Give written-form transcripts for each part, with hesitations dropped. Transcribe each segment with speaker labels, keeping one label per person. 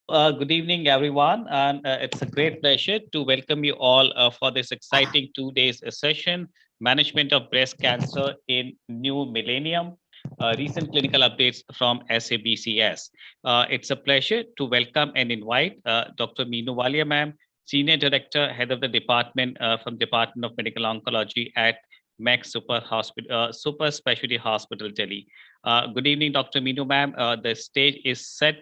Speaker 1: Good evening, everyone, and it's a great pleasure to welcome you all for this exciting 2 days session, Management of Breast Cancer in New Millennium, recent clinical updates from SABCS. It's a pleasure to welcome and invite Dr. Meenu Walia, ma'am, Senior Director, Head of the Department from Department of Medical Oncology at Max Super Specialty Hospital, Delhi. Good evening, Dr. Meenu, ma'am. The stage is set.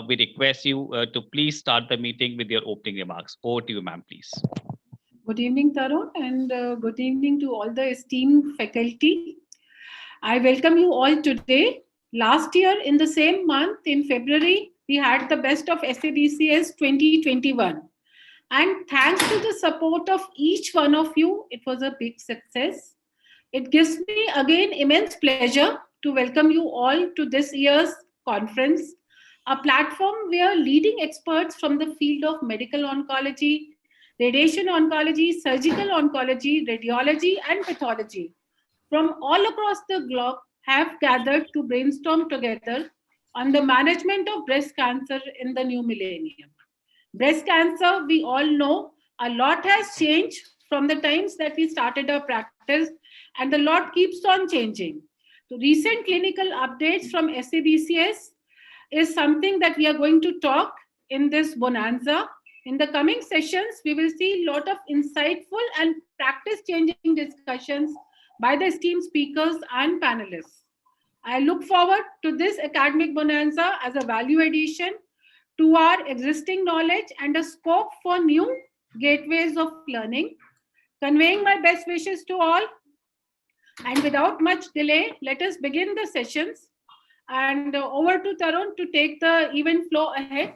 Speaker 1: We request you to please start the meeting with your opening remarks. Over to you, ma'am, please.
Speaker 2: Good evening, Tarun, and good evening to all the esteemed faculty. I welcome you all today. Last year, in the same month, in February, we had the best of SABCS 2021. And thanks to the support of each one of you, it was a big success. It gives me again immense pleasure to welcome you all to this year's conference, a platform where leading experts from the field of medical oncology, radiation oncology, surgical oncology, radiology, and pathology from all across the globe have gathered to brainstorm together on the management of breast cancer in the new millennium. Breast cancer, we all know, a lot has changed from the times that we started our practice, and the lot keeps on changing. The recent clinical updates from SABCS is something that we are going to talk in this bonanza. In the coming sessions, we will see a lot of insightful and practice-changing discussions by the esteemed speakers and panelists. I look forward to this academic bonanza as a value addition to our existing knowledge and a scope for new gateways of learning. Conveying my best wishes to all, and without much delay, let us begin the sessions. And over to Tarun to take the event flow ahead.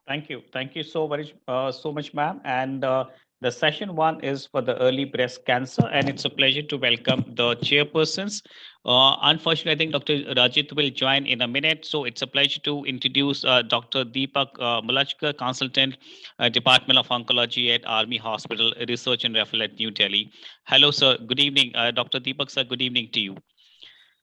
Speaker 1: Thank you. Thank you so much, ma'am. And the session one is for the early breast cancer, and it's a pleasure to welcome the chairpersons. Unfortunately, I think Dr. Rajit will join in a minute, so it's a pleasure to introduce Dr. Deepak Mulachkar, Consultant, Department of Oncology at Army Hospital, Research and Referral at New Delhi. Hello, sir. Good evening. Dr. Deepak, sir, good evening to you.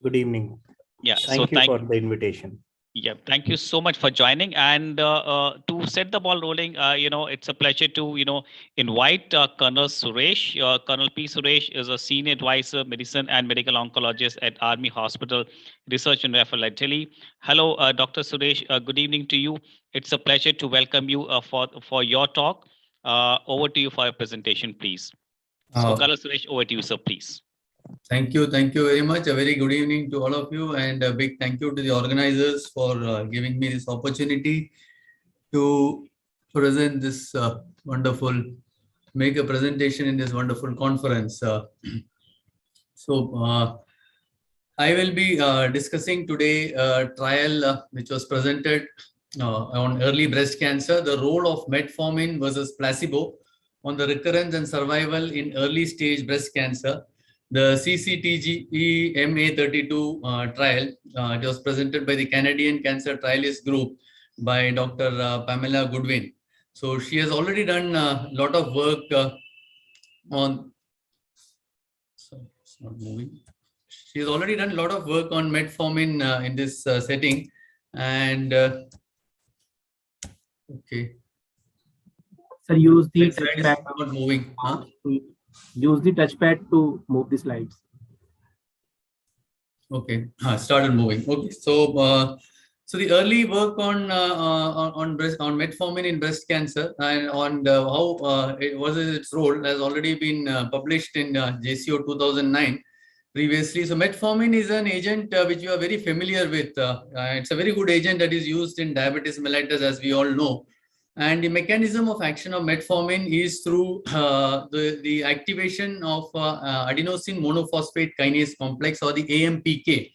Speaker 3: Good evening.
Speaker 1: Yeah,
Speaker 3: thank you for the invitation.
Speaker 1: Yeah, thank you so much for joining. And to set the ball rolling, it's a pleasure to, invite Colonel Suresh. Colonel P. Suresh is a senior advisor, medicine and medical oncologist at Army Hospital, Research and Referral at Delhi. Hello, Dr. Suresh. Good evening to you. It's a pleasure to welcome you for your talk. Over to you for your presentation, please. So, Colonel Suresh, over to you, sir, please.
Speaker 4: Thank you very much. A very good evening to all of you, and a big thank you to the organizers for giving me this opportunity to present this make a presentation in this wonderful conference. I will be discussing today a trial which was presented on early breast cancer, the role of metformin versus placebo on the recurrence and survival in early stage breast cancer. The CCTG MA32 trial, it was presented by the Canadian Cancer Trialist Group by Dr. Pamela Goodwin. So she has already done a lot of work on, sorry, it's not moving. She has already done a lot of work on metformin in this setting. And okay.
Speaker 3: So use the touchpad.
Speaker 4: Not moving. Huh?
Speaker 3: Use the touchpad to move the slides.
Speaker 4: Okay, started moving. Okay, so the early work on metformin in breast cancer and on how it was its role has already been published in JCO 2009 previously. So metformin is an agent which you are very familiar with. It's a very good agent that is used in diabetes mellitus, as we all know. And the mechanism of action of metformin is through the activation of adenosine monophosphate kinase complex, or the AMPK.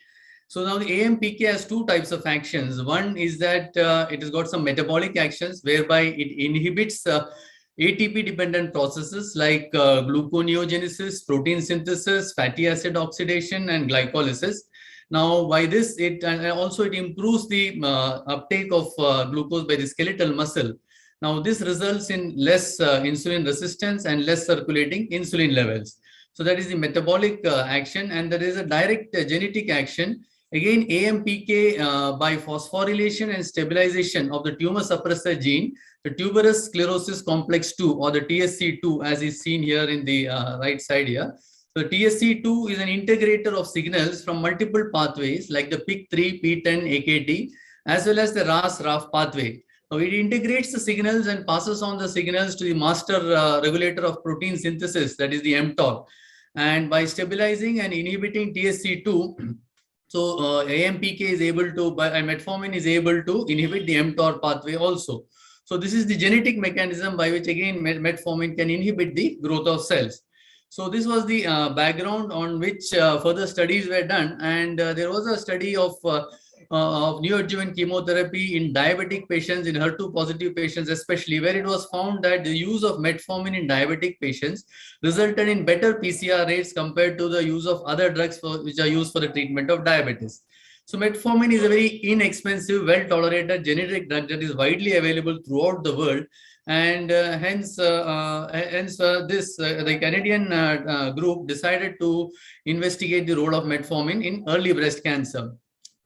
Speaker 4: So now the AMPK has two types of actions. One is that it has got some metabolic actions whereby it inhibits ATP-dependent processes like gluconeogenesis, protein synthesis, fatty acid oxidation, and glycolysis. Now, by this, it improves the uptake of glucose by the skeletal muscle. Now, this results in less insulin resistance and less circulating insulin levels. So that is the metabolic action, and there is a direct genetic action Again, AMPK by phosphorylation and stabilization of the tumor suppressor gene, the tuberous sclerosis complex 2 or the TSC2 as is seen here in the right side here. So TSC2 is an integrator of signals from multiple pathways like the PIK3, PTEN, AKT, as well as the RAS-RAF pathway. Now it integrates the signals and passes on the signals to the master regulator of protein synthesis, that is the mTOR. And by stabilizing and inhibiting TSC2, so AMPK is able to, metformin is able to inhibit the mTOR pathway also. So this is the genetic mechanism by which again metformin can inhibit the growth of cells. So this was the background on which further studies were done, and there was a study of neoadjuvant chemotherapy in diabetic patients, in HER2 positive patients especially, where it was found that the use of metformin in diabetic patients resulted in better PCR rates compared to the use of other drugs which are used for the treatment of diabetes. So metformin is a very inexpensive, well-tolerated generic drug that is widely available throughout the world. And hence, the Canadian group decided to investigate the role of metformin in early breast cancer.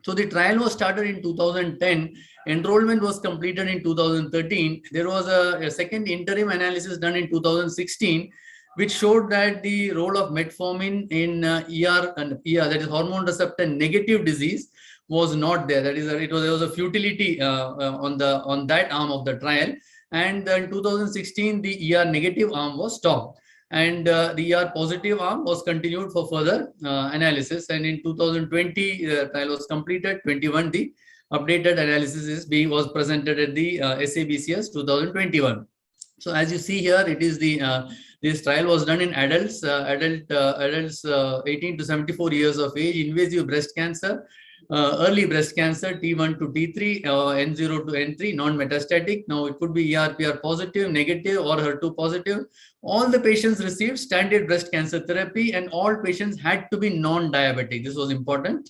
Speaker 4: So the trial was started in 2010. Enrollment was completed in 2013. There was a second interim analysis done in 2016, which showed that the role of metformin in ER and ER, that is hormone receptor negative disease, was not there. That is, there was a futility on that arm of the trial. And in 2016, the ER negative arm was stopped, and the ER positive arm was continued for further analysis. And in 2020, the trial was completed. 21, the updated analysis was presented at the SABCS 2021. So as you see here, it is the this trial was done in adults, adults 18 to 74 years of age, invasive breast cancer, early breast cancer, T1 to T3, N0 to N3, non-metastatic. Now it could be ER/PR positive, negative, or HER2 positive. All the patients received standard breast cancer therapy, and all patients had to be non-diabetic. This was important.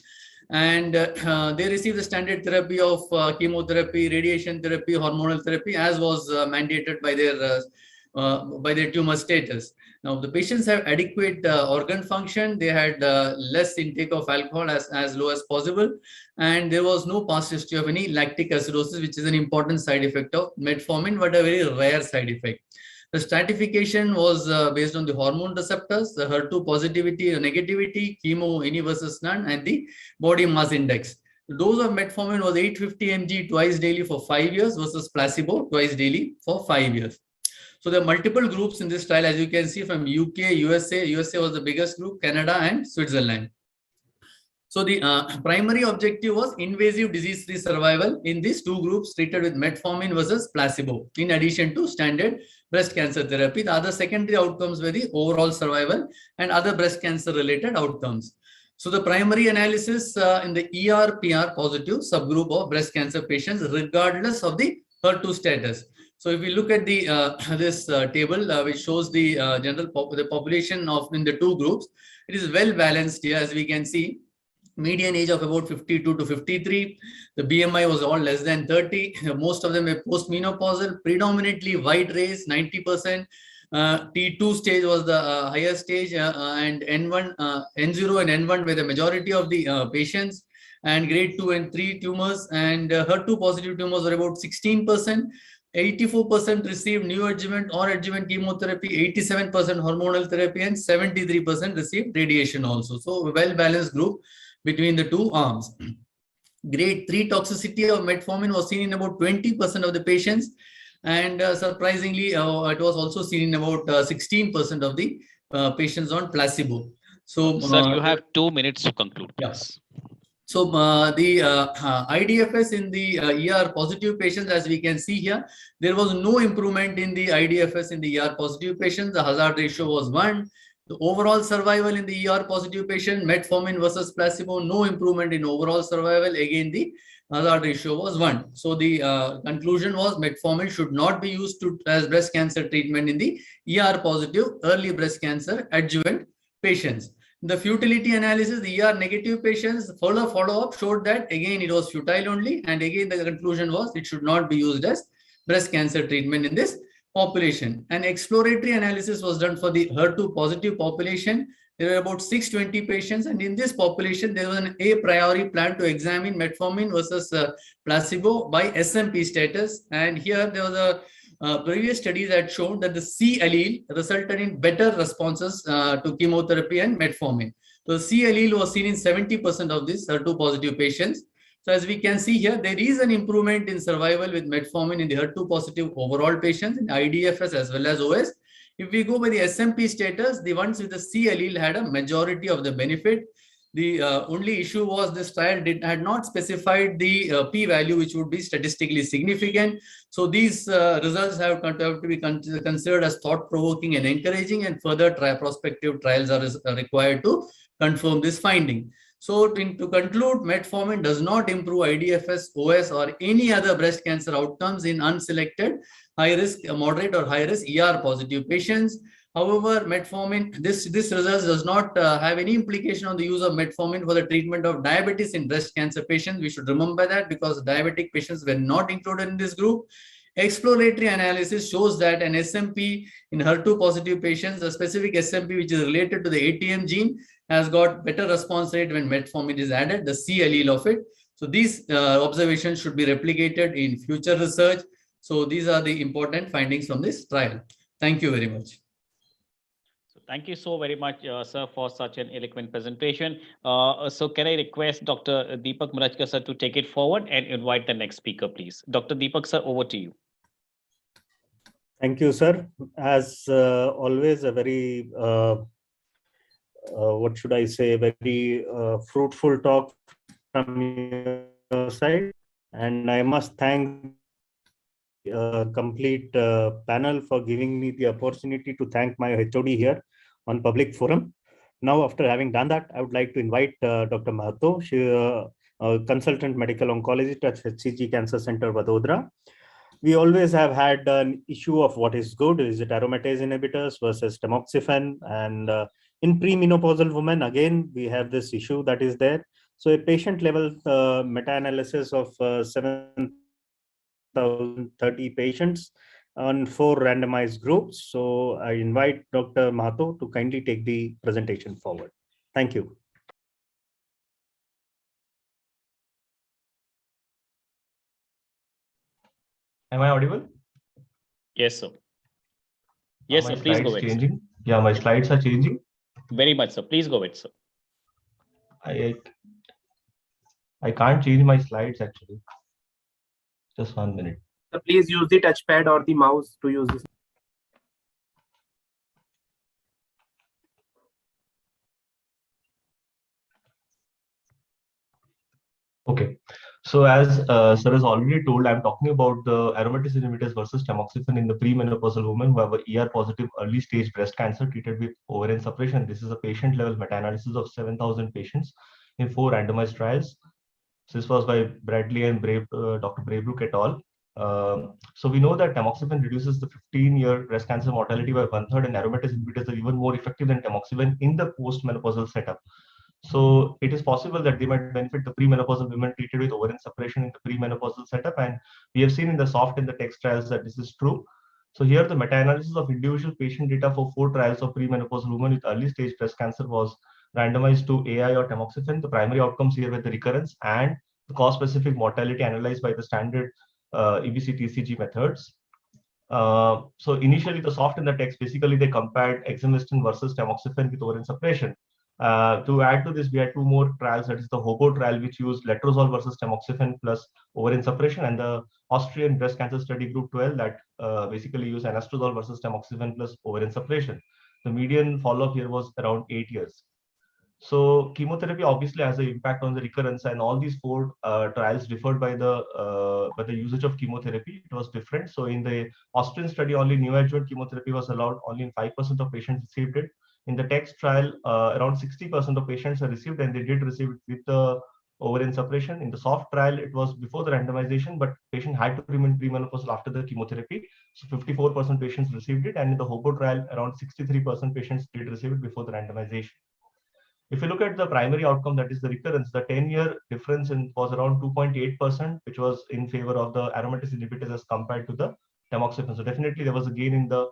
Speaker 4: And they received the standard therapy of chemotherapy, radiation therapy, hormonal therapy, as was mandated by their tumor status. Now, the patients have adequate organ function. They had less intake of alcohol, as low as possible. And there was no past history of any lactic acidosis, which is an important side effect of metformin, but a very rare side effect. The stratification was based on the hormone receptors, the HER2 positivity or negativity, chemo, any versus none, and the body mass index. The dose of metformin was 850 mg twice daily for 5 years versus placebo twice daily for 5 years. So there are multiple groups in this trial, as you can see, from UK, USA. USA was the biggest group, Canada and Switzerland. So the primary objective was invasive disease-free survival in these two groups treated with metformin versus placebo, in addition to standard breast cancer therapy. The other secondary outcomes were the overall survival and other breast cancer-related outcomes. So the primary analysis in the ER/PR positive subgroup of breast cancer patients, regardless of the HER2 status. So if we look at the this table, which shows the the population in the two groups, it is well balanced here, as we can see. Median age of about 52 to 53. The BMI was all less than 30. Most of them were postmenopausal, predominantly white race, 90%. T2 stage was the higher stage, and N1, N0 and N1 were the majority of the patients, and grade 2 and 3 tumors, and HER2 positive tumors were about 16%. 84% received neoadjuvant or adjuvant chemotherapy, 87% hormonal therapy, and 73% received radiation also. So a well-balanced group between the two arms. Grade 3 toxicity of metformin was seen in about 20% of the patients, and surprisingly, it was also seen in about 16% of the patients on placebo. So,
Speaker 1: sir, you have 2 minutes to conclude.
Speaker 4: Yes. So the IDFS in the ER positive patients, as we can see here, there was no improvement in the IDFS in the ER positive patients. The hazard ratio was 1. The overall survival in the ER positive patient, metformin versus placebo, no improvement in overall survival. Again, the hazard ratio was 1. So the conclusion was metformin should not be used as breast cancer treatment in the ER positive early breast cancer adjuvant patients. The futility analysis, the ER negative patients, follow-up showed that again it was futile only, and again the conclusion was it should not be used as breast cancer treatment in this population. An exploratory analysis was done for the HER2 positive population, there were about 620 patients, and in this population, there was an a priori plan to examine metformin versus placebo by SMP status. And here there was a previous studies had shown that the C allele resulted in better responses to chemotherapy and metformin. So C allele was seen in 70% of these HER2 positive patients. So as we can see here, there is an improvement in survival with metformin in the HER2 positive overall patients in IDFS as well as OS. If we go by the SMP status, the ones with the C allele had a majority of the benefit. The only issue was this trial had not specified the p-value, which would be statistically significant. So these results have to be considered as thought-provoking and encouraging, and further prospective trials are required to confirm this finding. So to conclude, metformin does not improve IDFS, OS, or any other breast cancer outcomes in unselected high-risk, moderate, or high-risk ER-positive patients. However, metformin, this result does not have any implication on the use of metformin for the treatment of diabetes in breast cancer patients. We should remember that, because diabetic patients were not included in this group. Exploratory analysis shows that an SMP in HER2 positive patients, a specific SMP which is related to the ATM gene, has got better response rate when metformin is added, the C allele of it. So these observations should be replicated in future research. So these are the important findings from this trial. Thank you very much.
Speaker 1: So thank you so very much, sir, for such an eloquent presentation. So can I request Dr. Deepak Murajkar, sir, to take it forward and invite the next speaker, please. Dr. Deepak, sir, over to you.
Speaker 3: Thank you, sir. As always, a very, what should I say, very fruitful talk from your side. And I must thank complete panel for giving me the opportunity to thank my HOD here on public forum. Now, after having done that, I would like to invite Dr. Mahato, consultant medical oncologist at HCG Cancer Center, Vadodara. We always have had an issue of what is good. Is it aromatase inhibitors versus tamoxifen? And in premenopausal women, again, we have this issue that is there. So a patient level meta-analysis of 7,030 patients on 4 randomized groups. So I invite Dr. Mahato to kindly take the presentation forward. Thank you.
Speaker 5: Am I audible?
Speaker 1: Yes, sir. Yes, sir. Please go ahead.
Speaker 5: Changing? Yeah, my slides are changing.
Speaker 1: Very much, sir. Please go ahead, sir.
Speaker 5: I can't change my slides actually. Just 1 minute.
Speaker 3: So please use the touchpad or the mouse to use this.
Speaker 5: Okay. So as sir has already told, I'm talking about the aromatase inhibitors versus tamoxifen in the premenopausal women who have a ER-positive early stage breast cancer treated with ovarian suppression. This is a patient level meta-analysis of 7,000 patients in 4 randomized trials. So this was by Bradley and Dr. Braybrook et al. So we know that tamoxifen reduces the 15-year breast cancer mortality by 1/3, and aromatase inhibitors are even more effective than tamoxifen in the post-menopausal setup. So it is possible that they might benefit the premenopausal women treated with ovarian suppression in the premenopausal setup, and we have seen in the soft and the text trials that this is true. So here the meta-analysis of individual patient data for 4 trials of premenopausal women with early stage breast cancer was randomized to AI or tamoxifen. The primary outcomes here were the recurrence and the cause-specific mortality analyzed by the standard EBC-TCG methods. So initially the soft and the text, basically they compared exemestane versus tamoxifen with ovarian suppression. To add to this, we had 2 more trials, that is the HOBO trial, which used letrozole versus tamoxifen plus ovarian suppression, and the Austrian breast cancer study group 12 that basically used anastrozole versus tamoxifen plus ovarian suppression. The median follow-up here was around 8 years. So chemotherapy obviously has an impact on the recurrence, and all these 4 trials differed by the usage of chemotherapy. It was different. So in the Austrian study, only neoadjuvant chemotherapy was allowed. Only in 5% of patients received it. In the TEXT trial, around 60% of patients are received, and they did receive it with the ovarian suppression. In the soft trial, it was before the randomization, but patient had to remain premenopausal after the chemotherapy. So 54% patients received it, and in the HOBO trial, around 63% patients did receive it before the randomization. If you look at the primary outcome, that is the recurrence, the 10-year difference was around 2.8%, which was in favor of the aromatase inhibitors as compared to the tamoxifen. So definitely there was a gain in the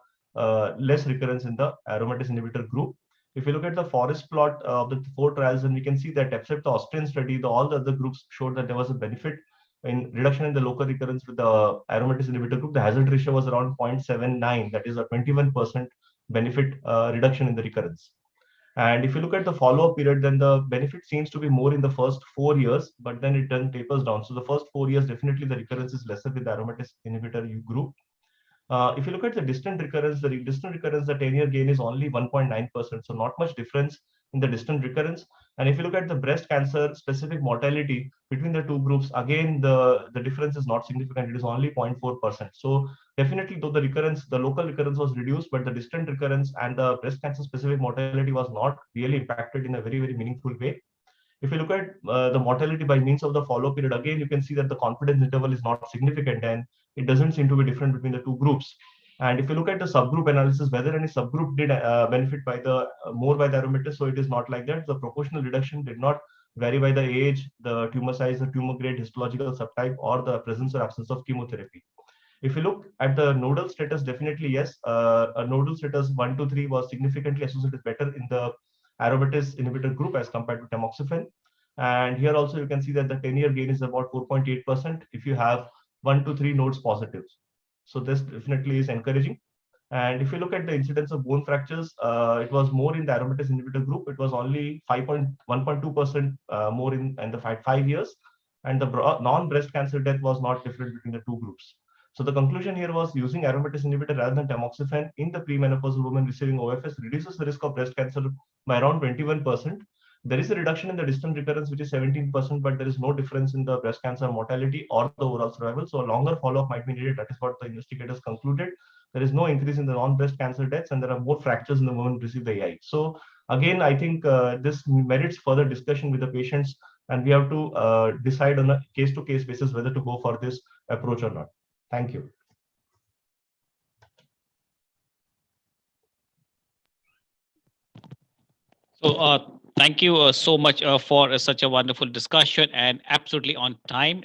Speaker 5: less recurrence in the aromatase inhibitor group. If you look at the forest plot of the 4 trials, then we can see that except the Austrian study, all the other groups showed that there was a benefit in reduction in the local recurrence with the aromatase inhibitor group. The hazard ratio was around 0.79, that is a 21% benefit reduction in the recurrence. And if you look at the follow-up period, then the benefit seems to be more in the first 4 years, but then it then tapers down. So the first 4 years, definitely the recurrence is lesser with the aromatase inhibitor group. If you look at the distant recurrence, the 10-year gain is only 1.9%. So not much difference in the distant recurrence. And if you look at the breast cancer specific mortality between the two groups, again, the difference is not significant. It is only 0.4%. So definitely, though the local recurrence was reduced, but the distant recurrence and the breast cancer specific mortality was not really impacted in a very, very meaningful way. If you look at the mortality by means of the follow period, again, you can see that the confidence interval is not significant and it doesn't seem to be different between the two groups. And if you look at the subgroup analysis, whether any subgroup did benefit by the more by the aromatase, so it is not like that. The proportional reduction did not vary by the age, the tumor size, the tumor grade, histological subtype, or the presence or absence of chemotherapy. If you look at the nodal status, definitely yes, a nodal status 1 to 3 was significantly associated better in the aromatase inhibitor group as compared to tamoxifen. And here also you can see that the 10-year gain is about 4.8% if you have 1 to 3 nodes positive. So this definitely is encouraging. And if you look at the incidence of bone fractures, it was more in the aromatase inhibitor group. It was only 1.2% more in the 5 years. And the non-breast cancer death was not different between the two groups. So the conclusion here was using aromatase inhibitor rather than tamoxifen in the premenopausal women receiving OFS reduces the risk of breast cancer by around 21%. There is a reduction in the distant recurrence, which is 17%, but there is no difference in the breast cancer mortality or the overall survival. So a longer follow-up might be needed. That is what the investigators concluded. There is no increase in the non-breast cancer deaths, and there are more fractures in the women who receive the AI. So again, I think this merits further discussion with the patients, and we have to decide on a case-to-case basis whether to go for this approach or not. Thank you.
Speaker 1: So thank you so much for such a wonderful discussion and absolutely on time.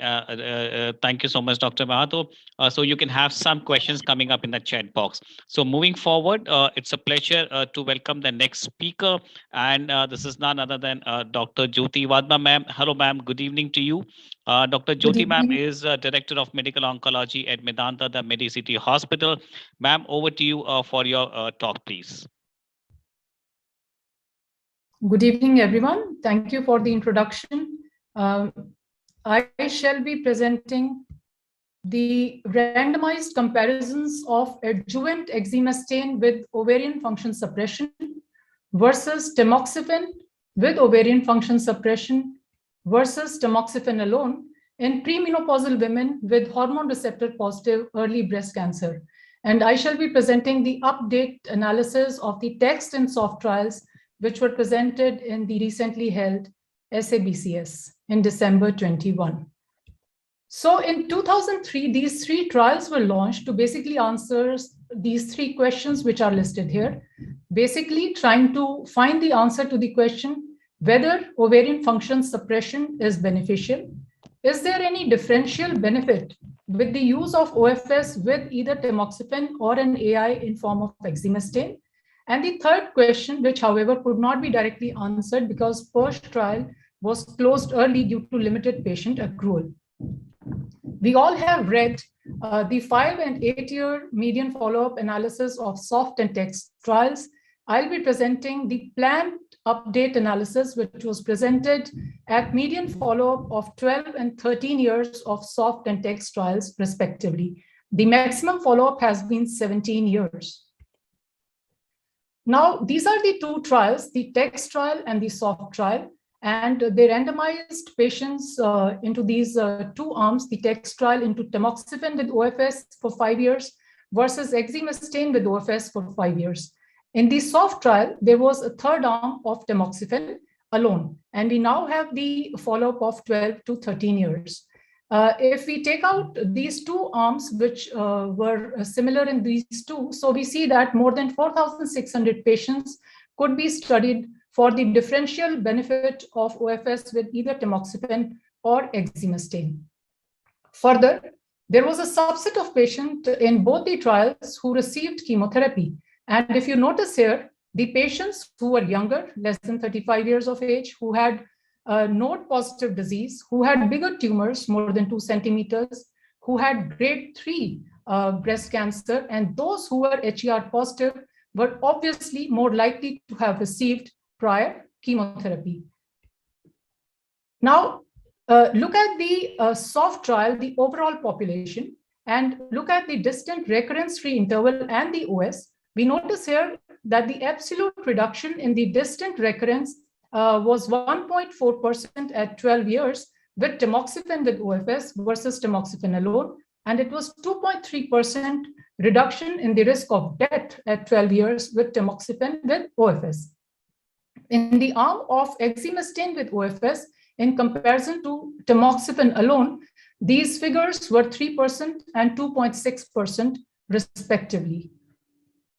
Speaker 1: Thank you so much, Dr. Mahato. So you can have some questions coming up in the chat box. So moving forward, it's a pleasure to welcome the next speaker. And this is none other than Dr. Jyoti Wadma, ma'am. Hello, ma'am. Good evening to you. Dr. Jyoti, ma'am, is Director of Medical Oncology at Medanta, the Medicity Hospital. Ma'am, over to you for your talk, please.
Speaker 6: Good evening, everyone. Thank you for the introduction. I shall be presenting the randomized comparisons of adjuvant exemestane with ovarian function suppression versus tamoxifen with ovarian function suppression versus tamoxifen alone in premenopausal women with hormone receptor positive early breast cancer. And I shall be presenting the update analysis of the text and soft trials which were presented in the recently held SABCS in December 21. So in 2003, these 3 trials were launched to basically answer these 3 questions which are listed here, basically trying to find the answer to the question whether ovarian function suppression is beneficial. Is there any differential benefit with the use of OFS with either tamoxifen or an AI in form of exemestane? And the third question, which however could not be directly answered because PERSH trial was closed early due to limited patient accrual. We all have read the 5 and 8 year median follow-up analysis of soft and text trials. I'll be presenting the planned update analysis, which was presented at median follow-up of 12 and 13 years of soft and text trials, respectively. The maximum follow-up has been 17 years. Now, these are the 2 trials, the text trial and the soft trial, and they randomized patients into these 2 arms, the text trial into tamoxifen with OFS for 5 years versus exemestane with OFS for 5 years. In the soft trial, there was a third arm of tamoxifen alone, and we now have the follow-up of 12 to 13 years. If we take out these 2 arms, which were similar in these 2, so we see that more than 4,600 patients could be studied for the differential benefit of OFS with either tamoxifen or exemestane. Further, there was a subset of patients in both the trials who received chemotherapy. And if you notice here, the patients who were younger, less than 35 years of age, who had node-positive disease, who had bigger tumors, more than 2 centimeters, who had grade 3 breast cancer, and those who were HER positive were obviously more likely to have received prior chemotherapy. Now, look at the SOFT trial, the overall population, and look at the distant recurrence-free interval and the OS. We notice here that the absolute reduction in the distant recurrence was 1.4% at 12 years with tamoxifen with OFS versus tamoxifen alone, and it was 2.3% reduction in the risk of death at 12 years with tamoxifen with OFS. In the arm of exemestane with OFS, in comparison to tamoxifen alone, these figures were 3% and 2.6% respectively.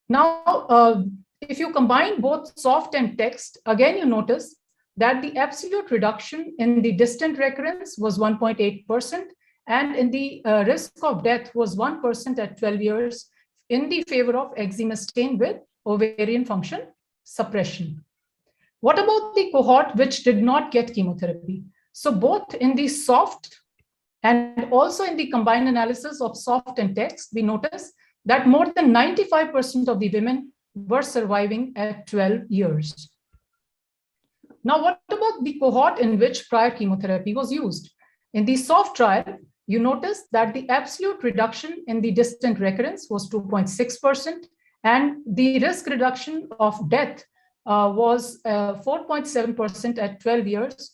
Speaker 6: Now, if you combine both soft and text, again, you notice that the absolute reduction in the distant recurrence was 1.8%, and in the risk of death was 1% at 12 years in the favor of exemestane with ovarian function suppression. What about the cohort which did not get chemotherapy? So both in the soft and also in the combined analysis of soft and text, we notice that more than 95% of the women were surviving at 12 years. Now, what about the cohort in which prior chemotherapy was used? In the soft trial, you notice that the absolute reduction in the distant recurrence was 2.6%, and the risk reduction of death was 4.7% at 12 years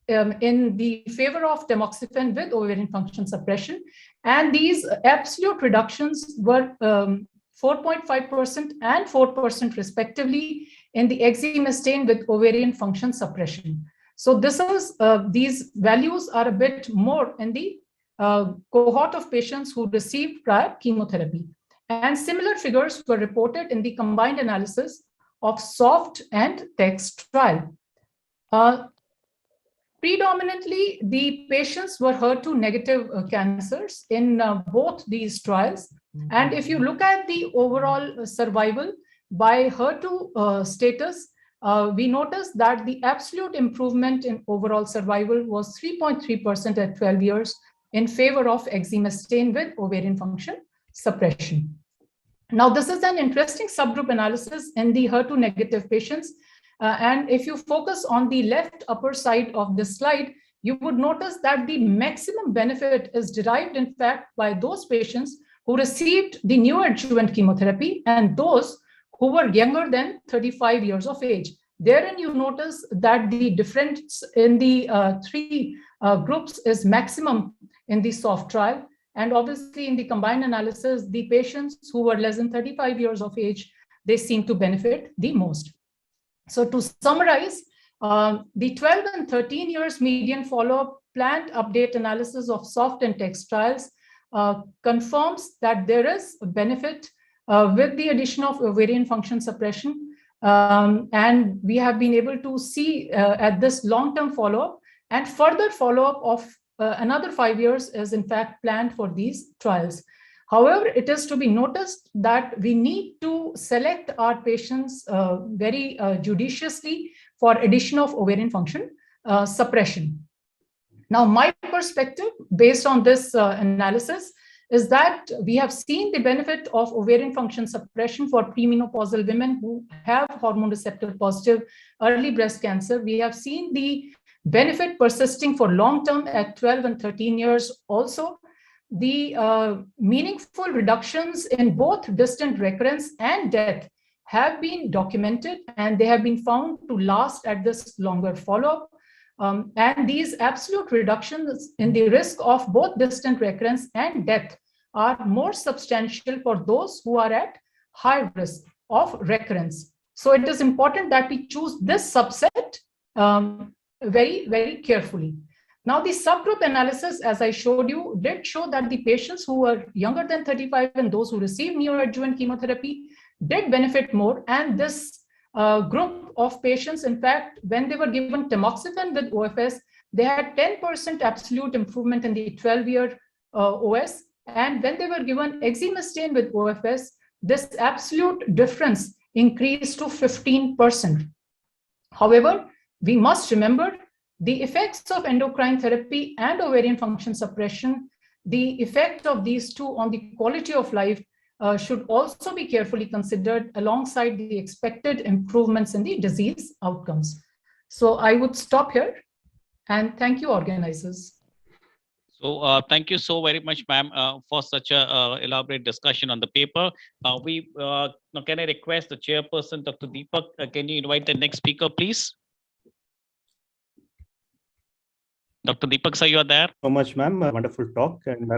Speaker 6: in the favor of tamoxifen with ovarian function suppression. And these absolute reductions were 4.5% and 4% respectively in the exemestane with ovarian function suppression. So this is these values are a bit more in the cohort of patients who received prior chemotherapy. And similar figures were reported in the combined analysis of soft and text trial. Predominantly, the patients were HER2 negative cancers in both these trials. And if you look at the overall survival by HER2 status, we notice that the absolute improvement in overall survival was 3.3% at 12 years in favor of exemestane with ovarian function suppression. Now, this is an interesting subgroup analysis in the HER2 negative patients. And if you focus on the left upper side of this slide, you would notice that the maximum benefit is derived, in fact, by those patients who received the neoadjuvant chemotherapy and those who were younger than 35 years of age. Therein, you notice that the difference in the three groups is maximum in the soft trial. And obviously, in the combined analysis, the patients who were less than 35 years of age, they seem to benefit the most. So to summarize, the 12 and 13 years median follow-up planned update analysis of soft and text trials confirms that there is a benefit with the addition of ovarian function suppression. And we have been able to see at this long-term follow-up, and further follow-up of another 5 years is in fact planned for these trials. However, it is to be noticed that we need to select our patients very judiciously for addition of ovarian function suppression. Now, my perspective based on this analysis is that we have seen the benefit of ovarian function suppression for premenopausal women who have hormone receptor positive early breast cancer. We have seen the benefit persisting for long term at 12 and 13 years also. The meaningful reductions in both distant recurrence and death have been documented, and they have been found to last at this longer follow-up. And these absolute reductions in the risk of both distant recurrence and death are more substantial for those who are at high risk of recurrence. So it is important that we choose this subset very, very carefully. Now, the subgroup analysis, as I showed you, did show that the patients who were younger than 35 and those who received neoadjuvant chemotherapy did benefit more. And this group of patients, in fact, when they were given tamoxifen with OFS, they had 10% absolute improvement in the 12-year OS. And when they were given exemestane with OFS, this absolute difference increased to 15%. However, we must remember the effects of endocrine therapy and ovarian function suppression, the effect of these two on the quality of life should also be carefully considered alongside the expected improvements in the disease outcomes. So I would stop here and thank you, organizers.
Speaker 1: So thank you so very much, ma'am, for such a elaborate discussion on the paper. Now can I request the chairperson, Dr. Deepak, can you invite the next speaker, please? Dr. Deepak, sir, you are there?
Speaker 3: So much, ma'am. Wonderful talk. And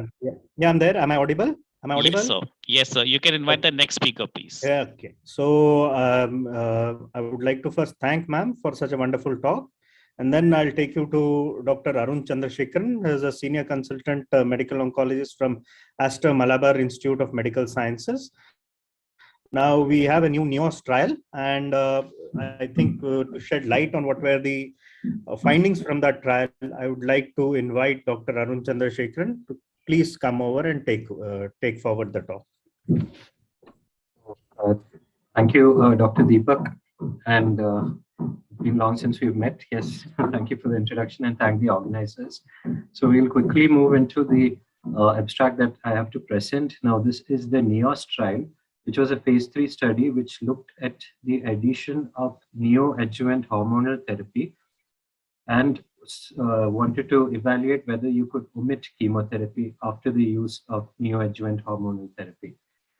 Speaker 3: yeah, I'm there. Am I audible? Am I audible?
Speaker 1: Yes, sir. Yes, sir. You can invite the next speaker, please.
Speaker 3: Yeah, okay. So I would like to first thank ma'am for such a wonderful talk. And then I'll take you to Dr. Arun Chandrasekharan, who is a senior consultant medical oncologist from Aster Malabar Institute of Medical Sciences. Now we have a new NEOS trial, and I think to shed light on what were the findings from that trial, I would like to invite Dr. Arun Chandrasekharan to please come over and take forward the talk.
Speaker 7: Thank you, Dr. Deepak, and it's been long since we've met. Yes, thank you for the introduction and thank the organizers. So we'll quickly move into the abstract that I have to present. Now, this is the NEOS trial, which was a phase 3 study which looked at the addition of neoadjuvant hormonal therapy and wanted to evaluate whether you could omit chemotherapy after the use of neoadjuvant hormonal therapy.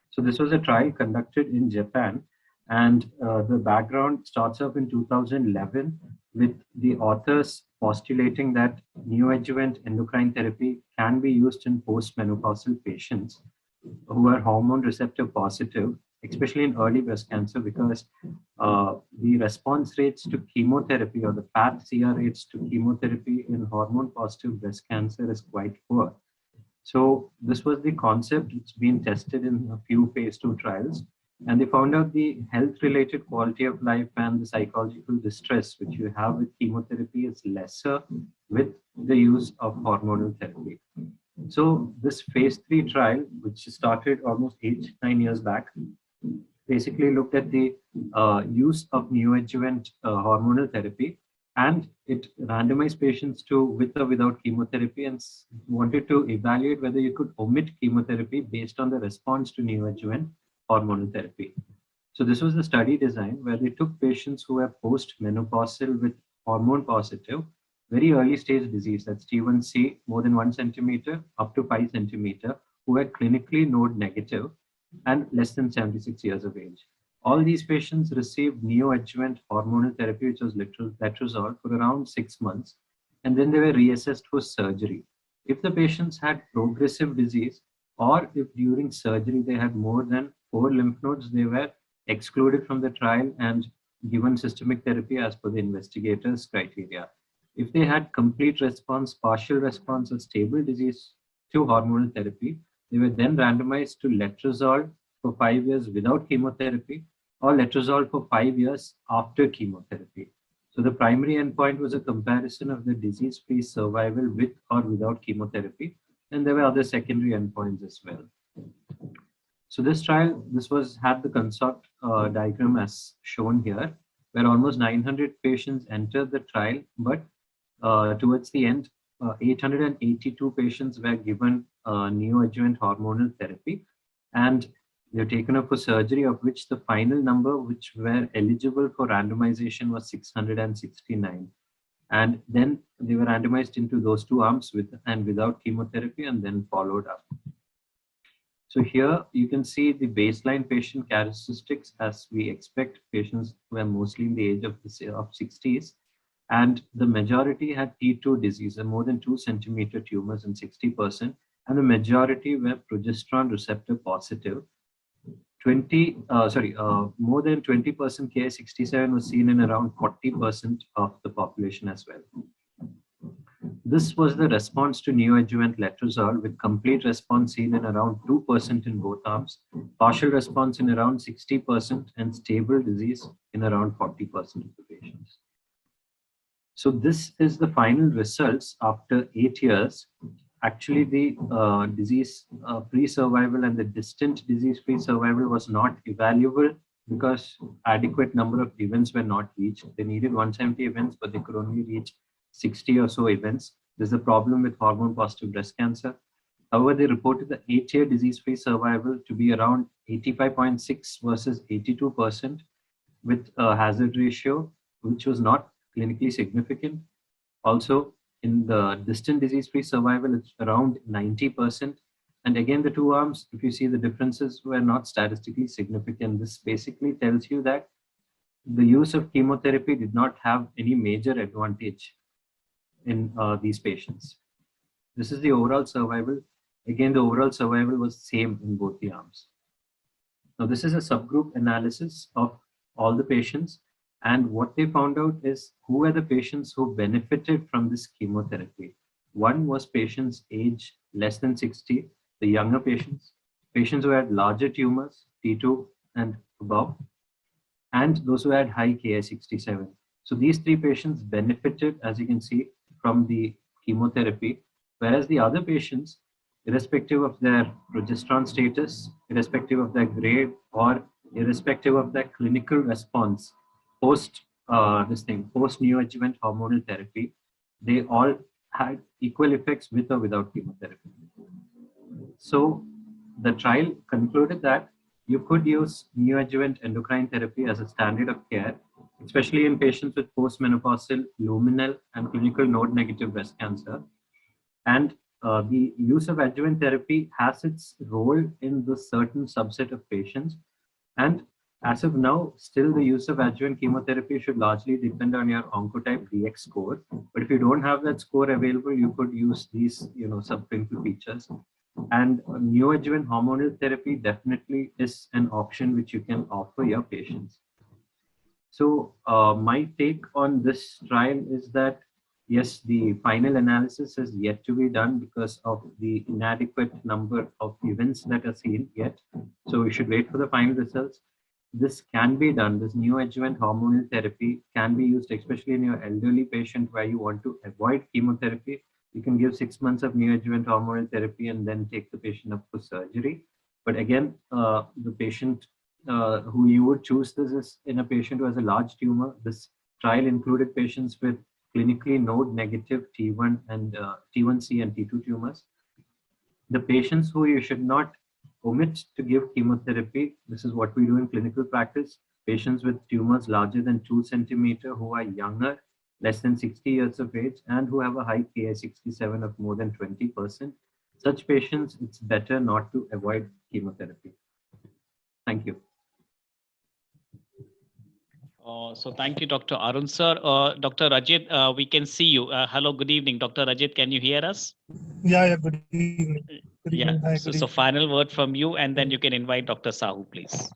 Speaker 7: So this was a trial conducted in Japan, and the background starts off in 2011 with the authors postulating that neoadjuvant endocrine therapy can be used in postmenopausal patients who are hormone receptor positive, especially in early breast cancer, because the response rates to chemotherapy or the path-CR rates to chemotherapy in hormone positive breast cancer is quite poor. So this was the concept. It's been tested in a few phase 2 trials, and they found out the health-related quality of life and the psychological distress which you have with chemotherapy is lesser with the use of hormonal therapy. So this phase 3 trial, which started almost 8-9 years back, basically looked at the use of neoadjuvant hormonal therapy, and it randomized patients to with or without chemotherapy and wanted to evaluate whether you could omit chemotherapy based on the response to neoadjuvant hormonal therapy. So this was the study design where they took patients who were post-menopausal with hormone positive, very early stage disease, that's T1C, more than 1 centimeter up to 5 centimeter, who were clinically node negative and less than 76 years of age. All these patients received neoadjuvant hormonal therapy, which was letrozole, for around 6 months, and then they were reassessed for surgery. If the patients had progressive disease, or if during surgery they had more than 4 lymph nodes, they were excluded from the trial and given systemic therapy as per the investigators' criteria. If they had complete response, partial response, or stable disease to hormonal therapy, they were then randomized to letrozole for 5 years without chemotherapy, or letrozole for 5 years after chemotherapy. So the primary endpoint was a comparison of the disease-free survival with or without chemotherapy, and there were other secondary endpoints as well. So this trial, had the construct diagram as shown here, where almost 900 patients entered the trial, but towards the end, 882 patients were given neoadjuvant hormonal therapy, and they were taken up for surgery, of which the final number which were eligible for randomization was 669. And then they were randomized into those 2 arms with and without chemotherapy, and then followed up. So here you can see the baseline patient characteristics, as we expect patients who are mostly in the age of 60s, and the majority had T2 disease, more than 2 centimeter tumors in 60%, and the majority were progesterone receptor positive. More than 20% Ki-67 was seen in around 40% of the population as well. This was the response to neoadjuvant letrozole, with complete response seen in around 2% in both arms, partial response in around 60%, and stable disease in around 40% of the patients. So this is the final results after 8 years. Actually, the disease-free survival and the distant disease-free survival was not evaluable because adequate number of events were not reached. They needed 170 events, but they could only reach 60 or so events. There's a problem with hormone-positive breast cancer. However, they reported the 8-year disease-free survival to be around 85.6 versus 82%, with a hazard ratio which was not clinically significant. Also, in the distant disease-free survival, it's around 90%. And again, the two arms, if you see the differences, were not statistically significant. This basically tells you that the use of chemotherapy did not have any major advantage in these patients. This is the overall survival. Again, the overall survival was same in both the arms. Now, this is a subgroup analysis of all the patients. And what they found out is who were the patients who benefited from this chemotherapy. One was patients age less than 60, the younger patients, patients who had larger tumors, T2 and above, and those who had high Ki67. So these three patients benefited, as you can see, from the chemotherapy, whereas the other patients, irrespective of their progesterone status, irrespective of their grade, or irrespective of their clinical response, post neoadjuvant hormonal therapy, they all had equal effects with or without chemotherapy. So the trial concluded that you could use neoadjuvant endocrine therapy as a standard of care, especially in patients with postmenopausal, luminal, and clinical node-negative breast cancer. And the use of adjuvant therapy has its role in the certain subset of patients. And as of now, still the use of adjuvant chemotherapy should largely depend on your Oncotype DX score. But if you don't have that score available, you could use these, subclinical features. And neoadjuvant hormonal therapy definitely is an option which you can offer your patients. So my take on this trial is that, yes, the final analysis is yet to be done because of the inadequate number of events that are seen yet. So we should wait for the final results. This can be done. This neoadjuvant hormonal therapy can be used, especially in your elderly patient where you want to avoid chemotherapy. You can give 6 months of neoadjuvant hormonal therapy and then take the patient up for surgery. But again, the patient who you would choose this is in a patient who has a large tumor. This trial included patients with clinically node-negative T1 and T1C and T2 tumors. The patients who you should not omit to give chemotherapy, this is what we do in clinical practice, patients with tumors larger than 2 centimeters who are younger, less than 60 years of age, and who have a high Ki67 of more than 20%. Such patients, it's better not to avoid chemotherapy. Thank you.
Speaker 1: So thank you, Dr. Arun sir. Dr. Rajit, we can see you. Hello, good evening. Dr. Rajit, can you hear us?
Speaker 8: Yeah, good evening. Good
Speaker 1: yeah,
Speaker 8: evening. Hi,
Speaker 1: so final word from you, and then you can invite Dr. Sahu, please.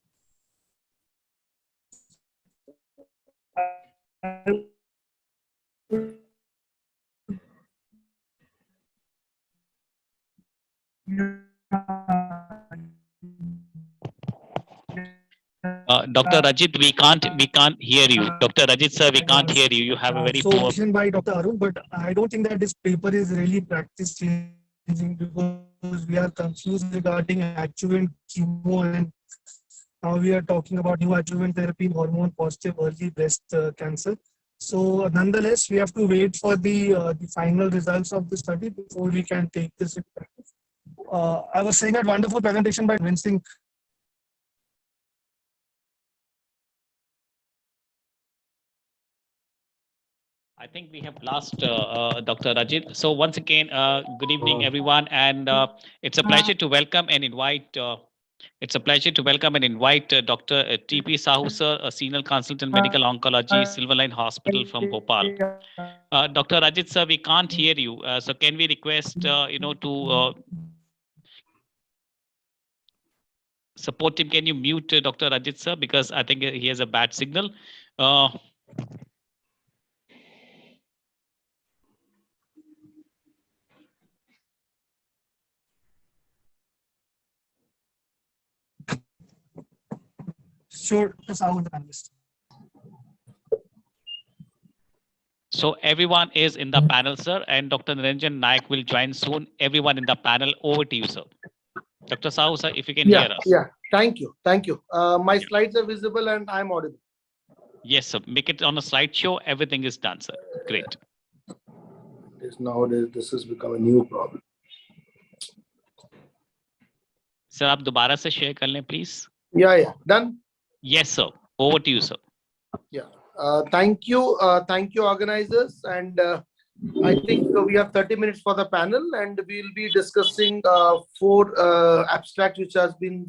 Speaker 1: Dr. Rajit, we can't hear you. Dr. Rajit sir, we can't hear you. You have a very poor.
Speaker 8: So by Dr. Arun, but I don't think that this paper is really practice changing because we are confused regarding adjuvant chemo, and now we are talking about new adjuvant therapy in hormone positive early breast cancer. So nonetheless, we have to wait for the final results of the study before we can take this in practice. I was saying that wonderful presentation by convincing.
Speaker 1: I think we have lost Dr. Rajit. So once again, good evening, everyone, and it's a pleasure to welcome and invite. It's a pleasure to welcome and invite Dr. T.P. Sahu sir, a senior consultant medical oncology, Silverline Hospital from Bhopal. Dr. Rajit sir, we can't hear you. So can we request to support him? Can you mute Dr. Rajit sir, because I think he has a bad signal.
Speaker 8: Sure, Sahu the panelist.
Speaker 1: So everyone is in the panel, sir, and Dr. Niranjan Naik will join soon. Everyone in the panel, over to you, sir. Dr. Sahu, sir, if you can
Speaker 9: Yeah,
Speaker 1: hear us.
Speaker 9: yeah. Thank you. Thank you. My slides are visible and I'm audible.
Speaker 1: Yes, sir. Make it on a slideshow. Everything is done, sir. Great.
Speaker 9: Nowadays, this has become a new problem.
Speaker 1: Sir, आप दोबारा से share कर लें, please.
Speaker 9: Yeah, yeah. Done?
Speaker 1: Yes, sir. Over to you, sir.
Speaker 9: Yeah. Thank you. Thank you, organizers. And I think we have 30 minutes for the panel, and we'll be discussing 4 abstracts which has been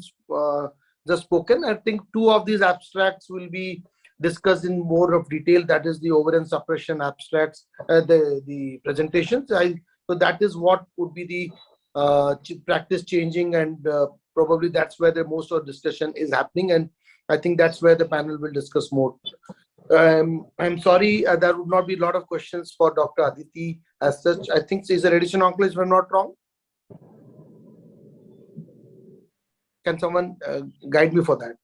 Speaker 9: just spoken. I think 2 of these abstracts will be discussed in more of detail. That is the ovarian suppression abstracts, the presentations. So that is what would be the practice changing, and probably that's where the most of the discussion is happening. And I think that's where the panel will discuss more. I'm sorry, there would not be a lot of questions for Dr. Aditi as such. I think she's a radiation oncologist, if I'm not wrong. Can someone guide me for that?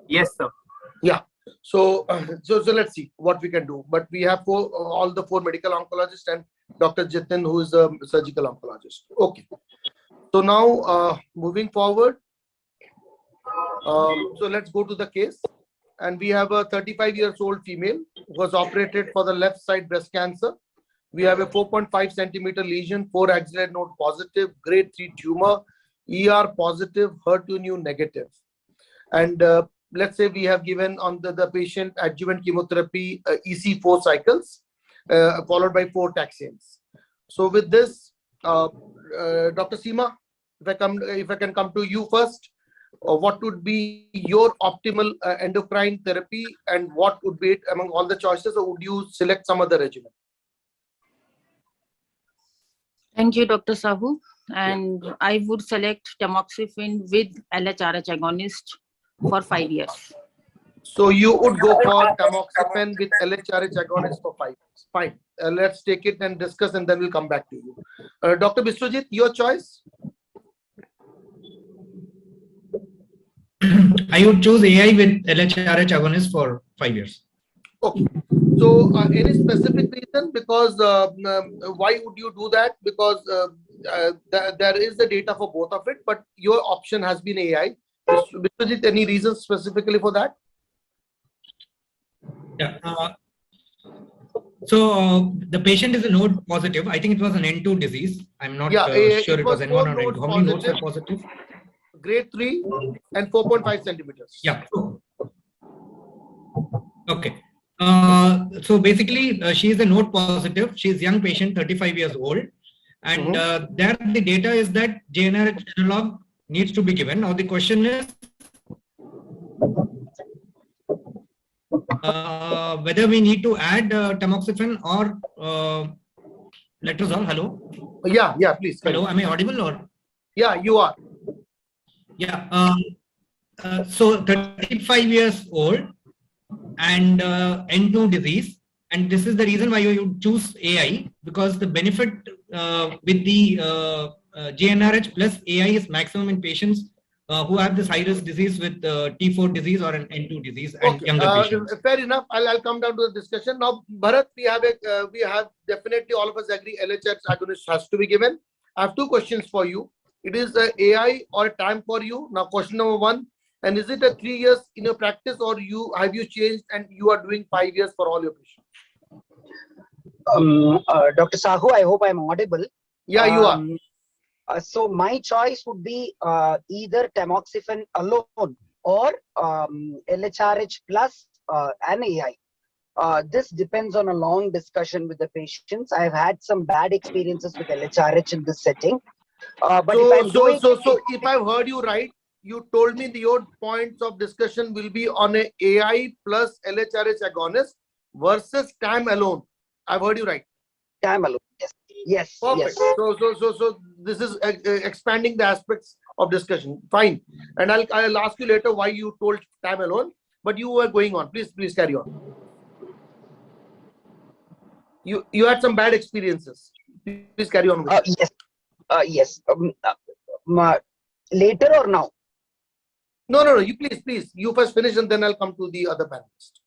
Speaker 10: Yes, sir.
Speaker 9: Yeah. So let's see what we can do. But we have all the 4 medical oncologists and Dr. Jitin, who is a surgical oncologist. Okay. So now moving forward. So let's go to the case. And we have a 35-year-old female who was operated for the left side breast cancer. We have a 4.5 centimeter lesion, 4 axillary node positive, grade 3 tumor, ER positive, HER2 negative. And let's say we have given on the patient adjuvant chemotherapy EC4 cycles, followed by 4 taxanes. So with this, Dr. Seema, if I can come to you first. What would be your optimal endocrine therapy, and what would be it among all the choices, or would you select some other regimen?
Speaker 11: Thank you, Dr. Sahu. And I would select tamoxifen with LHRH agonist for 5 years.
Speaker 9: So you would go for tamoxifen with LHRH agonist for 5 years. Fine. Let's take it and discuss, and then we'll come back to you. Dr. Biswajit, your choice?
Speaker 10: I would choose AI with LHRH agonist for 5 years.
Speaker 9: Okay. So any specific reason? Because why would you do that? Because there is the data for both of it, but your option has been AI. Biswajit, any reasons specifically for that?
Speaker 10: Yeah. So the patient is a node positive. I think it was an N2 disease. I'm not sure it was N1 or N2. How many nodes are positive?
Speaker 9: Grade 3 and 4.5 centimeters.
Speaker 10: Yeah. Okay. So basically, she is a node positive. She is a young patient, 35 years old. And there the data is that JNRH analog needs to be given. Now the question is whether we need to add tamoxifen or letrozole. Hello?
Speaker 9: Yeah, please.
Speaker 10: Hello, am I audible or?
Speaker 9: Yeah, you are.
Speaker 10: Yeah. So 35 years old and N2 disease, and this is the reason why you choose AI, because the benefit with the JNRH plus AI is maximum in patients who have this high-risk disease with T4 disease or an N2 disease and younger patients.
Speaker 9: Fair enough. I'll come down to the discussion now. Bharat, we have definitely, all of us agree, LHRH agonist has to be given. I have 2 questions for you. It is AI or time for you. Now, question number 1, and is it a 3 years in your practice, or have you changed and you are doing 5 years for all your patients?
Speaker 12: Dr. Sahu, I hope I'm audible.
Speaker 9: Yeah, you are.
Speaker 12: So my choice would be either tamoxifen alone or LHRH plus an AI. This depends on a long discussion with the patients. I've had some bad experiences with LHRH in this setting. But
Speaker 9: if I've heard you right, you told me your points of discussion will be on a AI plus LHRH agonist versus TAM alone. I've heard you right.
Speaker 12: TAM alone. Yes.
Speaker 9: Perfect. Yes. So this is expanding the aspects of discussion. Fine. And I'll ask you later why you told TAM alone, but you were going on. Please carry on. You had some bad experiences. Please carry on with
Speaker 12: yes. Yes. Later or now?
Speaker 9: No. You please. You first finish, and then I'll come to the other panelists.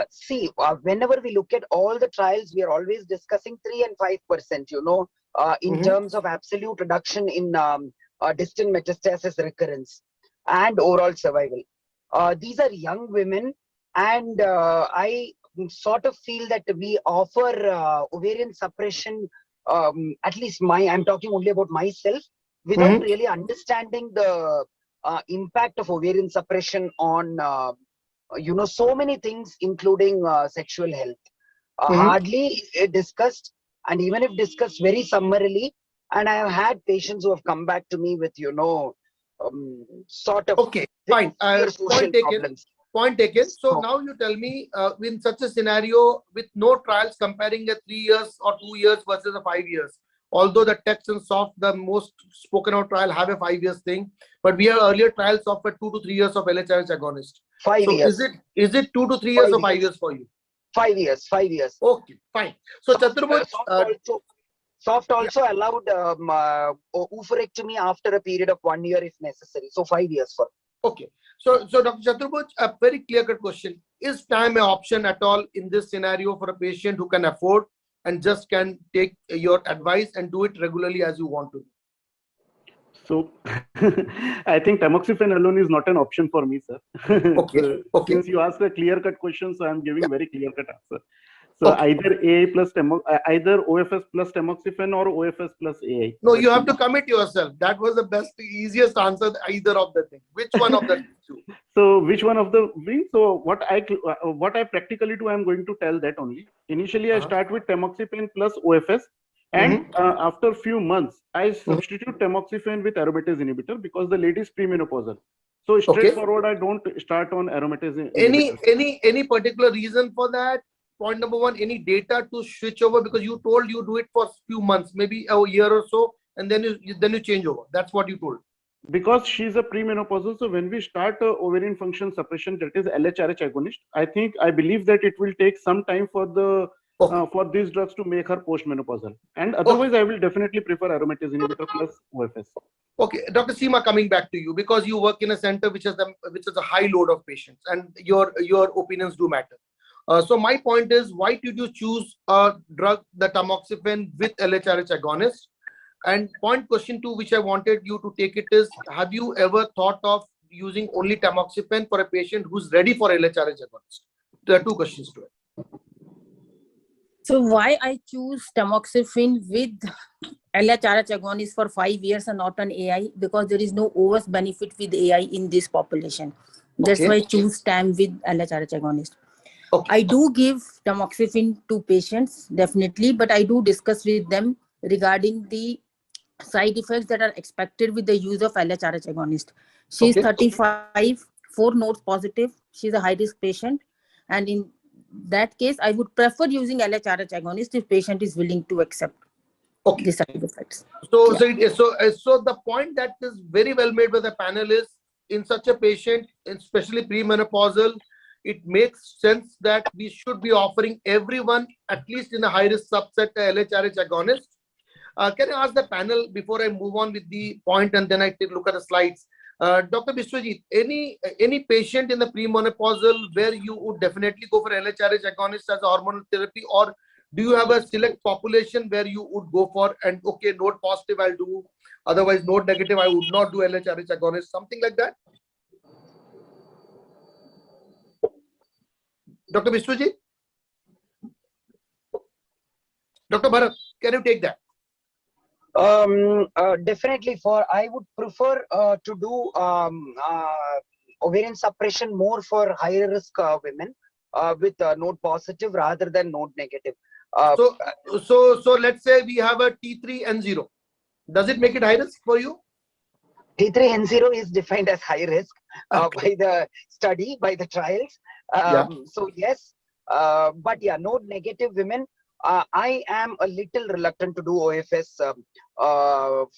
Speaker 12: See, whenever we look at all the trials, we are always discussing 3 and 5%. In terms of absolute reduction in distant metastasis recurrence, and overall survival. These are young women, and I sort of feel that we offer ovarian suppression, at least I'm talking only about myself, without really understanding the impact of ovarian suppression on so many things, including sexual health. Hardly discussed, and even if discussed very summarily. And I have had patients who have come back to me with sort of
Speaker 9: fine.
Speaker 12: social problems.
Speaker 9: Point taken. So now you tell me, in such a scenario with no trials comparing a 3 years or 2 years versus a 5 years, although the text and soft, the most spoken out trial have a 5 years thing, but we have earlier trials of a 2 to 3 years of LHRH agonist.
Speaker 12: 5 years.
Speaker 9: Is it 2 to 3 years or 5 years for you?
Speaker 12: 5 years. 5 years.
Speaker 9: Okay, fine. So Chaturbuj,
Speaker 12: soft also allowed oophorectomy after a period of 1 year if necessary. So 5 years for.
Speaker 9: Okay. So Dr. Chaturbuj, a very clear-cut question. Is time an option at all in this scenario for a patient who can afford and just can take your advice and do it regularly as you want to?
Speaker 13: So I think tamoxifen alone is not an option for me, sir.
Speaker 9: Okay.
Speaker 13: Since you asked a clear-cut question, so I'm giving a very clear-cut answer. So either AA plus either OFS plus tamoxifen or OFS plus AA.
Speaker 9: No, you have to commit yourself. That was the best, easiest answer. Either of the things. Which one of the two?
Speaker 13: So which one of the things? So what I practically do, I'm going to tell that only. Initially, I start with tamoxifen plus OFS, and after a few months, I substitute tamoxifen with aromatase inhibitor because the lady is premenopausal. So straightforward, I don't start on aromatase inhibitor.
Speaker 9: Any particular reason for that? Point number one, any data to switch over, because you told you do it for a few months, maybe a year or so, and then you change over. That's what you told.
Speaker 13: Because she's a premenopausal, so when we start ovarian function suppression, that is LHRH agonist, I believe that it will take some time for the for these drugs to make her postmenopausal, and otherwise I will definitely prefer aromatase inhibitor plus OFS.
Speaker 9: Okay, Dr. Seema, coming back to you, because you work in a center which has a high load of patients, and your opinions do matter. So my point is, why did you choose a drug, the tamoxifen with LHRH agonist? And question 2, which I wanted you to take it is, have you ever thought of using only tamoxifen for a patient who's ready for LHRH agonist? There are 2 questions to it.
Speaker 11: So why I choose tamoxifen with LHRH agonist for 5 years and not an AI? Because there is no OS benefit with AI in this population. That's why I choose TAM with LHRH agonist. I do give tamoxifen to patients, definitely, but I do discuss with them regarding the side effects that are expected with the use of LHRH agonist. She's 35, 4 nodes positive. She's a high-risk patient. And in that case, I would prefer using LHRH agonist if patient is willing to accept the side effects.
Speaker 9: So the point that is very well made by the panel is, in such a patient, especially premenopausal, it makes sense that we should be offering everyone, at least in a high-risk subset, a LHRH agonist. Can I ask the panel, before I move on with the point and then I take a look at the slides, Dr. Biswajit, any patient in the premenopausal where you would definitely go for LHRH agonist as a hormonal therapy, or do you have a select population where you would go for, and okay, node positive I'll do, otherwise node negative I would not do LHRH agonist, something like that? Dr. Biswajit? Dr. Bharat, can you take that?
Speaker 12: Definitely, I would prefer to do ovarian suppression more for higher risk women with node positive rather than node negative.
Speaker 9: So let's say we have a T3N0. Does it make it high risk for you?
Speaker 12: T3N0 is defined as high risk by the study, by the trials. So yes, but yeah, node negative women, I am a little reluctant to do OFS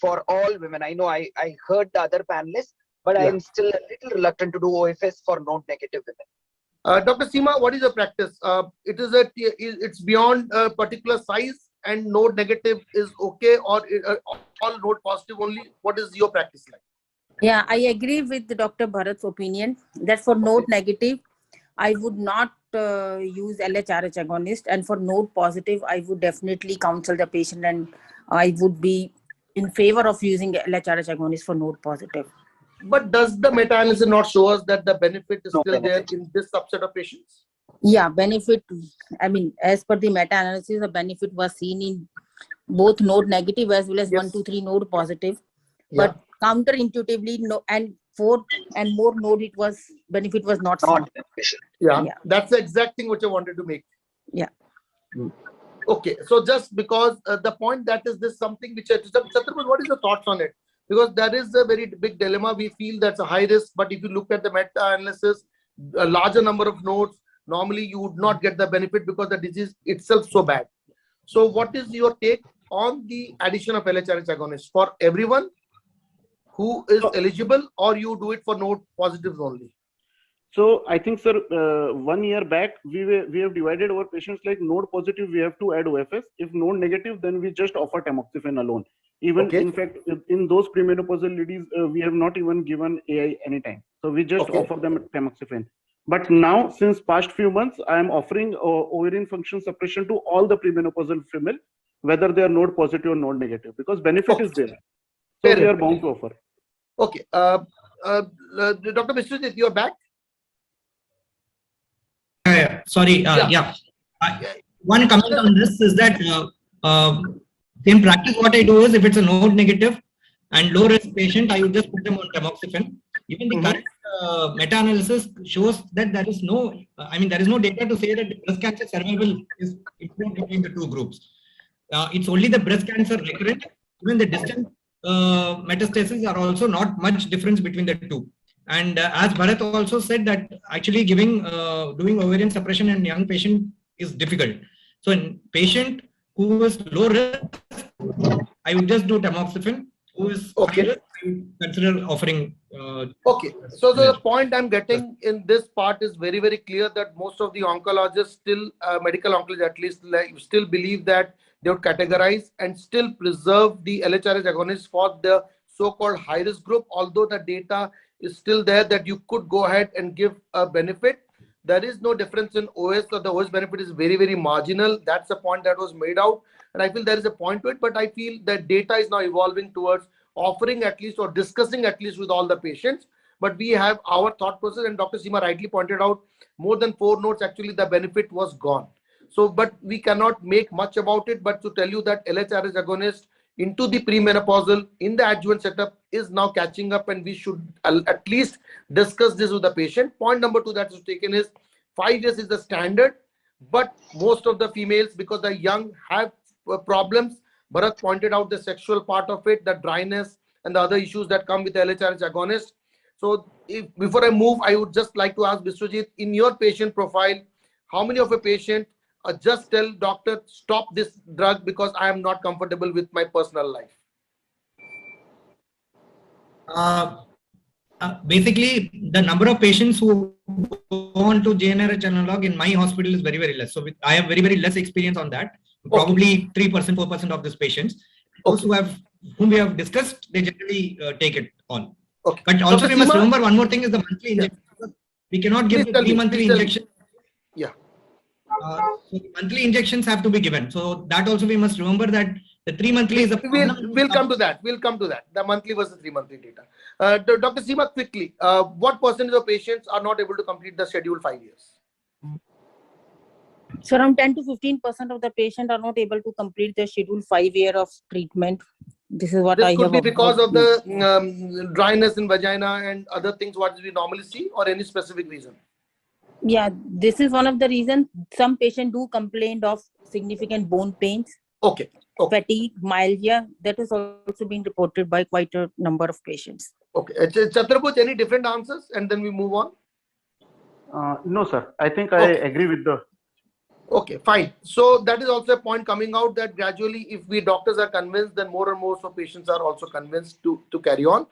Speaker 12: for all women. I know I heard the other panelists, but I am still a little reluctant to do OFS for node negative women.
Speaker 9: Dr. Seema, what is your practice? It's beyond a particular size, and node negative is okay, or all node positive only? What is your practice like?
Speaker 11: Yeah, I agree with Dr. Bharat's opinion that for node negative, I would not use LHRH agonist, and for node positive, I would definitely counsel the patient, and I would be in favor of using LHRH agonist for node positive.
Speaker 9: But does the meta-analysis not show us that the benefit is still there in this subset of patients?
Speaker 11: Yeah, benefit. I mean, as per the meta-analysis, the benefit was seen in both node negative as well as 1, 2, 3 node positive.
Speaker 9: Yeah.
Speaker 11: But counterintuitively, no, and 4 and more node, benefit was not seen.
Speaker 9: Yeah, that's the exact thing which I wanted to make.
Speaker 11: Yeah.
Speaker 9: Okay, so just because the point that is this something which Chaturved, what is your thoughts on it? Because there is a very big dilemma. We feel that's a high risk, but if you look at the meta-analysis, a larger number of nodes, normally you would not get the benefit because the disease itself so bad. So what is your take on the addition of LHRH agonist for everyone who is eligible, or you do it for node positives only?
Speaker 13: So I think, sir, 1 year back, we have divided our patients like node positive, we have to add OFS. If node negative, then we just offer tamoxifen alone. Even in fact, in those premenopausal ladies, we have not even given AI anytime. So we just offer them tamoxifen. But now, since past few months, I am offering ovarian function suppression to all the premenopausal female, whether they are node positive or node negative, because benefit is there. So we are bound to offer.
Speaker 9: Okay. Dr. Biswajit, you are back?
Speaker 10: Sorry. One comment on this is that in practice, what I do is if it's a node negative and low risk patient, I would just put them on tamoxifen. Even the current meta-analysis shows that there is no data to say that breast cancer survival is improved between the two groups. It's only the breast cancer recurrent. Even the distant metastases are also not much difference between the two. And as Bharat also said that actually doing ovarian suppression in young patient is difficult. So in patient who is low risk, I would just do tamoxifen. Who is high risk, I would consider offering.
Speaker 9: So the point I'm getting in this part is very, very clear that most of the oncologists still, medical oncologists at least, still believe that they would categorize and still preserve the LHRH agonist for the so-called high-risk group, although the data is still there that you could go ahead and give a benefit. There is no difference in OS, so the OS benefit is very, very marginal. That's the point that was made out. And I feel there is a point to it, but I feel that data is now evolving towards offering at least or discussing at least with all the patients. But we have our thought process, and Dr. Seema rightly pointed out, more than 4 nodes, actually the benefit was gone. So, but we cannot make much about it, but to tell you that LHRH agonist into the premenopausal in the adjuvant setup is now catching up, and we should at least discuss this with the patient. Point number 2 that is taken is 5 years is the standard, but most of the females, because the young have problems. Bharat pointed out the sexual part of it, the dryness and the other issues that come with the LHRH agonist. So before I move, I would just like to ask Biswajit, in your patient profile, how many of a patient just tell doctor, stop this drug because I am not comfortable with my personal life?
Speaker 10: Basically, the number of patients who go on to JNRH analog in my hospital is very, very less. So I have very, very less experience on that. Probably 3%, 4% of these patients. Those whom we have discussed, they generally take it on. But also we must remember one more thing is the monthly injection. We cannot give the 3 monthly injection. So monthly injections have to be given. So that also we must remember that the 3 monthly is a
Speaker 9: we'll come to that. We'll come to that. The monthly versus 3 monthly data. Dr. Seema, quickly, what percentage of patients are not able to complete the scheduled 5 years?
Speaker 11: So around 10 to 15% of the patient are not able to complete the scheduled 5 year of treatment. This is what I have.
Speaker 9: This could be because of the dryness in vagina and other things what we normally see, or any specific reason?
Speaker 11: Yeah, this is one of the reasons. Some patients do complain of significant bone pains. Fatigue, myalgia. That is also being reported by quite a number of patients.
Speaker 9: Chaturved, any different answers? And then we move on.
Speaker 13: No, sir. I think I agree with the.
Speaker 9: Okay, fine. So that is also a point coming out that gradually, if we doctors are convinced, then more and more so patients are also convinced to carry on.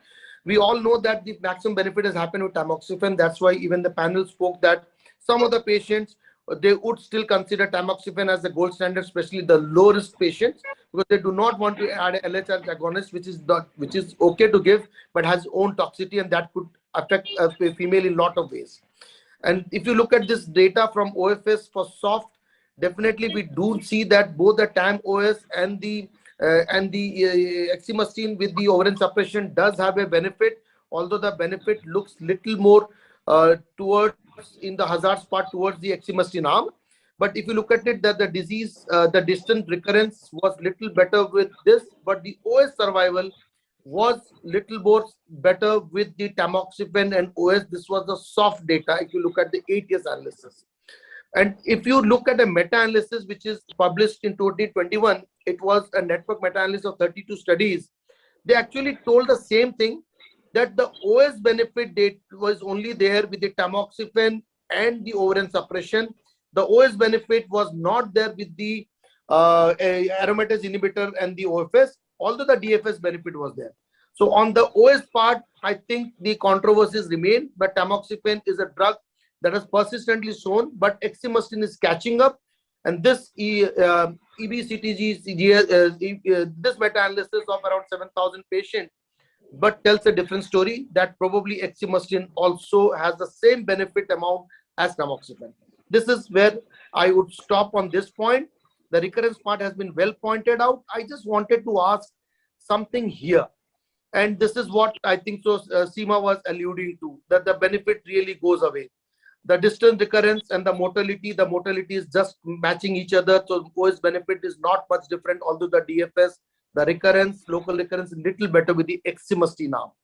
Speaker 9: We all know that the maximum benefit has happened with tamoxifen. That's why even the panel spoke that some of the patients, they would still consider tamoxifen as the gold standard, especially the low risk patients, because they do not want to add an LHRH agonist, which is okay to give, but has own toxicity, and that could affect a female in a lot of ways. And if you look at this data from OFS for soft, definitely we do see that both the TAM OS and the And the exemestane with the ovarian suppression does have a benefit, although the benefit looks little more towards in the hazards part towards the exemestane arm. But if you look at it, that the disease, the distant recurrence was little better with this, but the OS survival was little more better with the tamoxifen and OS. This was the soft data if you look at the 8 years analysis. And if you look at a meta-analysis which is published in 2021, it was a network meta-analysis of 32 studies. They actually told the same thing, that the OS benefit date was only there with the tamoxifen and the ovarian suppression. The OS benefit was not there with the aromatase inhibitor and the OFS, although the DFS benefit was there. So on the OS part, I think the controversies remain, but tamoxifen is a drug that has persistently shown, but exemestane is catching up. And this EBCTG, this meta-analysis of around 7,000 patients, but tells a different story, that probably exemestane also has the same benefit amount as tamoxifen. This is where I would stop on this point. The recurrence part has been well pointed out. I just wanted to ask something here. And this is what I think so Seema was alluding to, that the benefit really goes away. The distant recurrence and the mortality is just matching each other. So OS benefit is not much different, although the DFS, the recurrence, local recurrence is little better with the exemestane now.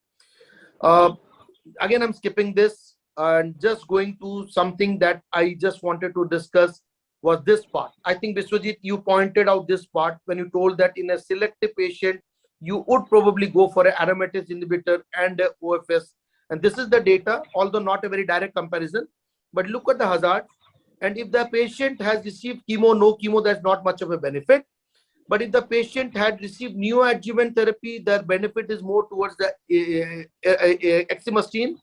Speaker 9: Again, I'm skipping this and just going to something that I just wanted to discuss was this part. I think Biswajit, you pointed out this part when you told that in a selective patient, you would probably go for an aromatase inhibitor and a OFS. And this is the data, although not a very direct comparison. But look at the hazard. And if the patient has received chemo, no chemo, that's not much of a benefit. But if the patient had received neoadjuvant therapy, their benefit is more towards the exemestane.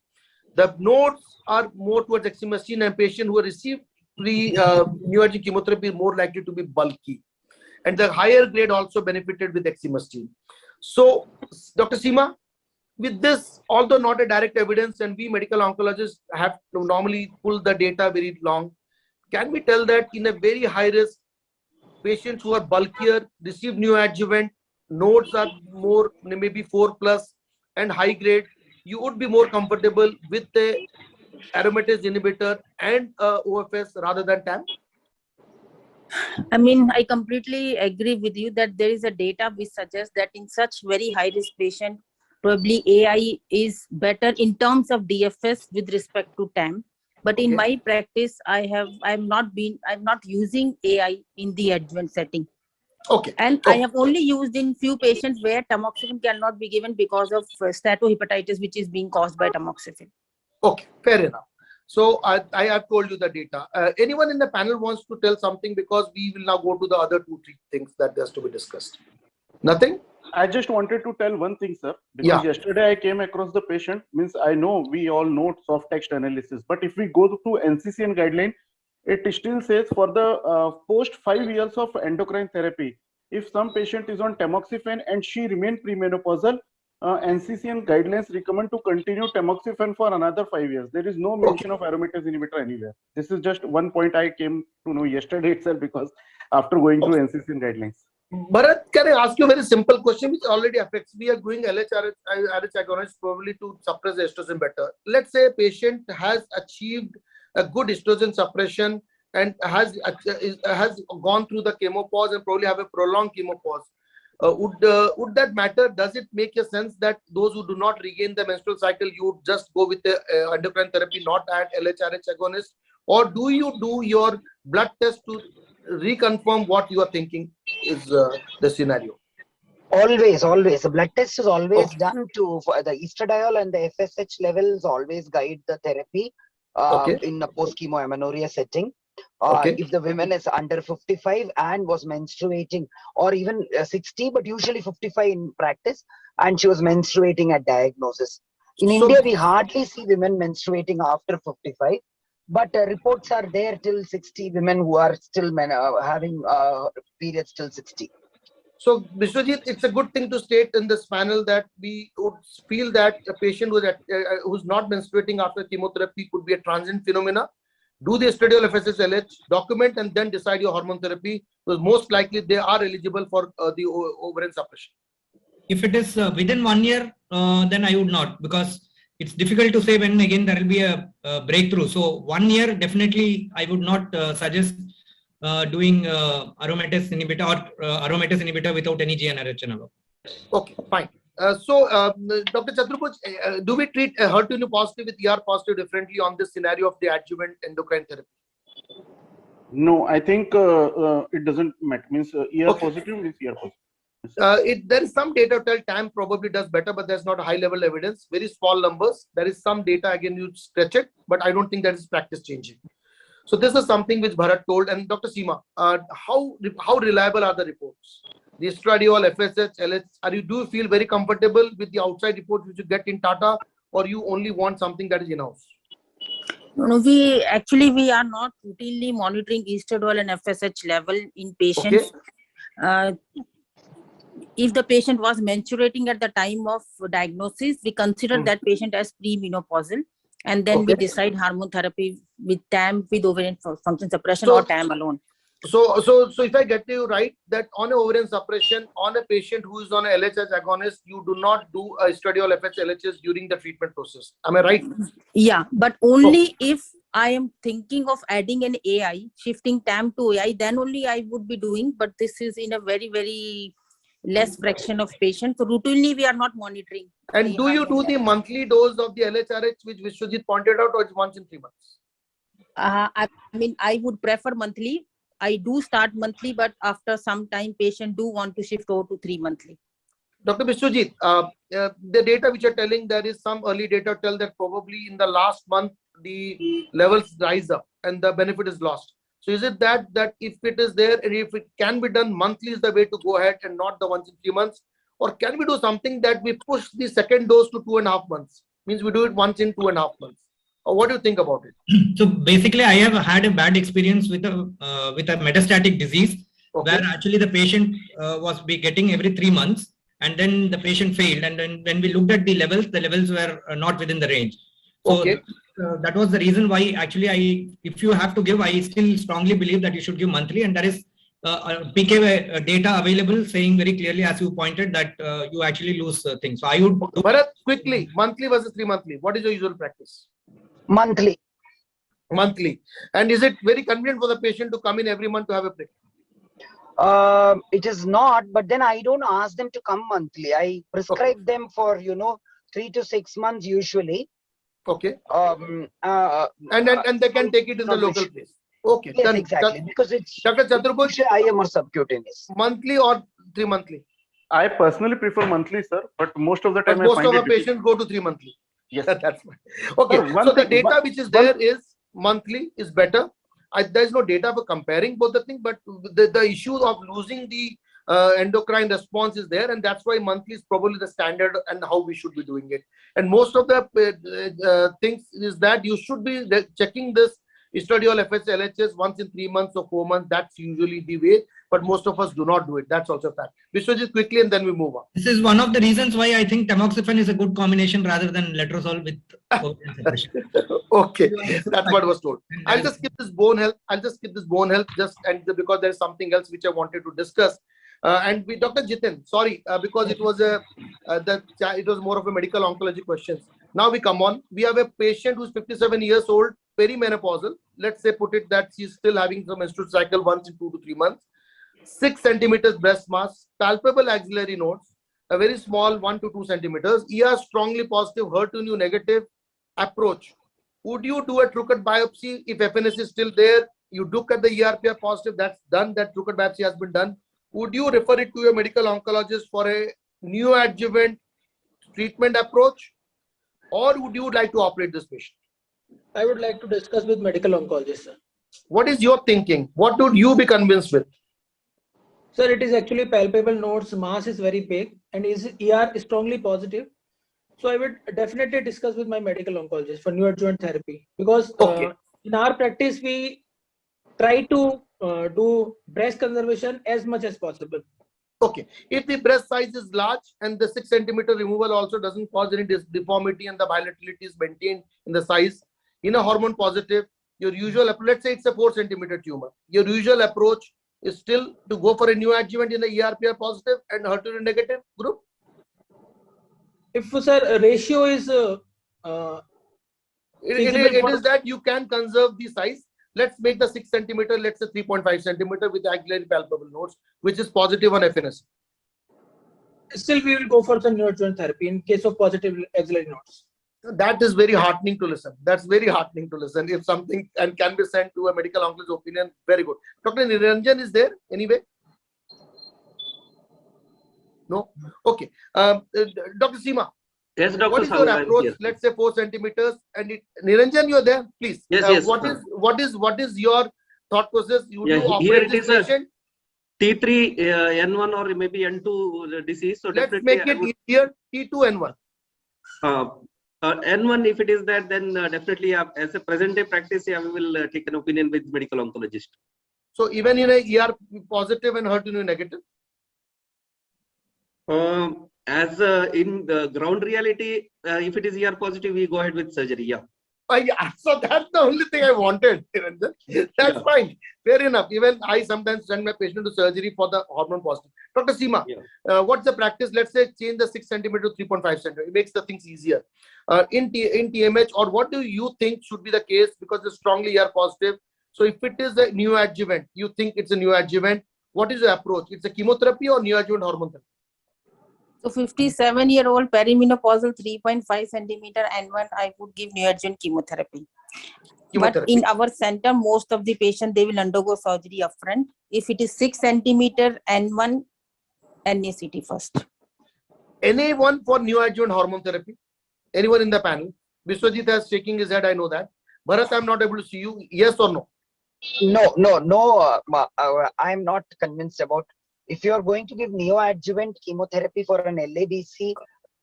Speaker 9: The nodes are more towards exemestane, and patient who received neoadjuvant chemotherapy is more likely to be bulky. And the higher grade also benefited with exemestane. So, Dr. Seema, with this, although not a direct evidence, and we medical oncologists have to normally pull the data very long, can we tell that in a very high risk, patients who are bulkier, receive neoadjuvant, nodes are more, maybe 4+, and high grade, you would be more comfortable with the aromatase inhibitor and OFS rather than TAM?
Speaker 11: I mean, I completely agree with you that there is a data which suggests that in such very high risk patient, probably AI is better in terms of DFS with respect to TAM. But in my practice, I'm not using AI in the adjuvant setting.
Speaker 9: Okay.
Speaker 11: And I have only used in few patients where tamoxifen cannot be given because of steatohepatitis, which is being caused by tamoxifen.
Speaker 9: Okay, fair enough. So I have told you the data. Anyone in the panel wants to tell something, because we will now go to the other 2-3 things that has to be discussed. Nothing?
Speaker 13: I just wanted to tell one thing, sir, because yesterday I came across the patient. Means I know we all know soft text analysis, but if we go to NCCN guideline, it still says for the post 5 years of endocrine therapy, if some patient is on tamoxifen and she remain premenopausal, NCCN guidelines recommend to continue tamoxifen for another 5 years. There is no mention of aromatase inhibitor anywhere. This is just one point I came to know yesterday itself, because after going through NCCN guidelines.
Speaker 9: Bharat, can I ask you a very simple question which already affects? We are doing LHRH agonists probably to suppress estrogen better. Let's say a patient has achieved a good estrogen suppression and has gone through the chemopause and probably have a prolonged chemopause. Would that matter? Does it make a sense that those who do not regain the menstrual cycle, you would just go with the endocrine therapy, not add LHRH agonist? Or do you do your blood test to reconfirm what you are thinking is the scenario?
Speaker 12: Always. The blood test is always done to the estradiol, and the FSH levels always guide the therapy in a post-chemo amenorrhea setting. If the woman is under 55 and was menstruating, or even 60, but usually 55 in practice, and she was menstruating at diagnosis. In India, we hardly see women menstruating after 55. But reports are there till 60 women who are still having periods till 60.
Speaker 9: So, Biswajit, it's a good thing to state in this panel that we would feel that a patient who's not menstruating after chemotherapy could be a transient phenomena. do the estradiol FSH LH, document, and then decide your hormone therapy, because most likely they are eligible for the ovarian suppression.
Speaker 10: If it is within 1 year, then I would not, because it's difficult to say when again there will be a breakthrough. So 1 year, definitely I would not suggest doing aromatase inhibitor or aromatase inhibitor without any GnRH alone.
Speaker 9: Okay, fine. Dr. Chaturbuj, do we treat HER2 positive with ER positive differently on this scenario of the adjuvant endocrine therapy?
Speaker 13: No, I think it doesn't matter. Means ER positive is ER positive.
Speaker 9: There is some data tell TAM probably does better, but there's not high level evidence, very small numbers. There is some data, again, you stretch it, but I don't think that is practice changing. So this is something which Bharat told. And Dr. Seema, how reliable are the reports? The estradiol, FSH, LH, do you feel very comfortable with the outside reports which you get in Tata, or you only want something that is in-house?
Speaker 11: No, we are not routinely monitoring estradiol and FSH level in patients. Okay. If the patient was menstruating at the time of diagnosis, we consider that patient as pre-menopausal, and then we decide hormone therapy with TAM, with ovarian function suppression, or TAM alone.
Speaker 9: So if I get you right, that on a ovarian suppression, on a patient who is on a LHH agonist, you do not do a estradiol FSH LHS during the treatment process. Am I right?
Speaker 11: Yeah, but only if I am thinking of adding an AI, shifting TAM to AI, then only I would be doing. But this is in a very, very less fraction of patients. So routinely we are not monitoring.
Speaker 9: And do you do the monthly dose of the LHRH, which Vishwajit pointed out, or it's once in 3 months?
Speaker 11: I mean, I would prefer monthly. I do start monthly, but after some time, patient do want to shift over to 3 monthly.
Speaker 9: Dr. Vishwajit, the data which are telling, there is some early data tell that probably in the last month, the levels rise up and the benefit is lost. So is it that if it is there and if it can be done monthly is the way to go ahead and not the once in 3 months? Or can we do something that we push the second dose to 2.5 months? Means we do it once in 2.5 months. Or what do you think about it?
Speaker 10: So basically, I have had a bad experience with a metastatic disease, where actually the patient was getting every 3 months, and then the patient failed. And then when we looked at the levels were not within the range. So that was the reason why actually if you have to give, I still strongly believe that you should give monthly, and there is PK data available saying very clearly, as you pointed, that you actually lose things. So I would.
Speaker 9: Bharat, quickly, monthly versus 3 monthly. What is your usual practice?
Speaker 12: Monthly.
Speaker 9: Monthly. And is it very convenient for the patient to come in every month to have a prick?
Speaker 12: It is not, but then I don't ask them to come monthly. I prescribe them for 3 to 6 months usually.
Speaker 9: Okay. And they can take it in the local place. Okay.
Speaker 12: Yes, exactly. Because it's
Speaker 9: Dr. Chaturbuj,
Speaker 12: IM or subcutaneous.
Speaker 9: Monthly or 3 monthly?
Speaker 13: I personally prefer monthly, sir, but most of the time
Speaker 9: most of our patients go to 3 monthly.
Speaker 13: Yes,
Speaker 9: that's fine. Okay. So the data which is there is monthly is better. There's no data for comparing both the things, but the issue of losing the endocrine response is there, and that's why monthly is probably the standard and how we should be doing it. And most of the things is that you should be checking this estradiol FSH LHS once in 3 months or 4 months. That's usually the way, but most of us do not do it. That's also a fact. Vishwajit, quickly, and then we move on.
Speaker 10: This is one of the reasons why I think tamoxifen is a good combination rather than letrozole with ovarian suppression.
Speaker 9: Okay, that's what was told. I'll just skip this bone health. Because there is something else which I wanted to discuss. And we, Dr. Jitin, sorry, because it was it was more of a medical oncology questions. Now we come on. We have a patient who's 57 years old, perimenopausal. Let's say put it that she's still having some menstrual cycle once in 2 to 3 months. 6 centimeters breast mass, palpable axillary nodes, a very small 1 to 2 centimeters. ER strongly positive, HER2 negative approach. Would you do a true-cut biopsy if FNS is still there? You look at the ERPR positive, that's done. That true-cut biopsy has been done. Would you refer it to your medical oncologist for a neoadjuvant treatment approach, or would you like to operate this patient?
Speaker 14: I would like to discuss with medical oncologist, sir.
Speaker 9: What is your thinking? What would you be convinced with?
Speaker 14: Sir, it is actually palpable nodes, mass is very big, and is ER strongly positive. So I would definitely discuss with my medical oncologist for neoadjuvant therapy, because in our practice we try to do breast conservation as much as possible.
Speaker 9: Okay, if the breast size is large and the 6 centimeter removal also doesn't cause any deformity and the bilaterality is maintained in the size, in a hormone positive, your usual approach, let's say it's a 4 centimeter tumor, your usual approach is still to go for a neoadjuvant in the ER/PR positive and HER2 negative group?
Speaker 14: If sir ratio is
Speaker 9: it is that you can conserve the size. Let's make the 6 centimeter, let's say 3.5 centimeter with axillary palpable nodes, which is positive on FNS.
Speaker 14: Still, we will go for the neoadjuvant therapy in case of positive axillary nodes.
Speaker 9: That is very heartening to listen. That's very heartening to listen. If something and can be sent to a medical oncologist opinion, very good. Dr. Niranjan is there anyway? No? Okay. Dr. Seema.
Speaker 15: Yes, Dr.
Speaker 9: What is your approach? Let's say 4 centimeters. And Niranjan, you're there, please.
Speaker 15: Yes, yes.
Speaker 9: What is your thought process? You do operate this patient?
Speaker 15: T3 N1 or maybe N2 disease. So
Speaker 9: let's make it easier. T2 N1.
Speaker 15: N1, if it is that, then definitely as a present day practice, we will take an opinion with medical oncologist.
Speaker 9: So even in a ER positive and HER2 negative?
Speaker 15: As in the ground reality, if it is ER positive, we go ahead with surgery. Yeah.
Speaker 9: Yeah, so that's the only thing I wanted. That's fine. Fair enough. Even I sometimes send my patient to surgery for the hormone positive. Dr. Seema, what's the practice? Let's say change the 6 centimeter to 3.5 centimeter. It makes the things easier. In TMH, or what do you think should be the case? Because it's strongly ER positive. So if it is a neoadjuvant, you think it's a neoadjuvant, what is the approach? It's a chemotherapy or neoadjuvant hormone therapy?
Speaker 11: So 57-year-old perimenopausal 3.5 centimeter N1, I would give neoadjuvant chemotherapy. But in our center, most of the patients, they will undergo surgery upfront. If it is 6 centimeter N1, NACT first.
Speaker 9: Anyone for neoadjuvant hormone therapy? Anyone in the panel? Vishwajit is shaking his head, I know that. Bharat, I'm not able to see you. Yes or no?
Speaker 12: No. I'm not convinced about. If you are going to give neoadjuvant chemotherapy for an LABC,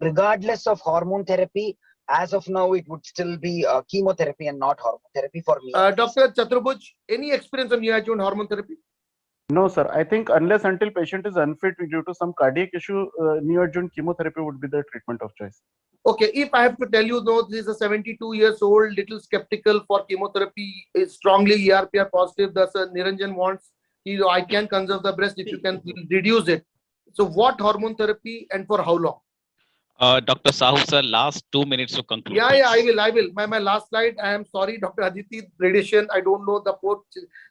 Speaker 12: regardless of hormone therapy, as of now, it would still be chemotherapy and not hormone therapy for me.
Speaker 9: Dr. Chaturabhuj, any experience on neoadjuvant hormone therapy?
Speaker 13: No, sir. I think unless until patient is unfit due to some cardiac issue, neoadjuvant chemotherapy would be the treatment of choice.
Speaker 9: Okay, if I have to tell you, no, this is a 72 years old, little skeptical for chemotherapy, is strongly ER/PR positive, thus Niranjan wants, I can conserve the breast if you can reduce it. So what hormone therapy and for how long?
Speaker 1: Dr. Sahu sir, last 2 minutes to conclude.
Speaker 9: Yeah, I will. My last slide. I am sorry, Dr. Aditi, radiation. I don't know. The 4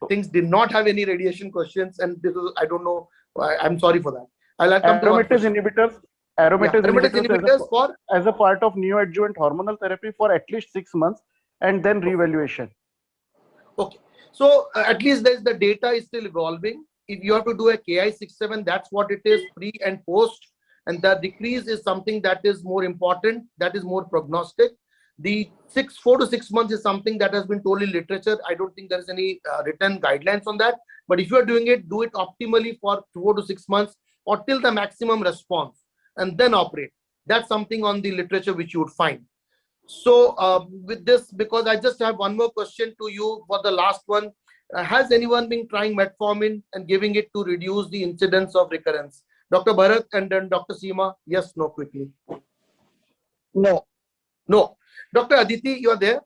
Speaker 9: things did not have any radiation questions, and this is, I don't know. I'm sorry for that. I'll come
Speaker 13: aromatase inhibitors. Aromatase
Speaker 9: inhibitors for
Speaker 13: as a part of neoadjuvant hormonal therapy for at least 6 months, and then reevaluation.
Speaker 9: Okay. So at least the data is still evolving. If you have to do a Ki-67, that's what it is, pre and post. And the decrease is something that is more important, that is more prognostic. The 4 to 6 months is something that has been told in literature. I don't think there is any written guidelines on that. But if you are doing it, do it optimally for 4 to 6 months or till the maximum response and then operate. That's something on the literature which you would find. So with this, because I just have one more question to you for the last one. Has anyone been trying metformin and giving it to reduce the incidence of recurrence? Dr. Bharat and then Dr. Seema, yes, no, quickly.
Speaker 12: No.
Speaker 9: Dr. Aditi, you are there?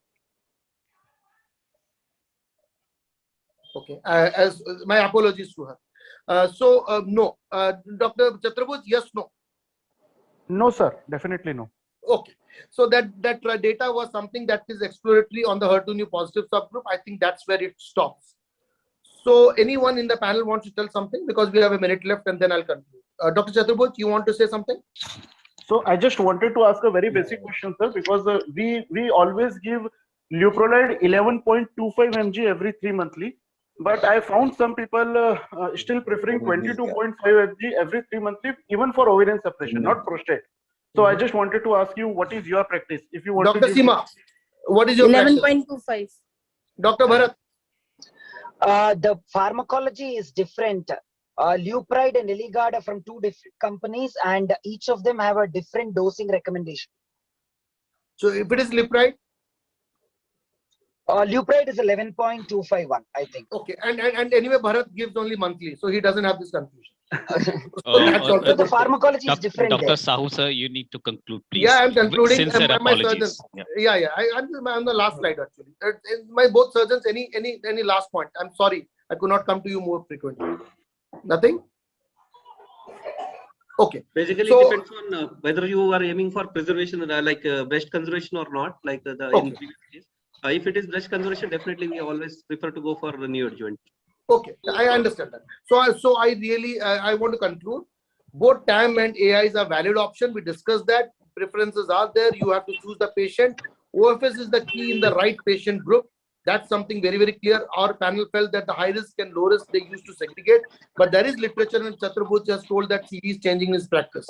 Speaker 9: Okay, as my apologies to her. No. Dr. Chaturabhuj, yes, no?
Speaker 13: No, sir, definitely no.
Speaker 9: Okay, so that data was something that is exploratory on the HER2 positive subgroup. I think that's where it stops. So anyone in the panel wants to tell something, because we have a minute left and then I'll conclude. Dr. Chaturabhuj, you want to say something?
Speaker 13: So I just wanted to ask a very basic question, sir, because we always give leuprolide 11.25 mg every 3 monthly, but I found some people still preferring 22.5 mg every 3 monthly, even for ovarian suppression, not prostate. So I just wanted to ask you, what is your practice? If you want
Speaker 9: Dr.
Speaker 13: to
Speaker 9: Seema, what is your
Speaker 11: 11.25.
Speaker 9: Dr. Bharat?
Speaker 12: The pharmacology is different. Leupride and Eligard are from 2 different companies, and each of them have a different dosing recommendation.
Speaker 9: So if it is Leupride?
Speaker 12: Leupride is 11.251, I think.
Speaker 9: Okay, and anyway, Bharat gives only monthly, so he doesn't have this confusion.
Speaker 12: So the pharmacology is different.
Speaker 1: Dr. Sahu, sir, you need to conclude, please.
Speaker 9: Yeah, I'm concluding.
Speaker 1: Sincere
Speaker 9: My
Speaker 1: apologies.
Speaker 9: surgeon. I'm on the last slide actually. My both surgeons. Any last point? I'm sorry, I could not come to you more frequently. Nothing. Okay.
Speaker 15: Basically,
Speaker 9: so,
Speaker 15: it depends on whether you are aiming for preservation, like breast conservation or not. Like in previous case, if it is breast conservation, definitely we always prefer to go for the neoadjuvant.
Speaker 9: Okay, I understand that. So I really I want to conclude. Both TAM and AIs are valid option. We discussed that. Preferences are there. You have to choose the patient. OFS is the key in the right patient group. That's something very, very clear. Our panel felt that the high risk and low risk they used to segregate. But there is literature, and Chaturbuj has told that CV is changing his practice.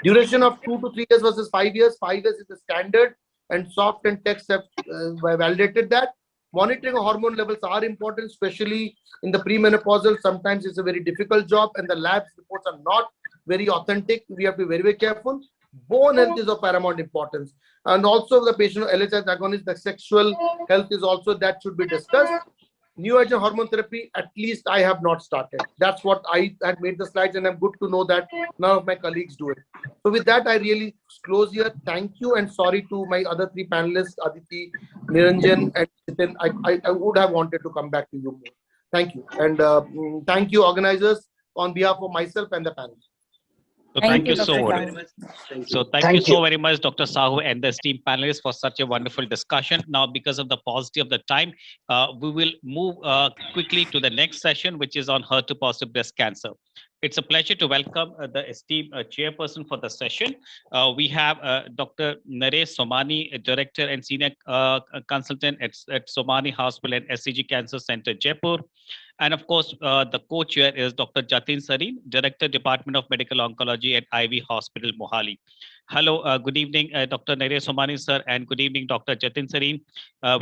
Speaker 9: Duration of 2 to 3 years versus 5 years. 5 years is the standard, and soft and text have validated that. Monitoring hormone levels are important, especially in the premenopausal. Sometimes it's a very difficult job, and the labs reports are not very authentic. We have to be very, very careful. Bone health is of paramount importance, and also the patient LHS agonist, the sexual health is also that should be discussed. Neoadjuvant hormone therapy, at least I have not started. That's what I had made the slides, and I'm good to know that none of my colleagues do it. So with that, I really close here. Thank you, and sorry to my other 3 panelists, Aditi, Niranjan, and Chitin. I would have wanted to come back to you more. Thank you, and thank you, organizers, on behalf of myself and the panel.
Speaker 1: So thank you so much. So thank you so very much, Dr. Sahu and the esteemed panelists for such a wonderful discussion. Now, because of the paucity of the time, we will move quickly to the next session, which is on HER2-positive breast cancer. It's a pleasure to welcome the esteemed chairperson for the session. We have Dr. Naresh Somani, Director and Senior Consultant at Somani Hospital and SCG Cancer Center, Jaipur. And of course, the co-chair is Dr. Jatin Sareen, Director, Department of Medical Oncology at Ivy Hospital, Mohali. Hello, good evening, Dr. Naresh Somani, sir, and good evening, Dr. Jatin Sareen.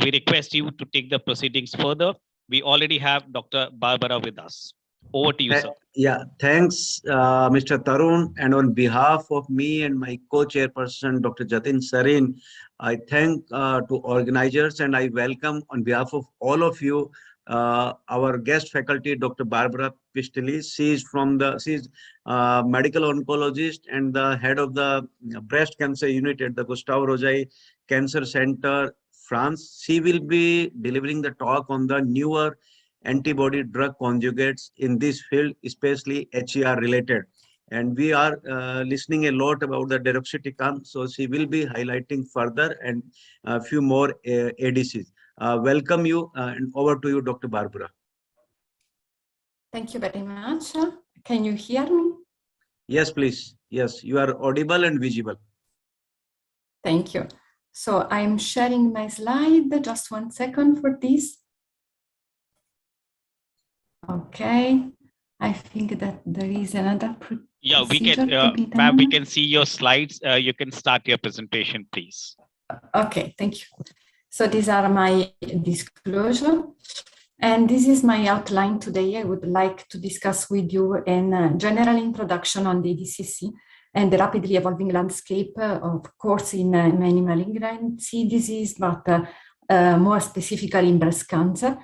Speaker 1: We request you to take the proceedings further. We already have Dr. Barbara with us. Over to you, sir.
Speaker 16: Yeah, thanks, Mr. Tarun. And on behalf of me and my co-chairperson, Dr. Jatin Sareen, I thank to organizers, and I welcome on behalf of all of you our guest faculty, Dr. Barbara Pistelis. She is medical oncologist and the head of the breast cancer unit at the Gustave Roussy Cancer Center, France. She will be delivering the talk on the newer antibody drug conjugates in this field, especially HER related. And we are listening a lot about the deruxtecan, so she will be highlighting further and a few more ADCs. Welcome you, and over to you, Dr. Barbara.
Speaker 17: Thank you very much. Can you hear me?
Speaker 16: Yes, please. Yes, you are audible and visible.
Speaker 17: Thank you. So I'm sharing my slide. Just 1 second for this. Okay. I think that there is another procedure.
Speaker 1: Yeah, we can, ma'am, we can see your slides. You can start your presentation, please.
Speaker 17: Okay, thank you. So these are my disclosure, and this is my outline today. I would like to discuss with you a general introduction on the ADCC and the rapidly evolving landscape, of course, in many malignancy disease, but more specifically in breast cancer.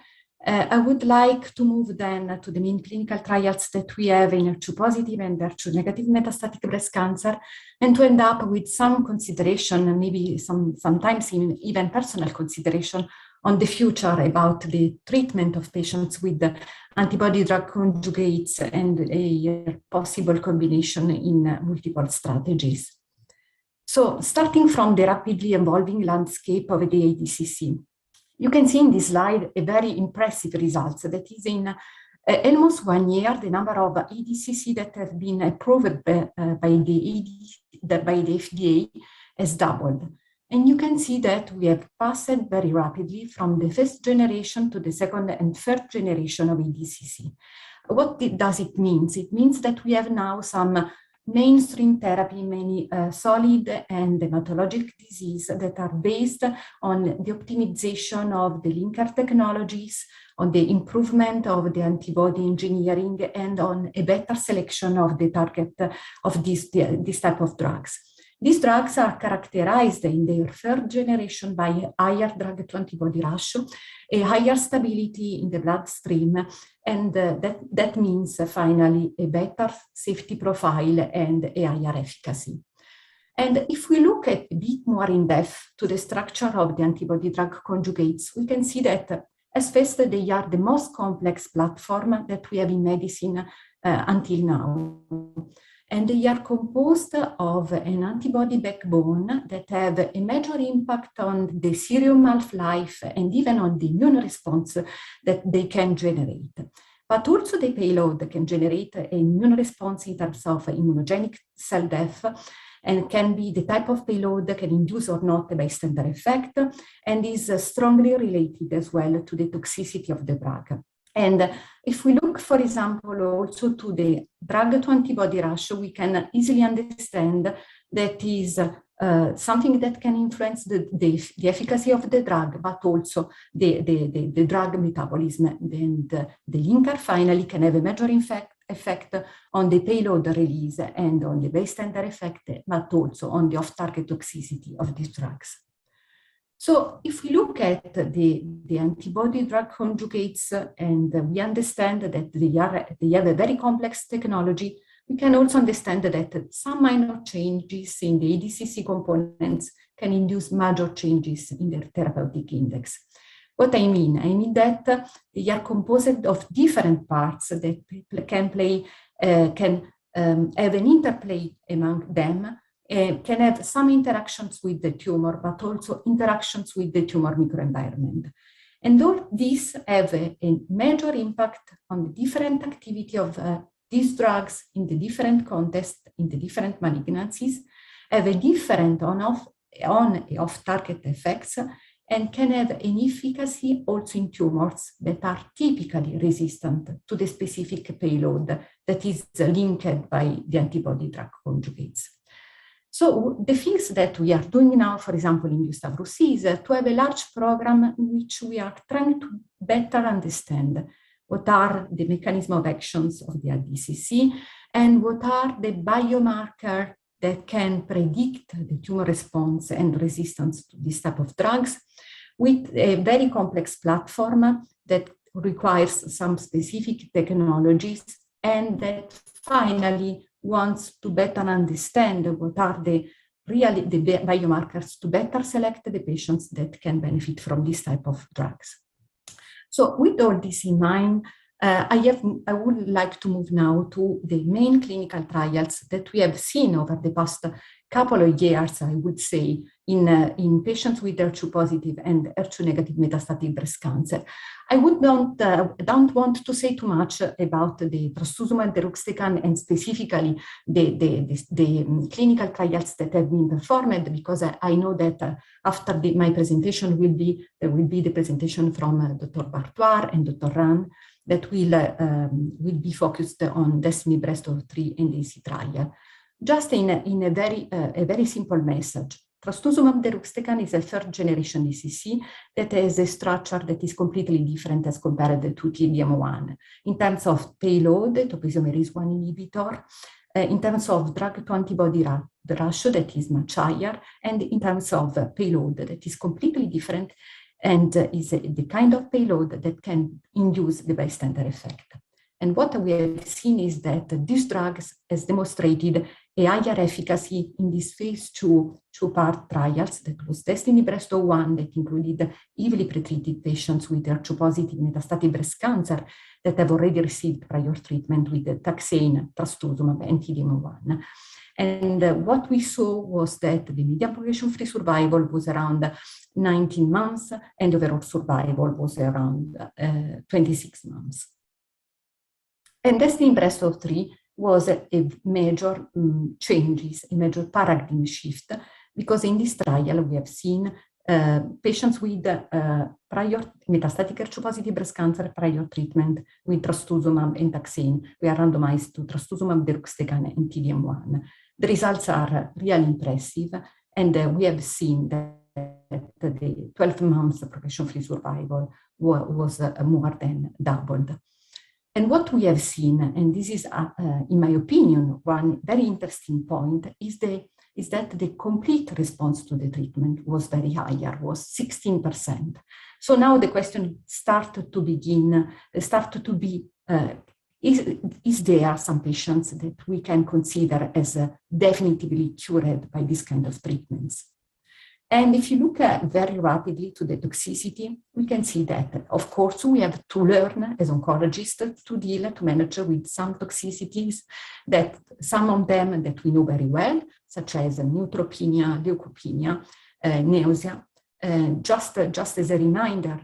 Speaker 17: I would like to move then to the main clinical trials that we have in HER2-positive and HER2-negative metastatic breast cancer, and to end up with some consideration, maybe sometimes even personal consideration on the future about the treatment of patients with antibody drug conjugates and a possible combination in multiple strategies. So starting from the rapidly evolving landscape of the ADCC, you can see in this slide a very impressive results. That is, in almost 1 year, the number of ADCC that have been approved by the FDA has doubled. And you can see that we have passed very rapidly from the first generation to the second and third generation of ADCC. What does it mean? It means that we have now some mainstream therapy in many solid and hematologic disease that are based on the optimization of the linker technologies, on the improvement of the antibody engineering, and on a better selection of the target of this type of drugs. These drugs are characterized in their third generation by higher drug-to-antibody ratio, a higher stability in the bloodstream, And that means finally a better safety profile and a higher efficacy. And if we look at a bit more in depth to the structure of the antibody-drug conjugates, we can see that as first they are the most complex platform that we have in medicine until now. And they are composed of an antibody backbone that have a major impact on the serum half-life and even on the immune response that they can generate. But also the payload can generate an immune response in terms of immunogenic cell death, and can be the type of payload that can induce or not a bystander effect, and is strongly related as well to the toxicity of the drug. And if we look, for example, also to the drug-to-antibody ratio, we can easily understand that is something that can influence the efficacy of the drug, but also the drug metabolism. And the linker finally can have a major effect on the payload release and on the bystander effect, but also on the off-target toxicity of these drugs. So if we look at the antibody-drug conjugates and we understand that they have a very complex technology, we can also understand that some minor changes in the ADCC components can induce major changes in their therapeutic index. What I mean that they are composed of different parts that can have an interplay among them, can have some interactions with the tumor, but also interactions with the tumor microenvironment. And all these have a major impact on the different activity of these drugs in the different contexts, in the different malignancies, have a different on-off-target effects, and can have an efficacy also in tumors that are typically resistant to the specific payload that is linked by the antibody-drug conjugates. So the things that we are doing now, for example, in Gustavus, is to have a large program in which we are trying to better understand what are the mechanism of actions of the ADCC and what are the biomarkers that can predict the tumor response and resistance to this type of drugs, with a very complex platform that requires some specific technologies, and that finally wants to better understand what are the biomarkers to better select the patients that can benefit from this type of drugs. So with all this in mind, I would like to move now to the main clinical trials that we have seen over the past couple of years, I would say, in patients with HER2 positive and HER2 negative metastatic breast cancer. I don't want to say too much about the trastuzumab deruxtecan and specifically the clinical trials that have been performed, because I know that after my presentation there will be the presentation from Dr. Bartoir and Dr. Ran that will be focused on Destiny Breast 03 and AC trial. Just in a very simple message. Trastuzumab deruxtecan is a third-generation DCC that has a structure that is completely different as compared to T-DM1. In terms of payload, topoisomerase 1 inhibitor, in terms of drug-to-antibody ratio that is much higher, and in terms of payload that is completely different and is the kind of payload that can induce the bystander effect. And what we have seen is that these drugs has demonstrated a higher efficacy in this phase 2 two-part trials that was Destiny Breast 01 that included heavily pretreated patients with HER2 positive metastatic breast cancer that have already received prior treatment with the taxane, trastuzumab, and T-DM1. And what we saw was that the median progression-free survival was around 19 months and overall survival was around 26 months. And Destiny Breast 03 was a major changes, a major paradigm shift, because in this trial we have seen patients with prior metastatic HER2-positive breast cancer prior treatment with trastuzumab and taxane. We are randomized to trastuzumab deruxtecan and T-DM1. The results are really impressive, and we have seen that the 12 months progression-free survival was more than doubled. And what we have seen, and this is, in my opinion, one very interesting point, is that the complete response to the treatment was very higher, was 16%. So now the question started to be is there some patients that we can consider as definitively cured by this kind of treatments? And if you look very rapidly to the toxicity, we can see that, of course, we have to learn as oncologists to manage with some toxicities, that some of them that we know very well, such as neutropenia, leukopenia, nausea. Just as a reminder,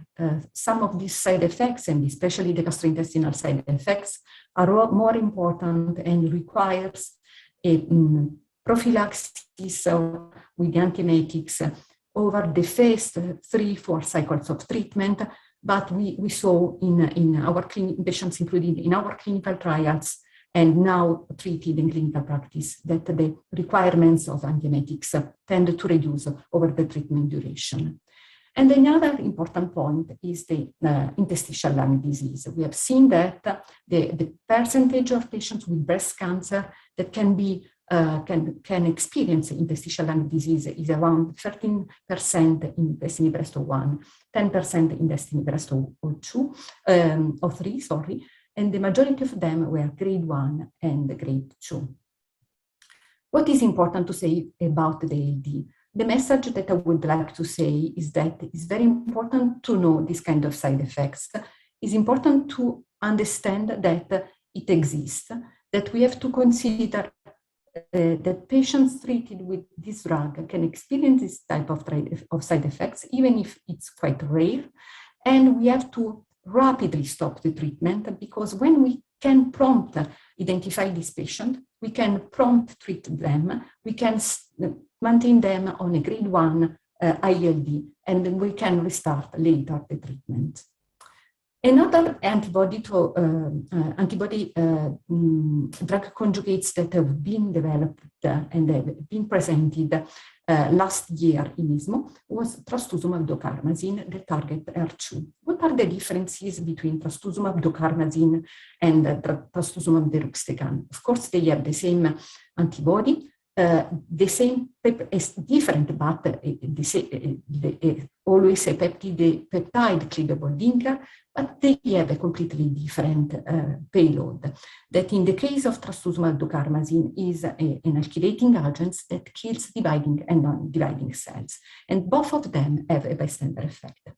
Speaker 17: some of these side effects, and especially the gastrointestinal side effects, are more important and requires a prophylaxis with the antiemetics over the first 3-4 cycles of treatment. But we saw in our patients included in our clinical trials and now treated in clinical practice that the requirements of antiemetics tend to reduce over the treatment duration. And another important point is the interstitial lung disease. We have seen that the percentage of patients with breast cancer that can experience interstitial lung disease is around 13% in DESTINY-Breast01, 10% in DESTINY-Breast03, and the majority of them were grade 1 and grade 2. What is important to say about the ALD? The message that I would like to say is that it's very important to know this kind of side effects. It's important to understand that it exists, that we have to consider that patients treated with this drug can experience this type of side effects, even if it's quite rare. And we have to rapidly stop the treatment, because when we can prompt identify this patient, we can prompt treat them, we can maintain them on a grade 1 ILD, and then we can restart later the treatment. Another antibody drug conjugates that have been developed and have been presented last year in ESMO was trastuzumab docarmazine, the target HER2. What are the differences between trastuzumab docarmazine and trastuzumab deruxtecan? Of course, they have the same antibody. The same is different, but always a peptide cleavable linker, but they have a completely different payload. That in the case of trastuzumab docarmazine is an alkylating agent that kills dividing and non-dividing cells, and both of them have a bystander effect.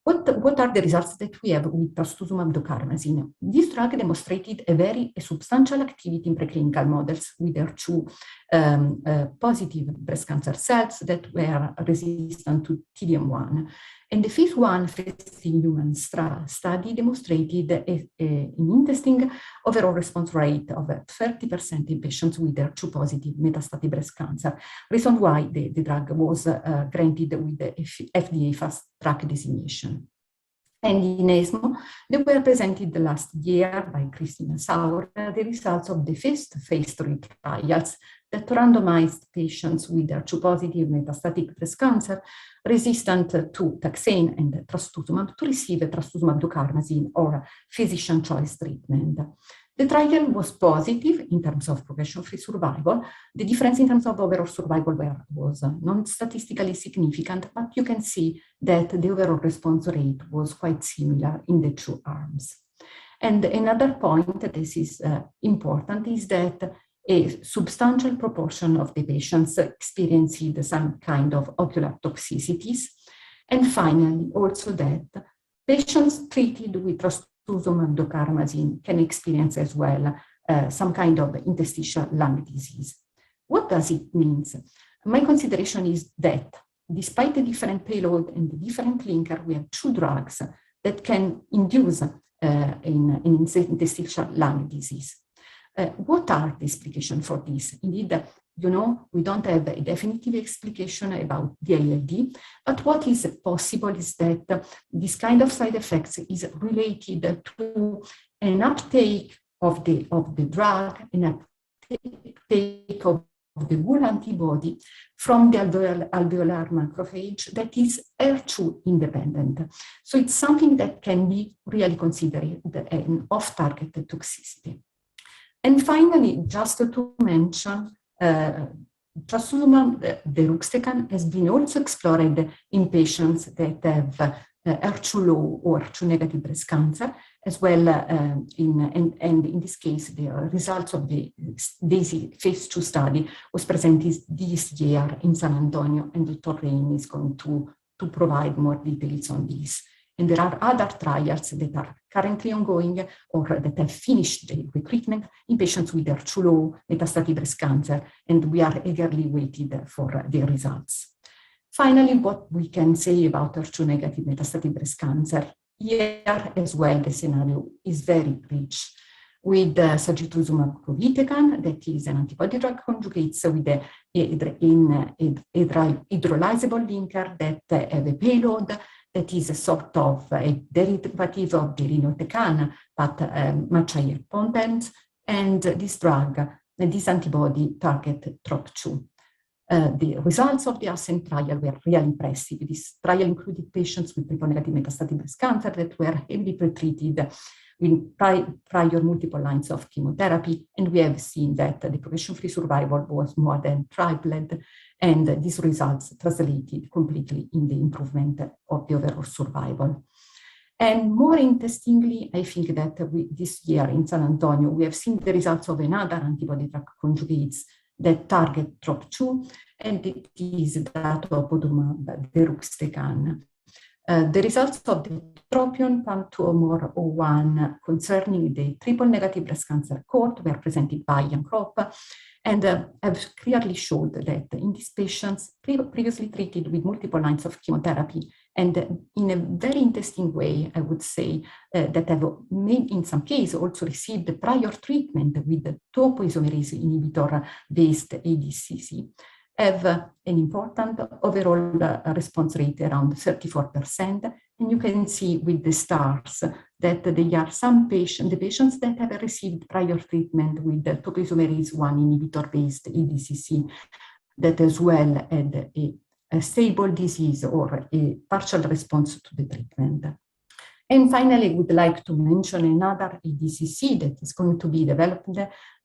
Speaker 17: What are the results that we have with trastuzumab docarmazine? This drug demonstrated a very substantial activity in preclinical models with HER2 positive breast cancer cells that were resistant to T-DM1. And the phase 1 human study demonstrated an interesting overall response rate of 30% in patients with HER2 positive metastatic breast cancer. Reason why the drug was granted with the FDA Fast Track designation. And in ESMO, they were presented last year by Christina Sauer, the results of the first phase 3 trials that randomized patients with HER2 positive metastatic breast cancer resistant to taxane and trastuzumab to receive trastuzumab docarmazine or physician choice treatment. The trial was positive in terms of progression-free survival. The difference in terms of overall survival was non-statistically significant, but you can see that the overall response rate was quite similar in the two arms. And another point that this is important is that a substantial proportion of the patients experienced some kind of ocular toxicities. And finally, also that patients treated with trastuzumab docarmazine can experience as well some kind of interstitial lung disease. What does it mean? My consideration is that despite the different payload and the different linker, we have two drugs that can induce in interstitial lung disease. What are the explications for this? Indeed, you know, we don't have a definitive explication about the ILD, but what is possible is that this kind of side effects is related to an uptake of the drug, an uptake of the whole antibody from the alveolar macrophage that is HER2 independent. So it's something that can be really considered an off-target toxicity. And finally, just to mention, trastuzumab deruxtecan has been also explored in patients that have HER2 low or HER2 negative breast cancer, as well, and in this case, the results of the DAISY phase 2 study was presented this year in San Antonio, and Dr. Rain is going to provide more details on this. And there are other trials that are currently ongoing or that have finished the recruitment in patients with HER2-low metastatic breast cancer, and we are eagerly waiting for the results. Finally, what we can say about HER2-negative metastatic breast cancer, here as well, the scenario is very rich with sagituzumab govitecan, that is an antibody-drug conjugate with a hydrolyzable linker that have a payload that is a sort of a derivative of the irinotecan, but much higher potent. And this drug, this antibody target TROP2. The results of the ASCENT trial were really impressive. This trial included patients with triple-negative metastatic breast cancer that were heavily pretreated with prior multiple lines of chemotherapy, and we have seen that the progression-free survival was more than tripled, and these results translated completely in the improvement of the overall survival. And more interestingly, I think that this year in San Antonio, we have seen the results of another antibody-drug conjugates that target TROP2, and it is that of odumoduimab deruxtecan. The results of the TROPION-PanTumor01 concerning the triple-negative breast cancer cohort were presented by Jan Kropp, and have clearly showed that in these patients previously treated with multiple lines of chemotherapy, and in a very interesting way, I would say, that have in some cases also received the prior treatment with the topoisomerase inhibitor-based ADCC, have an important overall response rate around 34%. And you can see with the stars that there are some patients, the patients that have received prior treatment with the topoisomerase 1 inhibitor-based ADCC, that as well had a stable disease or a partial response to the treatment. And finally, I would like to mention another ADCC that is going to be developed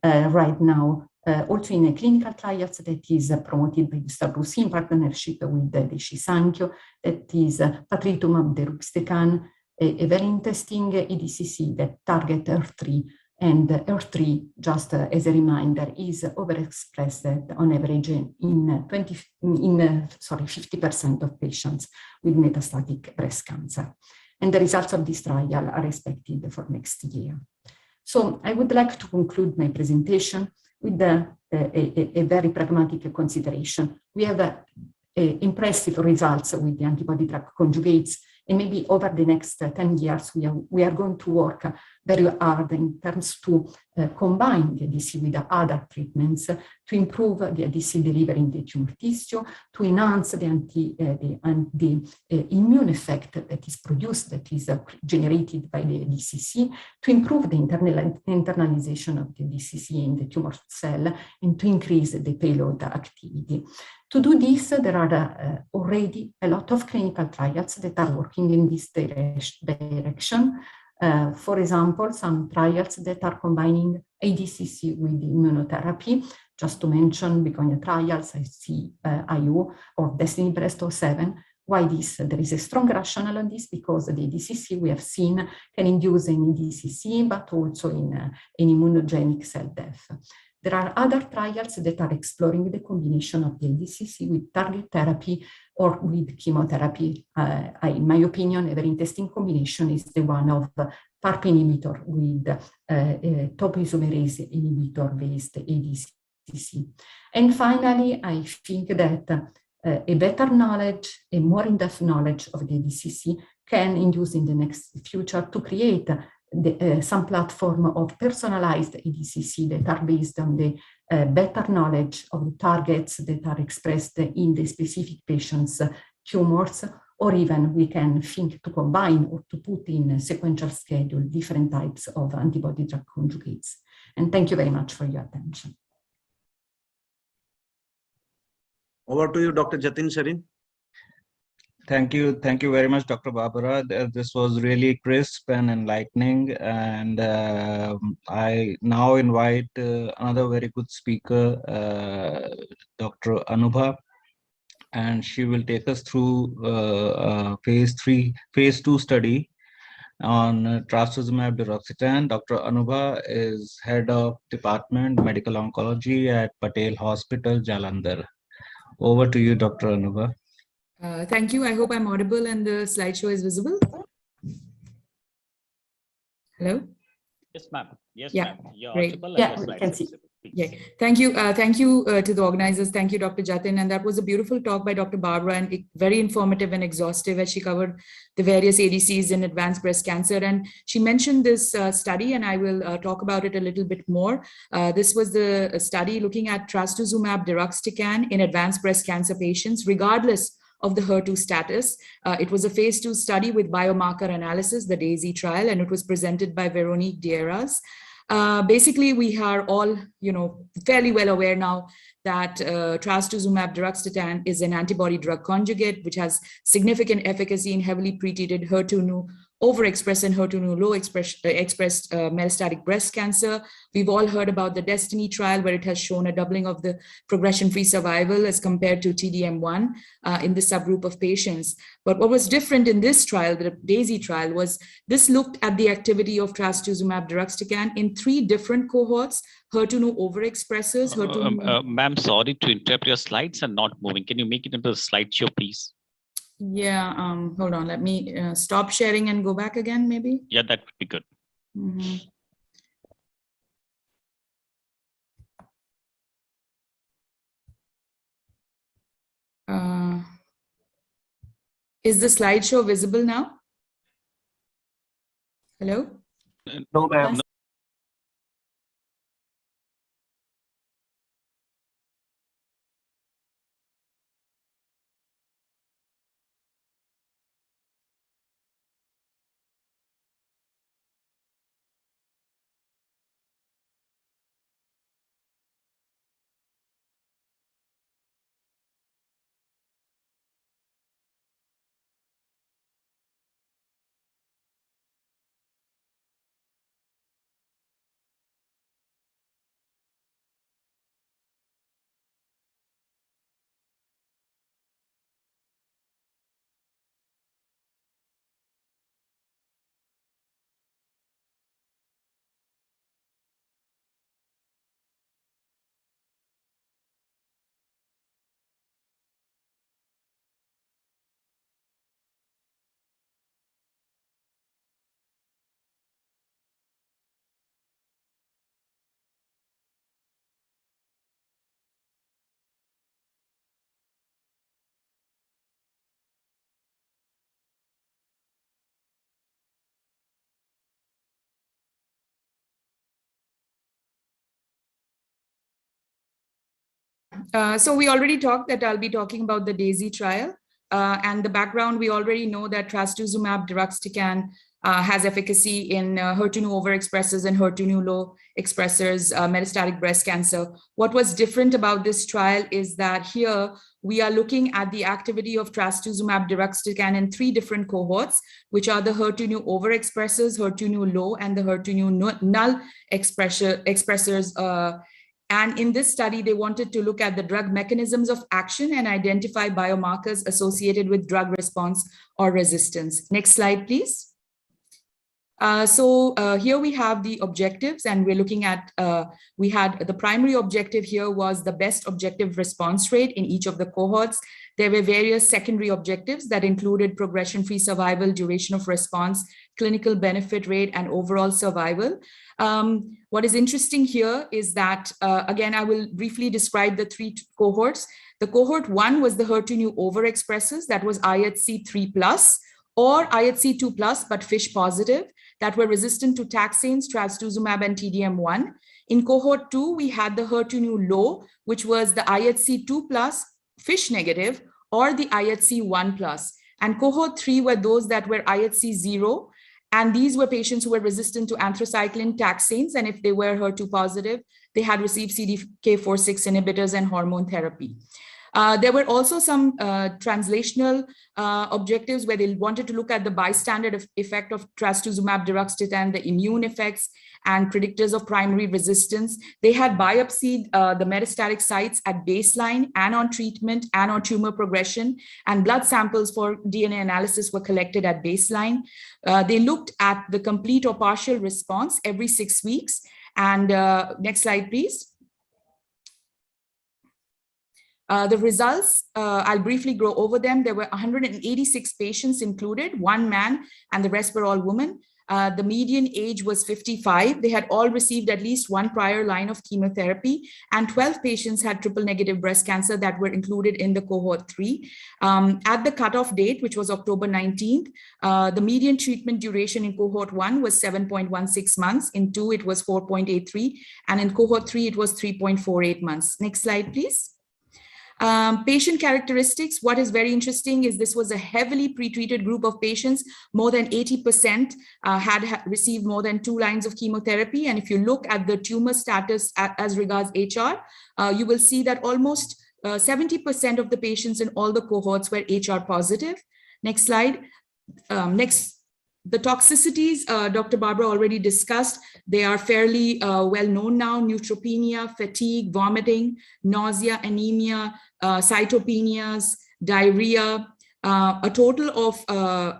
Speaker 17: right now, also in a clinical trials that is promoted by Gustave Roussy in partnership with Daiichi Sankyo, that is patritumab deruxtecan, a very interesting ADCC that target HER3, and HER3, just as a reminder, is overexpressed on average in 50% of patients with metastatic breast cancer. And the results of this trial are expected for next year. So I would like to conclude my presentation with a very pragmatic consideration. We have impressive results with the antibody-drug conjugates, and maybe over the next 10 years, we are going to work very hard in terms to combine the ADC with the other treatments to improve the ADC delivery in the tumor tissue, to enhance the immune effect that is produced, that is generated by the ADCC, to improve the internalization of the ADCC in the tumor cell, and to increase the payload activity. To do this, there are already a lot of clinical trials that are working in this direction. For example, some trials that are combining ADCC with immunotherapy, just to mention Begonia trials, ICIO, or Destiny Breast 07. Why this? There is a strong rationale on this because the ADCC we have seen can induce an ADCC, but also in an immunogenic cell death. There are other trials that are exploring the combination of the ADCC with target therapy or with chemotherapy. In my opinion, a very interesting combination is the one of PARP inhibitor with topoisomerase inhibitor-based ADCC. And finally, I think that a better knowledge, a more in-depth knowledge of the ADCC can induce in the next future to create some platform of personalized ADCC that are based on the better knowledge of the targets that are expressed in the specific patient's tumors, or even we can think to combine or to put in a sequential schedule different types of antibody-drug conjugates. And thank you very much for your attention.
Speaker 16: Over to you, Dr. Jatin Sarin.
Speaker 18: Thank you very much, Dr. Barbara. This was really crisp and enlightening, and I now invite another very good speaker, Dr. Anubha, and she will take us through phase 2 study on trastuzumab deruxtecan. Dr. Anubha is head of Department Medical Oncology at Patel Hospital, Jalandhar. Over to you, Dr. Anubha.
Speaker 19: Thank you. I hope I'm audible and the slideshow is visible. Hello?
Speaker 1: Yes, ma'am. Yes,
Speaker 19: Yeah,
Speaker 1: ma'am. You're
Speaker 19: great.
Speaker 1: audible
Speaker 19: Yeah,
Speaker 1: and the
Speaker 19: we
Speaker 1: slides
Speaker 19: can
Speaker 1: are
Speaker 19: see.
Speaker 1: visible. Please.
Speaker 19: Yeah, thank you. Thank you to the organizers. Thank you, Dr. Jatin. And that was a beautiful talk by Dr. Barbara and very informative and exhaustive as she covered the various ADCs in advanced breast cancer. And she mentioned this study, and I will talk about it a little bit more. This was the study looking at trastuzumab deruxtecan in advanced breast cancer patients, regardless of the HER2 status. It was a phase 2 study with biomarker analysis, the DAISY trial, and it was presented by Veronique Dieras. Basically, we are all, fairly well aware now that trastuzumab deruxtecan is an antibody drug conjugate, which has significant efficacy in heavily pretreated HER2/neu overexpressed and HER2/neu low expressed metastatic breast cancer. We've all heard about the DESTINY trial, where it has shown a doubling of the progression-free survival as compared to TDM1 in this subgroup of patients. But what was different in this trial, the DAISY trial, was this looked at the activity of trastuzumab deruxtecan in 3 different cohorts: HER2/neu overexpressors, HER2/neu.
Speaker 1: Ma'am, sorry to interrupt. Your slides are not moving. Can you make it into the slideshow, please?
Speaker 19: Yeah, hold on. Let me stop sharing and go back again, maybe.
Speaker 1: Yeah, that would be good.
Speaker 19: Mm-hmm. Is the slideshow visible now? Hello?
Speaker 7: No, ma'am.
Speaker 19: So we already talked that I'll be talking about the DAISY trial. And the background, we already know that trastuzumab deruxtecan has efficacy in HER2/neu overexpressors and HER2/neu low expressors, metastatic breast cancer. What was different about this trial is that here we are looking at the activity of trastuzumab deruxtecan in 3 different cohorts, which are the HER2/neu overexpressors, HER2/neu low, and the HER2/neu null expressors. And in this study, they wanted to look at the drug mechanisms of action and identify biomarkers associated with drug response or resistance. Next slide, please. So here we have the objectives, and we're looking at, we had the primary objective here was the best objective response rate in each of the cohorts. There were various secondary objectives that included progression-free survival, duration of response, clinical benefit rate, and overall survival. What is interesting here is that, again, I will briefly describe the 3 cohorts. The cohort 1 was the HER2/neu overexpressors, that was IHC 3+, or IHC 2+, but FISH positive, that were resistant to taxanes, trastuzumab, and TDM1. In cohort 2, we had the HER2/neu low, which was the IHC 2+, FISH negative, or the IHC 1+. And cohort 3 were those that were IHC 0, and these were patients who were resistant to anthracycline, taxanes, and if they were HER2 positive, they had received CDK4/6 inhibitors and hormone therapy. There were also some translational objectives where they wanted to look at the bystander effect of trastuzumab deruxtecan, the immune effects, and predictors of primary resistance. They had biopsied the metastatic sites at baseline and on treatment and on tumor progression, and blood samples for DNA analysis were collected at baseline. They looked at the complete or partial response every 6 weeks. And next slide, please. The results, I'll briefly go over them. There were 186 patients included, 1 man, and the rest were all women. The median age was 55. They had all received at least 1 prior line of chemotherapy, and 12 patients had triple negative breast cancer that were included in the cohort 3. At the cutoff date, which was October 19th, the median treatment duration in cohort 1 was 7.16 months. In 2, it was 4.83. And in cohort 3, it was 3.48 months. Next slide, please. Patient characteristics. What is very interesting is this was a heavily pretreated group of patients. More than 80% had received more than 2 lines of chemotherapy. And if you look at the tumor status as regards HR, you will see that almost 70% of the patients in all the cohorts were HR positive. Next slide. The toxicities, Dr. Barbara already discussed. They are fairly well known now: neutropenia, fatigue, vomiting, nausea, anemia, cytopenias, diarrhea. A total of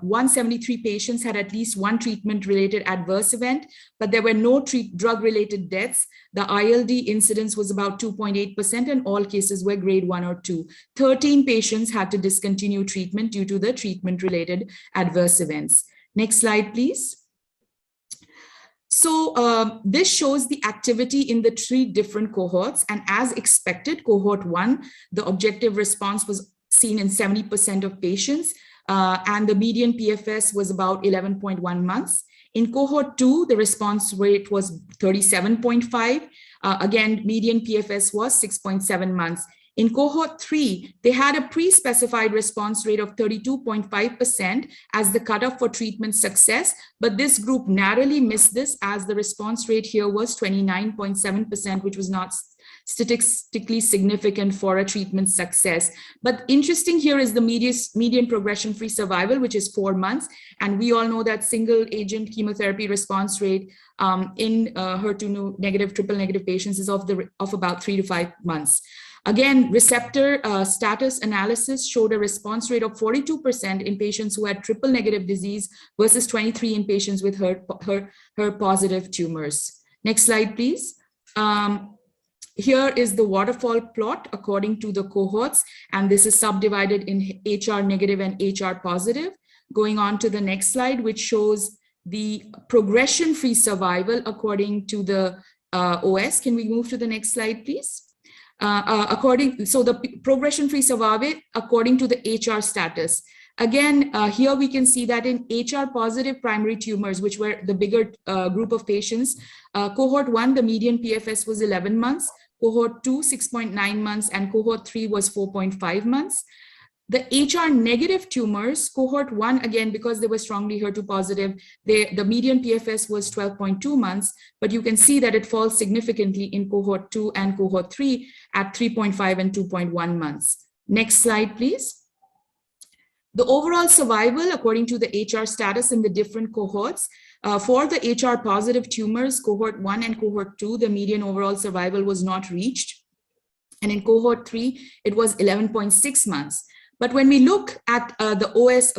Speaker 19: 173 patients had at least 1 treatment-related adverse event, but there were no drug-related deaths. The ILD incidence was about 2.8%, and all cases were grade 1 or 2. 13 patients had to discontinue treatment due to the treatment-related adverse events. Next slide, please. So this shows the activity in the 3 different cohorts. And as expected, cohort 1, the objective response was seen in 70% of patients, and the median PFS was about 11.1 months. In cohort 2, the response rate was 37.5. Again, median PFS was 6.7 months. In cohort 3, they had a pre-specified response rate of 32.5% as the cutoff for treatment success, but this group narrowly missed this as the response rate here was 29.7%, which was not statistically significant for a treatment success. But interesting here is the median progression-free survival, which is 4 months. And we all know that single agent chemotherapy response rate in HER2 negative, triple negative patients is of about 3 to 5 months. Again, receptor status analysis showed a response rate of 42% in patients who had triple negative disease versus 23% in patients with HER positive tumors. Next slide, please. Here is the waterfall plot according to the cohorts, and this is subdivided in HR negative and HR positive. Going on to the next slide, which shows the progression-free survival according to the OS. Can we move to the next slide, please? So the progression-free survival according to the HR status. Again, here we can see that in HR positive primary tumors, which were the bigger group of patients, cohort 1, the median PFS was 11 months, cohort 2, 6.9 months, and cohort 3 was 4.5 months. The HR negative tumors, cohort 1, again, because they were strongly HER2 positive, the median PFS was 12.2 months, but you can see that it falls significantly in cohort 2 and cohort 3 at 3.5 and 2.1 months. Next slide, please. The overall survival according to the HR status in the different cohorts, for the HR positive tumors, cohort 1 and cohort 2, the median overall survival was not reached. And in cohort 3, it was 11.6 months. But when we look at the OS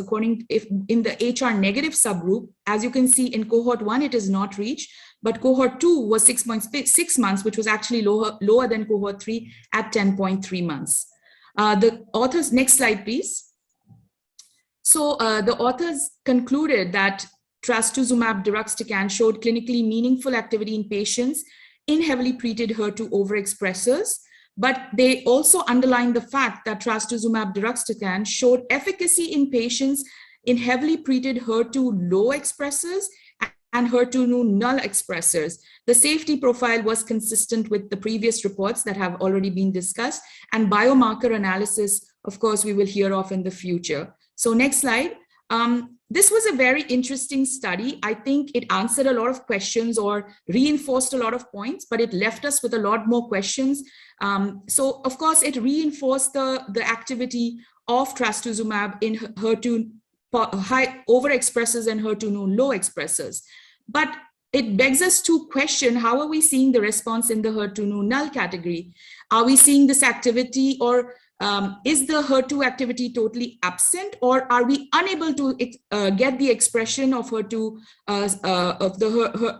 Speaker 19: in the HR negative subgroup, as you can see in cohort 1, it is not reached, but cohort 2 was 6.6 months, which was actually lower than cohort 3 at 10.3 months. The authors, next slide, please. So the authors concluded that trastuzumab deruxtecan showed clinically meaningful activity in patients in heavily treated HER2 overexpressors. But they also underlined the fact that trastuzumab deruxtecan showed efficacy in patients in heavily treated HER2 low expressors and HER2 null expressors. The safety profile was consistent with the previous reports that have already been discussed, and biomarker analysis, of course, we will hear of in the future. So next slide. This was a very interesting study. I think it answered a lot of questions or reinforced a lot of points, but it left us with a lot more questions. So of course, it reinforced the activity of trastuzumab in HER2 high overexpressors and HER2 low expressors. But it begs us to question, how are we seeing the response in the HER2 null category? Are we seeing this activity, or is the HER2 activity totally absent, or are we unable to get the expression of HER2,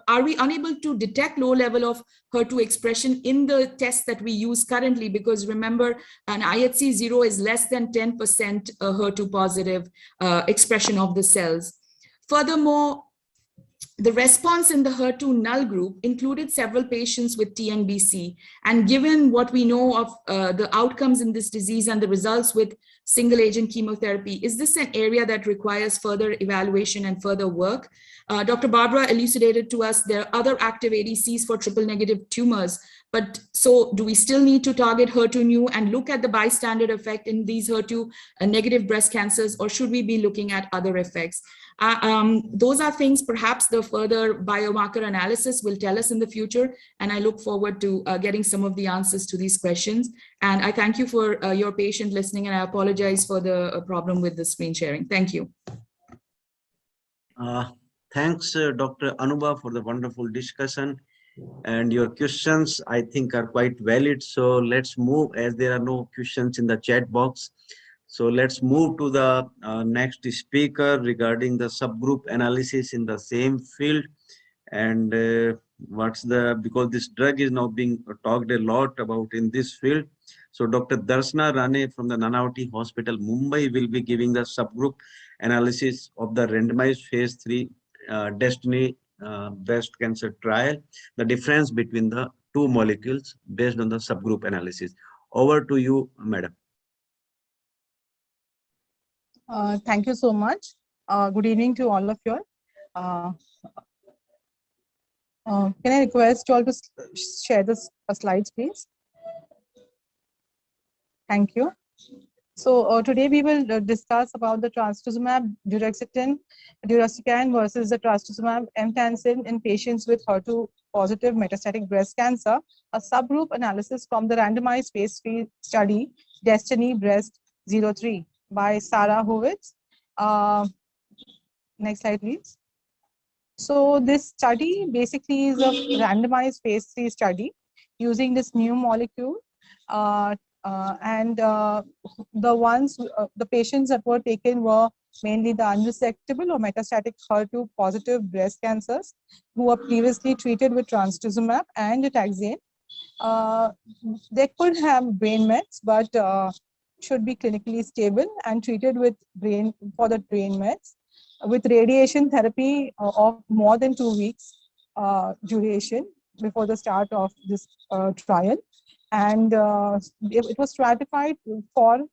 Speaker 19: are we unable to detect low level of HER2 expression in the tests that we use currently? Because remember, an IHC 0 is less than 10% HER2 positive expression of the cells. Furthermore, the response in the HER2 null group included several patients with TNBC. And given what we know of the outcomes in this disease and the results with single agent chemotherapy, is this an area that requires further evaluation and further work? Dr. Barbara elucidated to us there are other active ADCs for triple negative tumors, but so do we still need to target HER2 new and look at the bystander effect in these HER2 negative breast cancers, or should we be looking at other effects? Those are things perhaps the further biomarker analysis will tell us in the future, and I look forward to getting some of the answers to these questions. And I thank you for your patient listening, and I apologize for the problem with the screen sharing. Thank you.
Speaker 16: Thanks, Dr. Anuba, for the wonderful discussion. And your questions, I think, are quite valid. So let's move, as there are no questions in the chat box. So let's move to the next speaker regarding the subgroup analysis in the same field. And because this drug is now being talked a lot about in this field. So Dr. Darshana Rane from the Nanavati Hospital, Mumbai, will be giving the subgroup analysis of the randomized phase 3 Destiny breast cancer trial, the difference between the two molecules based on the subgroup analysis. Over to you, madam.
Speaker 20: Thank you so much. Good evening to all of you. Can I request you all to share the slides, please? Thank you. So today we will discuss about the trastuzumab deruxtecan versus the trastuzumab emtansine in patients with HER2 positive metastatic breast cancer, a subgroup analysis from the randomized phase 3 study Destiny Breast 03 by Sarah Hovitz. Next slide, please. So this study basically is a randomized phase 3 study using this new molecule. The patients that were taken were mainly the unresectable or metastatic HER2 positive breast cancers who were previously treated with trastuzumab and taxane. They could have brain mets, but should be clinically stable and treated with brain mets with radiation therapy of more than 2 weeks duration before the start of this trial. And it was stratified for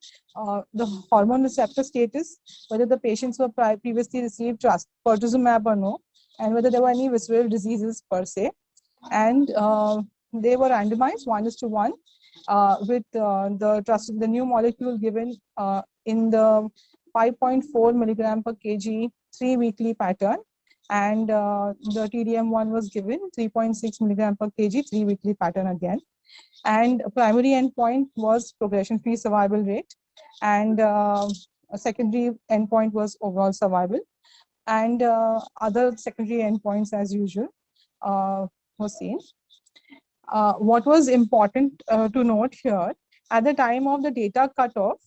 Speaker 20: the hormone receptor status, whether the patients were previously received pertuzumab or no, and whether there were any visceral diseases per se. And they were randomized 1:1 with the new molecule given in the 5.4 milligram per kg 3-weekly pattern, and the TDM1 was given 3.6 milligram per kg 3-weekly pattern again. And a primary endpoint was progression-free survival rate, and a secondary endpoint was overall survival, and other secondary endpoints as usual were seen. What was important to note here, at the time of the data cutoff,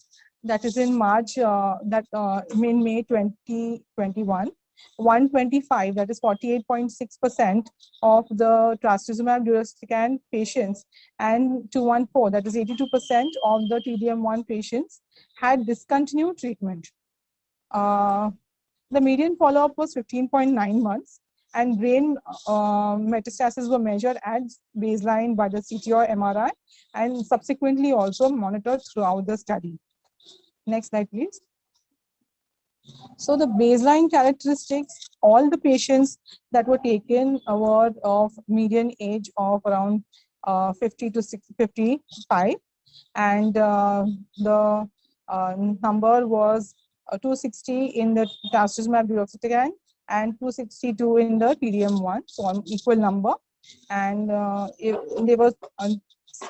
Speaker 20: that is in March, in May 2021, 125, that is 48.6% of the trastuzumab deruxtecan patients, and 214, that is 82% of the TDM1 patients had discontinued treatment. The median follow-up was 15.9 months, and brain metastases were measured at baseline by the CT or MRI, and subsequently also monitored throughout the study. Next slide, please. So the baseline characteristics, all the patients that were taken were of median age of around 50 to 55, and the number was 260 in the trastuzumab deruxtecan, and 262 in the TDM1, so on equal number. And they were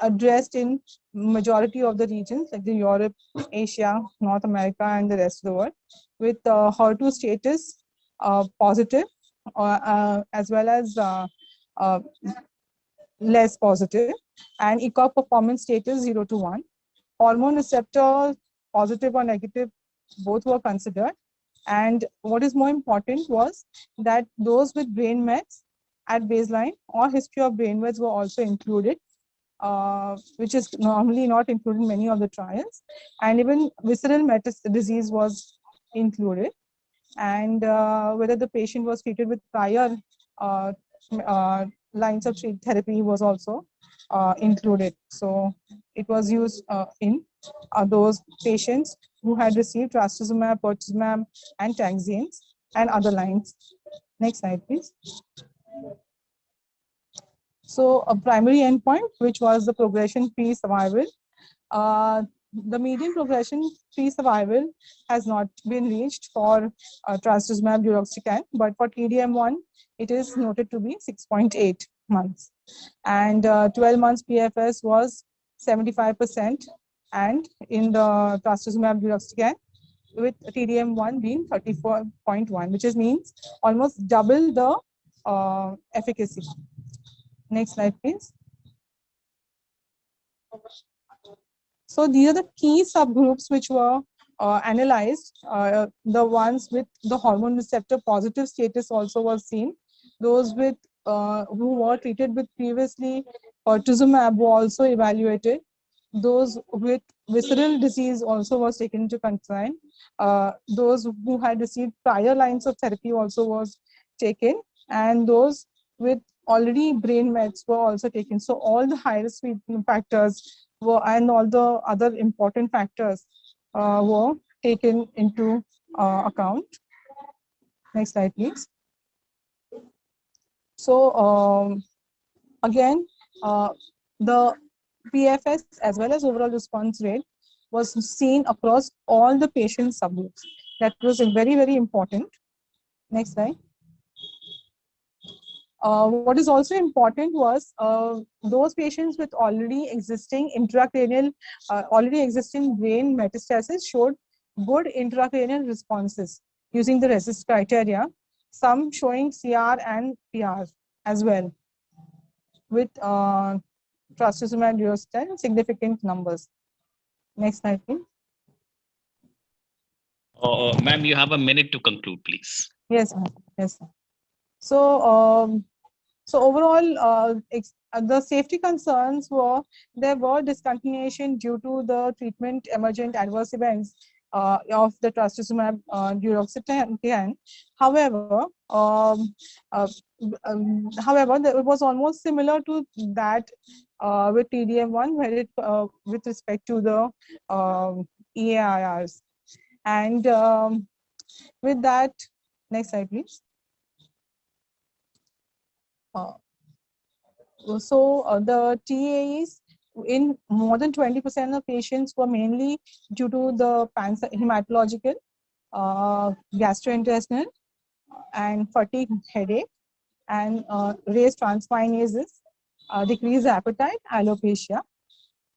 Speaker 20: addressed in majority of the regions like the Europe, Asia, North America, and the rest of the world, with HER2 status positive, as well as less positive, and ECOG performance status 0 to 1. Hormone receptor positive or negative, both were considered. And what is more important was that those with brain mets at baseline or history of brain mets were also included, which is normally not included in many of the trials. And even visceral disease was included. And whether the patient was treated with prior lines of therapy was also included. So it was used in those patients who had received trastuzumab, pertuzumab, and taxanes, and other lines. Next slide, please. So a primary endpoint, which was the progression-free survival. The median progression-free survival has not been reached for trastuzumab deruxtecan, but for TDM1, it is noted to be 6.8 months. And 12 months PFS was 75%, and in the trastuzumab deruxtecan, with TDM1 being 34.1, which means almost double the efficacy. Next slide, please. So these are the key subgroups which were analyzed. The ones with the hormone receptor positive status also was seen. Those with who were treated with previously pertuzumab were also evaluated. Those with visceral disease also was taken into concern. Those who had received prior lines of therapy also was taken, and those with already brain mets were also taken. So all the high-risk factors were, and all the other important factors were taken into account. Next slide, please. So again, the PFS as well as overall response rate was seen across all the patient subgroups. That was very, very important. Next slide. What is also important was those patients with already existing intracranial, already existing brain metastasis showed good intracranial responses using the RECIST criteria, some showing CR and PR as well, with trastuzumab deruxtecan significant numbers. Next slide, please.
Speaker 1: Ma'am, you have a minute to conclude, please.
Speaker 20: Yes, yes. So, so overall, the safety concerns were there were discontinuation due to the treatment emergent adverse events of the trastuzumab deruxtecan. However, it was almost similar to that with TDM1, where it with respect to the EAIRs. And with that, next slide, please. The TAEs in more than 20% of patients were mainly due to the hematological, gastrointestinal, and fatigue, headache, and raised transpinases, decreased appetite, alopecia.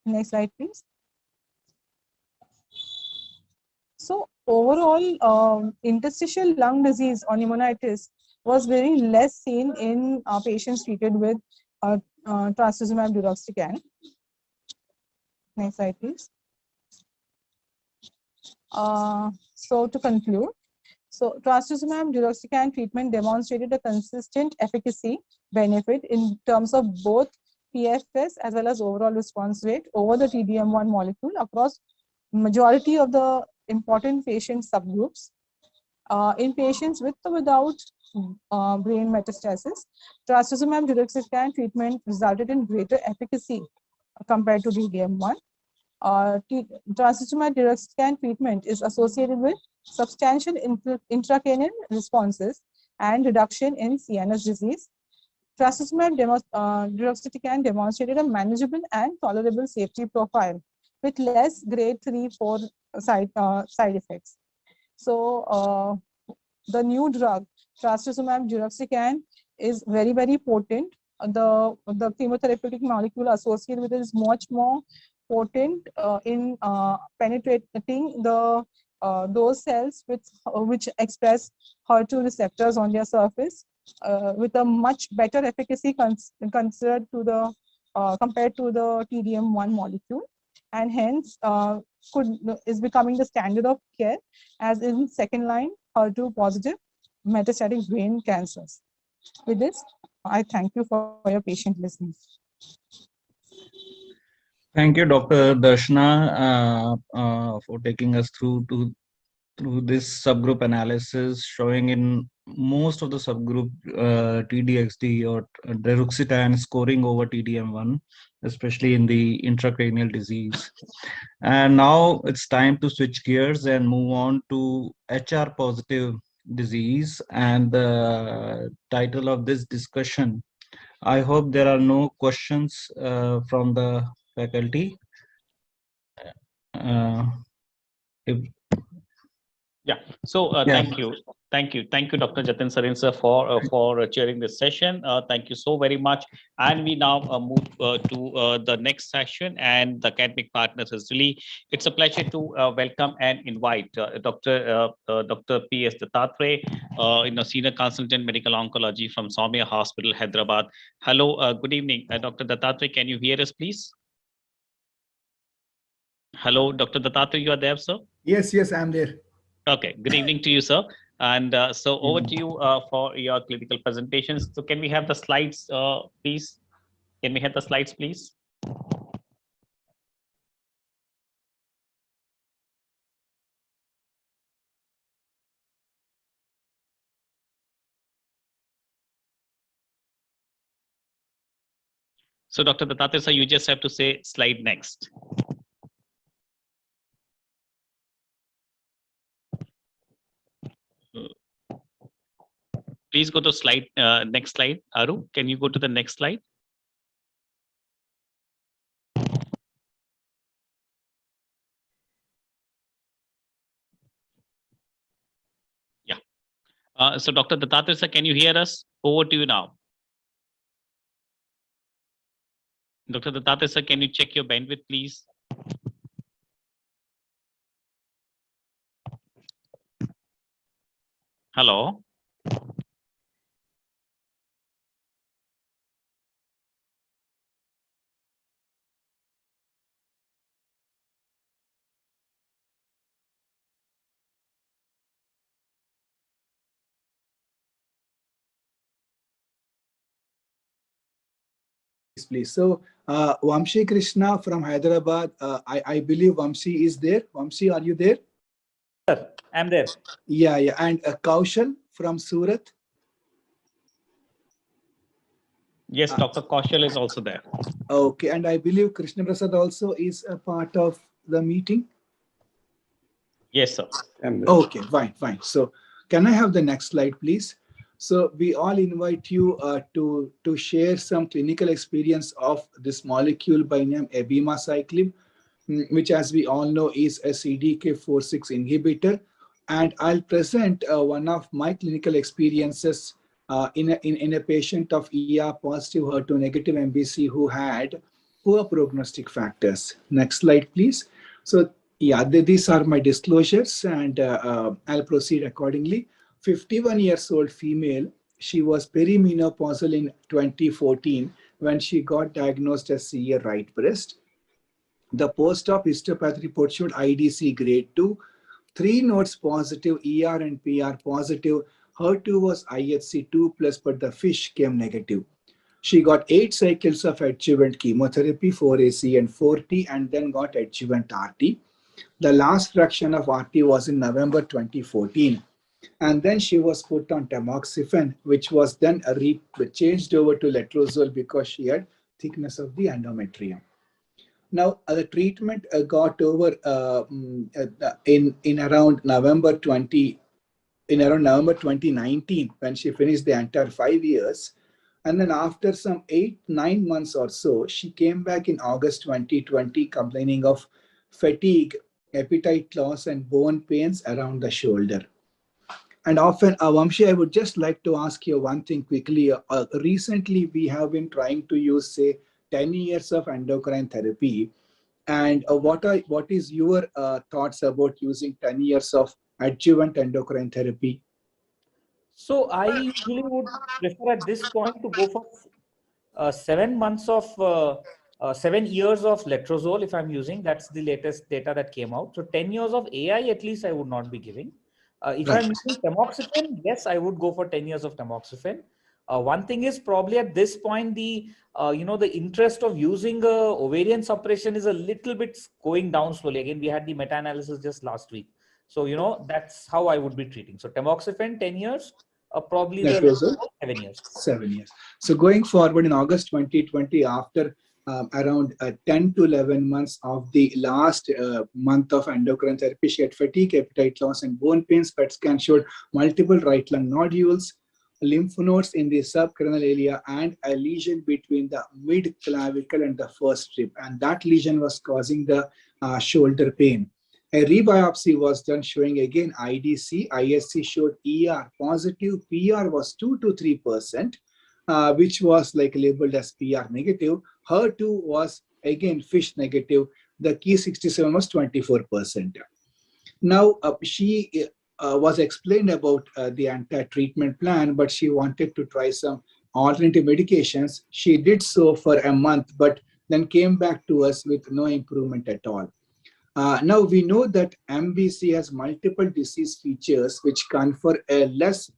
Speaker 20: Next slide, please. So overall, interstitial lung disease or pneumonitis was very less seen in patients treated with trastuzumab deruxtecan. Next slide, please. So to conclude, so trastuzumab deruxtecan treatment demonstrated a consistent efficacy benefit in terms of both PFS as well as overall response rate over the TDM1 molecule across majority of the important patient subgroups. In patients with or without brain metastasis, trastuzumab deruxtecan treatment resulted in greater efficacy compared to TDM1. Trastuzumab deruxtecan treatment is associated with substantial intracranial responses and reduction in CNS disease. Trastuzumab deruxtecan demonstrated a manageable and tolerable safety profile with less grade 3-4 side effects. So the new drug, trastuzumab deruxtecan, is very, very potent. The chemotherapeutic molecule associated with it is much more potent in penetrating the those cells which express HER2 receptors on their surface, with a much better efficacy considered to the compared to the TDM1 molecule, and hence is becoming the standard of care as in second line HER2 positive metastatic brain cancers. With this, I thank you for your patient listening.
Speaker 18: Thank you, Dr. Darshana, for taking us through this subgroup analysis, showing in most of the subgroup TDXD or deruxtecan scoring over TDM1, especially in the intracranial disease. And now it's time to switch gears and move on to HR positive disease. And the title of this discussion, I hope there are no questions from the faculty.
Speaker 1: Yeah. So thank you, Dr. Jatin Sarin sir, for chairing this session. Thank you so very much. And we now move to the next session and the academic partners. It's a pleasure to welcome and invite Dr. P.S. Dattatray, Senior Consultant Medical Oncology from Soumya Hospital, Hyderabad. Hello, good evening, Dr. Dattatray. Can you hear us, please? Hello, Dr. Dattatray, you are there, sir?
Speaker 21: Yes, I'm there.
Speaker 1: Okay, good evening to you, sir. And so over to you for your clinical presentations. So can we have the slides, please? Can we have the slides, please? So Dr. Dattatray, sir, you just have to say slide next. Please go to slide, next slide. Aru, can you go to the next slide? Yeah. So Dr. Dattatray, sir, can you hear us? Over to you now. Dr. Dattatray, sir, can you check your bandwidth, please? Hello.
Speaker 21: Please. So, Vamshi Krishna from Hyderabad. I believe Vamshi is there. Vamshi, are you there?
Speaker 1: Sir, I'm there.
Speaker 21: Yeah. And Kaushal from Surat.
Speaker 1: Yes, Dr. Kaushal is also there.
Speaker 21: Okay, and I believe Krishna Prasad also is a part of the meeting.
Speaker 1: Yes, sir.
Speaker 21: Okay, fine. So, can I have the next slide, please? So, we all invite you to share some clinical experience of this molecule by name abemaciclib, which, as we all know, is a CDK4/6 inhibitor. And I'll present one of my clinical experiences in a patient of ER positive HER2 negative MBC who had poor prognostic factors. Next slide, please. So, yeah, these are my disclosures, and I'll proceed accordingly. 51 years old female. She was perimenopausal in 2014 when she got diagnosed as severe right breast. The post-op histopath report showed IDC grade 2, 3 nodes positive, ER and PR positive. HER2 was IHC2+, but the FISH came negative. She got 8 cycles of adjuvant chemotherapy, 4AC and 4T, and then got adjuvant RT. The last fraction of RT was in November 2014. And then she was put on tamoxifen, which was then changed over to letrozole because she had thickness of the endometrium. Now, the treatment got over in around November 2019 when she finished the entire 5 years. And then after some 8-9 months or so, she came back in August 2020 complaining of fatigue appetite loss, and bone pains around the shoulder. And often, Vamshi, I would just like to ask you one thing quickly. Recently, we have been trying to use, say, 10 years of endocrine therapy. And what is your thoughts about using 10 years of adjuvant endocrine therapy?
Speaker 2: So I usually would prefer at this point to go for 7 months of 7 years of letrozole if I'm using. That's the latest data that came out. So 10 years of AI at least I would not be giving. If I'm using tamoxifen, yes, I would go for 10 years of tamoxifen. One thing is probably at this point the the interest of using ovarian suppression is a little bit going down slowly. Again, we had the meta-analysis just last week. So that's how I would be treating. So tamoxifen 10 years, probably the 7 years.
Speaker 21: 7 years. So going forward in August 2020, after around 10 to 11 months of the last month of endocrine therapy, she had fatigue, appetite loss, and bone pains. PET scan showed multiple right lung nodules, lymph nodes in the subcranial area, and a lesion between the mid clavicle and the first rib. And that lesion was causing the shoulder pain. A rebiopsy was done showing again IDC. ISC showed ER positive. PR was 2 to 3%, which was like labeled as PR negative. HER2 was again FISH negative. The Ki67 was 24%. Now, she was explained about the anti-treatment plan, but she wanted to try some alternative medications. She did so for a month, but then came back to us with no improvement at all. Now we know that MBC has multiple disease features which confer a less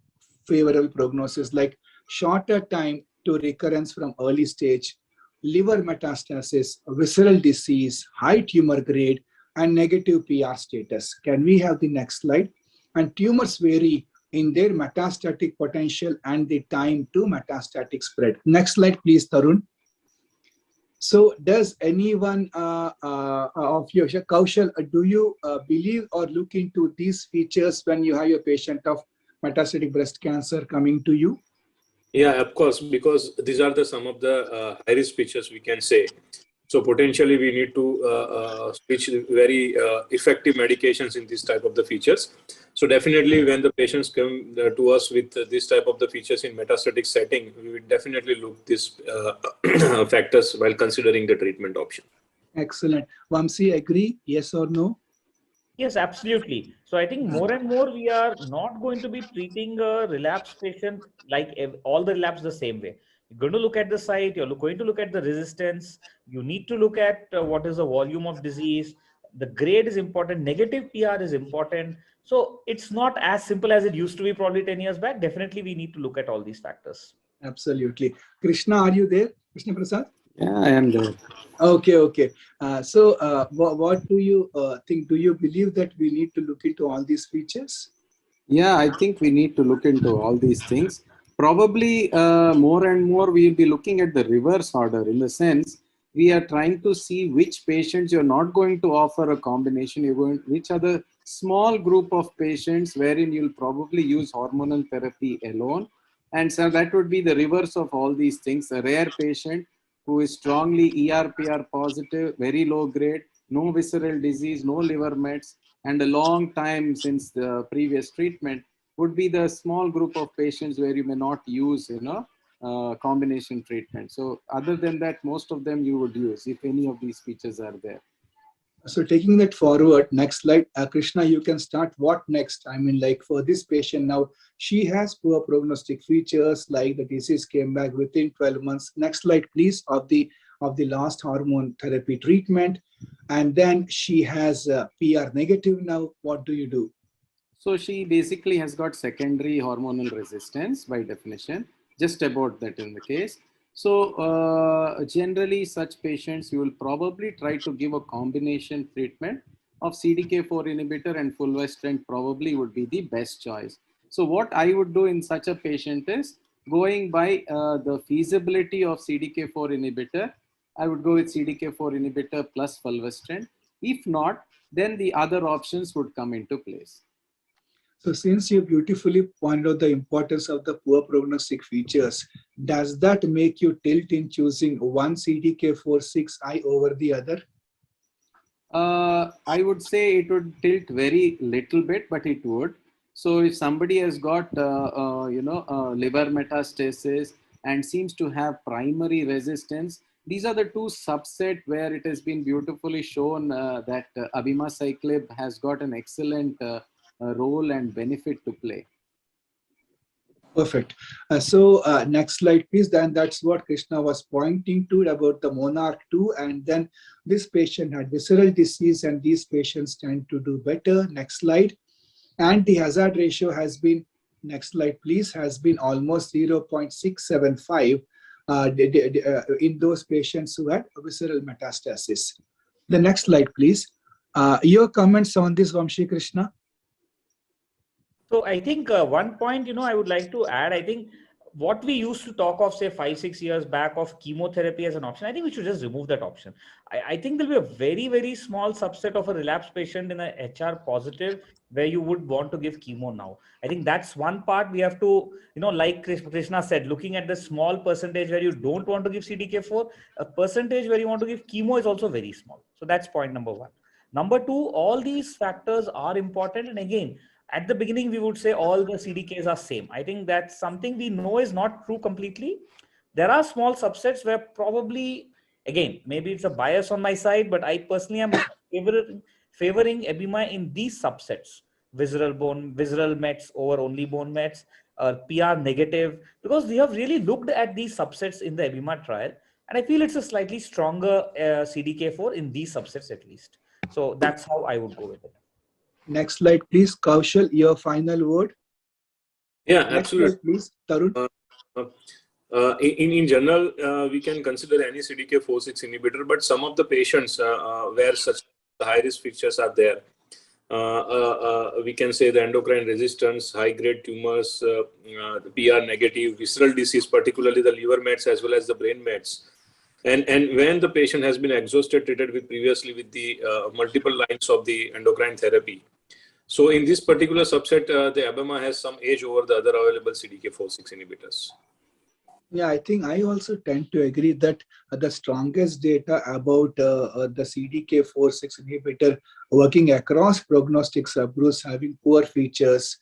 Speaker 21: favorable prognosis, like shorter time to recurrence from early stage, liver metastasis, visceral disease, high tumor grade, and negative PR status. Can we have the next slide? And tumors vary in their metastatic potential and the time to metastatic spread. Next slide, please, Tarun. So does anyone of you, Kaushal, do you believe or look into these features when you have a patient of metastatic breast cancer coming to you?
Speaker 22: Yeah, of course, because these are some of the high-risk features we can say. So potentially we need to switch very effective medications in this type of the features. So definitely when the patients come to us with this type of the features in metastatic setting, we will definitely look these factors while considering the treatment option.
Speaker 21: Excellent. Vamsi, agree? Yes or no?
Speaker 2: Yes, absolutely. So I think more and more we are not going to be treating a relapse patient like all the relapse the same way. You're going to look at the site, you're going to look at the resistance, you need to look at what is the volume of disease, the grade is important, negative PR is important. So it's not as simple as it used to be probably 10 years back. Definitely we need to look at all these factors.
Speaker 21: Absolutely. Krishna, are you there? Krishna Prasad?
Speaker 23: Yeah, I am there.
Speaker 21: Okay, okay. What do you think? Do you believe that we need to look into all these features?
Speaker 23: Yeah, I think we need to look into all these things. Probably more and more we will be looking at the reverse order, in the sense we are trying to see which patients you're not going to offer a combination, which are the small group of patients wherein you'll probably use hormonal therapy alone. And so that would be the reverse of all these things. A rare patient who is strongly ER/PR positive, very low grade, no visceral disease, no liver mets, and a long time since the previous treatment would be the small group of patients where you may not use, combination treatment. So other than that, most of them you would use if any of these features are there.
Speaker 21: So taking that forward, next slide, Krishna, you can start. What next? I mean, like for this patient now, she has poor prognostic features, like the disease came back within 12 months. Next slide, please, of the last hormone therapy treatment. And then she has PR negative now. What do you do?
Speaker 23: So she basically has got secondary hormonal resistance by definition, just about that in the case. So generally such patients, you will probably try to give a combination treatment of CDK4 inhibitor and fulvestrant probably would be the best choice. So what I would do in such a patient is going by the feasibility of CDK4 inhibitor. I would go with CDK4 inhibitor plus fulvestrant. If not, then the other options would come into place.
Speaker 21: So since you beautifully pointed out the importance of the poor prognostic features, does that make you tilt in choosing one CDK4/6 over the other?
Speaker 23: I would say it would tilt very little bit, but it would. So if somebody has got, liver metastasis and seems to have primary resistance, these are the two subset where it has been beautifully shown that abemaciclib has got an excellent role and benefit to play.
Speaker 21: Perfect. Next slide, please. Then that's what Krishna was pointing to about the Monarch 2. And then this patient had visceral disease, and these patients tend to do better. Next slide. And the hazard ratio has been, next slide, please, has been almost 0.675 in those patients who had visceral metastasis. The next slide, please. Your comments on this, Vamshi Krishna?
Speaker 2: So I think one point, I would like to add, I think what we used to talk of, say, 5-6 years back of chemotherapy as an option, I think we should just remove that option. I think there'll be a very, very small subset of a relapsed patient in a HR positive where you would want to give chemo now. I think that's one part we have to, like Krishna said, looking at the small percentage where you don't want to give CDK4, a percentage where you want to give chemo is also very small. So that's point number one. Number two, all these factors are important. And again, at the beginning, we would say all the CDKs are same. I think that's something we know is not true completely. There are small subsets where probably, again, maybe it's a bias on my side, but I personally am favoring Abema in these subsets, visceral Mets over only bone Mets, PR negative, because we have really looked at these subsets in the Abema trial. And I feel it's a slightly stronger CDK4 in these subsets at least. So that's how I would go with it.
Speaker 21: Next slide, please. Kaushal, your final word.
Speaker 22: Yeah,
Speaker 21: Next
Speaker 22: absolutely.
Speaker 21: slide, please. Tarun.
Speaker 22: In general, we can consider any CDK4/6 inhibitor, but some of the patients where such high risk features are there, we can say the endocrine resistance, high grade tumors, the PR negative, visceral disease, particularly the liver mets as well as the brain mets. And when the patient has been exhausted, treated with previously with the multiple lines of the endocrine therapy. So in this particular subset, the Abema has some edge over the other available CDK4/6 inhibitors.
Speaker 21: Yeah, I think I also tend to agree that the strongest data about the CDK4/6 inhibitor working across prognostic subgroups having poor features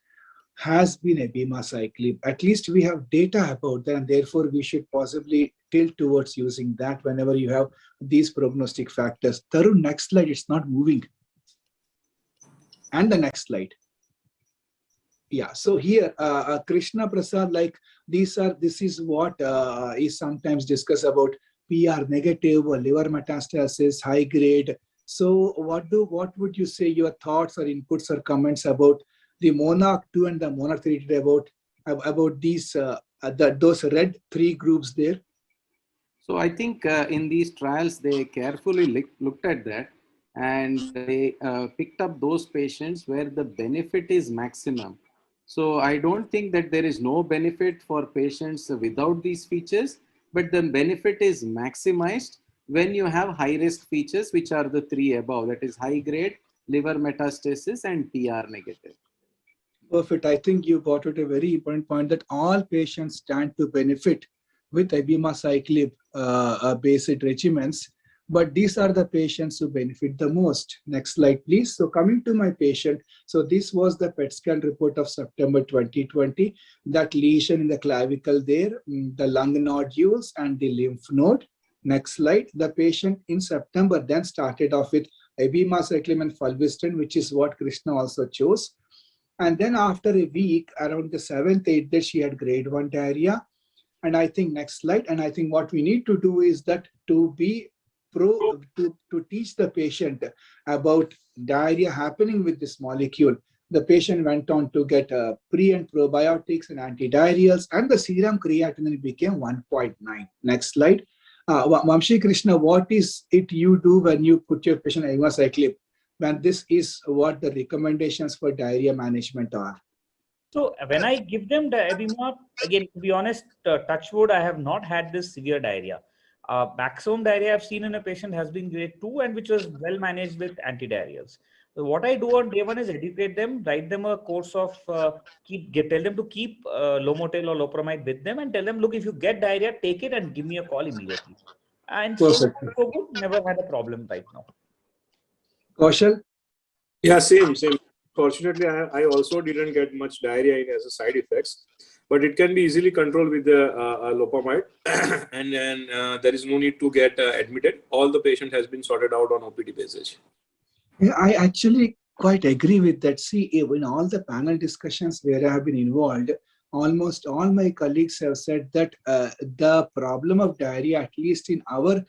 Speaker 21: has been abemaciclib. At least we have data about that, and therefore we should possibly tilt towards using that whenever you have these prognostic factors. Tarun, next slide. It's not moving. And the next slide. Yeah, so here, Krishna Prasad, like this is what is sometimes discussed about PR negative or liver metastasis, high grade. So what would you say your thoughts or inputs or comments about the Monarch 2 and the Monarch 3 about these those red three groups there?
Speaker 23: So I think in these trials, they carefully looked at that, and they picked up those patients where the benefit is maximum. So I don't think that there is no benefit for patients without these features, but the benefit is maximized when you have high risk features, which are the three above, that is high grade, liver metastasis, and PR negative.
Speaker 21: Perfect. I think you got at a very important point that all patients stand to benefit with abemaciclib based regimens, but these are the patients who benefit the most. Next slide, please. So coming to my patient, so this was the PET scan report of September 2020, that lesion in the clavicle there, the lung nodules and the lymph node. Next slide. The patient in September then started off with abemaciclib and fulvestrant, which is what Krishna also chose. And then after a week, around the 7th, 8th day, she had grade 1 diarrhea. And I think next slide. And I think what we need to do is that to teach the patient about diarrhea happening with this molecule. The patient went on to get pre and probiotics and antidiarrheals, and the serum creatinine became 1.9. Next slide. Vamshi Krishna, what is it you do when you put your patient on abemaciclib? When this is what the recommendations for diarrhea management are?
Speaker 2: So when I give them the Abema, again, to be honest, touch wood, I have not had this severe diarrhea. Maximum diarrhea I've seen in a patient has been grade 2 and which was well managed with antidiarrheals. So what I do on day 1 is educate them, write them a course of, tell them to keep Lomotil or Loperamide with them and tell them, look, if you get diarrhea, take it and give me a call immediately. And so far, so good, never had a problem right now.
Speaker 21: Kaushal?
Speaker 22: Yeah, same. Fortunately, I also didn't get much diarrhea as a side effects, but it can be easily controlled with the lopamide, and then there is no need to get admitted. All the patient has been sorted out on OPD basis.
Speaker 21: Yeah, I actually quite agree with that. See, in all the panel discussions where I have been involved, almost all my colleagues have said that the problem of diarrhea, at least in our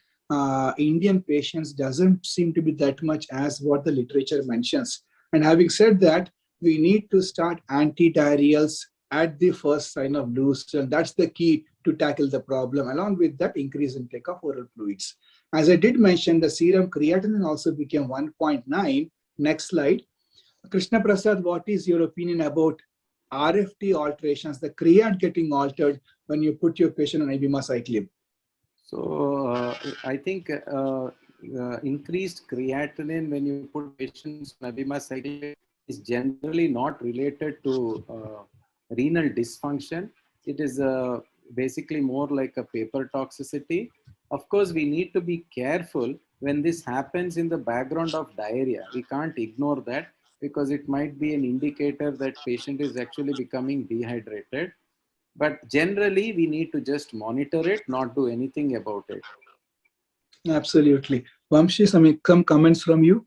Speaker 21: Indian patients, doesn't seem to be that much as what the literature mentions. And having said that, we need to start anti-diarrheals at the first sign of loose, and that's the key to tackle the problem. Along with that, increase intake of oral fluids. As I did mention, the serum creatinine also became 1.9. Next slide. Krishna Prasad, what is your opinion about RFT alterations, the creat getting altered when you put your patient on abemaciclib?
Speaker 23: So I think increased creatinine when you put patients on abemaciclib is generally not related to renal dysfunction. It is basically more like a paper toxicity. Of course, we need to be careful when this happens in the background of diarrhea. We can't ignore that because it might be an indicator that patient is actually becoming dehydrated. But generally, we need to just monitor it, not do anything about it.
Speaker 21: Absolutely. Vamshi, some comments from you?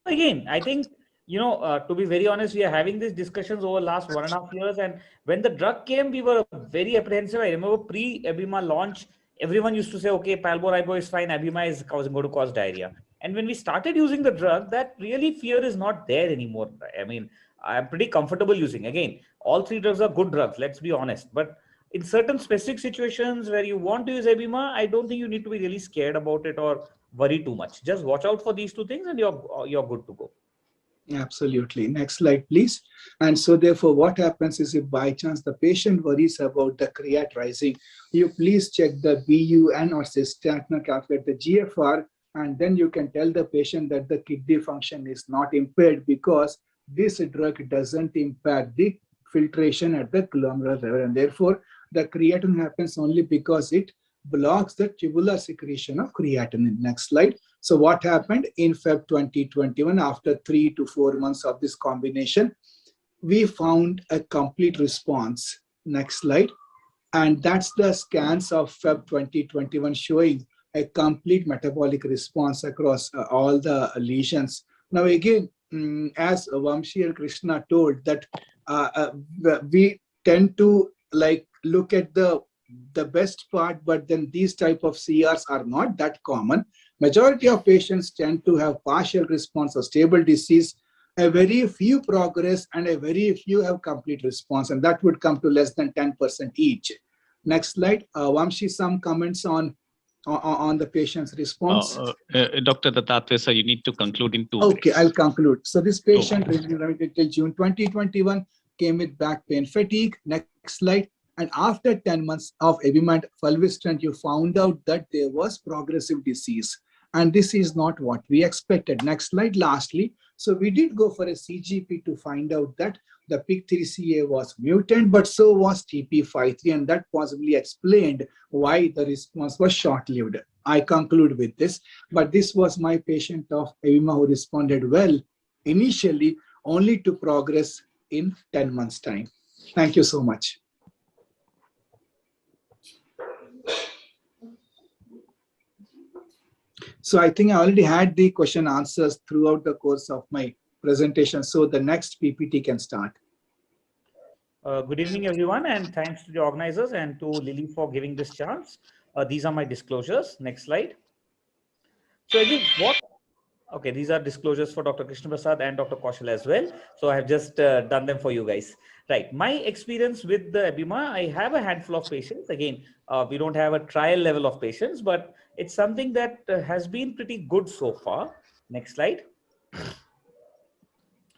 Speaker 2: Again, I think, to be very honest, we are having these discussions over the last 1.5 years. And when the drug came, we were very apprehensive. I remember pre-Abema launch, everyone used to say, okay, palbo-ribo is fine, Abema is going to cause diarrhea. And when we started using the drug, that really fear is not there anymore. I mean, I'm pretty comfortable using. Again, all three drugs are good drugs, let's be honest. But in certain specific situations where you want to use Abema, I don't think you need to be really scared about it or worry too much. Just watch out for these two things and you're good to go.
Speaker 21: Absolutely. Next slide, please. And so therefore, what happens is if by chance the patient worries about the creat rising, you please check the BUN or cystatin, calculate the GFR, and then you can tell the patient that the kidney function is not impaired because this drug doesn't impact the filtration at the glomerular level. And therefore, the creatinine happens only because it blocks the tubular secretion of creatinine. Next slide. So what happened in Feb 2021, after 3 to 4 months of this combination, we found a complete response. Next slide. And that's the scans of Feb 2021 showing a complete metabolic response across all the lesions. Now again, as Vamshi and Krishna told, that we tend to look at the best part, but then these type of CRs are not that common. Majority of patients tend to have partial response or stable disease, a very few progress, and a very few have complete response, and that would come to less than 10% each. Next slide. Vamshi, some comments on the patient's response.
Speaker 1: Dr. Dattatreya, sir, you need to conclude in 2
Speaker 21: Okay,
Speaker 1: minutes.
Speaker 21: I'll conclude. So this patient till June 2021 came with back pain, fatigue. Next slide. And after 10 months of Abema and fulvestrant, you found out that there was progressive disease. And this is not what we expected. Next slide. Lastly, so we did go for a CGP to find out that the PIK3CA was mutant, but so was TP53, and that possibly explained why the response was short-lived. I conclude with this, but this was my patient of Abema who responded well initially, only to progress in 10 months' time. Thank you so much. So I think I already had the question answers throughout the course of my presentation. So the next PPT can start.
Speaker 2: Good evening, everyone, and thanks to the organizers and to Lily for giving this chance. These are my disclosures. Next slide. So again, okay, these are disclosures for Dr. Krishna Prasad and Dr. Kaushal as well. So I have just done them for you guys. Right. My experience with the Abema, I have a handful of patients. Again, we don't have a trial level of patients, but it's something that has been pretty good so far. Next slide.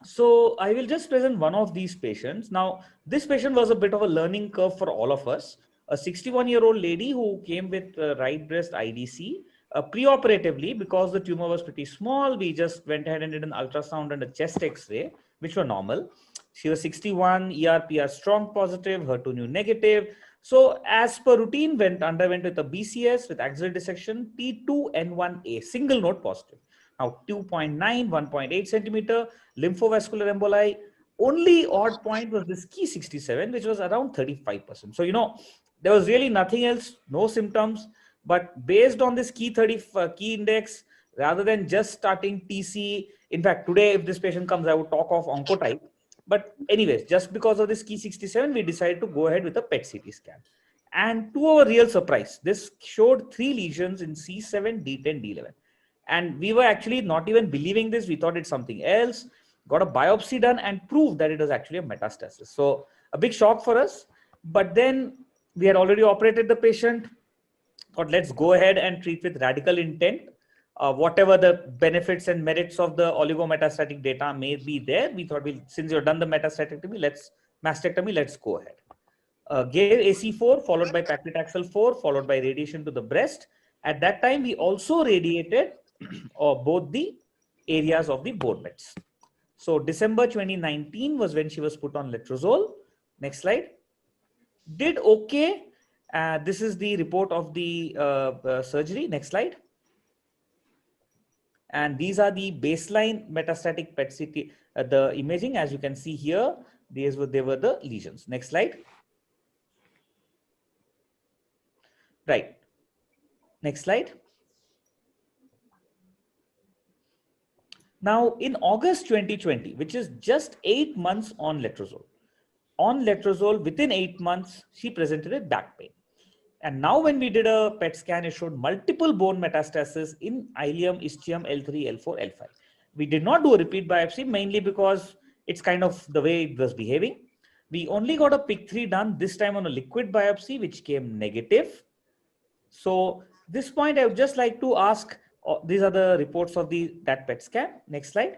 Speaker 2: So I will just present one of these patients. Now, this patient was a bit of a learning curve for all of us. A 61-year-old lady who came with right breast IDC. Preoperatively, because the tumor was pretty small, we just went ahead and did an ultrasound and a chest X-ray, which were normal. She was 61, ER/PR strong positive, HER2/neu negative. So as per routine, underwent with a BCS with axillary dissection, T2N1A, single node positive. Now 2.9, 1.8 centimeter, lymphovascular emboli. Only odd point was this key 67, which was around 35%. So, there was really nothing else, no symptoms, but based on this key key index, rather than just starting TC, in fact, today, if this patient comes, I would talk of oncotype. But anyways, just because of this key 67, we decided to go ahead with a PET CT scan. And to our real surprise, this showed 3 lesions in C7, D10, D11. And we were actually not even believing this. We thought it's something else. Got a biopsy done and proved that it was actually a metastasis. So a big shock for us. But then we had already operated the patient. Thought let's go ahead and treat with radical intent. Whatever the benefits and merits of the oligometastatic data may be there, we thought, since you've done the mastectomy, let's go ahead. Gave AC4 followed by paclitaxel 4 followed by radiation to the breast. At that time, we also radiated both the areas of the bone mets. So December 2019 was when she was put on letrozole. Next slide. Did okay. This is the report of the surgery. Next slide. And these are the baseline metastatic PET CT, the imaging. As you can see here, they were the lesions. Next slide. Right. Next slide. Now, in August 2020, which is just 8 months on letrozole, within 8 months, she presented with back pain. And now when we did a PET scan, it showed multiple bone metastasis in ileum, ischium, L3, L4, L5. We did not do a repeat biopsy, mainly because it's kind of the way it was behaving. We only got a PIK3 done, this time on a liquid biopsy, which came negative. So this point, I would just like to ask, these are the reports of that PET scan. Next slide.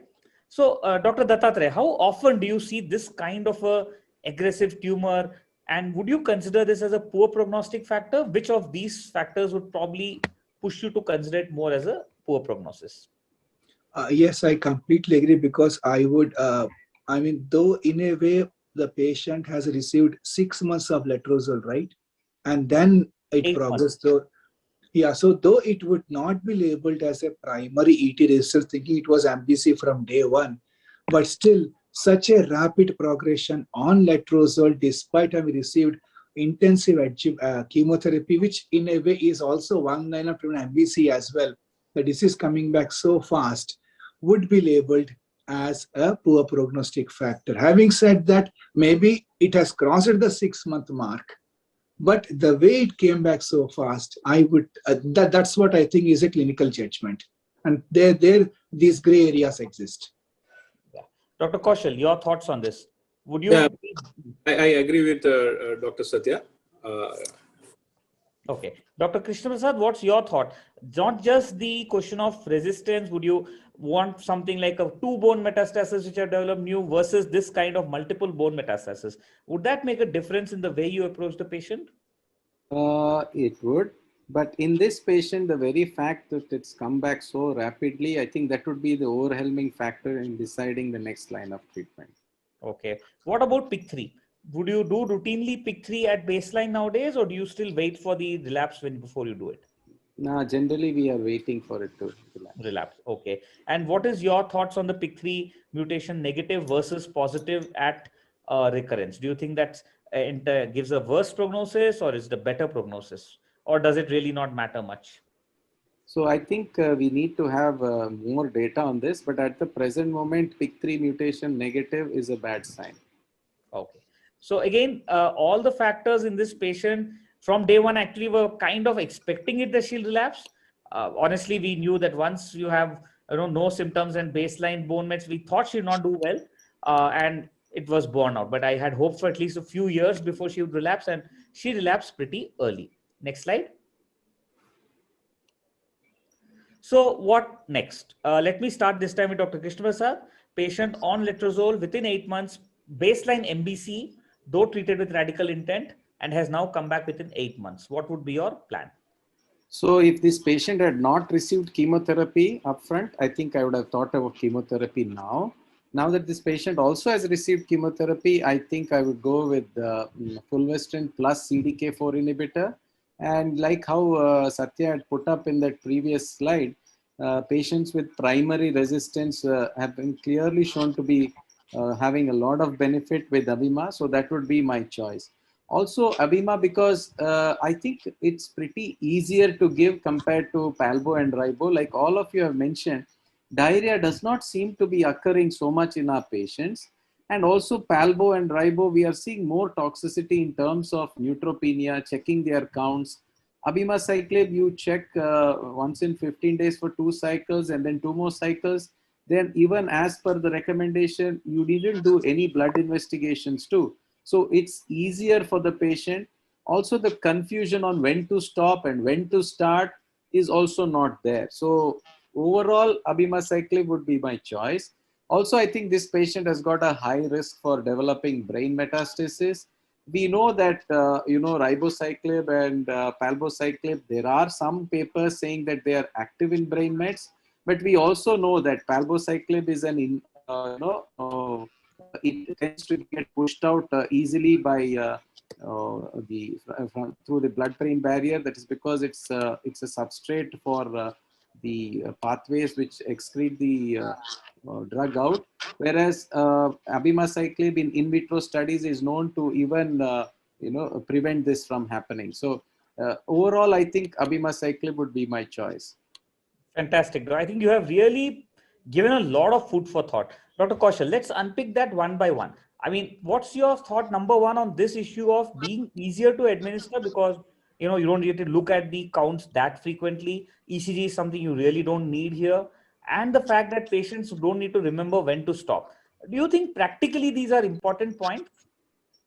Speaker 2: So Dr. Dattatreya, how often do you see this kind of a aggressive tumor? And would you consider this as a poor prognostic factor? Which of these factors would probably push you to consider it more as a poor prognosis?
Speaker 21: Yes, I completely agree, because I would, though in a way the patient has received 6 months of letrozole, right? And then it progressed. So, yeah, so though it would not be labeled as a primary ET resistance, thinking it was MBC from day one, but still such a rapid progression on letrozole despite having received intensive chemotherapy, which in a way is also one line of MBC as well. The disease coming back so fast would be labeled as a poor prognostic factor. Having said that, maybe it has crossed the 6-month mark, but the way it came back so fast, I would that's what I think is a clinical judgment, and these gray areas exist.
Speaker 2: Dr. Kaushal, your thoughts on this? Would you?
Speaker 22: Yeah, I agree with Dr. Satya.
Speaker 2: Okay. Dr. Krishna Prasad, what's your thought? Not just the question of resistance. Would you want something like a 2 bone metastasis which have developed new versus this kind of multiple bone metastasis? Would that make a difference in the way you approach the patient?
Speaker 23: It would. But in this patient, the very fact that it's come back so rapidly, I think that would be the overwhelming factor in deciding the next line of treatment.
Speaker 2: Okay. What about PIK3? Would you do routinely PIK3 at baseline nowadays, or do you still wait for the relapse before you do it?
Speaker 23: No, generally we are waiting for it to
Speaker 2: relapse. Okay. And what is your thoughts on the PIK3 mutation negative versus positive at recurrence? Do you think that gives a worse prognosis, or is it a better prognosis? Or does it really not matter much?
Speaker 23: So I think we need to have more data on this, but at the present moment, PIK3 mutation negative is a bad sign.
Speaker 2: Okay. So again, all the factors in this patient from day one actually were kind of expecting it that she'll relapse. Honestly, we knew that once you have no symptoms and baseline bone mets, we thought she'd not do well, and it was borne out. But I had hoped for at least a few years before she would relapse, and she relapsed pretty early. Next slide. So what next? Let me start this time with Dr. Krishna Prasad. Patient on letrozole within 8 months, baseline MBC, though treated with radical intent, and has now come back within 8 months. What would be your plan?
Speaker 23: So if this patient had not received chemotherapy upfront, I think I would have thought about chemotherapy now. Now that this patient also has received chemotherapy, I think I would go with fulvestrant plus CDK4 inhibitor. And like how Satya had put up in that previous slide, patients with primary resistance have been clearly shown to be having a lot of benefit with Abima. So that would be my choice. Also Abima, because I think it's pretty easier to give compared to Palbo and Ribo. Like all of you have mentioned, diarrhea does not seem to be occurring so much in our patients. And also Palbo and Ribo, we are seeing more toxicity in terms of neutropenia, checking their counts. Abemaciclib, you check once in 15 days for 2 cycles and then 2 more cycles. Then even as per the recommendation, you didn't do any blood investigations too. So it's easier for the patient. Also the confusion on when to stop and when to start is also not there. So overall, Abemaciclib would be my choice. Also, I think this patient has got a high risk for developing brain metastasis. We know that, ribociclib and palbociclib, there are some papers saying that they are active in brain mets, but we also know that palbociclib is it tends to get pushed out easily by through the blood-brain barrier. That is because it's a substrate for the pathways which excrete the drug out, whereas abemaciclib in vitro studies is known to even prevent this from happening. So overall, I think abemaciclib would be my choice.
Speaker 2: Fantastic. I think you have really given a lot of food for thought. Dr. Kaushal, let's unpick that one by one. I mean, what's your thought number one on this issue of being easier to administer, because you don't need to look at the counts that frequently. ECG is something you really don't need here. And the fact that patients don't need to remember when to stop. Do you think practically these are important points?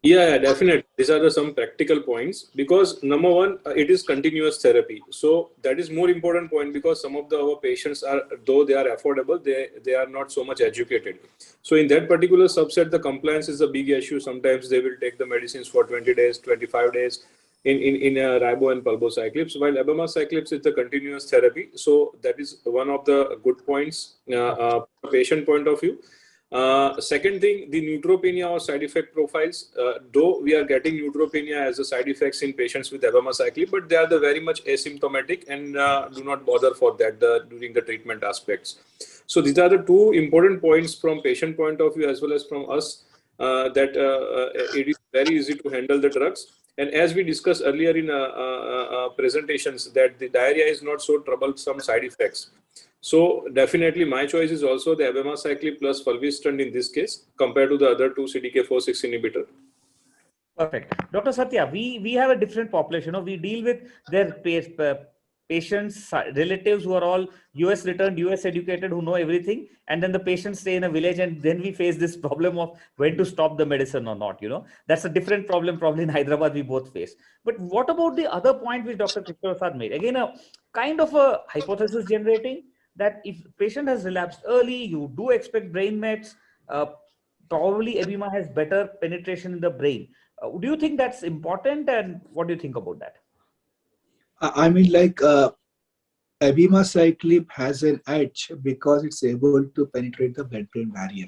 Speaker 22: Yeah, definitely. These are some practical points, because number one, it is continuous therapy. So that is more important point, because some of our patients are, though they are affordable, they are not so much educated. So in that particular subset, the compliance is a big issue. Sometimes they will take the medicines for 20 days, 25 days in ribo and palbociclib, while abemaciclib is the continuous therapy. So that is one of the good points, patient point of view. Second thing, the neutropenia or side effect profiles, though we are getting neutropenia as a side effects in patients with abemaciclib, but they are very much asymptomatic and do not bother for that during the treatment aspects. So these are the two important points from patient point of view as well as from us, that it is very easy to handle the drugs. And as we discussed earlier in presentations, that the diarrhea is not so troublesome side effects. So definitely my choice is also the abemaciclib plus fulvestrant in this case compared to the other two CDK4/6 inhibitor.
Speaker 2: Perfect. Dr. Satya, we have a different population. We deal with their patients, relatives who are all US returned, US educated, who know everything. And then the patients stay in a village, and then we face this problem of when to stop the medicine or not. That's a different problem probably in Hyderabad we both face. But what about the other point which Dr. Prasad made? Again, a kind of a hypothesis generating, that if patient has relapsed early, you do expect brain mets, probably Abema has better penetration in the brain. Do you think that's important, and what do you think about that?
Speaker 21: I mean, like abemaciclib has an edge because it's able to penetrate the blood-brain barrier.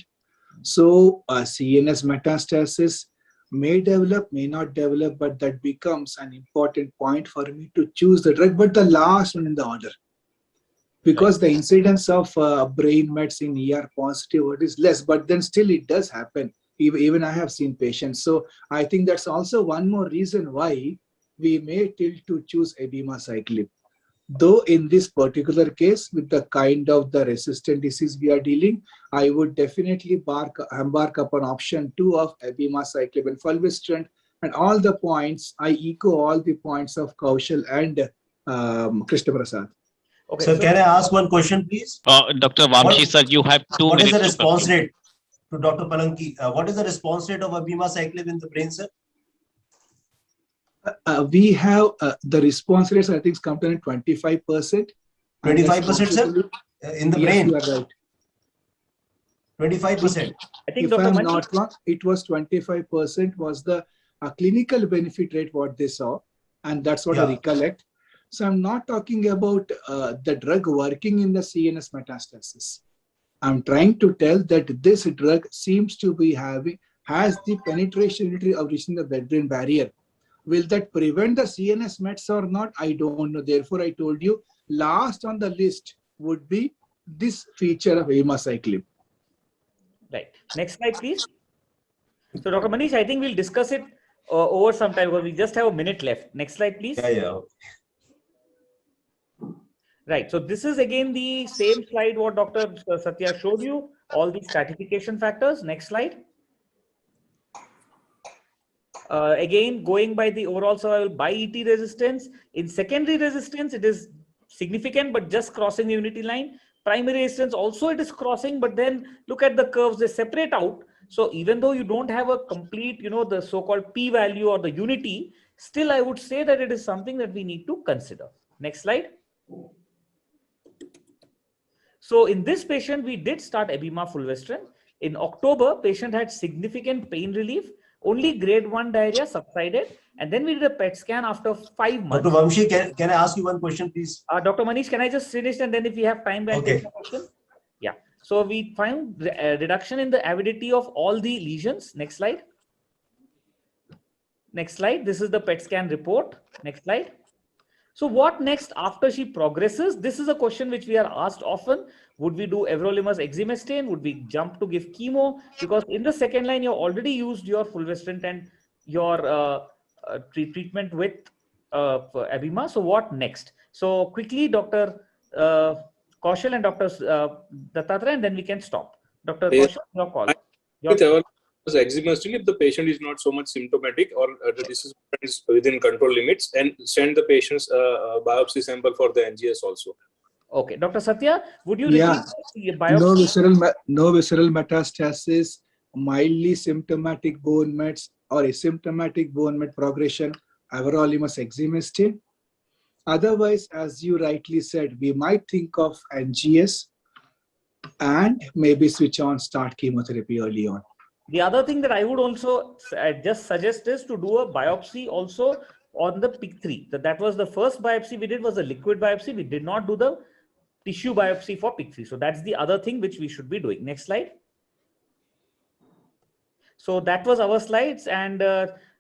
Speaker 21: So CNS metastasis may develop, may not develop, but that becomes an important point for me to choose the drug, but the last one in the order. Because the incidence of brain mets in ER positive is less, but then still it does happen. Even I have seen patients. So I think that's also one more reason why we may tilt to choose abemaciclib. Though in this particular case, with the kind of the resistant disease we are dealing, I would definitely embark upon option 2 of abemaciclib and fulvestrant. And all the points, I echo all the points of Kaushal and Krishna Prasad.
Speaker 4: Okay, sir, can I ask one question, please?
Speaker 1: Dr. Vamshi, sir, you have 2 minutes.
Speaker 4: What is the response rate to Dr. Palanki? What is the response rate of abemaciclib in the brain, sir?
Speaker 21: We have the response rates, I think, come to 25%.
Speaker 4: 25%, sir? In the brain?
Speaker 21: Yes, you are right.
Speaker 4: 25%.
Speaker 21: I think, if I'm not wrong, it was 25% was the clinical benefit rate what they saw, and that's what I recollect. So I'm not talking about the drug working in the CNS metastasis. I'm trying to tell that this drug seems to be has the penetration of reaching the blood-brain barrier. Will that prevent the CNS mets or not? I don't know. Therefore, I told you last on the list would be this feature of abemaciclib.
Speaker 2: Right. Next slide, please. So, Dr. Manish, I think we'll discuss it over some time because we just have a minute left. Next slide, please.
Speaker 4: Yeah.
Speaker 2: Right. So this is again the same slide what Dr. Satya showed you, all the stratification factors. Next slide. Again, going by the overall survival by ET resistance. In secondary resistance, it is significant, but just crossing the unity line. Primary resistance also it is crossing, but then look at the curves, they separate out. So even though you don't have a complete, the so-called p-value or the unity, still I would say that it is something that we need to consider. Next slide. So in this patient, we did start abema fulvestrant. In October, patient had significant pain relief. Only grade 1 diarrhea subsided. And then we did a PET scan after 5 months.
Speaker 4: Dr. Vamshi, can I ask you one question, please?
Speaker 2: Dr. Manish, can I just finish? And then if we have time, we'll take the question. Yeah. So we found reduction in the avidity of all the lesions. Next slide. Next slide. This is the PET scan report. Next slide. So what next after she progresses? This is a question which we are asked often. Would we do everolimus exemestane? Would we jump to give chemo? Because in the second line, you already used your fulvestrant and your treatment with abema. So what next? So quickly, Dr. Kaushal and Dr. Dattatreya, and then we can stop. Dr. Kaushal, your call.
Speaker 22: Exemestane if the patient is not so much symptomatic or the disease is within control limits, and send the patient's biopsy sample for the NGS also.
Speaker 2: Okay, Dr. Satya, would you
Speaker 21: repeat
Speaker 2: the biopsy?
Speaker 21: No visceral metastasis, mildly symptomatic bone mets or asymptomatic bone met progression, everolimus exemestane. Otherwise, as you rightly said, we might think of NGS and maybe switch on, start chemotherapy early on.
Speaker 2: The other thing that I would also just suggest is to do a biopsy also on the PIK3. That was the first biopsy we did, was a liquid biopsy. We did not do the tissue biopsy for PIK3. So that's the other thing which we should be doing. Next slide. So that was our slides. And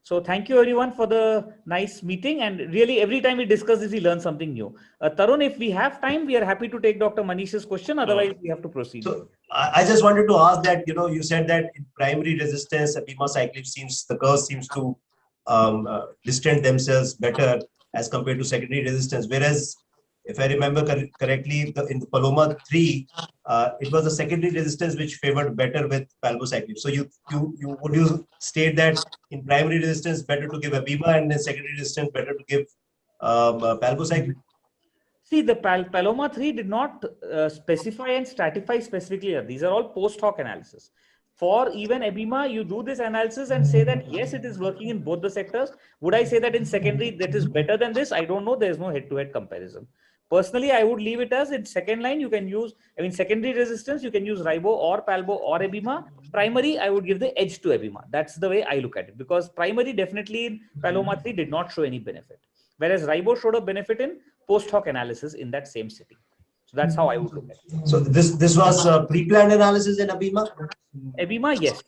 Speaker 2: so thank you everyone for the nice meeting. And really every time we discuss this, we learn something new. Tarun, if we have time, we are happy to take Dr. Manish's question. Otherwise, we have to proceed.
Speaker 4: So I just wanted to ask that, you said that in primary resistance, abemaciclib the curve seems to distance themselves better as compared to secondary resistance. Whereas, if I remember correctly, in the Paloma 3, it was the secondary resistance which favored better with palbociclib. So would you state that in primary resistance better to give abema and in secondary resistance better to give palbociclib?
Speaker 2: See, the Paloma 3 did not specify and stratify specifically. These are all post hoc analysis. For even abema, you do this analysis and say that, yes, it is working in both the sectors. Would I say that in secondary that is better than this? I don't know. There's no head-to-head comparison. Personally, I would leave it as in second line, you can use, secondary resistance, you can use ribo or palbo or abema. Primary, I would give the edge to abema. That's the way I look at it, because primary definitely in Paloma 3 did not show any benefit. Whereas ribo showed a benefit in post hoc analysis in that same setting. So that's how I would look at it.
Speaker 4: So this was pre-planned analysis in abema?
Speaker 2: Abema, yes.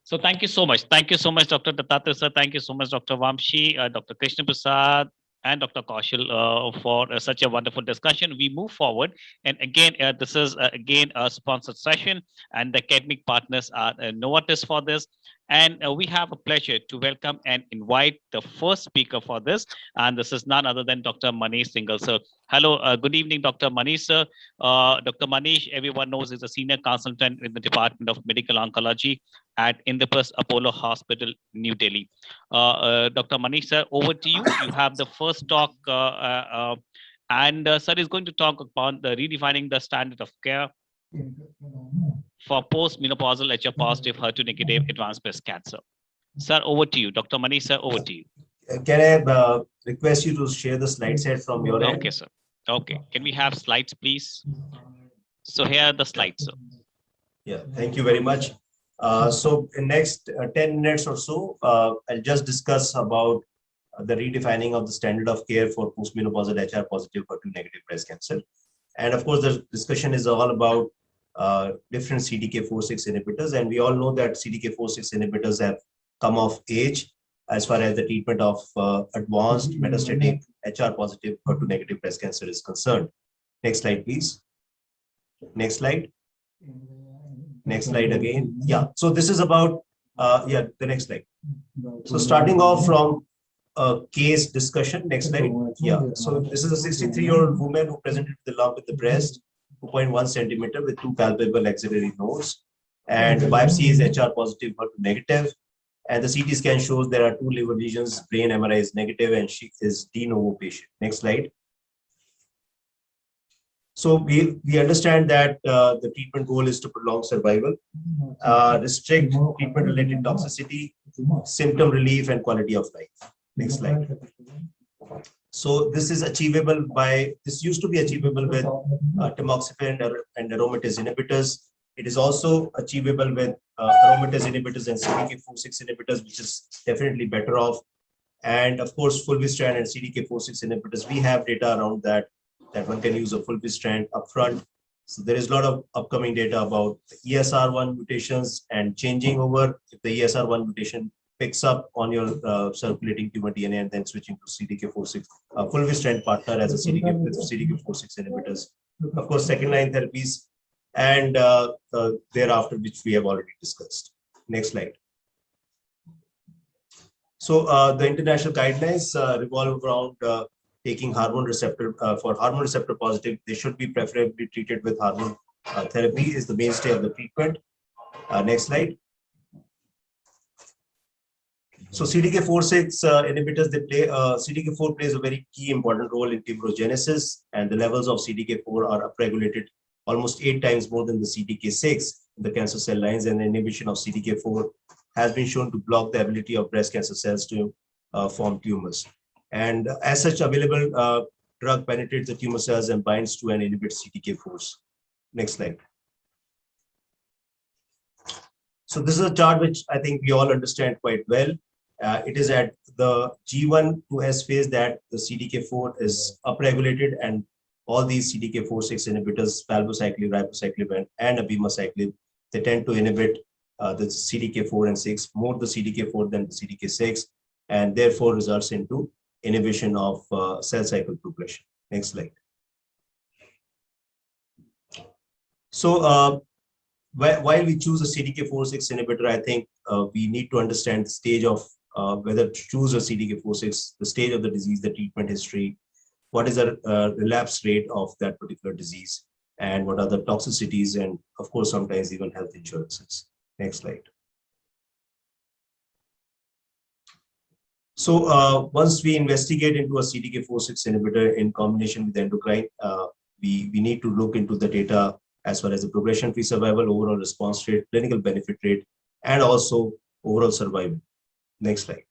Speaker 1: So thank you so much. Thank you so much, Dr. Dattatreya sir. Thank you so much, Dr. Vamshi, Dr. Krishna Prasad, and Dr. Kaushal for such a wonderful discussion. We move forward. And again, this is again a sponsored session, and the academic partners are Novartis for this. And we have a pleasure to welcome and invite the first speaker for this. And this is none other than Dr. Manish Singhal, sir. Hello, good evening, Dr. Manish, sir. Dr. Manish, everyone knows, is a senior consultant in the Department of Medical Oncology at Indraprastha Apollo Hospital, New Delhi. Dr. Manish, sir, over to you. You have the first talk, and sir is going to talk about the redefining the standard of care for post-menopausal HR positive, HER2 negative advanced breast cancer. Sir, over to you. Dr. Manish, sir, over to you.
Speaker 4: Can I request you to share the slide set from your end?
Speaker 1: Okay, sir. Okay. Can we have slides, please? So here are the slides, sir.
Speaker 4: Yeah, thank you very much. So in next 10 minutes or so, I'll just discuss about the redefining of the standard of care for postmenopausal HR positive, HER2 negative breast cancer. And of course, the discussion is all about different CDK4/6 inhibitors. And we all know that CDK4/6 inhibitors have come of age. as far as the treatment of advanced metastatic HR positive HER2 negative breast cancer is concerned. Next slide, please. Next slide. Next slide again. Yeah. So this is about, the next slide. So starting off from a case discussion. Next slide. Yeah. So this is a 63-year-old woman who presented with a lump in the breast, 2.1 centimeter with 2 palpable axillary nodes. And the biopsy is HR positive HER2 negative. And the CT scan shows there are 2 liver lesions, brain MRI is negative, and she is de novo patient. Next slide. So we understand that the treatment goal is to prolong survival, restrict treatment-related toxicity, symptom relief, and quality of life. Next slide. So this is achievable by, this used to be achievable with tamoxifen and aromatase inhibitors. It is also achievable with aromatase inhibitors and CDK4/6 inhibitors, which is definitely better off. And of course, fulvestrant and CDK4/6 inhibitors, we have data around that one can use a fulvestrant upfront. So there is a lot of upcoming data about the ESR1 mutations and changing over if the ESR1 mutation picks up on your circulating tumor DNA and then switching to CDK4/6 fulvestrant partner as a CDK4/6 inhibitors. Of course, second line therapies and thereafter, which we have already discussed. Next slide. So the international guidelines revolve around taking hormone receptor for hormone receptor positive. They should be preferably treated with hormone therapy is the mainstay of the treatment. Next slide. So CDK4/6 inhibitors, they play CDK4 plays a very key important role in tumorigenesis, and the levels of CDK4 are upregulated almost 8 times more than the CDK6 in the cancer cell lines, and the inhibition of CDK4 has been shown to block the ability of breast cancer cells to form tumors. And as such, available drug penetrates the tumor cells and binds to and inhibits CDK4s. Next slide. So this is a chart which I think we all understand quite well. It is at the G1 to S phase that the CDK4 is upregulated, and all these CDK4/6 inhibitors, palbociclib, ribociclib, and abemaciclib, they tend to inhibit the CDK4 and 6, more the CDK4 than the CDK6, and therefore results into inhibition of cell cycle progression. Next slide. So while we choose a CDK4/6 inhibitor, I think we need to understand the stage of whether to choose a CDK4/6, the stage of the disease, the treatment history, what is the relapse rate of that particular disease, and what are the toxicities, and of course, sometimes even health insurances. Next slide. So once we investigate into a CDK4/6 inhibitor in combination with endocrine, we need to look into the data as far as the progression-free survival, overall response rate, clinical benefit rate, and also overall survival. Next slide.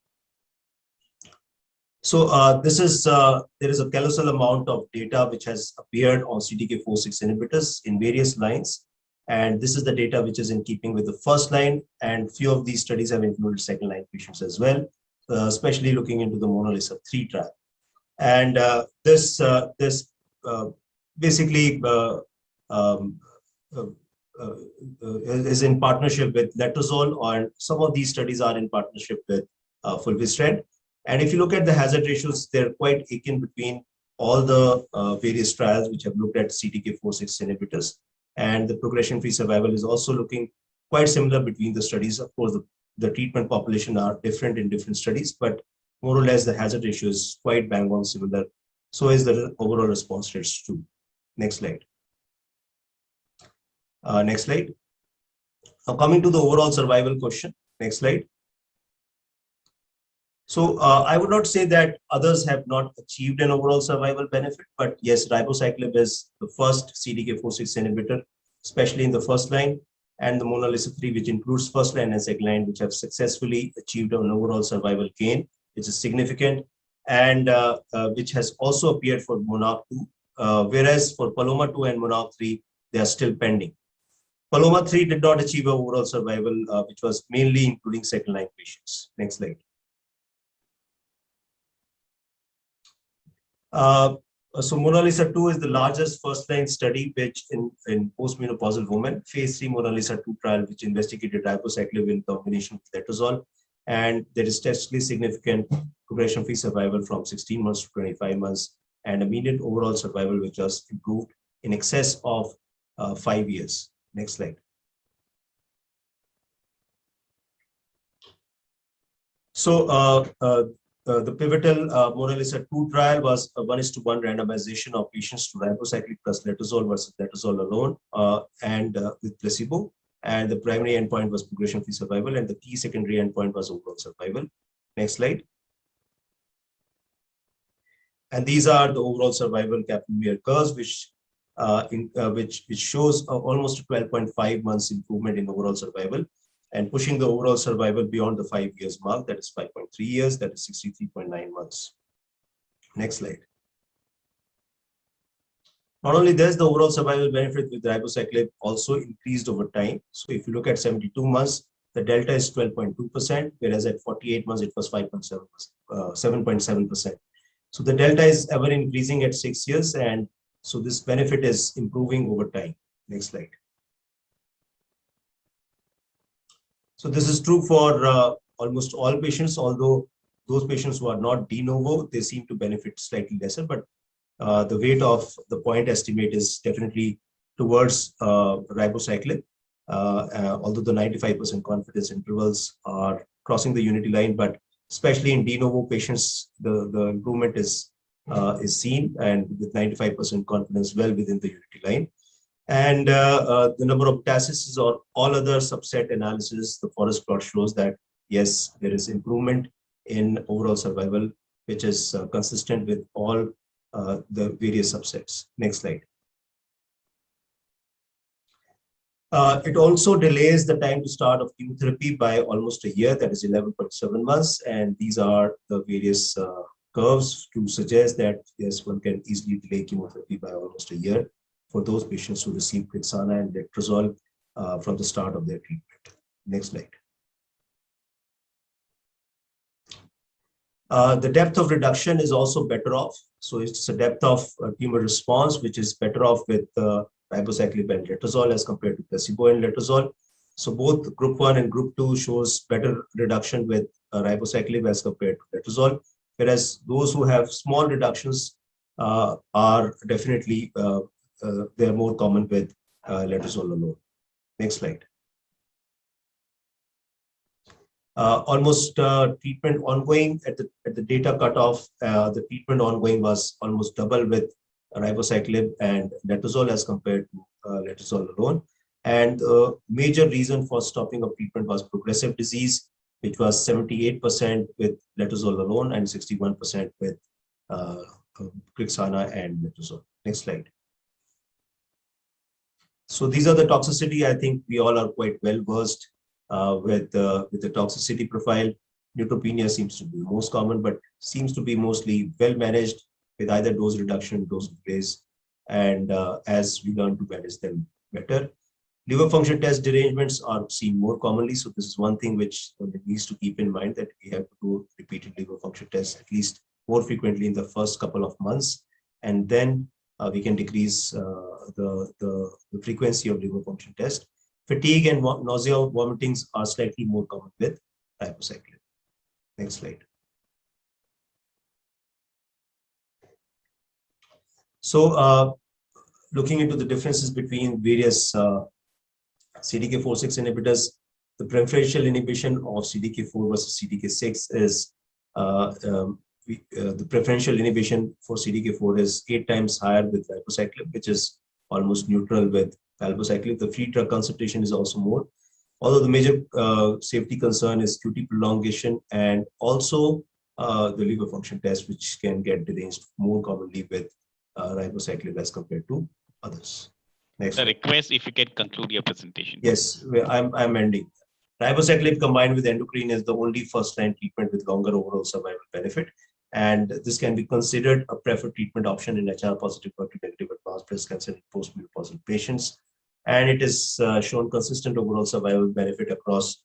Speaker 4: So there is a colossal amount of data which has appeared on CDK4/6 inhibitors in various lines. And this is the data which is in keeping with the first line, and few of these studies have included second line patients as well, especially looking into the MONALEESA-3 trial. And this basically is in partnership with letrozole, and some of these studies are in partnership with fulvestrant. And if you look at the hazard ratios, they're quite akin between all the various trials which have looked at CDK4/6 inhibitors. And the progression-free survival is also looking quite similar between the studies. Of course, the treatment population are different in different studies, but more or less the hazard ratio is quite bang on similar. So is the overall response rates too. Next slide. Next slide. Now coming to the overall survival question. Next slide. So I would not say that others have not achieved an overall survival benefit, but yes, ribociclib is the first CDK4/6 inhibitor, especially in the first line, and the MONALEESA-3, which includes first line and second line, which have successfully achieved an overall survival gain, which is significant, and which has also appeared for MONARCH-2, whereas for PALOMA-2 and MONARCH-3, they are still pending. PALOMA-3 did not achieve an overall survival, which was mainly including second line patients. Next slide. So MONALEESA-2 is the largest first-line study which in postmenopausal women, phase 3 MONALEESA-2 trial, which investigated ribociclib in combination with letrozole. and there is statistically significant progression-free survival from 16 months to 25 months, and a median overall survival which was improved in excess of 5 years. Next slide. So the pivotal MORALISA-2 trial was a 1:1 randomization of patients to ribociclib plus letrozole versus letrozole alone and with placebo. And the primary endpoint was progression-free survival, and the key secondary endpoint was overall survival. Next slide. And these are the overall survival Kaplan-Meier curves, which shows almost 12.5 months improvement in overall survival, and pushing the overall survival beyond the 5 years mark, that is 5.3 years, that is 63.9 months. Next slide. Not only this, the overall survival benefit with ribociclib also increased over time. So if you look at 72 months, the delta is 12.2%, whereas at 48 months, it was 7.7%. So the delta is ever increasing at 6 years, and so this benefit is improving over time. Next slide. So this is true for almost all patients, although those patients who are not de novo, they seem to benefit slightly lesser, but the weight of the point estimate is definitely towards ribociclib, although the 95% confidence intervals are crossing the unity line, but especially in de novo patients, the improvement is seen, and with 95% confidence well within the unity line. And the number of metastases or all other subset analysis, the forest plot shows that, yes, there is improvement in overall survival, which is consistent with all the various subsets. Next slide. It also delays the time to start of chemotherapy by almost a year, that is 11.7 months. And these are the various curves to suggest that, yes, one can easily delay chemotherapy by almost a year for those patients who receive Krixana and letrozole from the start of their treatment. Next slide. The depth of reduction is also better off. So it's a depth of tumor response, which is better off with ribociclib and letrozole as compared to placebo and letrozole. So both group 1 and group 2 shows better reduction with ribociclib as compared to letrozole, whereas those who have small reductions are definitely they are more common with letrozole alone. Next slide. Almost treatment ongoing at the data cutoff, the treatment ongoing was almost double with ribociclib and letrozole as compared to letrozole alone. And the major reason for stopping of treatment was progressive disease, which was 78% with letrozole alone and 61% with Krixana and letrozole. Next slide. So these are the toxicity. I think we all are quite well versed with the toxicity profile. Neutropenia seems to be most common, but seems to be mostly well managed with either dose reduction, dose replace, and as we learn to manage them better. Liver function test derangements are seen more commonly. So this is one thing which needs to keep in mind, that we have to do repeated liver function tests at least more frequently in the first couple of months, and then we can decrease the frequency of liver function test. Fatigue and nausea, vomitings are slightly more common with ribociclib. Next slide. So looking into the differences between various CDK4/6 inhibitors, the preferential inhibition of CDK4 versus CDK6 is the preferential inhibition for CDK4 is 8 times higher with ribociclib, which is almost neutral with palbociclib. The free drug concentration is also more, although the major safety concern is QT prolongation and also the liver function test, which can get deranged more commonly with ribociclib as compared to others. Next.
Speaker 1: The request, if you can conclude your presentation.
Speaker 4: Yes, I'm ending. Ribociclib combined with endocrine is the only first-line treatment with longer overall survival benefit, and this can be considered a preferred treatment option in HR-positive, HER2-negative advanced breast cancer in post-menopausal patients. And it is shown consistent overall survival benefit across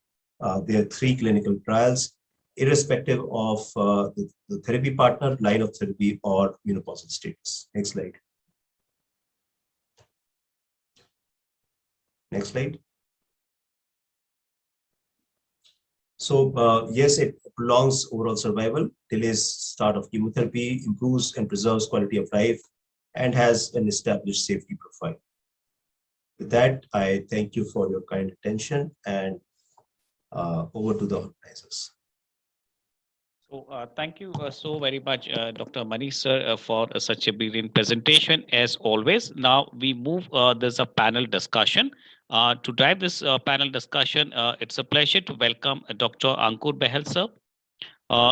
Speaker 4: their 3 clinical trials, irrespective of the therapy partner, line of therapy, or menopausal status. Next slide. Next slide. So yes, it prolongs overall survival, delays start of chemotherapy, improves and preserves quality of life, and has an established safety profile. With that, I thank you for your kind attention, and over to the organizers.
Speaker 1: So thank you so very much, Dr. Manish sir, for such a brilliant presentation as always. Now we move, there's a panel discussion. To drive this panel discussion, it's a pleasure to welcome Dr. Ankur Behel sir.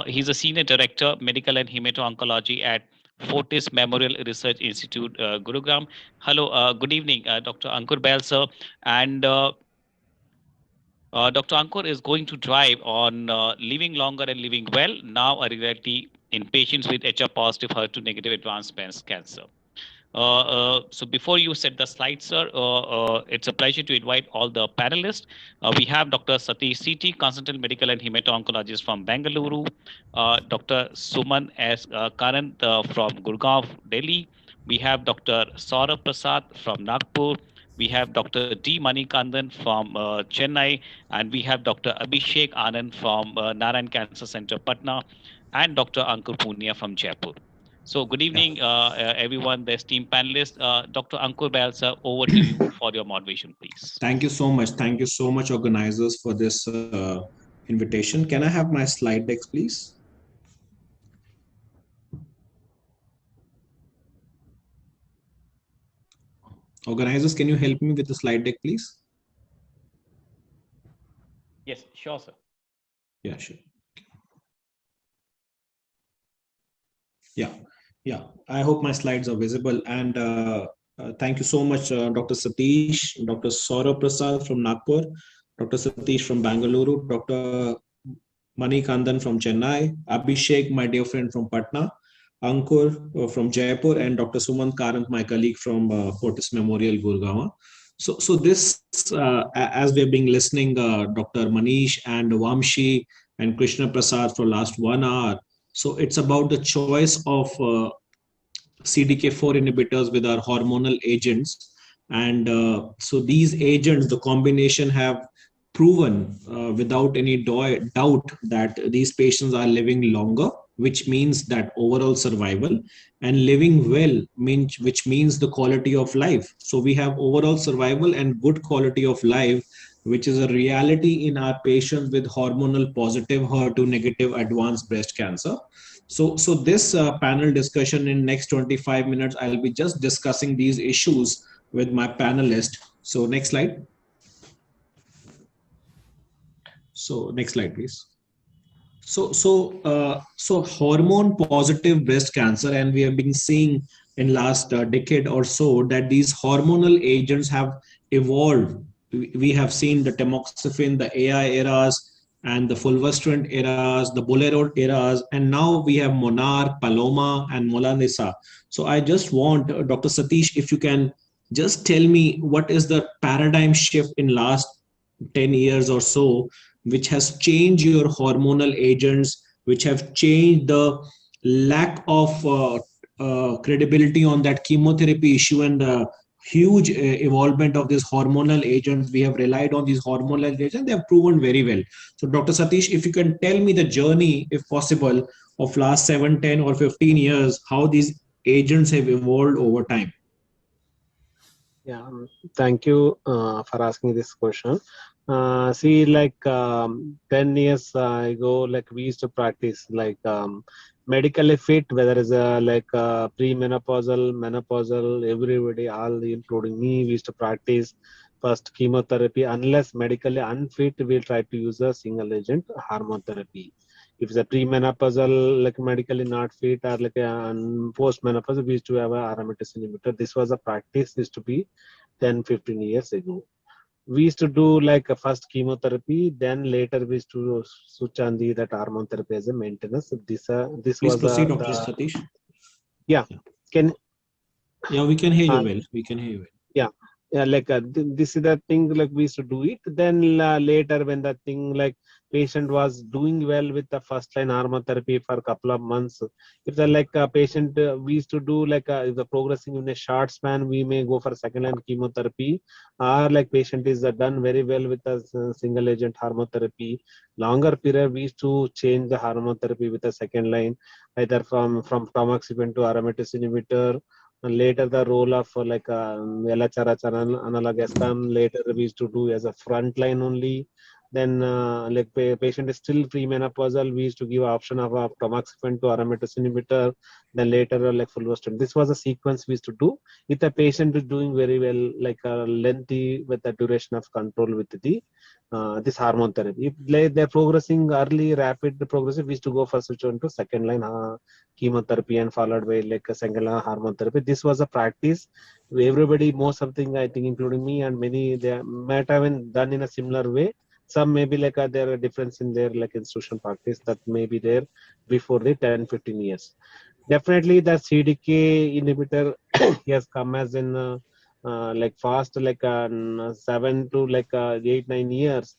Speaker 1: He's a Senior Director, Medical and Hemato-Oncology at Fortis Memorial Research Institute, Gurugram. Hello, good evening, Dr. Ankur Behel sir. And Dr. Ankur is going to drive on living longer and living well, now a reality in patients with HR positive, HER2 negative advanced breast cancer. So before you set the slide, sir, it's a pleasure to invite all the panelists. We have Dr. Satish CT, Consultant Medical and Hemato-Oncologist from Bengaluru, Dr. Suman S. Karant from Gurgaon, Delhi. We have Dr. Saurabh Prasad from Nagpur. We have Dr. D. Manikandan from Chennai, and we have Dr. Abhishek Anand from Narayan Cancer Center, Patna, and Dr. Ankur Punia from Jaipur. So good evening, everyone, the esteemed panelists. Dr. Ankur Behel sir, over to you for your moderation, please.
Speaker 3: Thank you so much. Thank you so much, organizers, for this invitation. Can I have my slide decks, please? Organizers, can you help me with the slide deck, please?
Speaker 1: Yes, sure, sir.
Speaker 3: Yeah, sure. Yeah. I hope my slides are visible. And thank you so much, Dr. Satish, Dr. Saurabh Prasad from Nagpur, Dr. Satish from Bangalore, Dr. Manikandan from Chennai, Abhishek, my dear friend from Patna, Ankur from Jaipur, and Dr. Suman Karant, my colleague from Fortis Memorial, Gurgaon. So this, as we've been listening, Dr. Manish and Vamshi and Krishna Prasad for last 1 hour. So it's about the choice of CDK4 inhibitors with our hormonal agents. And so these agents, the combination have proven without any doubt that these patients are living longer, which means that overall survival, and living well, which means the quality of life. So we have overall survival and good quality of life, which is a reality in our patients with hormonal positive, HER2 negative advanced breast cancer. So this panel discussion in next 25 minutes, I'll be just discussing these issues with my panelists. So next slide. So next slide, please. So hormone positive breast cancer, and we have been seeing in last decade or so that these hormonal agents have evolved. We have seen the tamoxifen, the AI eras, and the fulvestrant eras, the Bolero eras, and now we have Monarch, Paloma, and Molanisa. So I just want Dr. Satish, if you can just tell me what is the paradigm shift in last 10 years or so, which has changed your hormonal agents, which have changed the lack of credibility on that chemotherapy issue and the huge evolvement of these hormonal agents. We have relied on these hormonal agents. They have proven very well. So Dr. Satish, if you can tell me the journey, if possible, of last 7, 10 or 15 years, how these agents have evolved over time.
Speaker 23: Yeah, thank you for asking this question. See, like 10 years ago, like we used to practice like medically fit, whether it's like premenopausal, menopausal, everybody, all including me, we used to practice first chemotherapy. Unless medically unfit, we'll try to use a single agent hormone therapy. If it's a premenopausal, like medically not fit, or like postmenopausal, we used to have a aromatase inhibitor. This was a practice, used to be 10, 15 years ago. We used to do like a first chemotherapy, then later we used to switch on that hormone therapy as a maintenance. This
Speaker 3: Please
Speaker 23: was
Speaker 3: proceed, Dr. Satish.
Speaker 23: Yeah.
Speaker 3: Yeah, we can hear you well. We can hear you well.
Speaker 23: Yeah.
Speaker 5: this is the thing like we used to do it. Then later when the thing like patient was doing well with the first line hormone therapy for a couple of months, if the patient we used to do if the progressing in a short span, we may go for second line chemotherapy, or patient is done very well with a single agent hormone therapy. Longer period we used to change the hormone therapy with a second line, either from tamoxifen to aromatase inhibitor. And later the role of LHRH analog SCAM later we used to do as a front line only. Then patient is still premenopausal, we used to give option of tamoxifen to aromatase inhibitor. Then later fulvestrant. This was a sequence we used to do. If the patient is doing very well, lengthy with the duration of control with the this hormone therapy. If they're progressing early, rapid progressive, we used to go for switch on to second line chemotherapy and followed by a second line hormone therapy. This was a practice. Everybody, most of things I think, including me and many, they might have been done in a similar way. Some maybe there are difference in their institutional practice that may be there before the 10-15 years. Definitely the CDK inhibitor has come as in fast 7 to 8-9 years.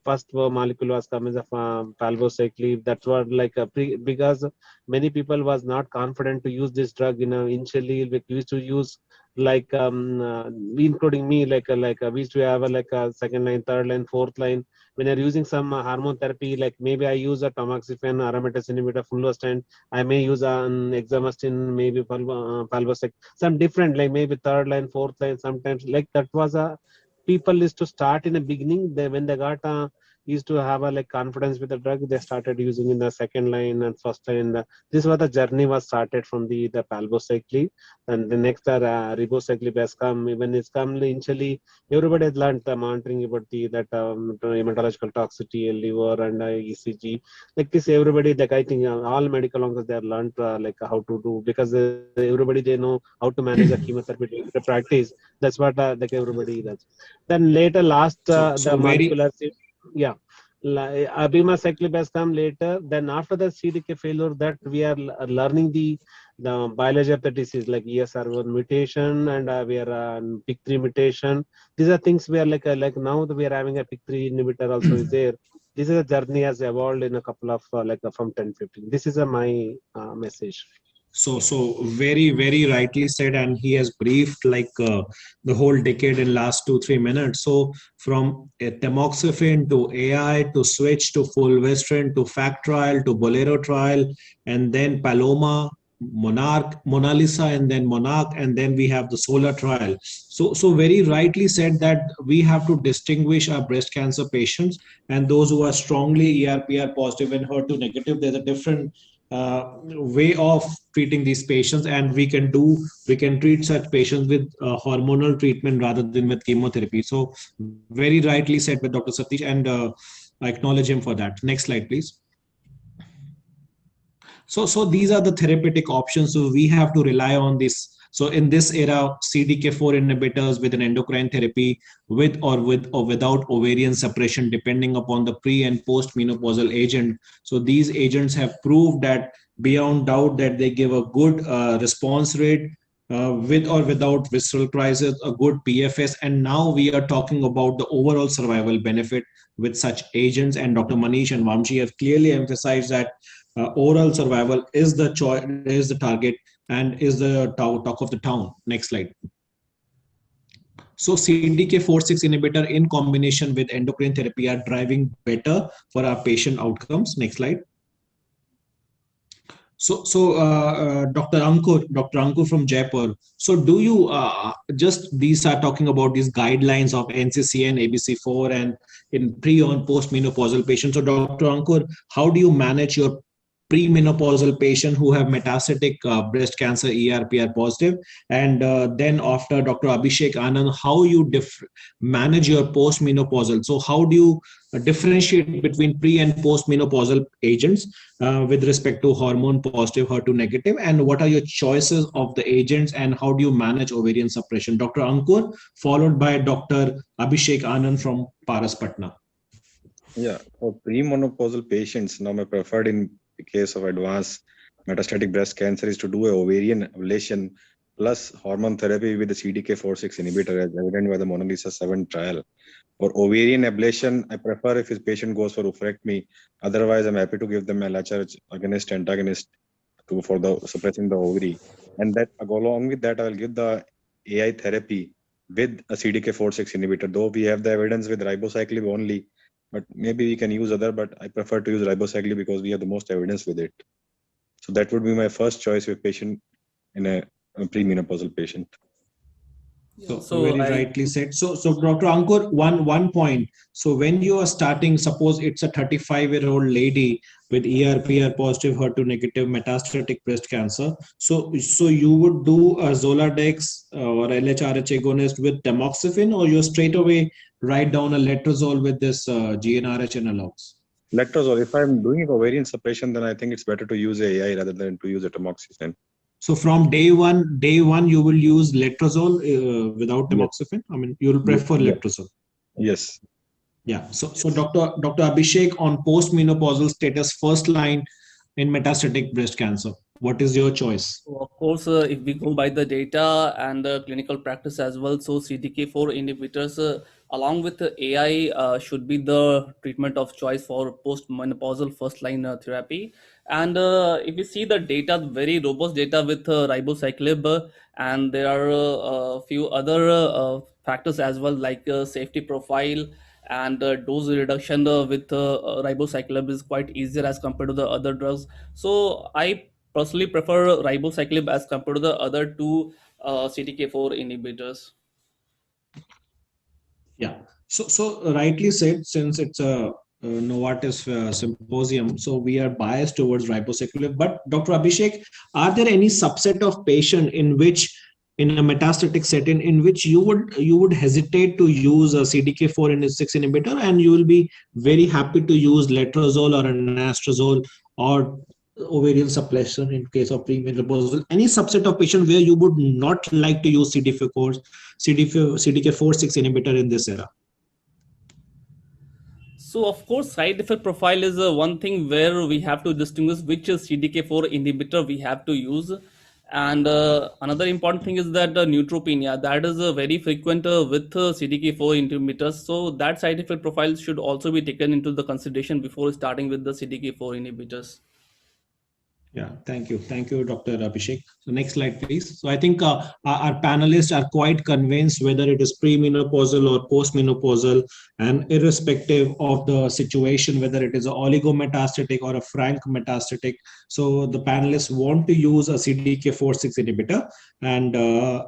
Speaker 5: First molecule was come as a palbociclib. That's what because many people was not confident to use this drug. Initially we used to use including me we used to have a second line, third line, fourth line. When you're using some hormone therapy, maybe I use a tamoxifen, aromatase inhibitor, fulvestrant. I may use an exemestane, maybe palbociclib, some different maybe third line, fourth line. Sometimes that was a people used to start in the beginning. When they got used to have a confidence with the drug, they started using in the second line and first line. This was the journey was started from the palbociclib, and the next ribociclib has come. When it's come initially, everybody has learned the monitoring about that hematological toxicity, liver and ECG. This, everybody I think all medical oncologists they have learned how to do, because everybody they know how to manage the chemotherapy during the practice. That's what everybody does. Then later last the molecular abemaciclib has come later. Then after the CDK failure, that we are learning the biology of the disease, like ESR1 mutation, and we are PIK3 mutation. These are things we are like now that we are having a PIK3 inhibitor also is there. This is a journey has evolved in a couple of from 10-15. This is my message.
Speaker 3: So very, very rightly said, and he has briefed the whole decade in last 2-3 minutes. So from tamoxifen to AI to switch to fulvestrant to FACT trial to Bolero trial, and then Paloma, Monarch, Mona Lisa, and then Monarch, and then we have the Solar trial. So very rightly said that we have to distinguish our breast cancer patients and those who are strongly ERPR positive and HER2 negative. There's a different way of treating these patients, and we can treat such patients with hormonal treatment rather than with chemotherapy. So very rightly said by Dr. Satish, and I acknowledge him for that. Next slide, please. So these are the therapeutic options. So we have to rely on this. So in this era, CDK4 inhibitors with an endocrine therapy, with or without ovarian suppression, depending upon the pre and post menopausal agent. So these agents have proved that beyond doubt that they give a good response rate with or without visceral crisis, a good PFS. And now we are talking about the overall survival benefit with such agents. And Dr. Manish and Vamshi have clearly emphasized that oral survival is the choice, is the target, and is the talk of the town. Next slide. So CDK4/6 inhibitor in combination with endocrine therapy are driving better for our patient outcomes. Next slide. So Dr. Ankur from Jaipur. So do you these are talking about these guidelines of NCCN, ABC4, and in pre and post menopausal patients. So Dr. Ankur, how do you manage your premenopausal patient who have metastatic breast cancer, ERPR positive, and then after Dr. Abhishek Anand, how you manage your postmenopausal? So how do you differentiate between pre and postmenopausal agents with respect to hormone positive, HER2 negative, and what are your choices of the agents, and how do you manage ovarian suppression? Dr. Ankur, followed by Dr. Abhishek Anand from Paras Patna.
Speaker 6: Yeah, for premenopausal patients, now my preferred in case of advanced metastatic breast cancer is to do an ovarian ablation plus hormone therapy with the CDK4/6 inhibitor as evident by the Mona Lisa 7 trial. For ovarian ablation, I prefer if his patient goes for oophorectomy. Otherwise, I'm happy to give them LHRH agonist, antagonist for the suppressing the ovary. And that along with that, I'll give the AI therapy with a CDK4/6 inhibitor. Though we have the evidence with ribociclib only, but maybe we can use other. But I prefer to use ribociclib because we have the most evidence with it. So that would be my first choice with patient in a premenopausal patient.
Speaker 3: So very rightly said. So Dr. Ankur, one point. So when you are starting, suppose it's a 35-year-old lady with ER/PR positive, HER2 negative metastatic breast cancer. So you would do a Zoladex or LHRH agonist with tamoxifen, or you straight away write down a letrozole with this GnRH analogs?
Speaker 6: Letrozole. If I'm doing ovarian suppression, then I think it's better to use AI rather than to use a tamoxifen.
Speaker 3: So from day one, you will use letrozole without tamoxifen. I mean, you will prefer letrozole.
Speaker 6: Yes.
Speaker 3: Yeah. So Dr. Abhishek, on postmenopausal status, first line in metastatic breast cancer, what is your choice?
Speaker 8: So of course, if we go by the data and the clinical practice as well, so CDK4 inhibitors along with the AI should be the treatment of choice for postmenopausal first-line therapy. And if you see the data, very robust data with ribociclib, and there are a few other factors as well, like safety profile and dose reduction with ribociclib is quite easier as compared to the other drugs. So I personally prefer ribociclib as compared to the other two CDK4 inhibitors.
Speaker 3: Yeah. So rightly said, since it's a Novartis symposium, so we are biased towards ribociclib. But Dr. Abhishek, are there any subset of patient in which, in a metastatic setting, in which you would hesitate to use a CDK4/6 inhibitor, and you will be very happy to use letrozole or anastrozole or ovarian suppression in case of premenopausal? Any subset of patient where you would not like to use CDK4/6 inhibitor in this era?
Speaker 8: So of course, side effect profile is one thing where we have to distinguish which CDK4 inhibitor we have to use. And another important thing is that neutropenia, that is very frequent with CDK4 inhibitors. So that side effect profile should also be taken into the consideration before starting with the CDK4 inhibitors.
Speaker 3: Yeah, thank you, Dr. Abhishek. So next slide, please. So I think our panelists are quite convinced whether it is premenopausal or postmenopausal, and irrespective of the situation, whether it is an oligometastatic or a frank metastatic. So the panelists want to use a CDK4/6 inhibitor, and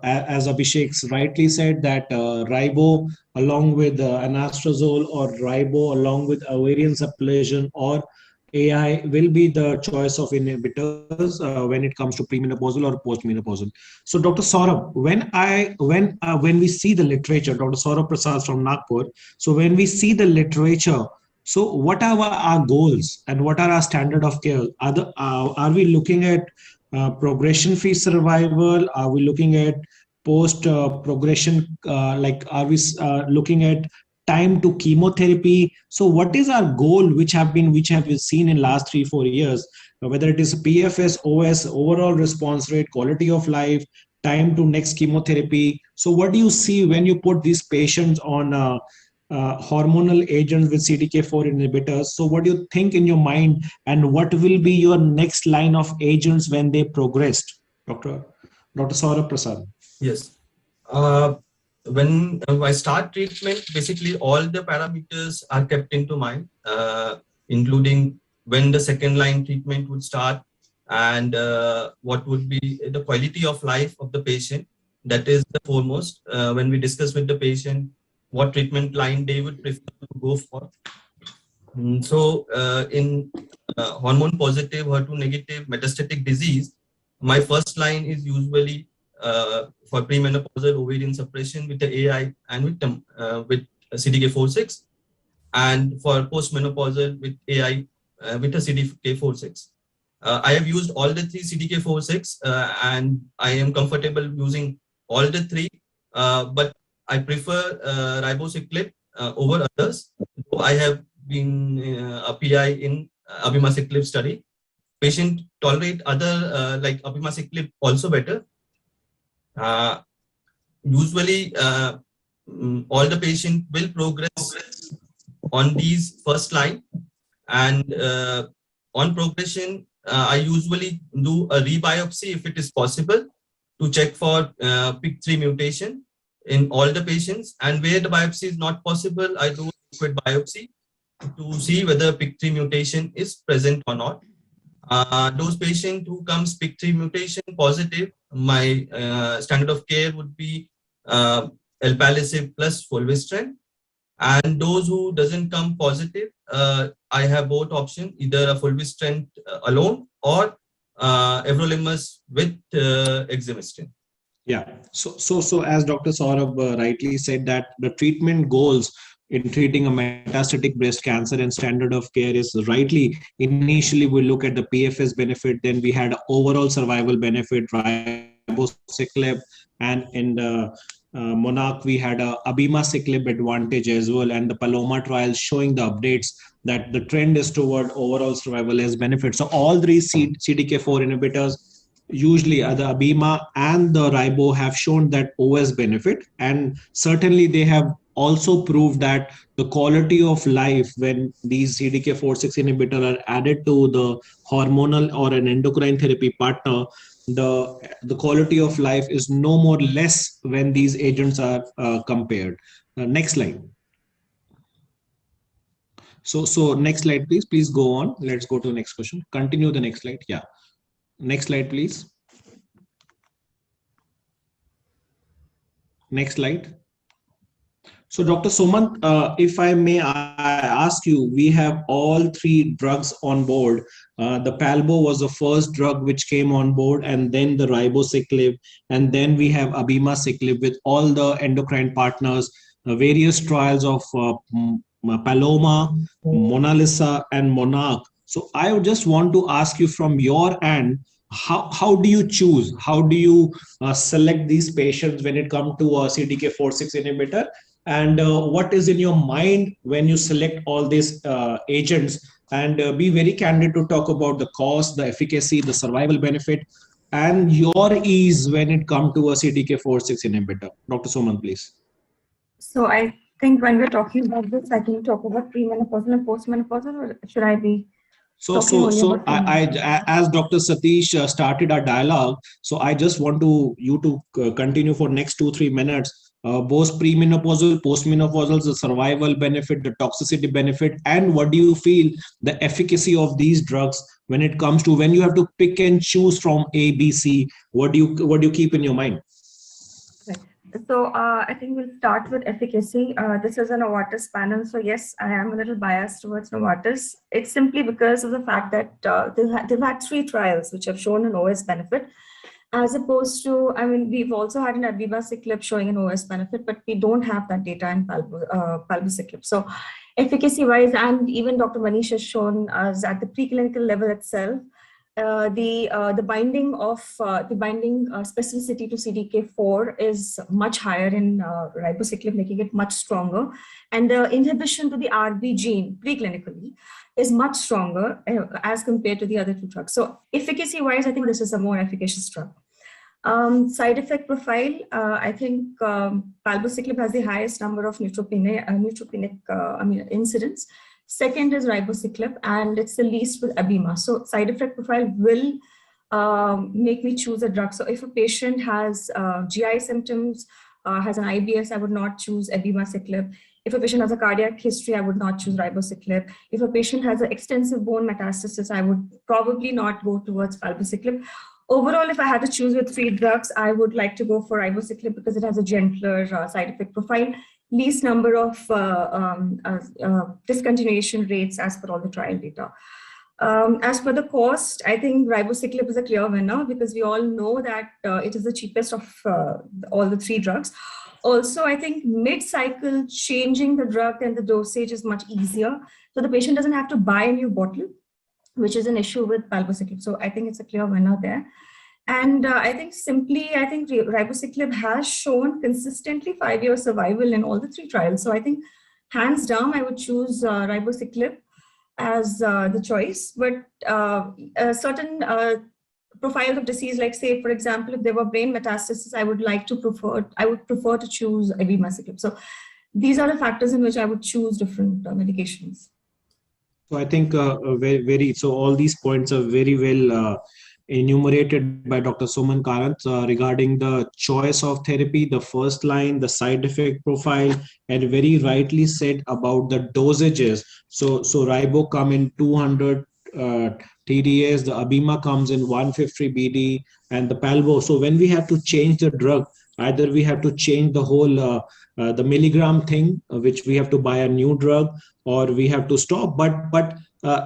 Speaker 3: as Abhishek rightly said, that ribo along with anastrozole or ribo along with ovarian suppression or AI will be the choice of inhibitors when it comes to premenopausal or postmenopausal. So, Dr. Saurabh, when we see the literature, Dr. Saurabh Prasad from Nagpur. So, when we see the literature, so what are our goals and what are our standard of care? Are we looking at progression-free survival? Are we looking at post-progression? Are we looking at time to chemotherapy? So what is our goal, which have been seen in last 3-4 years, whether it is PFS, OS, overall response rate, quality of life, time to next chemotherapy? So what do you see when you put these patients on hormonal agents with CDK4 inhibitors? So what do you think in your mind, and what will be your next line of agents when they progressed? Dr. Saurabh Prasad.
Speaker 10: Yes. When I start treatment, basically all the parameters are kept into mind, including when the second line treatment would start and what would be the quality of life of the patient. That is the foremost. When we discuss with the patient what treatment line they would prefer to go for. So in hormone positive, HER2 negative metastatic disease, my first line is usually for premenopausal ovarian suppression with the AI and with CDK4/6, and for postmenopausal with AI with a CDK4/6. I have used all the three CDK4/6 and I am comfortable using all the three, but I prefer ribociclib over others. So I have been a PI in abemaciclib study. Patient tolerate other like abemaciclib also better. Usually, all the patient will progress on these first line, and on progression, I usually do a rebiopsy if it is possible to check for PIK3 mutation in all the patients, and where the biopsy is not possible, I do liquid biopsy to see whether PIK3 mutation is present or not. Those patients who comes PIK3 mutation positive, my standard of care would be alpelisib plus fulvestrant. And those who doesn't come positive, I have both options, either a fulvestrant alone or everolimus with exemestane.
Speaker 3: Yeah. So as Dr. Saurabh rightly said, that the treatment goals in treating a metastatic breast cancer and standard of care is rightly, initially we look at the PFS benefit, then we had overall survival benefit, ribociclib, and in the Monarch we had a abemaciclib advantage as well, and the Paloma trials showing the updates that the trend is toward overall survival as benefit. So all three CDK4 inhibitors, usually the Abema and the Ribo, have shown that OS benefit, and certainly they have also proved that the quality of life when these CDK4/6 inhibitors are added to the hormonal or an endocrine therapy partner, the quality of life is no more less when these agents are compared. Next slide. So next slide, please go on. Let's go to the next question. Continue the next slide. Yeah. Next slide, please. Next slide. So Dr. Somant, if I may ask you, we have all three drugs on board. The Palbo was the first drug which came on board, and then the ribociclib, and then we have abemaciclib with all the endocrine partners, various trials of Paloma, Mona Lisa, and Monarch. So I just want to ask you from your end, how do you choose? How do you select these patients when it comes to a CDK4/6 inhibitor? And what is in your mind when you select all these agents? And be very candid to talk about the cost, the efficacy, the survival benefit, and your ease when it comes to a CDK4/6 inhibitor. Dr. Somant, please.
Speaker 17: So I think when we're talking about this, I can talk about premenopausal and postmenopausal, or should I be?
Speaker 3: So as Dr. Satish started our dialogue, so I just want you to continue for next 2-3 minutes. Both premenopausal, postmenopausal, the survival benefit, the toxicity benefit, and what do you feel the efficacy of these drugs when it comes to when you have to pick and choose from A, B, C? What do you keep in your mind?
Speaker 17: So I think we'll start with efficacy. This is a Novartis panel. So yes, I am a little biased towards Novartis. It's simply because of the fact that they've had 3 trials which have shown an OS benefit, as opposed to, I mean, we've also had an abemaciclib showing an OS benefit, but we don't have that data in palbociclib. So efficacy-wise, and even Dr. Manish has shown us at the preclinical level itself, the binding specificity to CDK4 is much higher in ribociclib, making it much stronger, and the inhibition to the RB gene preclinically is much stronger as compared to the other 2 drugs. So efficacy-wise, I think this is a more efficacious drug. Side effect profile, I think palbociclib has the highest number of neutropenic incidents. Second is ribociclib, and it's the least with abema. So side effect profile will make me choose a drug. So if a patient has GI symptoms, has an IBS, I would not choose abemaciclib. If a patient has a cardiac history, I would not choose ribociclib. If a patient has an extensive bone metastasis, I would probably not go towards palbociclib. Overall, if I had to choose with 3 drugs, I would like to go for ribociclib because it has a gentler side effect profile, least number of discontinuation rates as per all the trial data. As per the cost, I think ribociclib is a clear winner because we all know that it is the cheapest of all the 3 drugs. Also, I think mid-cycle changing the drug and the dosage is much easier. So the patient doesn't have to buy a new bottle, which is an issue with palbociclib. So I think it's a clear winner there. And I think ribociclib has shown consistently 5-year survival in all the 3 trials. So I think hands down, I would choose ribociclib as the choice. But certain
Speaker 11: profiles of disease, like say, for example, if there were brain metastasis, I would prefer to choose abemaciclib. So these are the factors in which I would choose different medications.
Speaker 3: So I think so all these points are very well enumerated by Dr. Suman Karanth regarding the choice of therapy, the first line, the side effect profile, and very rightly said about the dosages. So Ribo come in 200 TDS, the Abema comes in 150 BD, and the Palbo. So when we have to change the drug, either we have to change the whole the milligram thing, which we have to buy a new drug, or we have to stop.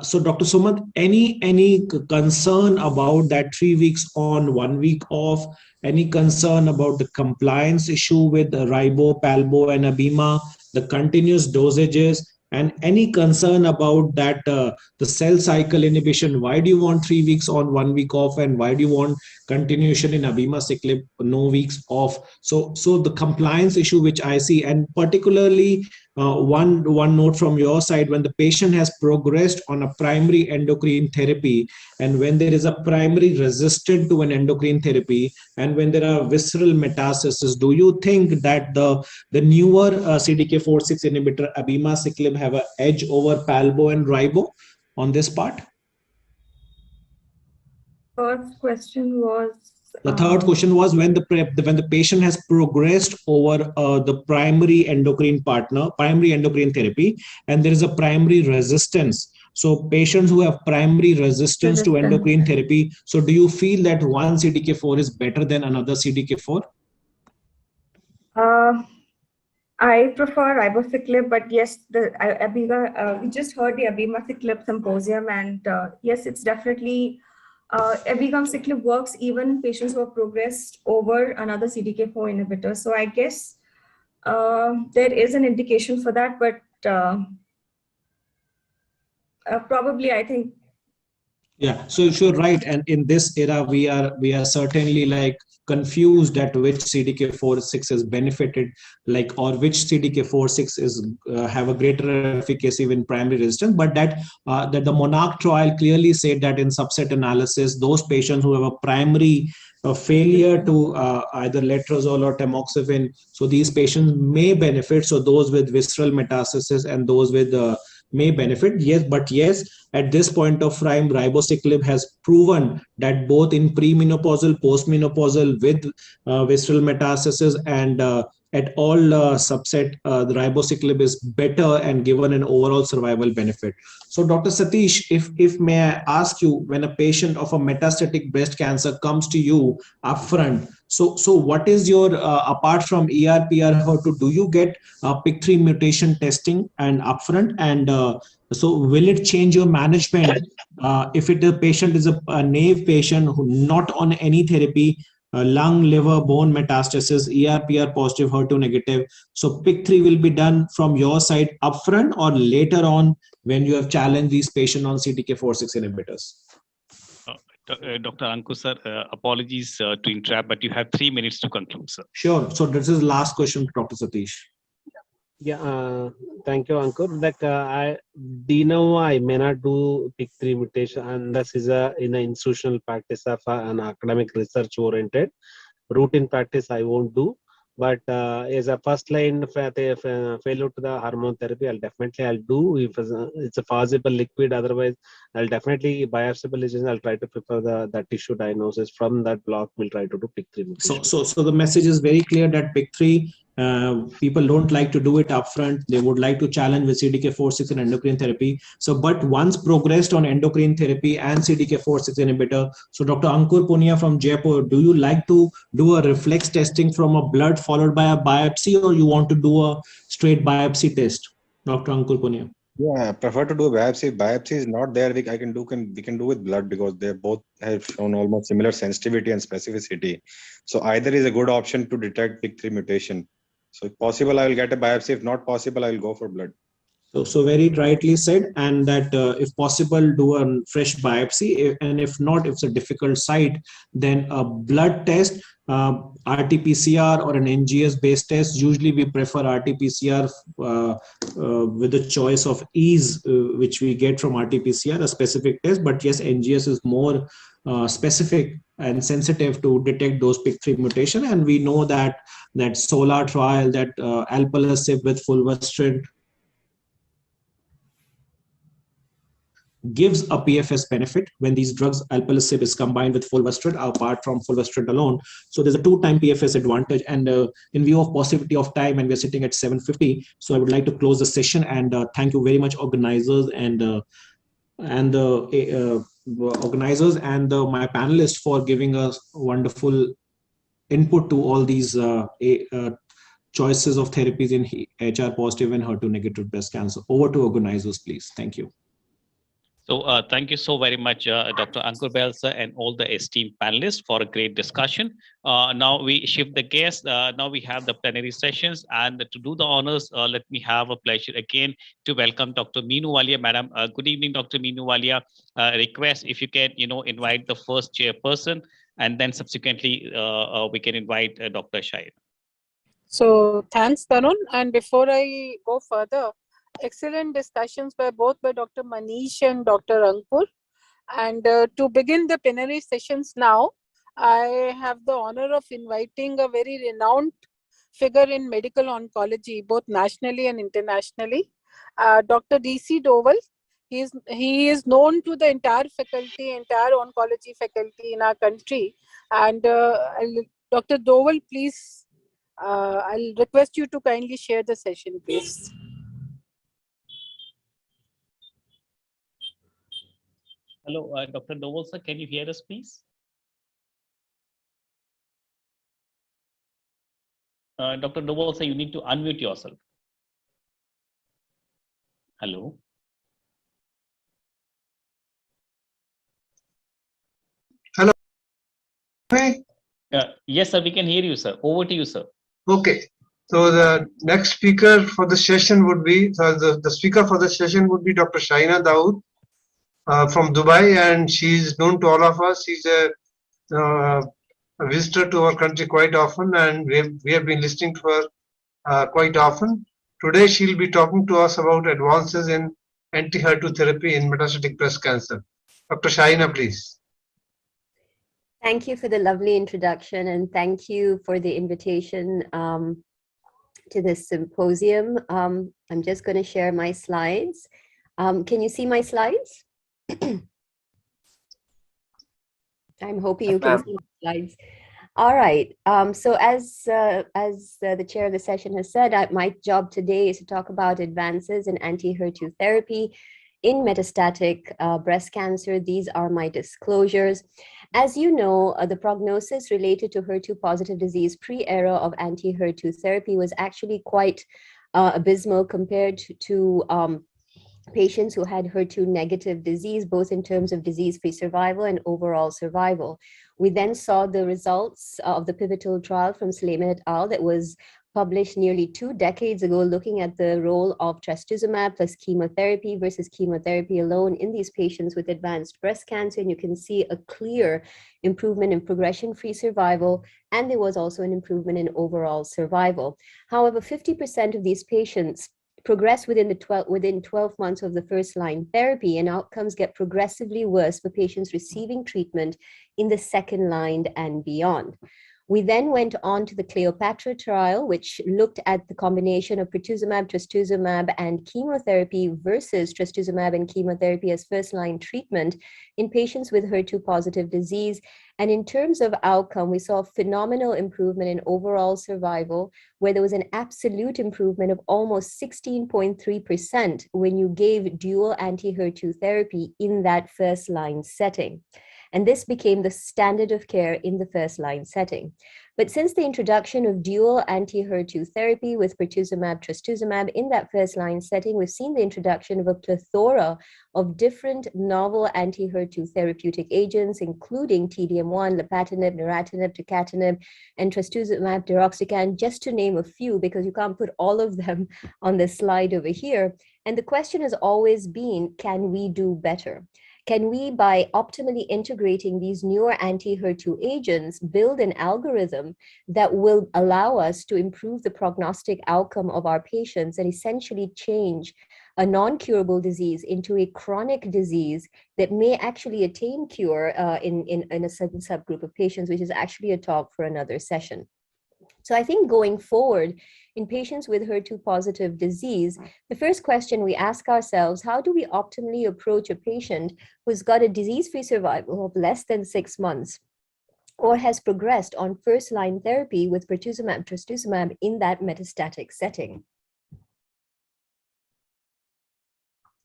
Speaker 3: So Dr. Sumant, any concern about that 3 weeks on, 1 week off? Any concern about the compliance issue with Ribo, Palbo, and Abema, the continuous dosages? And any concern about that the cell cycle inhibition? Why do you want 3 weeks on, 1 week off, and why do you want continuation in abemaciclib, no weeks off? So the compliance issue which I see, and particularly one note from your side, when the patient has progressed on a primary endocrine therapy, and when there is a primary resistant to an endocrine therapy, and when there are visceral metastasis, do you think that the newer CDK4/6 inhibitor abemaciclib have an edge over Palbo and Ribo on this part?
Speaker 11: First question was.
Speaker 3: The third question was when the patient has progressed over the primary endocrine therapy, and there is a primary resistance. So patients who have primary resistance to endocrine therapy, so do you feel that one CDK4 is better than another CDK4?
Speaker 11: I prefer ribociclib, but yes, we just heard the abemaciclib symposium, and yes, it's definitely abemaciclib works even in patients who have progressed over another CDK4 inhibitor. So I guess there is an indication for that, but probably I think.
Speaker 3: Yeah, so you're right, and in this era, we are certainly like confused at which CDK4/6 is benefited, like, or which CDK4/6 is have a greater efficacy in primary resistance. But that the Monarch trial clearly said that in subset analysis, those patients who have a primary failure to either letrozole or tamoxifen, so these patients may benefit. So those with visceral metastasis and those with may benefit. Yes, but yes, at this point of time, ribociclib has proven that both in premenopausal, postmenopausal, with visceral metastasis, and at all subset, the ribociclib is better and given an overall survival benefit. So Dr. Satish, if may I ask you, when a patient of a metastatic breast cancer comes to you upfront, so what is your, apart from ER/PR HER2, do you get PIK3 mutation testing and upfront? And so will it change your management if the patient is a naive patient who not on any therapy, lung, liver, bone metastasis, ER/PR positive, HER2 negative? So PIK3 will be done from your side upfront or later on when you have challenged these patients on CDK4/6 inhibitors?
Speaker 1: Dr. Ankur sir, apologies to interrupt, but you have 3 minutes to conclude, sir.
Speaker 3: Sure. So this is the last question to Dr. Satish.
Speaker 5: Yeah, thank you, Ankur. Like I may not do PIK3 mutation, and this is in an institutional practice of an academic research oriented. Routine practice I won't do, but as a first line failure to the hormone therapy, I'll do if it's a possible liquid. Otherwise, I'll definitely biopsiable lesions. I'll try to prefer the tissue diagnosis from that block. We'll try to do PIK3 mutation.
Speaker 3: So the message is very clear that PIK3, people don't like to do it upfront. They would like to challenge with CDK4/6 and endocrine therapy. So, but once progressed on endocrine therapy and CDK4/6 inhibitor, so Dr. Ankur Punia from Jaipur, do you like to do a reflex testing from a blood followed by a biopsy, or you want to do a straight biopsy test, Dr. Ankur Punia?
Speaker 6: Yeah, I prefer to do a biopsy. Biopsy is not there. We can do with blood because they both have shown almost similar sensitivity and specificity. So either is a good option to detect PIK3 mutation. So if possible, I will get a biopsy. If not possible, I will go for blood.
Speaker 3: So very rightly said, and that if possible, do a fresh biopsy, and if not, if it's a difficult site, then a blood test, RT-PCR or an NGS-based test. Usually we prefer RT-PCR with the choice of ease, which we get from RT-PCR, a specific test. But yes, NGS is more specific and sensitive to detect those PIK3 mutation. And we know that SOLAR trial, that alpelisib with fulvestrant gives a PFS benefit when these drugs, alpelisib is combined with fulvestrant apart from fulvestrant alone. So there's a 2-time PFS advantage. And in view of paucity of time, and we're sitting at 7:50, so I would like to close the session and thank you very much, organizers and the organizers and my panelists for giving us wonderful input to all these choices of therapies in HR positive and HER2 negative breast cancer. Over to organizers, please. Thank you.
Speaker 1: So thank you so very much, Dr. Ankur Belsa and all the esteemed panelists for a great discussion. Now we shift the guests. Now we have the plenary sessions, and to do the honors, let me have a pleasure again to welcome Dr. Meenu Walia. Madam, good evening, Dr. Meenu Walia. Request if you can, invite the first chairperson, and then subsequently we can invite Dr. Shahid.
Speaker 12: So thanks, Tarun. And before I go further, excellent discussions by Dr. Manish and Dr. Ankur. And to begin the plenary sessions now, I have the honor of inviting a very renowned figure in medical oncology, both nationally and internationally, Dr. D.C. Doval. He is known to the entire faculty, entire oncology faculty in our country. And Dr. Doval, please, I'll request you to kindly share the session, please.
Speaker 1: Hello, Dr. Doval, sir, can you hear us, please? Dr. Doval, sir, you need to unmute yourself. Hello.
Speaker 13: Hello. Hey.
Speaker 1: Yes, sir, we can hear you, sir. Over to you, sir.
Speaker 13: Okay. So the next speaker for the session would be, the speaker for the session would be Dr. Shaina Dawood from Dubai, and she's known to all of us. She's a visitor to our country quite often, and we have been listening to her quite often. Today she'll be talking to us about advances in anti-HER2 therapy in metastatic breast cancer. Dr. Shaina, please.
Speaker 14: Thank you for the lovely introduction, and thank you for the invitation to this symposium. I'm just going to share my slides. Can you see my slides? I'm hoping you can see my slides. All right. So as the chair of the session has said, my job today is to talk about advances in anti-HER2 therapy in metastatic breast cancer. These are my disclosures. As you know, the prognosis related to HER2 positive disease pre-era of anti-HER2 therapy was actually quite abysmal compared to patients who had HER2 negative disease, both in terms of disease-free survival and overall survival. We then saw the results of the pivotal trial from Suleiman et al. That was published nearly 2 decades ago, looking at the role of trastuzumab plus chemotherapy versus chemotherapy alone in these patients with advanced breast cancer. And you can see a clear improvement in progression-free survival, and there was also an improvement in overall survival. However, 50% of these patients progress within 12 months of the first-line therapy, and outcomes get progressively worse for patients receiving treatment in the second line and beyond. We then went on to the Cleopatra trial, which looked at the combination of pertuzumab, trastuzumab, and chemotherapy versus trastuzumab and chemotherapy as first-line treatment in patients with HER2-positive disease. And in terms of outcome, we saw phenomenal improvement in overall survival, where there was an absolute improvement of almost 16.3% when you gave dual anti-HER2 therapy in that first-line setting. And this became the standard of care in the first-line setting. But since the introduction of dual anti-HER2 therapy with pertuzumab, trastuzumab in that first-line setting, we've seen the introduction of a plethora of different novel anti-HER2 therapeutic agents, including TDM1, lapatinib, neratinib, tucatinib, and trastuzumab deruxtecan, just to name a few, because you can't put all of them on this slide over here. And the question has always been, can we do better? Can we, by optimally integrating these newer anti-HER2 agents, build an algorithm that will allow us to improve the prognostic outcome of our patients and essentially change a non-curable disease into a chronic disease that may actually attain cure in a certain subgroup of patients, which is actually a talk for another session. So I think going forward, in patients with HER2 positive disease, the first question we ask ourselves, how do we optimally approach a patient who's got a disease-free survival of less than 6 months, or has progressed on first-line therapy with pertuzumab, trastuzumab in that metastatic setting?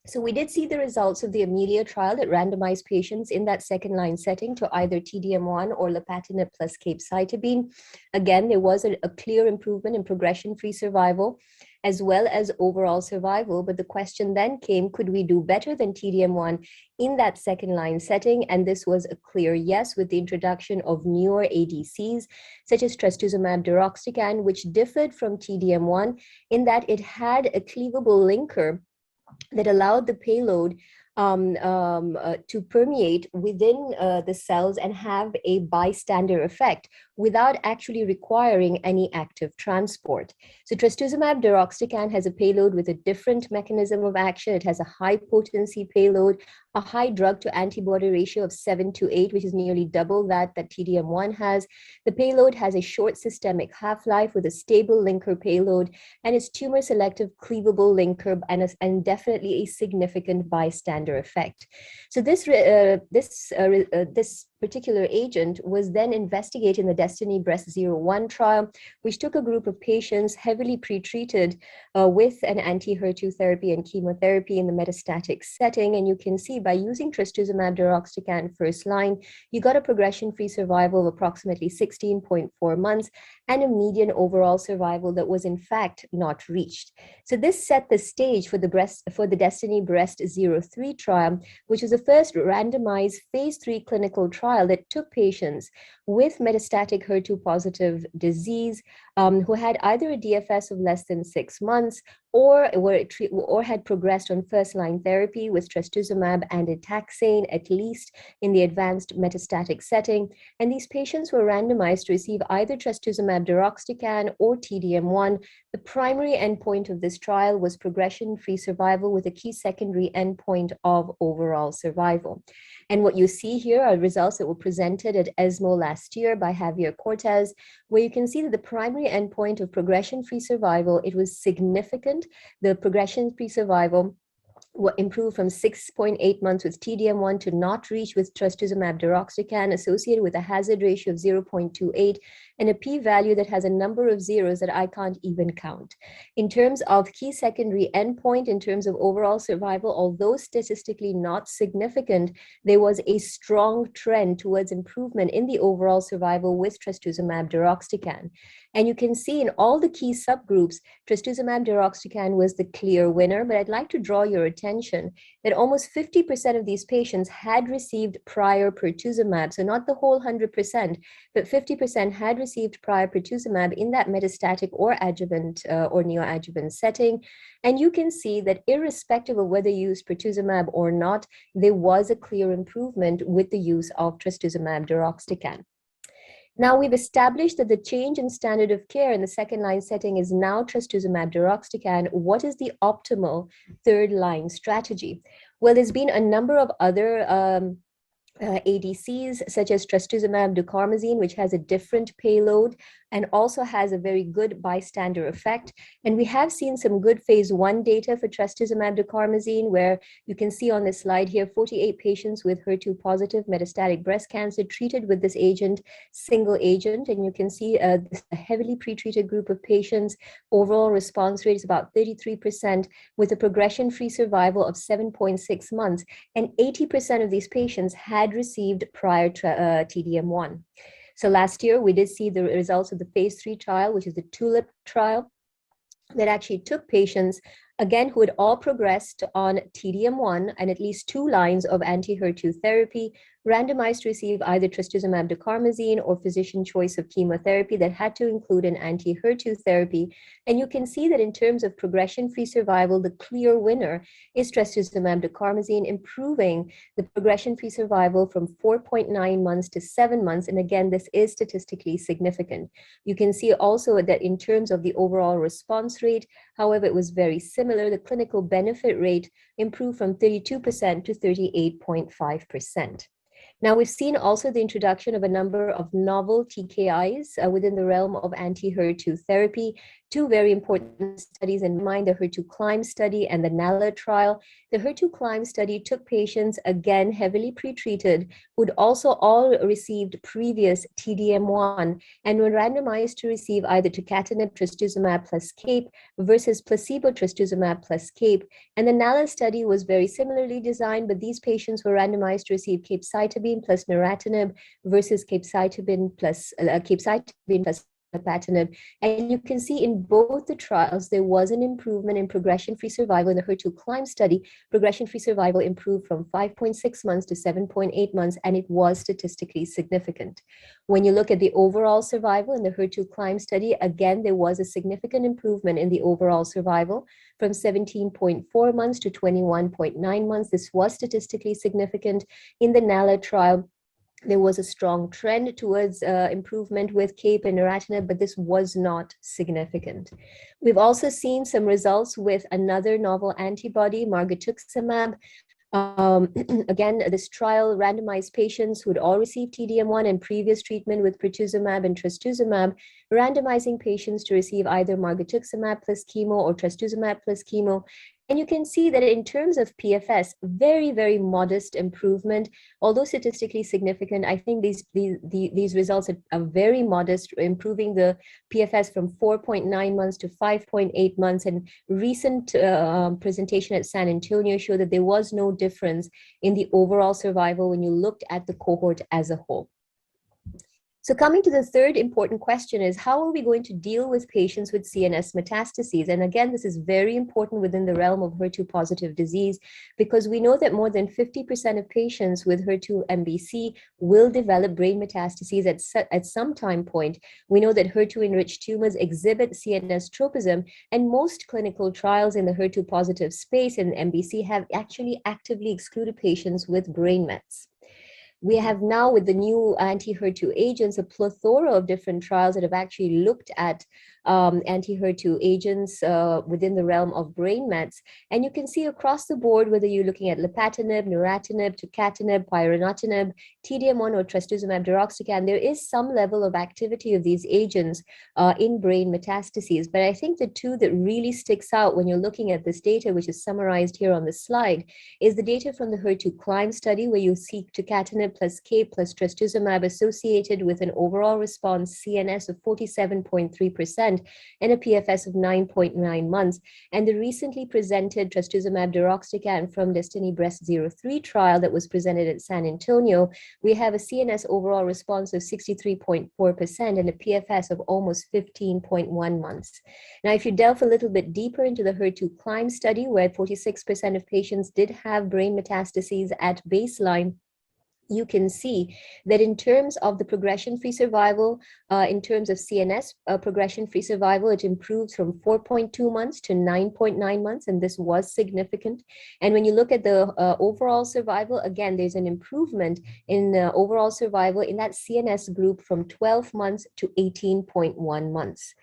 Speaker 14: So we did see the results of the Amelia trial that randomized patients in that second-line setting to either T-DM1 or lapatinib plus capecitabine. Again, there was a clear improvement in progression-free survival as well as overall survival. But the question then came, could we do better than T-DM1 in that second-line setting? And this was a clear yes, with the introduction of newer ADCs, such as trastuzumab deruxtecan, which differed from T-DM1 in that it had a cleavable linker that allowed the payload to permeate within the cells and have a bystander effect without actually requiring any active transport. So trastuzumab deruxtecan has a payload with a different mechanism of action. It has a high potency payload, a high drug to antibody ratio of 7 to 8, which is nearly double that T-DM1 has. The payload has a short systemic half-life with a stable linker payload, and it's tumor selective cleavable linker and definitely a significant bystander effect. So this particular agent was then investigated in the Destiny Breast-01 trial, which took a group of patients heavily pretreated with an anti-HER2 therapy and chemotherapy in the metastatic setting. And you can see by using trastuzumab deruxtecan first line, you got a progression-free survival of approximately 16.4 months and a median overall survival that was in fact not reached. So this set the stage for the Destiny Breast-03 trial, which was the first randomized phase 3 clinical trial that took patients with metastatic HER2 positive disease who had either a DFS of less than 6 months or had progressed on first-line therapy with trastuzumab and a taxane, at least in the advanced metastatic setting. And these patients were randomized to receive either trastuzumab deruxtecan or T-DM1. The primary endpoint of this trial was progression-free survival with a key secondary endpoint of overall survival. And what you see here are results that were presented at ESMO last year by Javier Cortez, where you can see that the primary endpoint of progression-free survival, it was significant. The progression-free survival improved from 6.8 months with T-DM1 to not reach with trastuzumab deruxtecan, associated with a hazard ratio of 0.28 and a p-value that has a number of zeros that I can't even count. In terms of key secondary endpoint, in terms of overall survival, although statistically not significant, there was a strong trend towards improvement in the overall survival with trastuzumab deruxtecan. And you can see in all the key subgroups, trastuzumab deruxtecan was the clear winner, but I'd like to draw your attention that almost 50% of these patients had received prior pertuzumab. So not the whole 100%, but 50% had received prior pertuzumab in that metastatic or adjuvant or neoadjuvant setting. And you can see that irrespective of whether you used pertuzumab or not, there was a clear improvement with the use of trastuzumab deruxtecan. Now we've established that the change in standard of care in the second-line setting is now trastuzumab deruxtecan. What is the optimal third-line strategy? Well, there's been a number of other ADCs, such as trastuzumab decarmazine, which has a different payload and also has a very good bystander effect. And we have seen some good phase 1 data for trastuzumab decarmazine, where you can see on this slide here, 48 patients with HER2 positive metastatic breast cancer treated with this agent, single agent. And you can see a heavily pretreated group of patients. Overall response rate is about 33% with a progression-free survival of 7.6 months. And 80% of these patients had received prior T-DM1. So last year, we did see the results of the phase 3 trial, which is the TULIP trial, that actually took patients, again, who had all progressed on T-DM1 and at least 2 lines of anti-HER2 therapy randomized to receive either trastuzumab decarmazine or physician choice of chemotherapy that had to include an anti-HER2 therapy. And you can see that in terms of progression-free survival, the clear winner is trastuzumab decarmazine, improving the progression-free survival from 4.9 months to 7 months. And again, this is statistically significant. You can see also that in terms of the overall response rate, however, it was very similar. The clinical benefit rate improved from 32% to 38.5%. Now, we've seen also the introduction of a number of novel TKIs within the realm of anti-HER2 therapy. Two very important studies in mind, the HER2CLIMB study and the NALA trial. The HER2CLIMB study took patients, again, heavily pretreated, who'd also all received previous TDM1 and were randomized to receive either tucatinib trastuzumab plus CAPE versus placebo trastuzumab plus CAPE. And the NALA study was very similarly designed, but these patients were randomized to receive capecitabine plus neratinib versus capecitabine plus lapatinib. And you can see in both the trials, there was an improvement in progression-free survival. In the HER2CLIMB study, progression-free survival improved from 5.6 months to 7.8 months, and it was statistically significant. When you look at the overall survival in the HER2CLIMB study, again, there was a significant improvement in the overall survival from 17.4 months to 21.9 months. This was statistically significant. In the NALA trial, there was a strong trend towards improvement with CAPE and neratinib, but this was not significant. We've also seen some results with another novel antibody, margetuximab. Again, this trial randomized patients who had all received TDM1 and previous treatment with pertuzumab and trastuzumab, randomizing patients to receive either margetuximab plus chemo or trastuzumab plus chemo. And you can see that in terms of PFS, very, very modest improvement, although statistically significant. I think these results are very modest, improving the PFS from 4.9 months to 5.8 months. And recent presentation at San Antonio showed that there was no difference in the overall survival when you looked at the cohort as a whole. So coming to the third important question is, how are we going to deal with patients with CNS metastases? And again, this is very important within the realm of HER2 positive disease, because we know that more than 50% of patients with HER2 MBC will develop brain metastases at some time point. We know that HER2 enriched tumors exhibit CNS tropism, and most clinical trials in the HER2 positive space in MBC have actually actively excluded patients with brain mets. We have now, with the new anti-HER2 agents, a plethora of different trials that have actually looked at anti-HER2 agents within the realm of brain mets. And you can see across the board, whether you're looking at lapatinib, neratinib, tucatinib, pyronatinib, TDM1 or trastuzumab deruxtecan, there is some level of activity of these agents in brain metastases. But I think the two that really sticks out when you're looking at this data, which is summarized here on the slide, is the data from the HER2CLIMB study, where you see tucatinib plus CAPE plus trastuzumab associated with an overall response CNS of 47.3% and a PFS of 9.9 months. And the recently presented trastuzumab deruxtecan from DESTINY-Breast03 trial that was presented at San Antonio, we have a CNS overall response of 63.4% and a PFS of almost 15.1 months. Now, if you delve a little bit deeper into the HER2CLIMB study, where 46% of patients did have brain metastases at baseline, you can see that in terms of the progression-free survival, in terms of CNS progression-free survival, it improves from 4.2 months to 9.9 months, and this was significant. And when you look at the overall survival, again, there's an improvement in overall survival in that CNS group from 12 months to 18.1 months.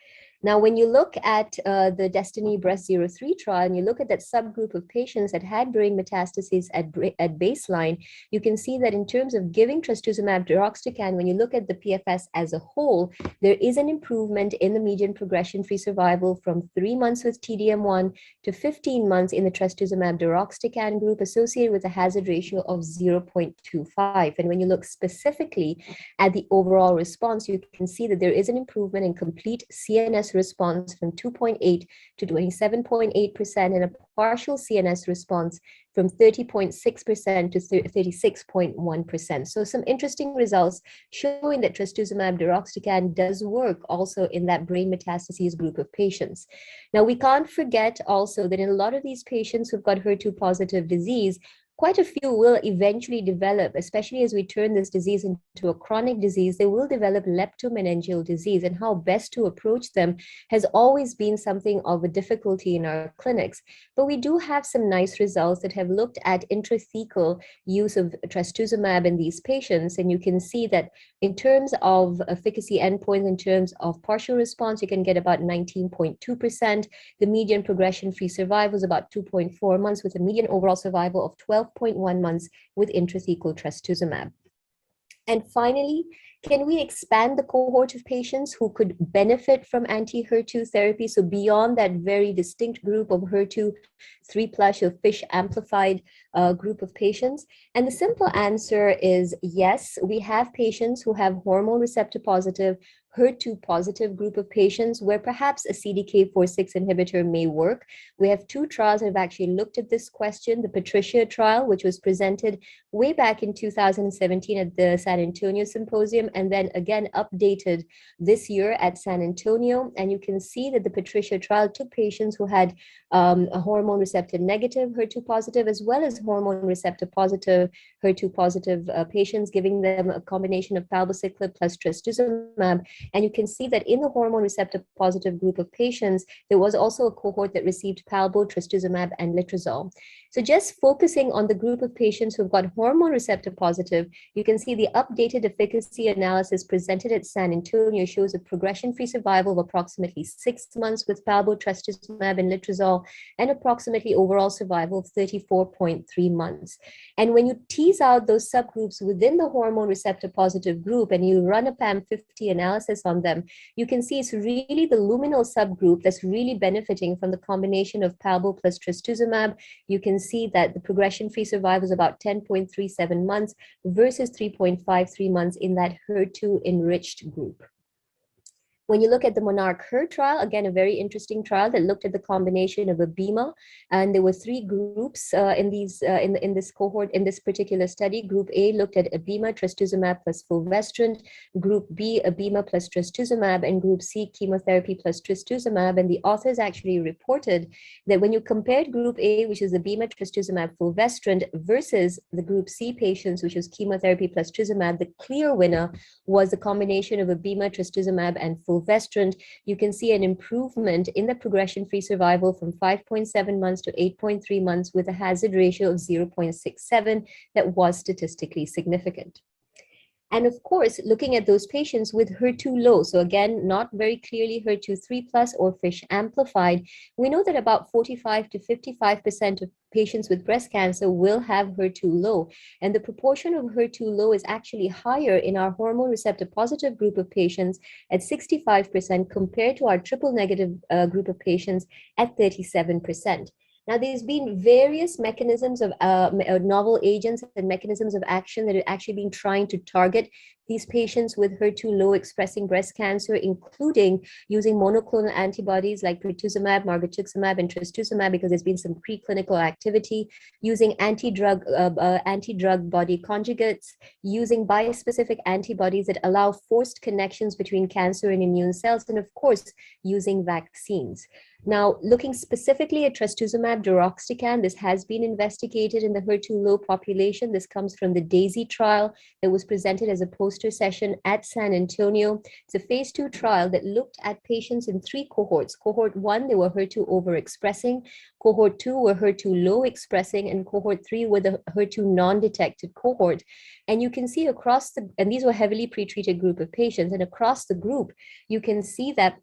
Speaker 14: Now, when you look at the DESTINY-Breast03 trial, and you look at that subgroup of patients that had brain metastases at baseline, you can see that in terms of giving trastuzumab deruxtecan, when you look at the PFS as a whole, there is an improvement in the median progression-free survival from 3 months with TDM1 to 15 months in the trastuzumab deruxtecan group, associated with a hazard ratio of 0.25. And when you look specifically at the overall response, you can see that there is an improvement in complete CNS response from 2.8 to 27.8% and a partial CNS response from 30.6% to 36.1%. So some interesting results showing that trastuzumab deruxtecan does work also in that brain metastases group of patients. Now, we can't forget also that in a lot of these patients who've got HER2 positive disease, quite a few will eventually develop, especially as we turn this disease into a chronic disease, they will develop leptomeningeal disease, and how best to approach them has always been something of a difficulty in our clinics. But we do have some nice results that have looked at intrathecal use of trastuzumab in these patients, and you can see that in terms of efficacy endpoints, in terms of partial response, you can get about 19.2%. The median progression-free survival is about 2.4 months, with a median overall survival of 12.1 months with intrathecal trastuzumab. And finally, can we expand the cohort of patients who could benefit from anti-HER2 therapy? So beyond that very distinct group of HER2 3+ or FISH amplified group of patients? And the simple answer is yes. We have patients who have hormone receptor positive, HER2 positive group of patients where perhaps a CDK4/6 inhibitor may work. We have 2 trials that have actually looked at this question. The Patricia trial, which was presented way back in 2017 at the San Antonio Symposium, and then again updated this year at San Antonio. And you can see that the Patricia trial took patients who had a hormone receptor negative HER2 positive, as well as hormone receptor positive HER2 positive patients, giving them a combination of palbociclib plus trastuzumab. And you can see that in the hormone receptor positive group of patients, there was also a cohort that received palbo, trastuzumab, and letrozole. So just focusing on the group of patients who've got hormone receptor positive, you can see the updated efficacy analysis presented at San Antonio shows a progression-free survival of approximately 6 months with palbo, trastuzumab, and letrozole, and approximately overall survival of 34.3 months. And when you tease out those subgroups within the hormone receptor positive group and you run a PAM50 analysis on them, you can see it's really the luminal subgroup that's really benefiting from the combination of palbo plus trastuzumab. You can see that the progression-free survival is about 10.37 months versus 3.53 months in that HER2 enriched group. When you look at the Monarch-HER trial, again, a very interesting trial that looked at the combination of abema, and there were 3 groups in this cohort, in this particular study. Group A looked at abema, trastuzumab plus fulvestrant, Group B, abema plus trastuzumab, and Group C, chemotherapy plus trastuzumab. And the authors actually reported that when you compared Group A, which is abema, trastuzumab, fulvestrant, versus the Group C patients, which was chemotherapy plus trastuzumab, the clear winner was the combination of abema, trastuzumab, and fulvestrant. You can see an improvement in the progression-free survival from 5.7 months to 8.3 months with a hazard ratio of 0.67 that was statistically significant. And of course, looking at those patients with HER2 low, so again, not very clearly HER2 3+ or FISH amplified, we know that about 45 to 55% of patients with breast cancer will have HER2 low. And the proportion of HER2 low is actually higher in our hormone receptor positive group of patients at 65% compared to our triple negative group of patients at 37%. Now, there's been various mechanisms of novel agents and mechanisms of action that are actually been trying to target these patients with HER2 low expressing breast cancer, including using monoclonal antibodies like pertuzumab, margetuximab, and trastuzumab, because there's been some preclinical activity, using anti-drug body conjugates, using bispecific antibodies that allow forced connections between cancer and immune cells, and of course, using vaccines. Now, looking specifically at trastuzumab deruxtecan, this has been investigated in the HER2 low population. This comes from the DAISY trial that was presented as a poster session at San Antonio. It's a phase 2 trial that looked at patients in 3 cohorts. Cohort 1, they were HER2 overexpressing. Cohort 2 were HER2 low expressing, and cohort 3 were the HER2 non-detected cohort. And you can see across and these were heavily pretreated group of patients, and across the group, you can see that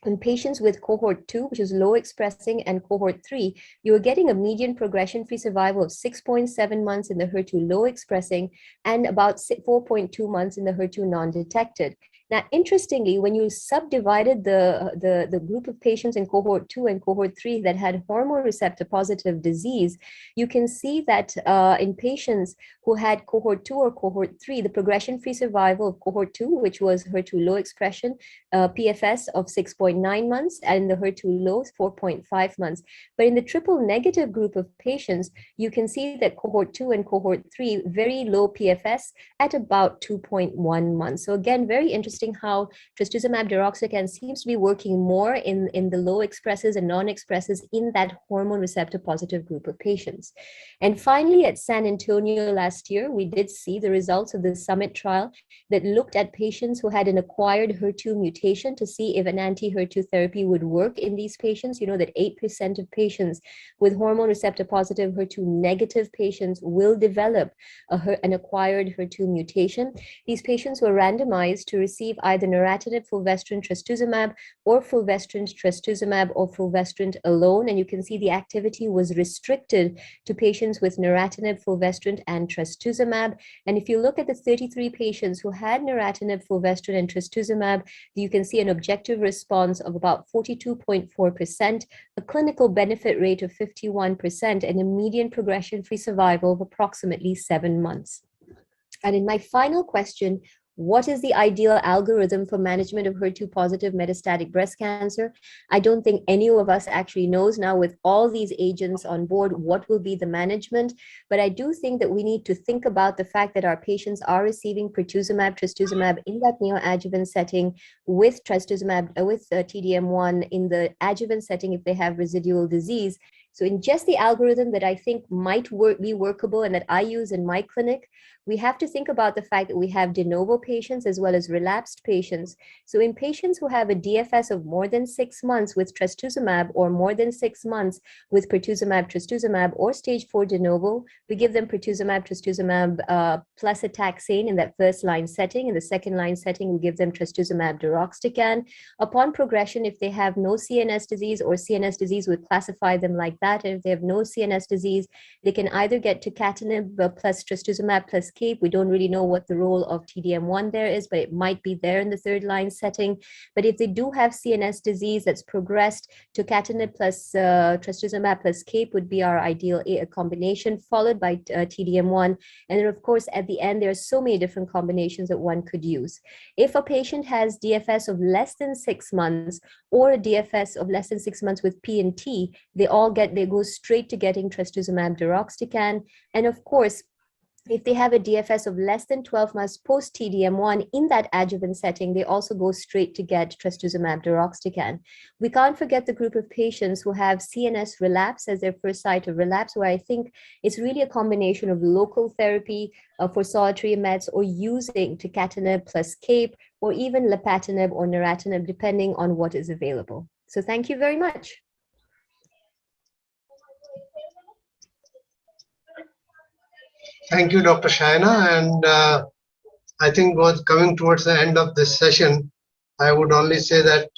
Speaker 14: in patients with cohort 2, which is low expressing, and cohort 3, you were getting a median progression-free survival of 6.7 months in the HER2 low expressing and about 4.2 months in the HER2 non-detected. Now, interestingly, when you subdivided the group of patients in cohort 2 and cohort 3 that had hormone receptor positive disease, you can see that in patients who had cohort 2 or cohort 3, the progression-free survival of cohort 2, which was HER2 low expression, PFS of 6.9 months, and the HER2 low 4.5 months. But in the triple negative group of patients, you can see that cohort 2 and cohort 3, very low PFS at about 2.1 months. So again, very interesting interesting how trastuzumab deruxtecan seems to be working more in the low expressors and non-expressors in that hormone receptor positive group of patients. And finally, at San Antonio last year, we did see the results of the SUMMIT trial that looked at patients who had an acquired HER2 mutation to see if an anti-HER2 therapy would work in these patients. You know that 8% of patients with hormone receptor positive HER2 negative patients will develop an acquired HER2 mutation. These patients were randomized to receive either neratinib, fulvestrant, trastuzumab, or fulvestrant, trastuzumab, or fulvestrant alone. And you can see the activity was restricted to patients with neratinib, fulvestrant, and trastuzumab. And if you look at the 33 patients who had neratinib, fulvestrant, and trastuzumab, you can see an objective response of about 42.4%, a clinical benefit rate of 51%, and a median progression-free survival of approximately 7 months. And in my final question, what is the ideal algorithm for management of HER2 positive metastatic breast cancer? I don't think any of us actually knows now with all these agents on board what will be the management, but I do think that we need to think about the fact that our patients are receiving pertuzumab, trastuzumab in that neoadjuvant setting with trastuzumab, with TDM1 in the adjuvant setting if they have residual disease. So in just the algorithm that I think might be workable and that I use in my clinic, we have to think about the fact that we have de novo patients as well as relapsed patients. So in patients who have a DFS of more than 6 months with trastuzumab or more than 6 months with pertuzumab, trastuzumab, or stage 4 de novo, we give them pertuzumab, trastuzumab plus a taxane in that first line setting. In the second line setting, we give them trastuzumab deruxtecan. Upon progression, if they have no CNS disease or CNS disease, we classify them like that. And if they have no CNS disease, they can either get tucatinib plus trastuzumab plus CAPE. We don't really know what the role of TDM1 there is, but it might be there in the third line setting. But if they do have CNS disease that's progressed, tucatinib plus trastuzumab plus CAPE would be our ideal combination, followed by TDM1. And then of course, at the end, there are so many different combinations that one could use. If a patient has DFS of less than 6 months or a DFS of less than 6 months with P&T, they go straight to getting trastuzumab deruxtecan. And of course, if they have a DFS of less than 12 months post TDM1 in that adjuvant setting, they also go straight to get trastuzumab deruxtecan. We can't forget the group of patients who have CNS relapse as their first site of relapse, where I think it's really a combination of local therapy for solitary meds or using tucatinib plus CAPE or even lapatinib or neratinib, depending on what is available. So thank you very much.
Speaker 13: Thank you, Dr. Shaina. And I think coming towards the end of this session, I would only say that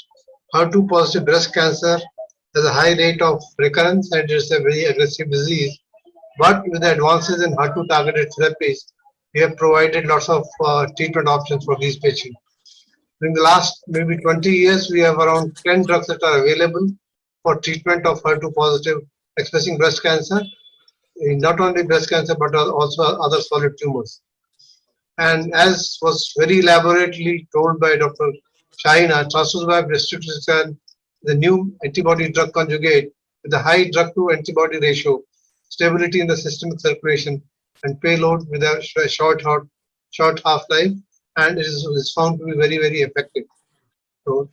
Speaker 13: HER2 positive breast cancer has a high rate of recurrence and it's a very aggressive disease. But with the advances in HER2 targeted therapies, we have provided lots of treatment options for these patients. In the last maybe 20 years, we have around 10 drugs that are available for treatment of HER2 positive expressing breast cancer. Not only breast cancer, but also other solid tumors. And as was very elaborately told by Dr. Shaina, trastuzumab deruxtecan, the new antibody drug conjugate with a high drug to antibody ratio, stability in the systemic circulation, and payload with a short half-life, and it is found to be very, very effective. So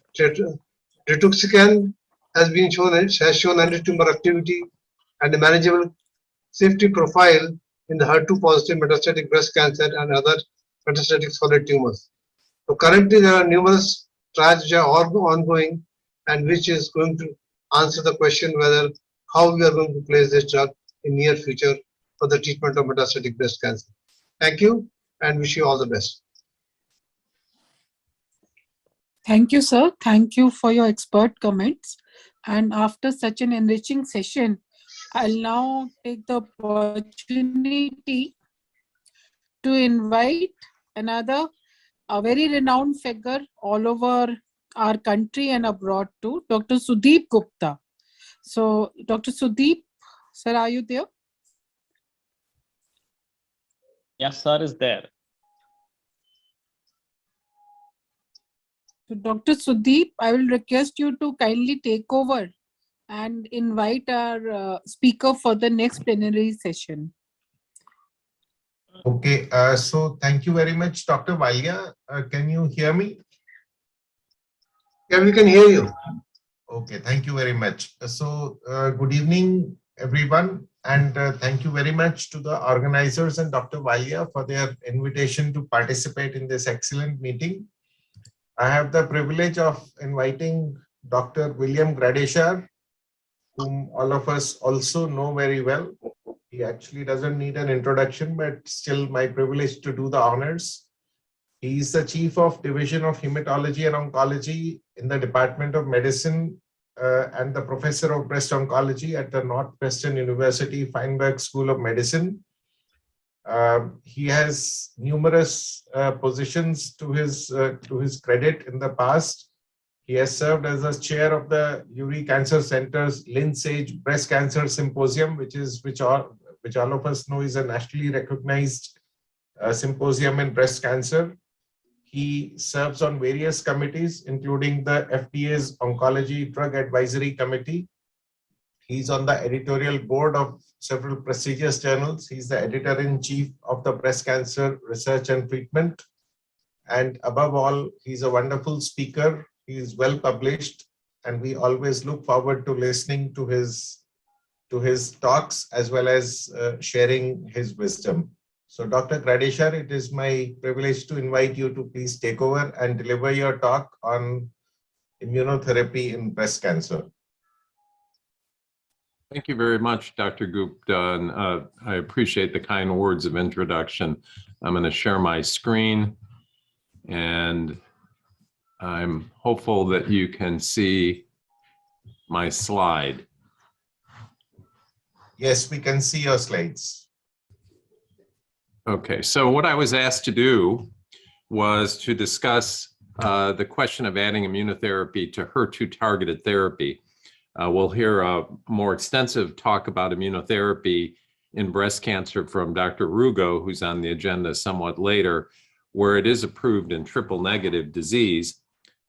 Speaker 13: deruxtecan has shown anti-tumor activity and a manageable safety profile in the HER2 positive metastatic breast cancer and other metastatic solid tumors. So currently there are numerous trials which are all ongoing and which is going to answer the question whether how we are going to place this drug in near future for the treatment of metastatic breast cancer. Thank you and wish you all the best.
Speaker 12: Thank you, sir. Thank you for your expert comments. And after such an enriching session, I'll now take the opportunity to invite a very renowned figure all over our country and abroad too, Dr. Sudeep Gupta. So, Dr. Sudeep, sir, are you there?
Speaker 1: Yes, sir, is there.
Speaker 12: So, Dr. Sudeep, I will request you to kindly take over and invite our speaker for the next plenary session.
Speaker 7: Okay, so thank you very much, Dr. Valia. Can you hear me?
Speaker 13: Yeah, we can hear you.
Speaker 7: Okay, thank you very much. So, good evening, everyone, and thank you very much to the organizers and Dr. Walia for their invitation to participate in this excellent meeting. I have the privilege of inviting Dr. William Gradeshar, whom all of us also know very well. He actually doesn't need an introduction, but still my privilege to do the honors. He is the Chief of Division of Hematology and Oncology in the Department of Medicine and the Professor of Breast Oncology at the Northwestern University Feinberg School of Medicine. He has numerous positions to his credit in the past. He has served as a chair of the Urey Cancer Center's Lynn Sage Breast Cancer Symposium, which all of us know is a nationally recognized symposium in breast cancer. He serves on various committees, including the FDA's Oncology Drug Advisory Committee. He's on the editorial board of several prestigious journals. He's the editor-in-chief of the Breast Cancer Research and Treatment. And above all, he's a wonderful speaker. He is well published, and we always look forward to listening to his talks as well as sharing his wisdom. So Dr. Gradeshar, it is my privilege to invite you to please take over and deliver your talk on immunotherapy in breast cancer.
Speaker 9: Thank you very much, Dr. Gupta, and I appreciate the kind words of introduction. I'm going to share my screen, and I'm hopeful that you can see my slide.
Speaker 7: Yes, we can see your slides.
Speaker 9: Okay, so what I was asked to do was to discuss the question of adding immunotherapy to HER2-targeted therapy. We'll hear a more extensive talk about immunotherapy in breast cancer from Dr. Rugo, who's on the agenda somewhat later, where it is approved in triple-negative disease.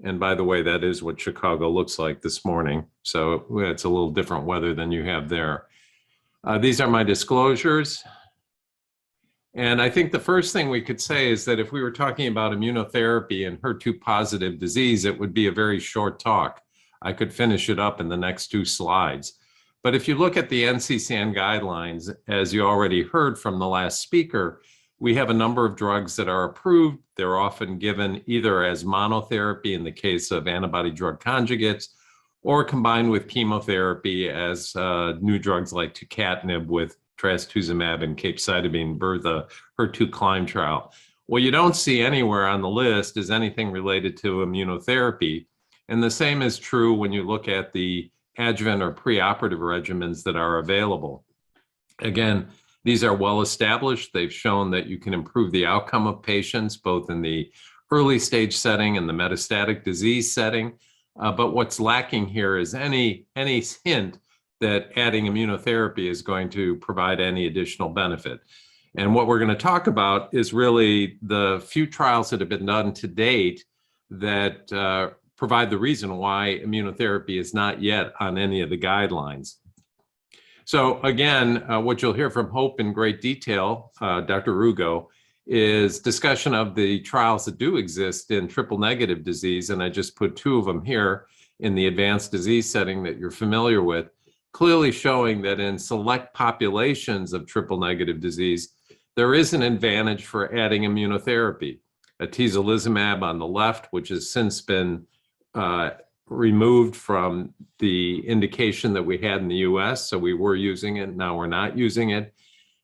Speaker 9: And by the way, that is what Chicago looks like this morning. So it's a little different weather than you have there. These are my disclosures. And I think the first thing we could say is that if we were talking about immunotherapy in HER2-positive disease, it would be a very short talk. I could finish it up in the next 2 slides. But if you look at the NCCN guidelines, as you already heard from the last speaker, we have a number of drugs that are approved. They're often given either as monotherapy in the case of antibody drug conjugates, or combined with chemotherapy as new drugs like tucatinib with trastuzumab and capecitabine for the HER2 CLIMB trial. What you don't see anywhere on the list is anything related to immunotherapy. And the same is true when you look at the adjuvant or preoperative regimens that are available. Again, these are well established. They've shown that you can improve the outcome of patients, both in the early stage setting and the metastatic disease setting. But what's lacking here is any hint that adding immunotherapy is going to provide any additional benefit. And what we're going to talk about is really the few trials that have been done to date that provide the reason why immunotherapy is not yet on any of the guidelines. So again, what you'll hear from Hope in great detail, Dr. Rugo, is discussion of the trials that do exist in triple-negative disease, and I just put 2 of them here in the advanced disease setting that you're familiar with, clearly showing that in select populations of triple-negative disease, there is an advantage for adding immunotherapy. Atezolizumab on the left, which has since been removed from the indication that we had in the US, so we were using it, now we're not using it.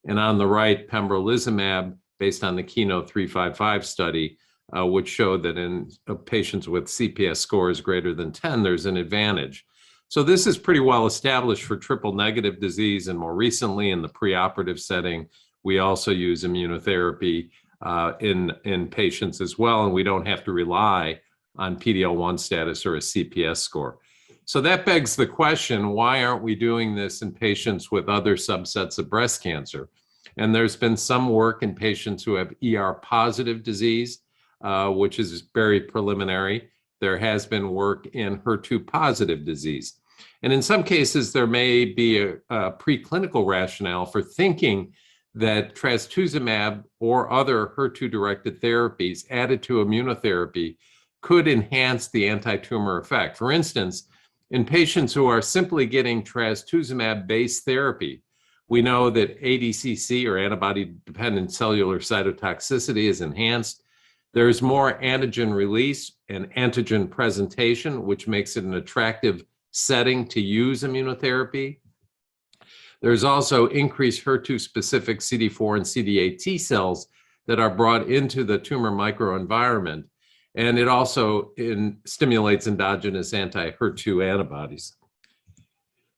Speaker 9: And on the right, pembrolizumab, based on the Keynote 355 study, which showed that in patients with CPS scores greater than 10, there's an advantage. So this is pretty well established for triple-negative disease, and more recently in the preoperative setting, we also use immunotherapy in patients as well, and we don't have to rely on PD-L1 status or a CPS score. So that begs the question, why aren't we doing this in patients with other subsets of breast cancer? And there's been some work in patients who have ER-positive disease, which is very preliminary. There has been work in HER2-positive disease. And in some cases, there may be a preclinical rationale for thinking that trastuzumab or other HER2-directed therapies added to immunotherapy could enhance the anti-tumor effect. For instance, in patients who are simply getting trastuzumab-based therapy, we know that ADCC, or antibody-dependent cellular cytotoxicity, is enhanced. There's more antigen release and antigen presentation, which makes it an attractive setting to use immunotherapy. There's also increased HER2-specific CD4 and CD8 T cells that are brought into the tumor microenvironment. And it also stimulates endogenous anti-HER2 antibodies.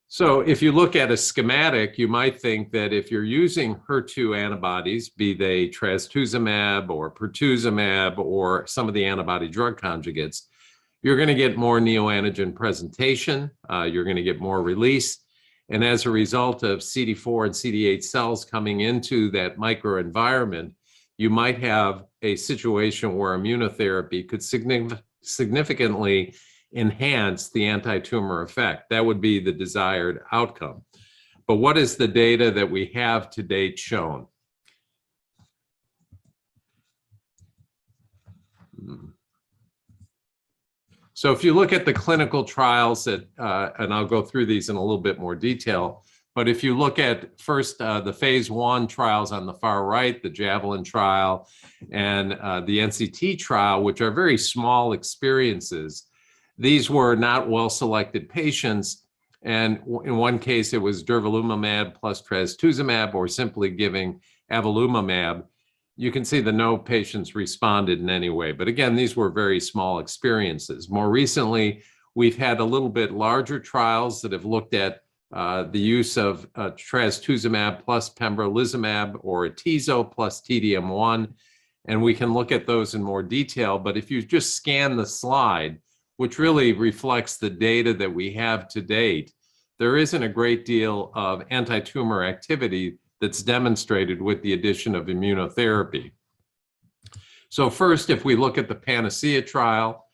Speaker 9: So if you look at a schematic, you might think that if you're using HER2 antibodies, be they trastuzumab or pertuzumab or some of the antibody drug conjugates, you're going to get more neoantigen presentation, you're going to get more release. And as a result of CD4 and CD8 cells coming into that microenvironment, you might have a situation where immunotherapy could significantly enhance the anti-tumor effect. That would be the desired outcome. But what is the data that we have to date shown? So if you look at the clinical trials that, and I'll go through these in a little bit more detail, but if you look at first the phase 1 trials on the far right, the Javelin trial and the NCT trial, which are very small experiences, these were not well-selected patients. And in one case, it was durvalumab plus trastuzumab or simply giving avelumab. You can see that no patients responded in any way. But again, these were very small experiences. More recently, we've had a little bit larger trials that have looked at the use of trastuzumab plus pembrolizumab or atezo plus TDM1. And we can look at those in more detail. But if you just scan the slide, which really reflects the data that we have to date, there isn't a great deal of anti-tumor activity that's demonstrated with the addition of immunotherapy. So first, if we look at the Panacea trial,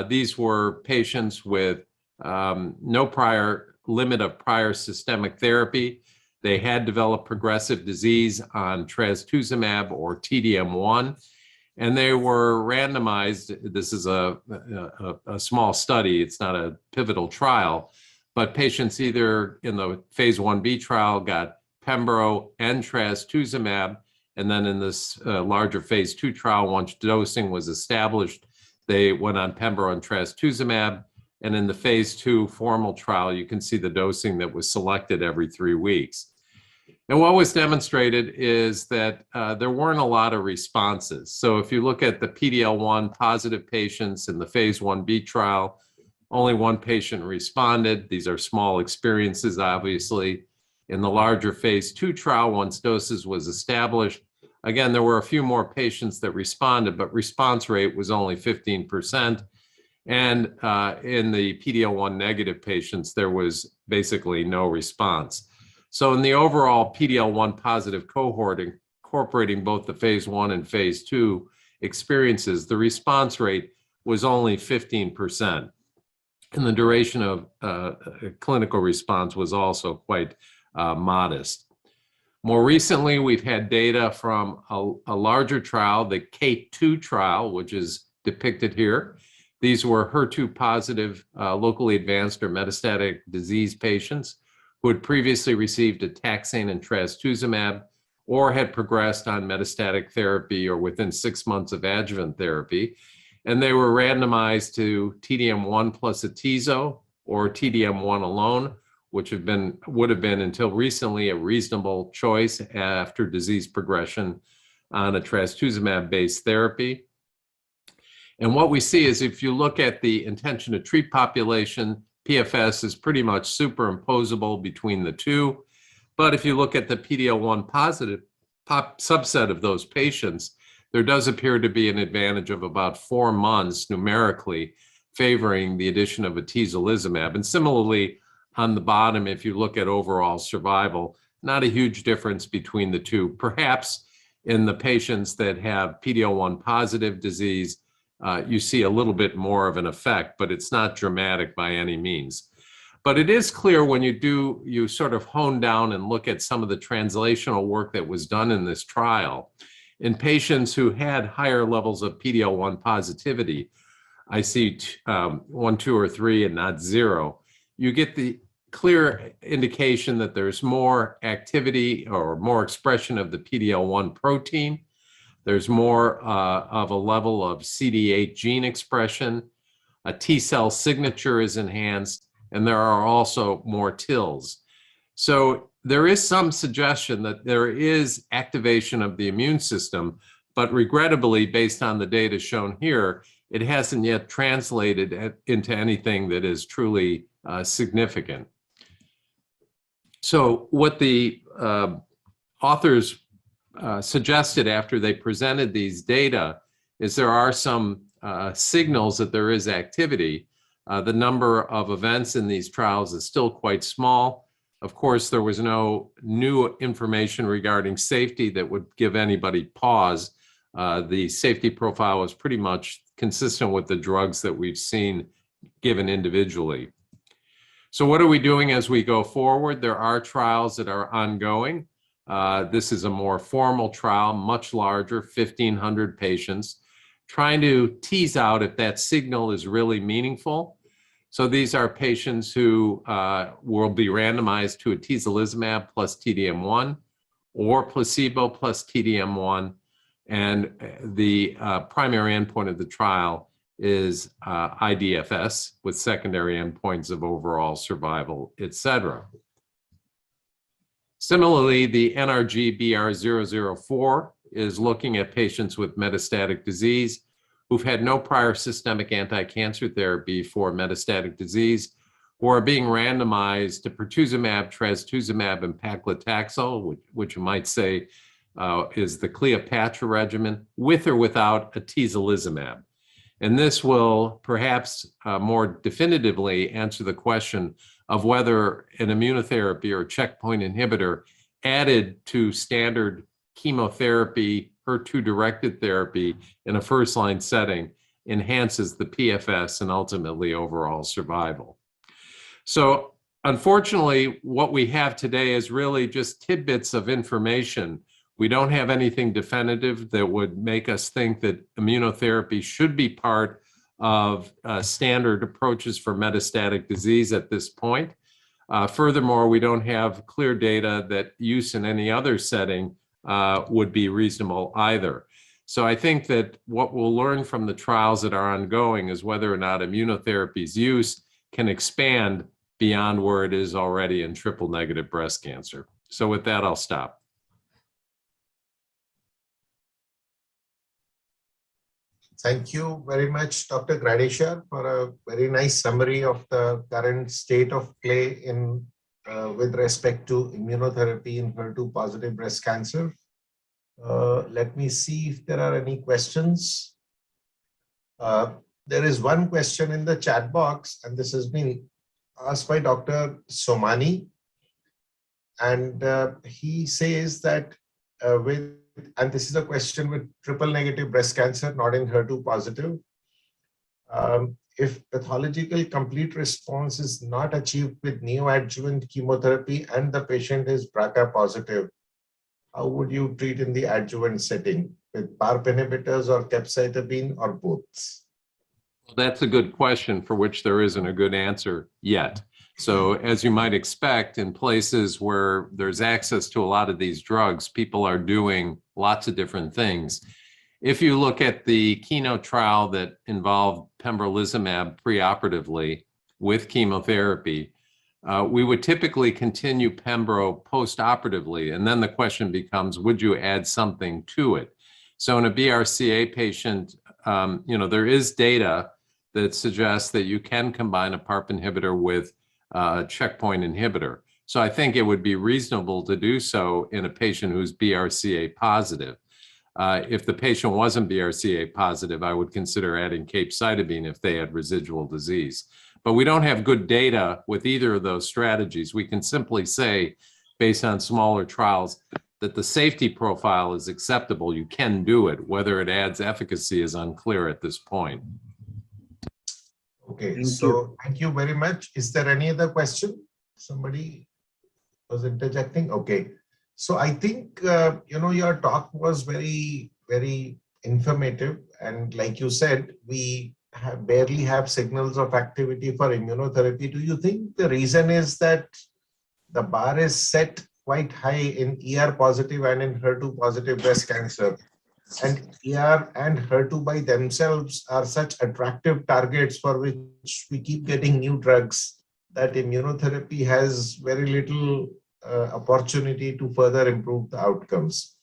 Speaker 9: these were patients with no prior limit of prior systemic therapy. They had developed progressive disease on trastuzumab or TDM1, and they were randomized. This is a small study. It's not a pivotal trial, but patients either in the phase 1b trial got pembro and trastuzumab, and then in this larger phase 2 trial, once dosing was established, they went on pembro and trastuzumab. And in the phase 2 formal trial, you can see the dosing that was selected every 3 weeks. And what was demonstrated is that there weren't a lot of responses. So if you look at the PD-L1 positive patients in the phase 1b trial, only one patient responded. These are small experiences, obviously. In the larger phase 2 trial, once doses was established, again, there were a few more patients that responded, but response rate was only 15%. And in the PD-L1 negative patients, there was basically no response. So in the overall PD-L1 positive cohort, incorporating both the phase 1 and phase 2 experiences, the response rate was only 15%. And the duration of clinical response was also quite modest. More recently, we've had data from a larger trial, the K2 trial, which is depicted here. These were HER2 positive, locally advanced or metastatic disease patients who had previously received a taxane and trastuzumab or had progressed on metastatic therapy or within 6 months of adjuvant therapy. And they were randomized to TDM1 plus atezo or TDM1 alone, which would have been until recently a reasonable choice after disease progression on a trastuzumab-based therapy. And what we see is if you look at the intention to treat population, PFS is pretty much superimposable between the two. But if you look at the PD-L1 positive subset of those patients, there does appear to be an advantage of about 4 months numerically favoring the addition of atezolizumab. And similarly, on the bottom, if you look at overall survival, not a huge difference between the two. Perhaps in the patients that have PD-L1 positive disease, you see a little bit more of an effect, but it's not dramatic by any means. But it is clear when you sort of hone down and look at some of the translational work that was done in this trial, in patients who had higher levels of PD-L1 positivity, I see 1, 2, or 3 and not 0, you get the clear indication that there's more activity or more expression of the PD-L1 protein. There's more of a level of CD8 gene expression. A T cell signature is enhanced, and there are also more TILs. So there is some suggestion that there is activation of the immune system, but regrettably, based on the data shown here, it hasn't yet translated into anything that is truly significant. So what the authors suggested after they presented these data is there are some signals that there is activity. The number of events in these trials is still quite small. Of course, there was no new information regarding safety that would give anybody pause. The safety profile was pretty much consistent with the drugs that we've seen given individually. So what are we doing as we go forward? There are trials that are ongoing. This is a more formal trial, much larger, 1,500 patients, trying to tease out if that signal is really meaningful. So these are patients who will be randomized to atezolizumab plus TDM1 or placebo plus TDM1. And the primary endpoint of the trial is IDFS with secondary endpoints of overall survival, et cetera. Similarly, the NRG-BR004 is looking at patients with metastatic disease who've had no prior systemic anti-cancer therapy for metastatic disease, who are being randomized to pertuzumab, trastuzumab, and paclitaxel, which you might say is the Cleopatra regimen, with or without atezolizumab. And this will perhaps more definitively answer the question of whether an immunotherapy or checkpoint inhibitor added to standard chemotherapy, HER2-directed therapy in a first-line setting enhances the PFS and ultimately overall survival. So unfortunately, what we have today is really just tidbits of information. We don't have anything definitive that would make us think that immunotherapy should be part of standard approaches for metastatic disease at this point. Furthermore, we don't have clear data that use in any other setting would be reasonable either. So I think that what we'll learn from the trials that are ongoing is whether or not immunotherapy's use can expand beyond where it is already in triple-negative breast cancer. So with that, I'll stop.
Speaker 7: Thank you very much, Dr. Gradisher, for a very nice summary of the current state of play in with respect to immunotherapy in HER2-positive breast cancer. Let me see if there are any questions. There is one question in the chat box, and this has been asked by Dr. Somani. And he says that and this is a question with triple-negative breast cancer, not in HER2-positive. If pathological complete response is not achieved with neoadjuvant chemotherapy and the patient is BRCA positive, how would you treat in the adjuvant setting with PARP inhibitors or capecitabine or both?
Speaker 9: Well, that's a good question for which there isn't a good answer yet. So as you might expect, in places where there's access to a lot of these drugs, people are doing lots of different things. If you look at the Keynote trial that involved pembrolizumab preoperatively with chemotherapy, we would typically continue pembro postoperatively, and then the question becomes, would you add something to it? So in a BRCA patient, there is data that suggests that you can combine a PARP inhibitor with a checkpoint inhibitor. So I think it would be reasonable to do so in a patient who's BRCA positive. If the patient wasn't BRCA positive, I would consider adding capecitabine if they had residual disease. But we don't have good data with either of those strategies. We can simply say, based on smaller trials, that the safety profile is acceptable. You can do it. Whether it adds efficacy is unclear at this point.
Speaker 7: Okay, thank you very much. Is there any other question? Somebody was interjecting? Okay. So I think, your talk was very, very informative. And like you said, we barely have signals of activity for immunotherapy. Do you think the reason is that the bar is set quite high in ER positive and in HER2 positive breast cancer? And ER and HER2 by themselves are such attractive targets for which we keep getting new drugs that immunotherapy has very little opportunity to further improve the outcomes.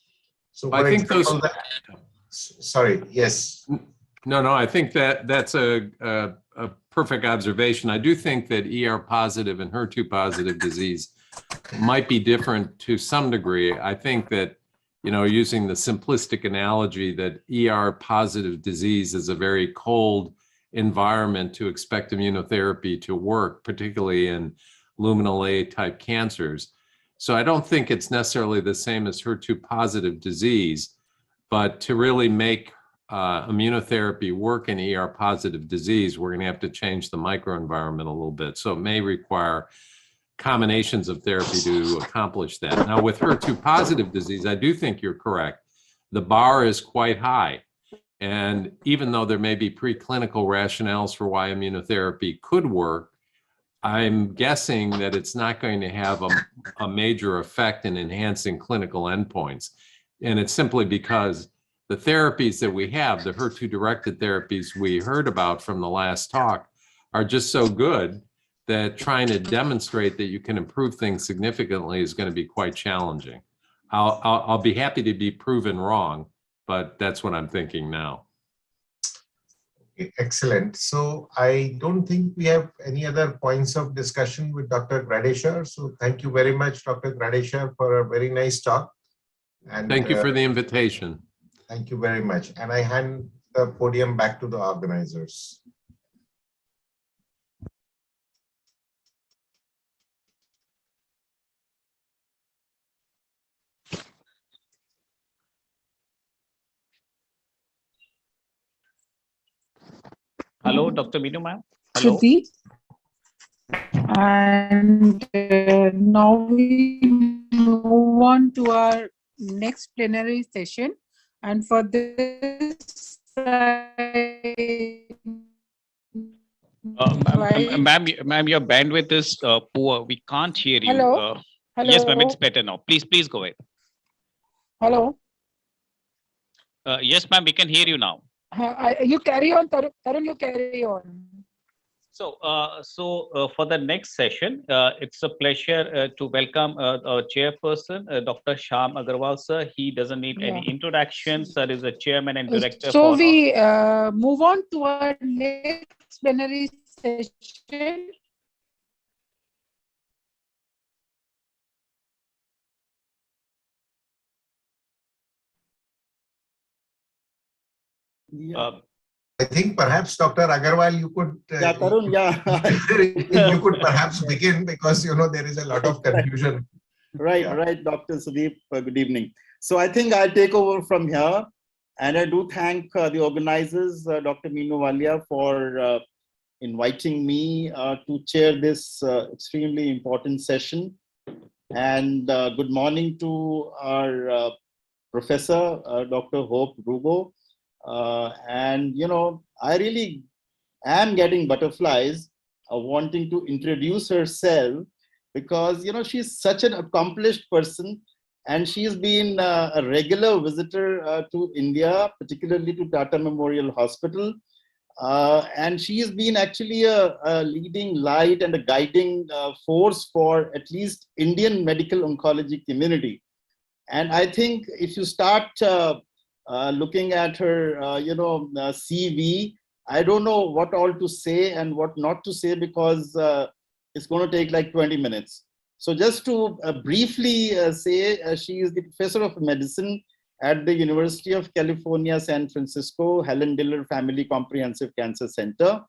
Speaker 7: So, for example, sorry, yes.
Speaker 9: No, I think that's a perfect observation. I do think that ER positive and HER2 positive disease might be different to some degree. I think that, using the simplistic analogy that ER positive disease is a very cold environment to expect immunotherapy to work, particularly in luminal A type cancers. So I don't think it's necessarily the same as HER2 positive disease, but to really make immunotherapy work in ER positive disease, we're going to have to change the microenvironment a little bit. So it may require combinations of therapy to accomplish that. Now, with HER2 positive disease, I do think you're correct. The bar is quite high. And even though there may be preclinical rationales for why immunotherapy could work, I'm guessing that it's not going to have a major effect in enhancing clinical endpoints. And it's simply because the therapies that we have, the HER2-directed therapies we heard about from the last talk, are just so good that trying to demonstrate that you can improve things significantly is going to be quite challenging. I'll be happy to be proven wrong, but that's what I'm thinking now.
Speaker 7: Excellent. So I don't think we have any other points of discussion with Dr. Gradesher. So thank you very much, Dr. Gradesher, for a very nice talk. And
Speaker 9: thank you for the invitation.
Speaker 7: Thank you very much. And I hand the podium back to the organizers.
Speaker 1: Hello, Dr. Meenu ma'am. Hello.
Speaker 12: Shruti. And now we move on to our next plenary session. And for this,
Speaker 1: Ma'am, your bandwidth is poor. We can't hear you.
Speaker 12: Hello?
Speaker 1: Yes, ma'am,
Speaker 12: Hello?
Speaker 1: it's better now. Please go ahead.
Speaker 12: Hello.
Speaker 1: Yes, ma'am, we can hear you now.
Speaker 12: You carry on, Tarun, you carry on.
Speaker 1: So, for the next session, it's a pleasure to welcome our chairperson, Dr. Shyam Agarwal, sir. He doesn't need any introduction. Sir is a chairman and director.
Speaker 12: So we move on to our next plenary session.
Speaker 7: I think perhaps Dr. Agarwal, you could
Speaker 15: Tarun,
Speaker 7: you could perhaps begin because there is a lot of confusion.
Speaker 15: Right, Dr. Sudeep. Good evening. So I think I'll take over from here, and I do thank the organizers, Dr. Meenu Walia, for inviting me to chair this extremely important session. And good morning to our professor, Dr. Hope Rubo. And I really am getting butterflies wanting to introduce herself because she's such an accomplished person, and she's been a regular visitor to India, particularly to Tata Memorial Hospital, and she's been actually a leading light and a guiding force for at least Indian medical oncology community. And I think if you start looking at her, CV, I don't know what all to say and what not to say because it's going to take like 20 minutes. So just to briefly say, she is the professor of medicine at the University of California, San Francisco, Helen Diller Family Comprehensive Cancer Center.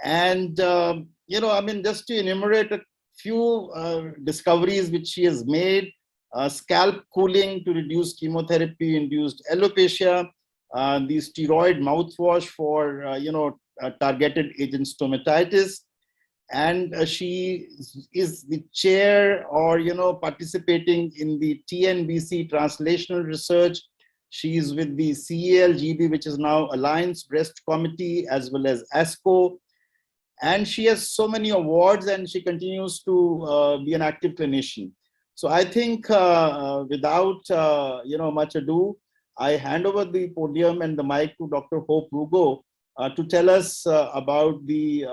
Speaker 15: And, just to enumerate a few discoveries which she has made, scalp cooling to reduce chemotherapy-induced alopecia, the steroid mouthwash for, targeted agent stomatitis. And she is the chair or, participating in the TNBC translational research She is with the CALGB, which is now Alliance Breast Committee, as well as ASCO. And she has so many awards, and she continues to be an active clinician. So I think without much ado, I hand over the podium and the mic to Dr. Hope Rugo to tell us about the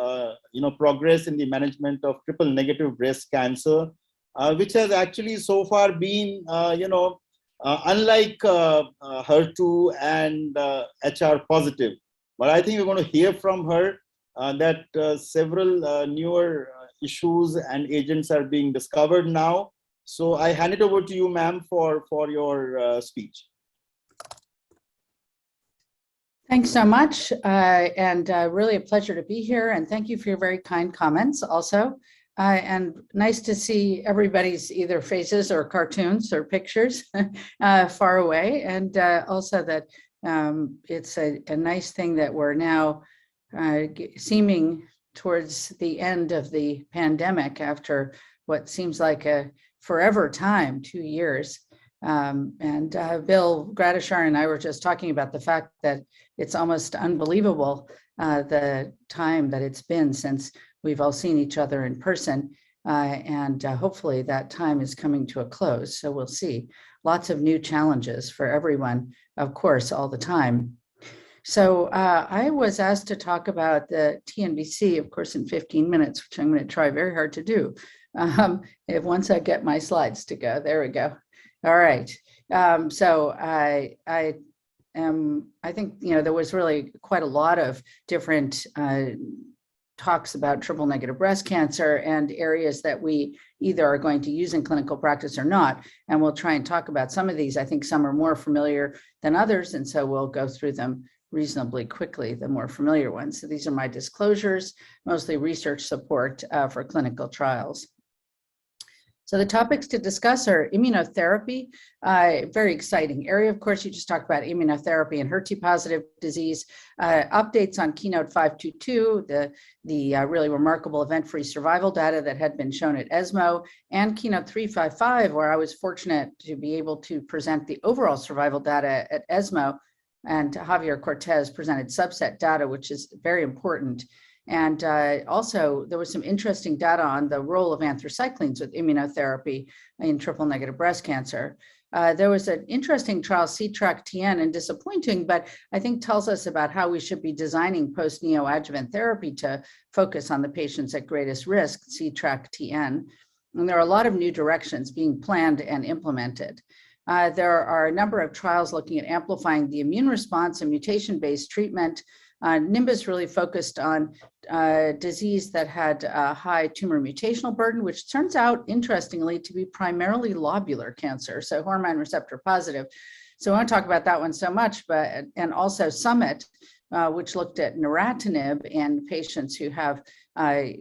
Speaker 15: progress in the management of triple-negative breast cancer, which has actually so far been unlike HER2 and HR positive. But I think we're going to hear from her that several newer issues and agents are being discovered now. So I hand it over to you, ma'am, for your speech.
Speaker 16: Thanks so much, and really a pleasure to be here, and thank you for your very kind comments also. And nice to see everybody's either faces or cartoons or pictures far away, and also that it's a nice thing that we're now seeming towards the end of the pandemic after what seems like a forever time, 2 years. And Bill Gradishar and I were just talking about the fact that it's almost unbelievable the time that it's been since we've all seen each other in person, and hopefully that time is coming to a close. So we'll see. Lots of new challenges for everyone, of course, all the time. So I was asked to talk about the TNBC, of course, in 15 minutes, which I'm going to try very hard to do. If once I get my slides to go, there we go. All right. So I think, there was really quite a lot of different talks about triple negative breast cancer and areas that we either are going to use in clinical practice or not. And we'll try and talk about some of these. I think some are more familiar than others. And so we'll go through them reasonably quickly, the more familiar ones. So these are my disclosures, mostly research support for clinical trials. So the topics to discuss are immunotherapy, very exciting area. Of course, you just talked about immunotherapy and HER2-positive disease. Updates on Keynote-522, the really remarkable event-free survival data that had been shown at ESMO, and Keynote-355, where I was fortunate to be able to present the overall survival data at ESMO, and Javier Cortez presented subset data, which is very important. And also, there was some interesting data on the role of anthracyclines with immunotherapy in triple-negative breast cancer. There was an interesting trial, CTRAC-TN, and disappointing, but I think tells us about how we should be designing post-neoadjuvant therapy to focus on the patients at greatest risk, CTRAC-TN. And there are a lot of new directions being planned and implemented. There are a number of trials looking at amplifying the immune response and mutation-based treatment. Nimbus really focused on disease that had a high tumor mutational burden, which turns out, interestingly, to be primarily lobular cancer, so hormone receptor positive. So I won't talk about that one so much, but and also Summit, which looked at neratinib in patients who have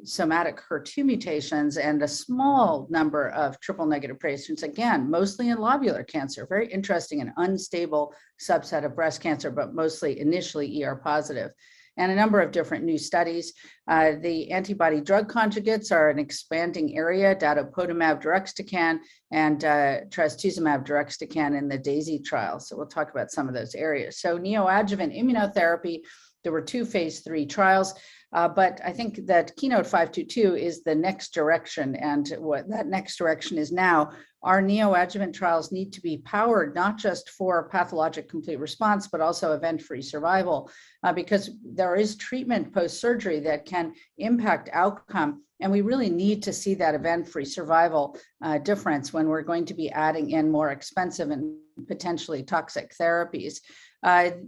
Speaker 16: somatic HER2 mutations and a small number of triple-negative patients, again, mostly in lobular cancer, very interesting and unstable subset of breast cancer, but mostly initially ER positive. And a number of different new studies. The antibody drug conjugates are an expanding area, datopotamab deruxtecan and trastuzumab deruxtecan in the DAISY trial. So we'll talk about some of those areas. So neoadjuvant immunotherapy, there were 2 phase 3 trials. But I think that Keynote-522 is the next direction, and what that next direction is now, our neoadjuvant trials need to be powered not just for pathologic complete response, but also event-free survival, because there is treatment post-surgery that can impact outcome, and we really need to see that event-free survival difference when we're going to be adding in more expensive and potentially toxic therapies.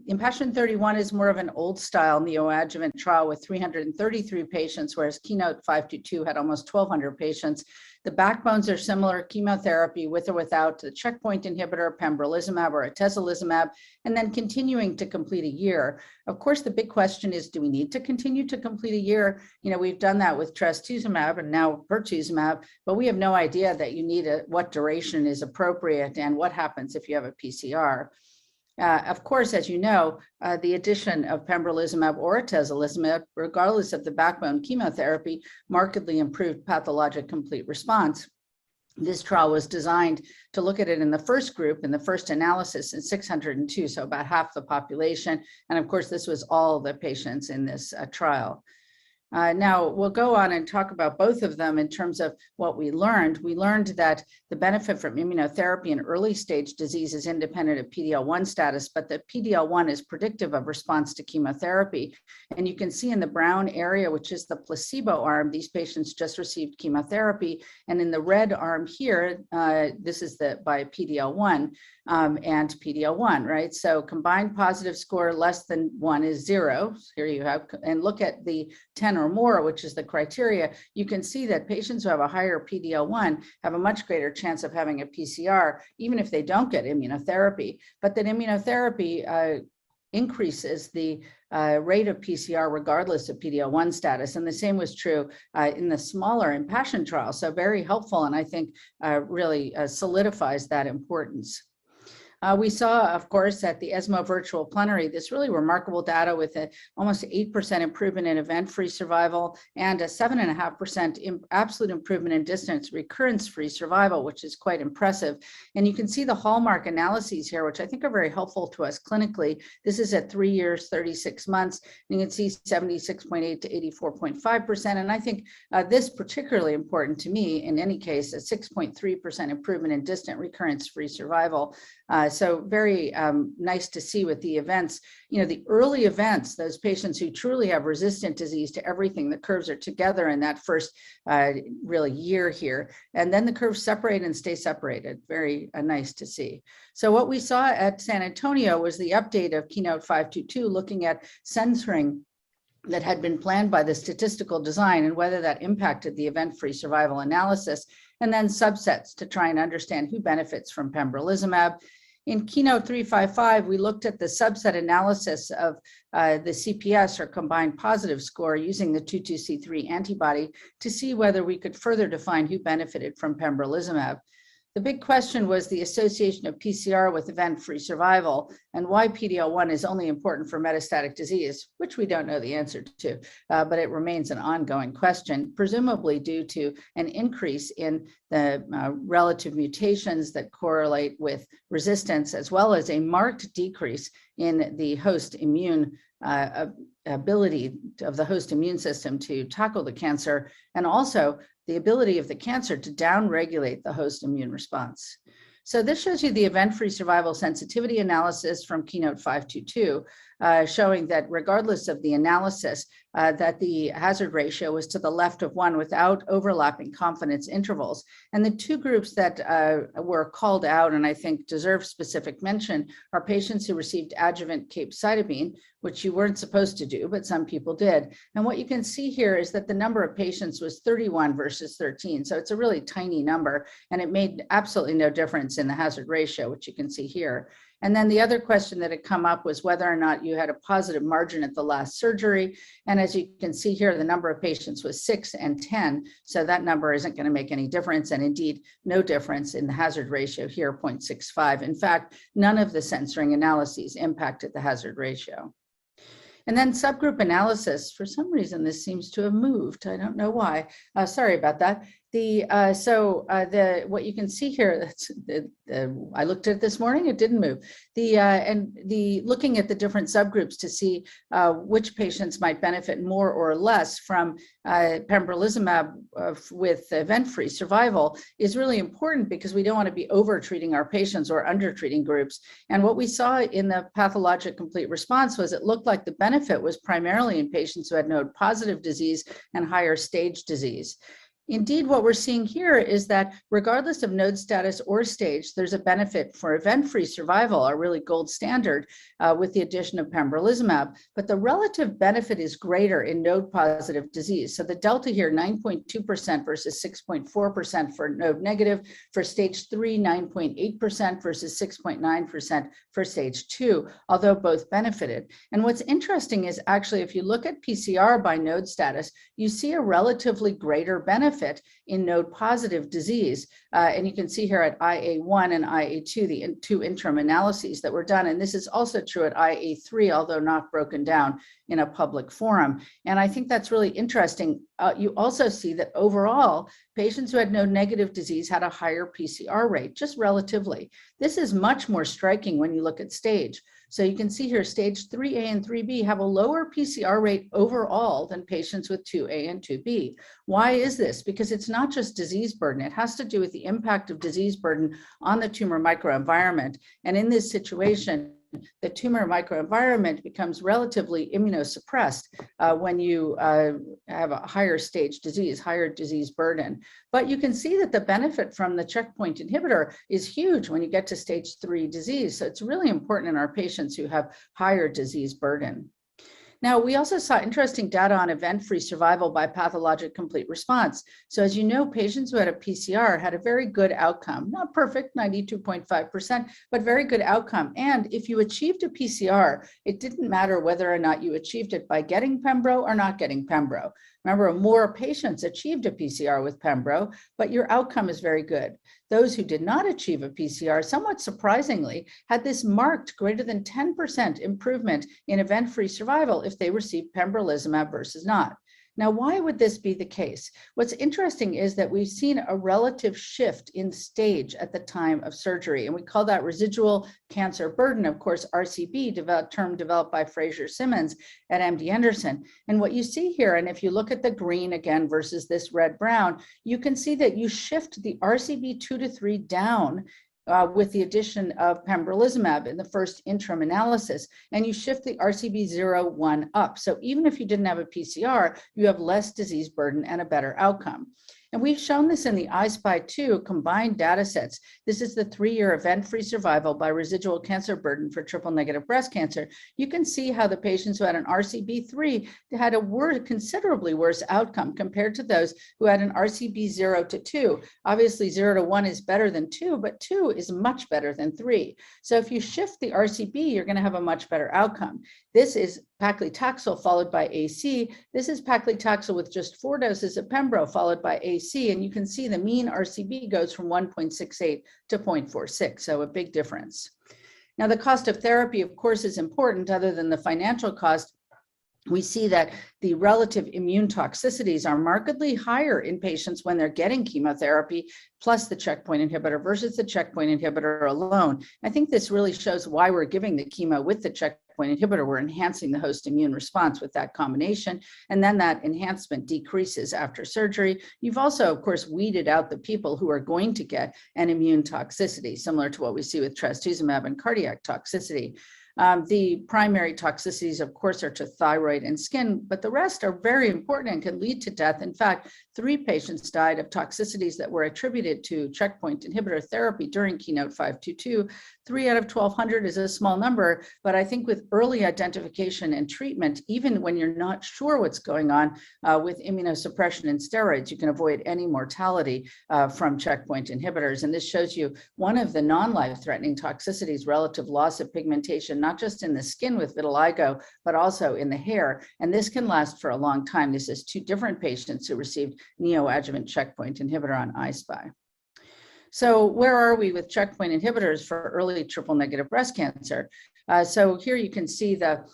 Speaker 16: Impassion 31 is more of an old style neoadjuvant trial with 333 patients, whereas Keynote-522 had almost 1,200 patients. The backbones are similar: chemotherapy with or without the checkpoint inhibitor, pembrolizumab or atezolizumab, and then continuing to complete a year. Of course, the big question is, do we need to continue to complete a year? We've done that with trastuzumab and now pertuzumab, but we have no idea that you need what duration is appropriate and what happens if you have a PCR. Of course, as you know, the addition of pembrolizumab or atezolizumab, regardless of the backbone chemotherapy, markedly improved pathologic complete response. This trial was designed to look at it in the first group, in the first analysis, in 602, so about half the population. And of course, this was all the patients in this trial. Now, we'll go on and talk about both of them in terms of what we learned. We learned that the benefit from immunotherapy in early stage disease is independent of PD-L1 status, but that PD-L1 is predictive of response to chemotherapy. And you can see in the brown area, which is the placebo arm, these patients just received chemotherapy. And in the red arm here, this is by PD-L1 and PD-L1, right? So combined positive score less than 1 is 0. Here you have, and look at the 10 or more, which is the criteria. You can see that patients who have a higher PD-L1 have a much greater chance of having a PCR, even if they don't get immunotherapy. But that immunotherapy increases the rate of PCR regardless of PD-L1 status. And the same was true in the smaller IMpassion trial. So very helpful, and I think really solidifies that importance. We saw, of course, at the ESMO virtual plenary, this really remarkable data with almost 8% improvement in event-free survival and a 7.5% absolute improvement in distance recurrence-free survival, which is quite impressive. And you can see the hallmark analyses here, which I think are very helpful to us clinically. This is at 3 years, 36 months. You can see 76.8 to 84.5%. And I think this particularly important to me, in any case, a 6.3% improvement in distant recurrence-free survival. So very nice to see with the events, the early events, those patients who truly have resistant disease to everything, the curves are together in that first really year here. And then the curves separate and stay separated. Very nice to see. So what we saw at San Antonio was the update of Keynote 522, looking at censoring that had been planned by the statistical design and whether that impacted the event-free survival analysis, and then subsets to try and understand who benefits from pembrolizumab. In Keynote 355, we looked at the subset analysis of the CPS, or combined positive score, using the 22C3 antibody to see whether we could further define who benefited from pembrolizumab. The big question was the association of PCR with event-free survival and why PD-L1 is only important for metastatic disease, which we don't know the answer to, but it remains an ongoing question, presumably due to an increase in the relative mutations that correlate with resistance, as well as a marked decrease in the host immune ability of the host immune system to tackle the cancer, and also the ability of the cancer to downregulate the host immune response. So this shows you the event-free survival sensitivity analysis from Keynote 522, showing that regardless of the analysis, that the hazard ratio was to the left of 1 without overlapping confidence intervals. And the two groups that were called out and I think deserve specific mention are patients who received adjuvant capecitabine, which you weren't supposed to do, but some people did. And what you can see here is that the number of patients was 31 versus 13. So it's a really tiny number, and it made absolutely no difference in the hazard ratio, which you can see here. And then the other question that had come up was whether or not you had a positive margin at the last surgery. And as you can see here, the number of patients was 6 and 10. So that number isn't going to make any difference. And indeed, no difference in the hazard ratio here, 0.65. In fact, none of the censoring analyses impacted the hazard ratio. And then subgroup analysis, for some reason, this seems to have moved. I don't know why. Sorry about that. What you can see here, I looked at it this morning, it didn't move. Looking at the different subgroups to see which patients might benefit more or less from pembrolizumab with event-free survival is really important, because we don't want to be over-treating our patients or under-treating groups. And what we saw in the pathologic complete response was it looked like the benefit was primarily in patients who had node-positive disease and higher stage disease. Indeed, what we're seeing here is that regardless of node status or stage, there's a benefit for event-free survival, a really gold standard, with the addition of pembrolizumab. But the relative benefit is greater in node-positive disease. So the delta here, 9.2% versus 6.4% for node negative. For stage 3, 9.8% versus 6.9% for stage 2, although both benefited. And what's interesting is actually, if you look at PCR by node status, you see a relatively greater benefit benefit in node-positive disease. And you can see here at IA1 and IA2, the two interim analyses that were done. And this is also true at IA3, although not broken down in a public forum. And I think that's really interesting. You also see that overall, patients who had node-negative disease had a higher PCR rate, just relatively. This is much more striking when you look at stage. So you can see here, stage 3A and 3B have a lower PCR rate overall than patients with 2A and 2B. Why is this? Because it's not just disease burden. It has to do with the impact of disease burden on the tumor microenvironment. And in this situation, the tumor microenvironment becomes relatively immunosuppressed when you have a higher stage disease, higher disease burden. But you can see that the benefit from the checkpoint inhibitor is huge when you get to stage 3 disease. So it's really important in our patients who have higher disease burden. Now, we also saw interesting data on event-free survival by pathologic complete response. So as you know, patients who had a PCR had a very good outcome, not perfect, 92.5%, but very good outcome. And if you achieved a PCR, it didn't matter whether or not you achieved it by getting Pembro or not getting Pembro. Remember, more patients achieved a PCR with Pembro, but your outcome is very good. Those who did not achieve a PCR, somewhat surprisingly, had this marked greater than 10% improvement in event-free survival if they received pembrolizumab versus not. Now, why would this be the case? What's interesting is that we've seen a relative shift in stage at the time of surgery, and we call that residual cancer burden, of course, RCB, term developed by Fraser Simmons at MD Anderson. And what you see here, and if you look at the green again versus this red-brown, you can see that you shift the RCB 2 to 3 down with the addition of pembrolizumab in the first interim analysis, and you shift the RCB 0-1 up. So even if you didn't have a PCR, you have less disease burden and a better outcome. And we've shown this in the I-SPY 2 combined data sets. This is the 3-year event-free survival by residual cancer burden for triple-negative breast cancer. You can see how the patients who had an RCB3 had a considerably worse outcome compared to those who had an RCB 0 to 2. Obviously, 0 to 1 is better than 2, but 2 is much better than 3. So if you shift the RCB, you're going to have a much better outcome. This is paclitaxel followed by AC. This is paclitaxel with just 4 doses of Pembro followed by AC. And you can see the mean RCB goes from 1.68 to 0.46, so a big difference. Now, the cost of therapy, of course, is important other than the financial cost. We see that the relative immune toxicities are markedly higher in patients when they're getting chemotherapy plus the checkpoint inhibitor versus the checkpoint inhibitor alone. I think this really shows why we're giving the chemo with the checkpoint inhibitor. We're enhancing the host immune response with that combination, and then that enhancement decreases after surgery. You've also, of course, weeded out the people who are going to get an immune toxicity, similar to what we see with trastuzumab and cardiac toxicity. The primary toxicities, of course, are to thyroid and skin, but the rest are very important and can lead to death. In fact, 3 patients died of toxicities that were attributed to checkpoint inhibitor therapy during Keynote-522. 3 out of 1,200 is a small number, but I think with early identification and treatment, even when you're not sure what's going on with immunosuppression and steroids, you can avoid any mortality from checkpoint inhibitors. And this shows you one of the non-life-threatening toxicities, relative loss of pigmentation, not just in the skin with vitiligo, but also in the hair. And this can last for a long time. This is 2 different patients who received neoadjuvant checkpoint inhibitor on I-SPY. So where are we with checkpoint inhibitors for early triple-negative breast cancer? So here you can see the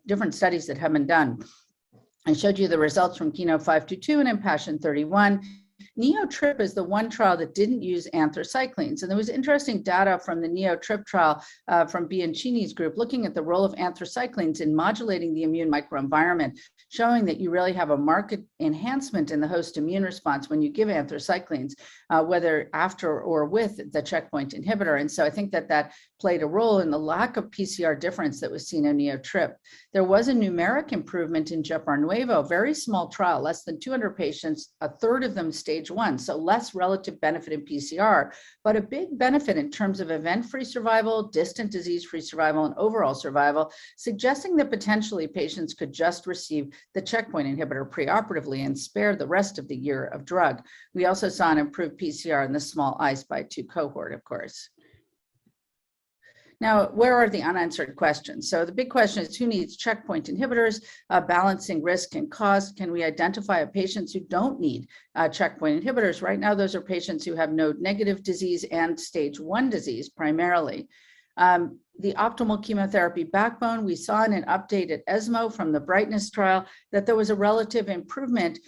Speaker 16: different studies that have been done. I showed you the results from Keynote-522 and Impassion31. NEO-TRIP is the one trial that didn't use anthracyclines. And there was interesting data from the NEO-TRIP trial from Bianchini's group looking at the role of anthracyclines in modulating the immune microenvironment, showing that you really have a marked enhancement in the host immune response when you give anthracyclines, whether after or with the checkpoint inhibitor. And so I think that that played a role in the lack of PCR difference that was seen in NEO-TRIP. There was a numeric improvement in Jepar Nuevo, very small trial, less than 200 patients, a third of them stage 1, so less relative benefit in PCR, but a big benefit in terms of event-free survival, distant disease-free survival, and overall survival, suggesting that potentially patients could just receive the checkpoint inhibitor preoperatively and spare the rest of the year of drug. We also saw an improved PCR in the small I-SPY 2 cohort, of course. Now, where are the unanswered questions? So the big question is, who needs checkpoint inhibitors, balancing risk and cost? Can we identify patients who don't need checkpoint inhibitors? Right now, those are patients who have node-negative disease and stage 1 disease primarily. The optimal chemotherapy backbone, we saw in an update at ESMO from the Brightness trial that there was a relative improvement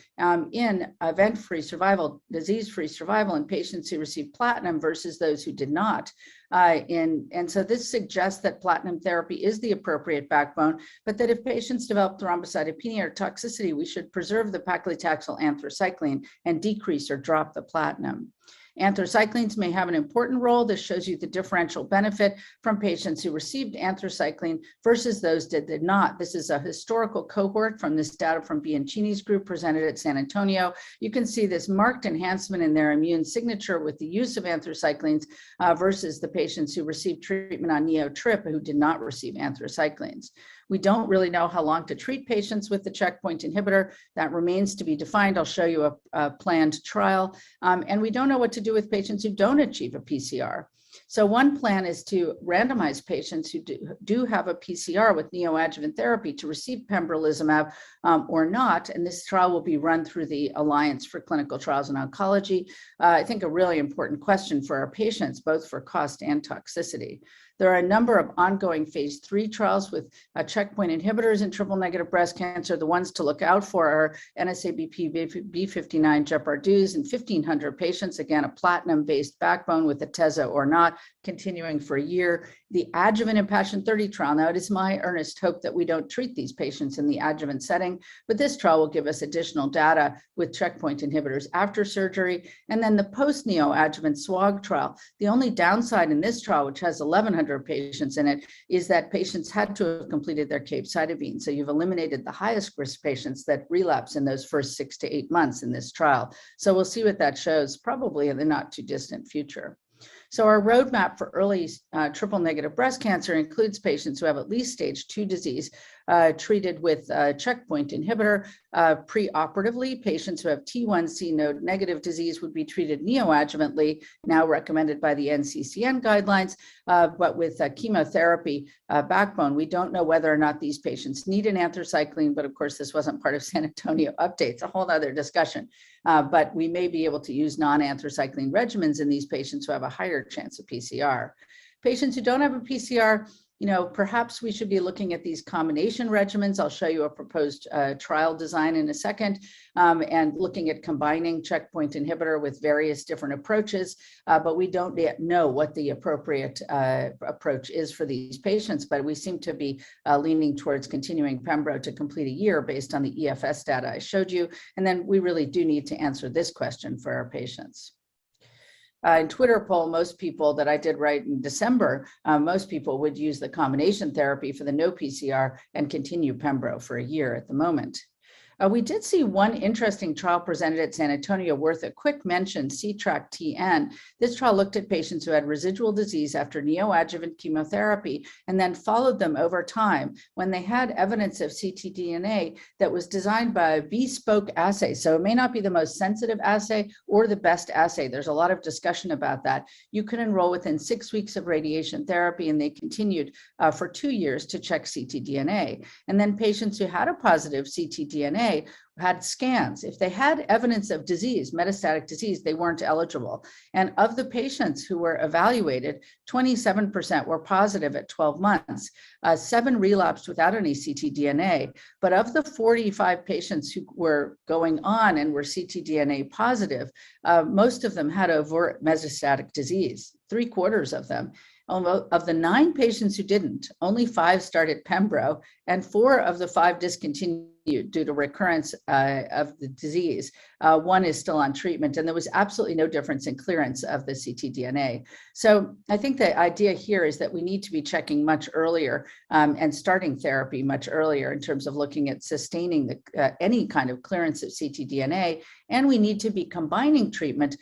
Speaker 16: in event-free survival, disease-free survival in patients who received platinum versus those who did not. And so this suggests that platinum therapy is the appropriate backbone, but that if patients develop thrombocytopenia or toxicity, we should preserve the paclitaxel anthracycline and decrease or drop the platinum. Anthracyclines may have an important role. This shows you the differential benefit from patients who received anthracycline versus those that did not. This is a historical cohort from this data from Bianchini's group presented at San Antonio. You can see this marked enhancement in their immune signature with the use of anthracyclines versus the patients who received treatment on neotrip who did not receive anthracyclines. We don't really know how long to treat patients with the checkpoint inhibitor. That remains to be defined. I'll show you a planned trial. And we don't know what to do with patients who don't achieve a PCR. So one plan is to randomize patients who do have a PCR with neoadjuvant therapy to receive pembrolizumab or not. And this trial will be run through the Alliance for Clinical Trials in Oncology. I think a really important question for our patients, both for cost and toxicity. There are a number of ongoing phase 3 trials with checkpoint inhibitors in triple-negative breast cancer. The ones to look out for are NSABP B59 Geparduz in 1,500 patients, again, a platinum-based backbone with Atezo or not, continuing for a year. The adjuvant Impassion 30 trial. Now, it is my earnest hope that we don't treat these patients in the adjuvant setting, but this trial will give us additional data with checkpoint inhibitors after surgery. And then the post-neoadjuvant SWOG trial. The only downside in this trial, which has 1,100 patients in it, is that patients had to have completed their capecitabine. So you've eliminated the highest risk patients that relapse in those first 6 to 8 months in this trial. So we'll see what that shows probably in the not too distant future. So our roadmap for early triple-negative breast cancer includes patients who have at least stage 2 disease treated with a checkpoint inhibitor. Preoperatively, patients who have T1C node negative disease would be treated neoadjuvantly, now recommended by the NCCN guidelines, but with chemotherapy backbone. We don't know whether or not these patients need an anthracycline, but of course, this wasn't part of San Antonio updates, a whole other discussion. But we may be able to use non-anthracycline regimens in these patients who have a higher chance of PCR. Patients who don't have a PCR, perhaps we should be looking at these combination regimens. I'll show you a proposed trial design in a second, and looking at combining checkpoint inhibitor with various different approaches, but we don't yet know what the appropriate approach is for these patients, but we seem to be leaning towards continuing pembro to complete a year based on the EFS data I showed you, and then we really do need to answer this question for our patients. In Twitter poll, most people that I did right in December, most people would use the combination therapy for the no PCR and continue pembro for a year at the moment. We did see one interesting trial presented at San Antonio worth a quick mention, CTRACK-TN. This trial looked at patients who had residual disease after neoadjuvant chemotherapy and then followed them over time when they had evidence of ctDNA that was designed by a bespoke assay. So it may not be the most sensitive assay or the best assay. There's a lot of discussion about that. You could enroll within 6 weeks of radiation therapy, and they continued for 2 years to check ctDNA. And then patients who had a positive ctDNA had scans. If they had evidence of disease, metastatic disease, they weren't eligible. And of the patients who were evaluated, 27% were positive at 12 months. 7 relapsed without any ctDNA. But of the 45 patients who were going on and were ctDNA positive, most of them had overt metastatic disease, 3/4 of them. Of the 9 patients who didn't, only 5 started pembro, and 4 of the 5 discontinued due to recurrence of the disease. 1 is still on treatment, and there was absolutely no difference in clearance of the ctDNA. So I think the idea here is that we need to be checking much earlier and starting therapy much earlier in terms of looking at sustaining any kind of clearance of ctDNA, and we need to be combining treatment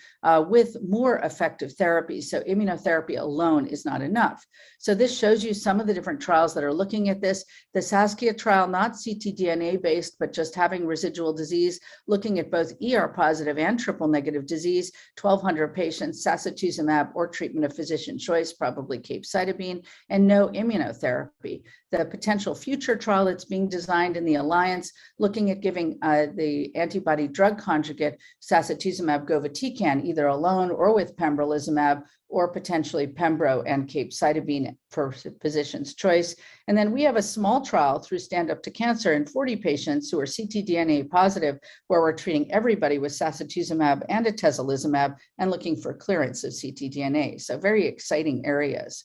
Speaker 16: with more effective therapies. So immunotherapy alone is not enough. So this shows you some of the different trials that are looking at this. The SABCS trial, not ctDNA based, based, but just having residual disease, looking at both ER positive and triple negative disease, 1,200 patients, sacituzumab or treatment of physician choice, probably capecitabine, and no immunotherapy. The potential future trial that's being designed in the Alliance, looking at giving the antibody drug conjugate sacituzumab govitecan either alone or with pembrolizumab, or potentially pembro and capecitabine for physician's choice. And then we have a small trial through Stand Up to Cancer in 40 patients who are ctDNA positive, where we're treating everybody with sacituzumab and atezolizumab and looking for clearance of ctDNA. So very exciting areas.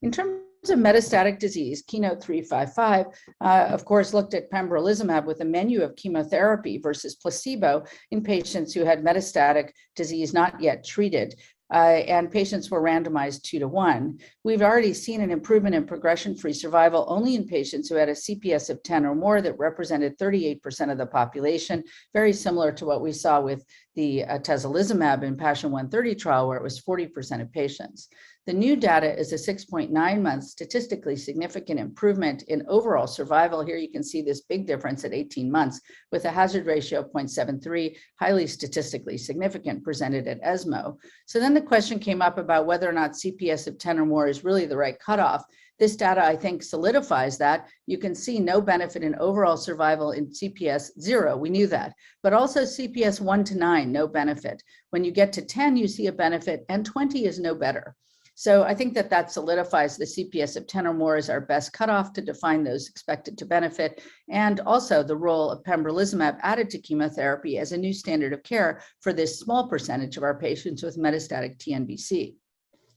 Speaker 16: In terms of metastatic disease, Keynote 355, of course, looked at pembrolizumab with a menu of chemotherapy versus placebo in patients who had metastatic disease not yet treated. And patients were randomized 2-to-1. We've already seen an improvement in progression-free survival only in patients who had a CPS of 10 or more that represented 38% of the population, very similar to what we saw with the atezolizumab in Passion 130 trial, where it was 40% of patients. The new data is a 6.9-month statistically significant improvement in overall survival. Here you can see this big difference at 18 months with a hazard ratio of 0.73, highly statistically significant, presented at ESMO. So then the question came up about whether or not CPS of 10 or more is really the right cutoff. This data, I think, solidifies that. You can see no benefit in overall survival in CPS 0, we knew that, but also CPS 1 to 9, no benefit. When you get to 10, you see a benefit, and 20 is no better. So I think that that solidifies the CPS of 10 or more as our best cutoff to define those expected to benefit, and also the role of pembrolizumab added to chemotherapy as a new standard of care for this small percentage of our patients with metastatic TNBC.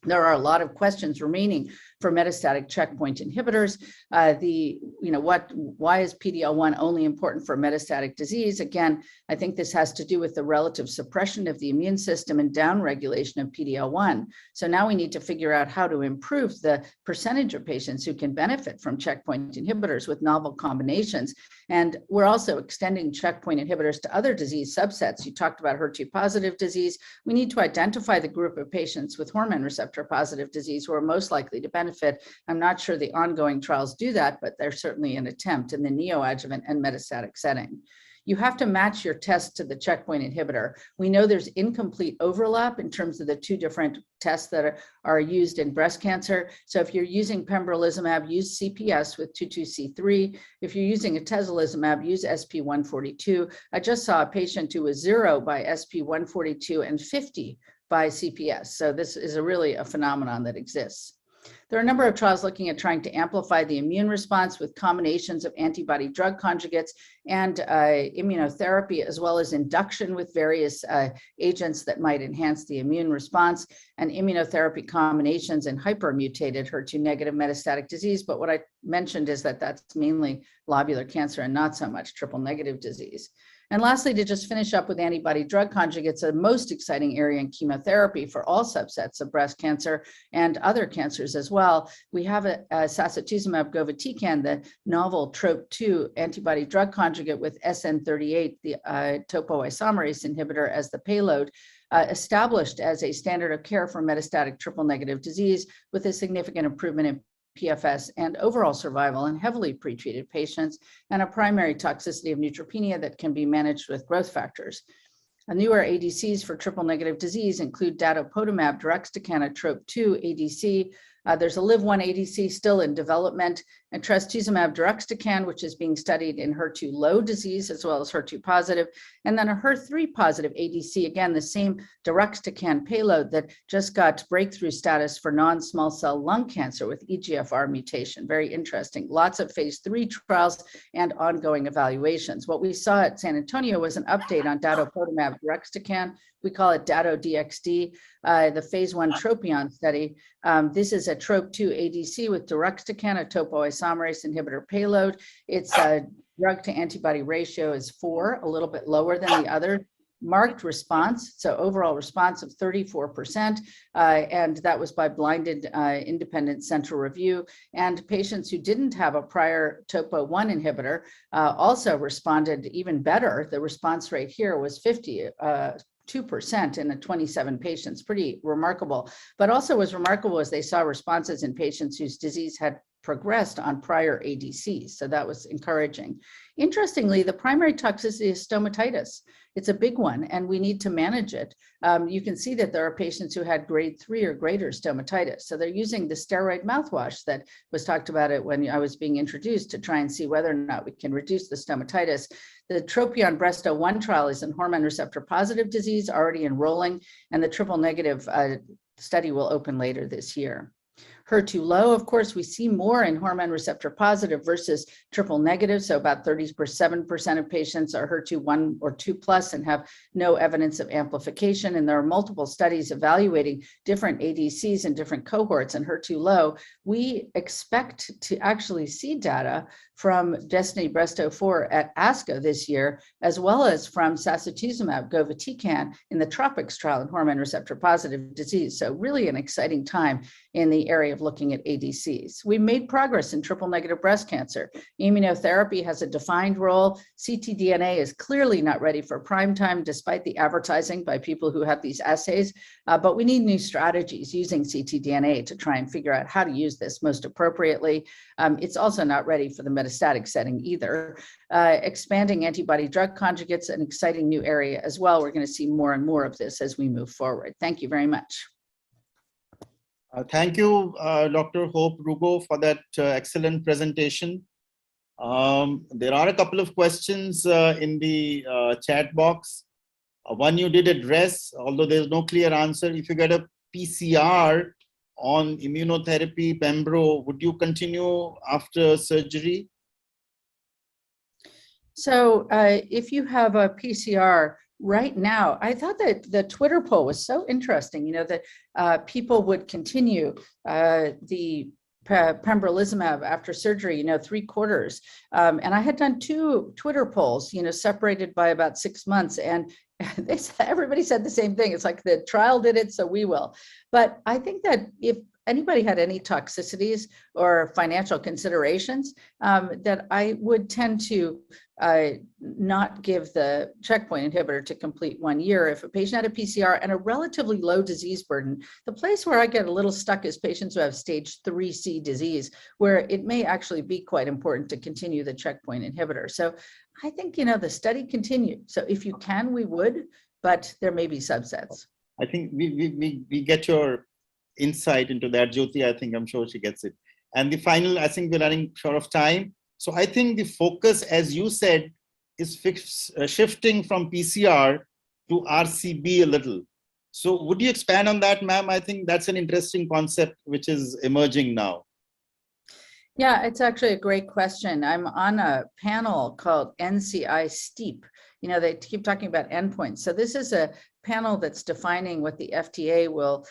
Speaker 16: There are a lot of questions remaining for metastatic checkpoint inhibitors. Why is PD-L1 only important for metastatic disease? Again, I think this has to do with the relative suppression of the immune system and downregulation of PD-L1. So now we need to figure out how to improve the percentage of patients who can benefit from checkpoint inhibitors with novel combinations. And we're also extending checkpoint inhibitors to other disease subsets. You talked about HER2 positive disease. We need to identify the group of patients with hormone receptor positive disease who are most likely to benefit. I'm not sure the ongoing trials do that, but there's certainly an attempt in the neoadjuvant and metastatic setting. You have to match your test to the checkpoint inhibitor. We know there's incomplete overlap in terms of the two different tests that are used in breast cancer. So if you're using pembrolizumab, use CPS with 22C3. If you're using atezolizumab, use SP142. I just saw a patient who was 0 by SP142 and 50 by CPS. So this is really a phenomenon that exists. There are a number of trials looking at trying to amplify the immune response with combinations of antibody drug conjugates and immunotherapy, as well as induction with various agents that might enhance the immune response, and immunotherapy combinations in hypermutated HER2 negative metastatic disease. But what I mentioned is that that's mainly lobular cancer and not so much triple negative disease. And lastly, to just finish up with antibody drug conjugates, the most exciting area in chemotherapy for all subsets of breast cancer and other cancers as well. We have a sacituzumab govitecan, the novel TROP2 antibody drug conjugate with SN38, the topoisomerase inhibitor, as the payload, established as a standard of care for metastatic triple negative disease with a significant improvement in PFS and overall survival in heavily pretreated patients, and a primary toxicity of neutropenia that can be managed with growth factors. Newer ADCs for triple negative disease include datopotamab deruxtecan, a TROP2 ADC. There's a LIV-1 ADC still in development, and trastuzumab deruxtecan, which is being studied in HER2 low disease as well as HER2 positive, and then a HER3 positive ADC, again, the same deruxtecan payload that just got breakthrough status for non-small cell lung cancer with EGFR mutation. Very interesting. Lots of phase 3 trials and ongoing evaluations. What we saw at San Antonio was an update on datopotamab deruxtecan. We call it Dato-DXd, the phase 1 Tropion study. This is a TROP2 ADC with deruxtecan, a topoisomerase inhibitor payload. Its drug to antibody ratio is 4, a little bit lower than the other. Marked response, so overall response of 34%, and that was by blinded independent central review. And patients who didn't have a prior topo-1 inhibitor also responded even better. The response rate here was 2% in 27 patients, pretty remarkable. But also was remarkable as they saw responses in patients whose disease had progressed on prior ADCs. So that was encouraging. Interestingly, the primary toxicity is stomatitis. It's a big one, and we need to manage it. You can see that there are patients who had grade 3 or greater stomatitis. So they're using the steroid mouthwash that was talked about it when I was being introduced to try and see whether or not we can reduce the stomatitis. The Tropion Breast-01 trial is in hormone receptor positive disease, already enrolling, and the triple negative study will open later this year. HER2 low, of course, we see more in hormone receptor positive versus triple negative. So about 37% of patients are HER2 1 or 2 plus and have no evidence of amplification. And there are multiple studies evaluating different ADCs in different cohorts in HER2 low. We expect to actually see data from Destiny Breast 04 at ASCO this year, as well as from sacituzumab govitecan in the TROPICS trial in hormone receptor positive disease. So really an exciting time in the area of looking at ADCs. We made progress in triple negative breast cancer. Immunotherapy has a defined role. ctDNA is clearly not ready for prime time, despite the advertising by people who have these assays, but we need new strategies using ctDNA to try and figure out how to use this most appropriately. It's also not ready for the metastatic setting either. Expanding antibody drug conjugates, an exciting new area as well. We're going to see more and more of this as we move forward. Thank you very much.
Speaker 15: Thank you, Dr. Hope Rugo, for that excellent presentation. There are a couple of questions in the chat box. One you did address, although there's no clear answer. If you get a PCR on immunotherapy, Pembro, would you continue after surgery?
Speaker 16: So if you have a PCR right now, I thought that the Twitter poll was so interesting, you know, that people would continue the pembrolizumab after surgery, you know, 3/4. And I had done 2 Twitter polls, you know, separated by about 6 months. And they said, everybody said the same thing. It's like the trial did it, so we will. But I think that if anybody had any toxicities or financial considerations, that I would tend to not give the checkpoint inhibitor to complete 1 year. If a patient had a PCR and a relatively low disease burden, the place where I get a little stuck is patients who have stage 3C disease, where it may actually be quite important to continue the checkpoint inhibitor. So I think, you know, the study continued. So if you can, we would, but there may be subsets.
Speaker 15: I think we get your insight into that, Jyoti. I'm sure she gets it. And the final, I think we're running short of time. So I think the focus, as you said, is shifting from PCR to RCB a little. So would you expand on that, ma'am? I think that's an interesting concept which is emerging now.
Speaker 16: Yeah, it's actually a great question. I'm on a panel called NCI STEEP. You know, they keep talking about endpoints. So this is a panel that's defining what the FDA will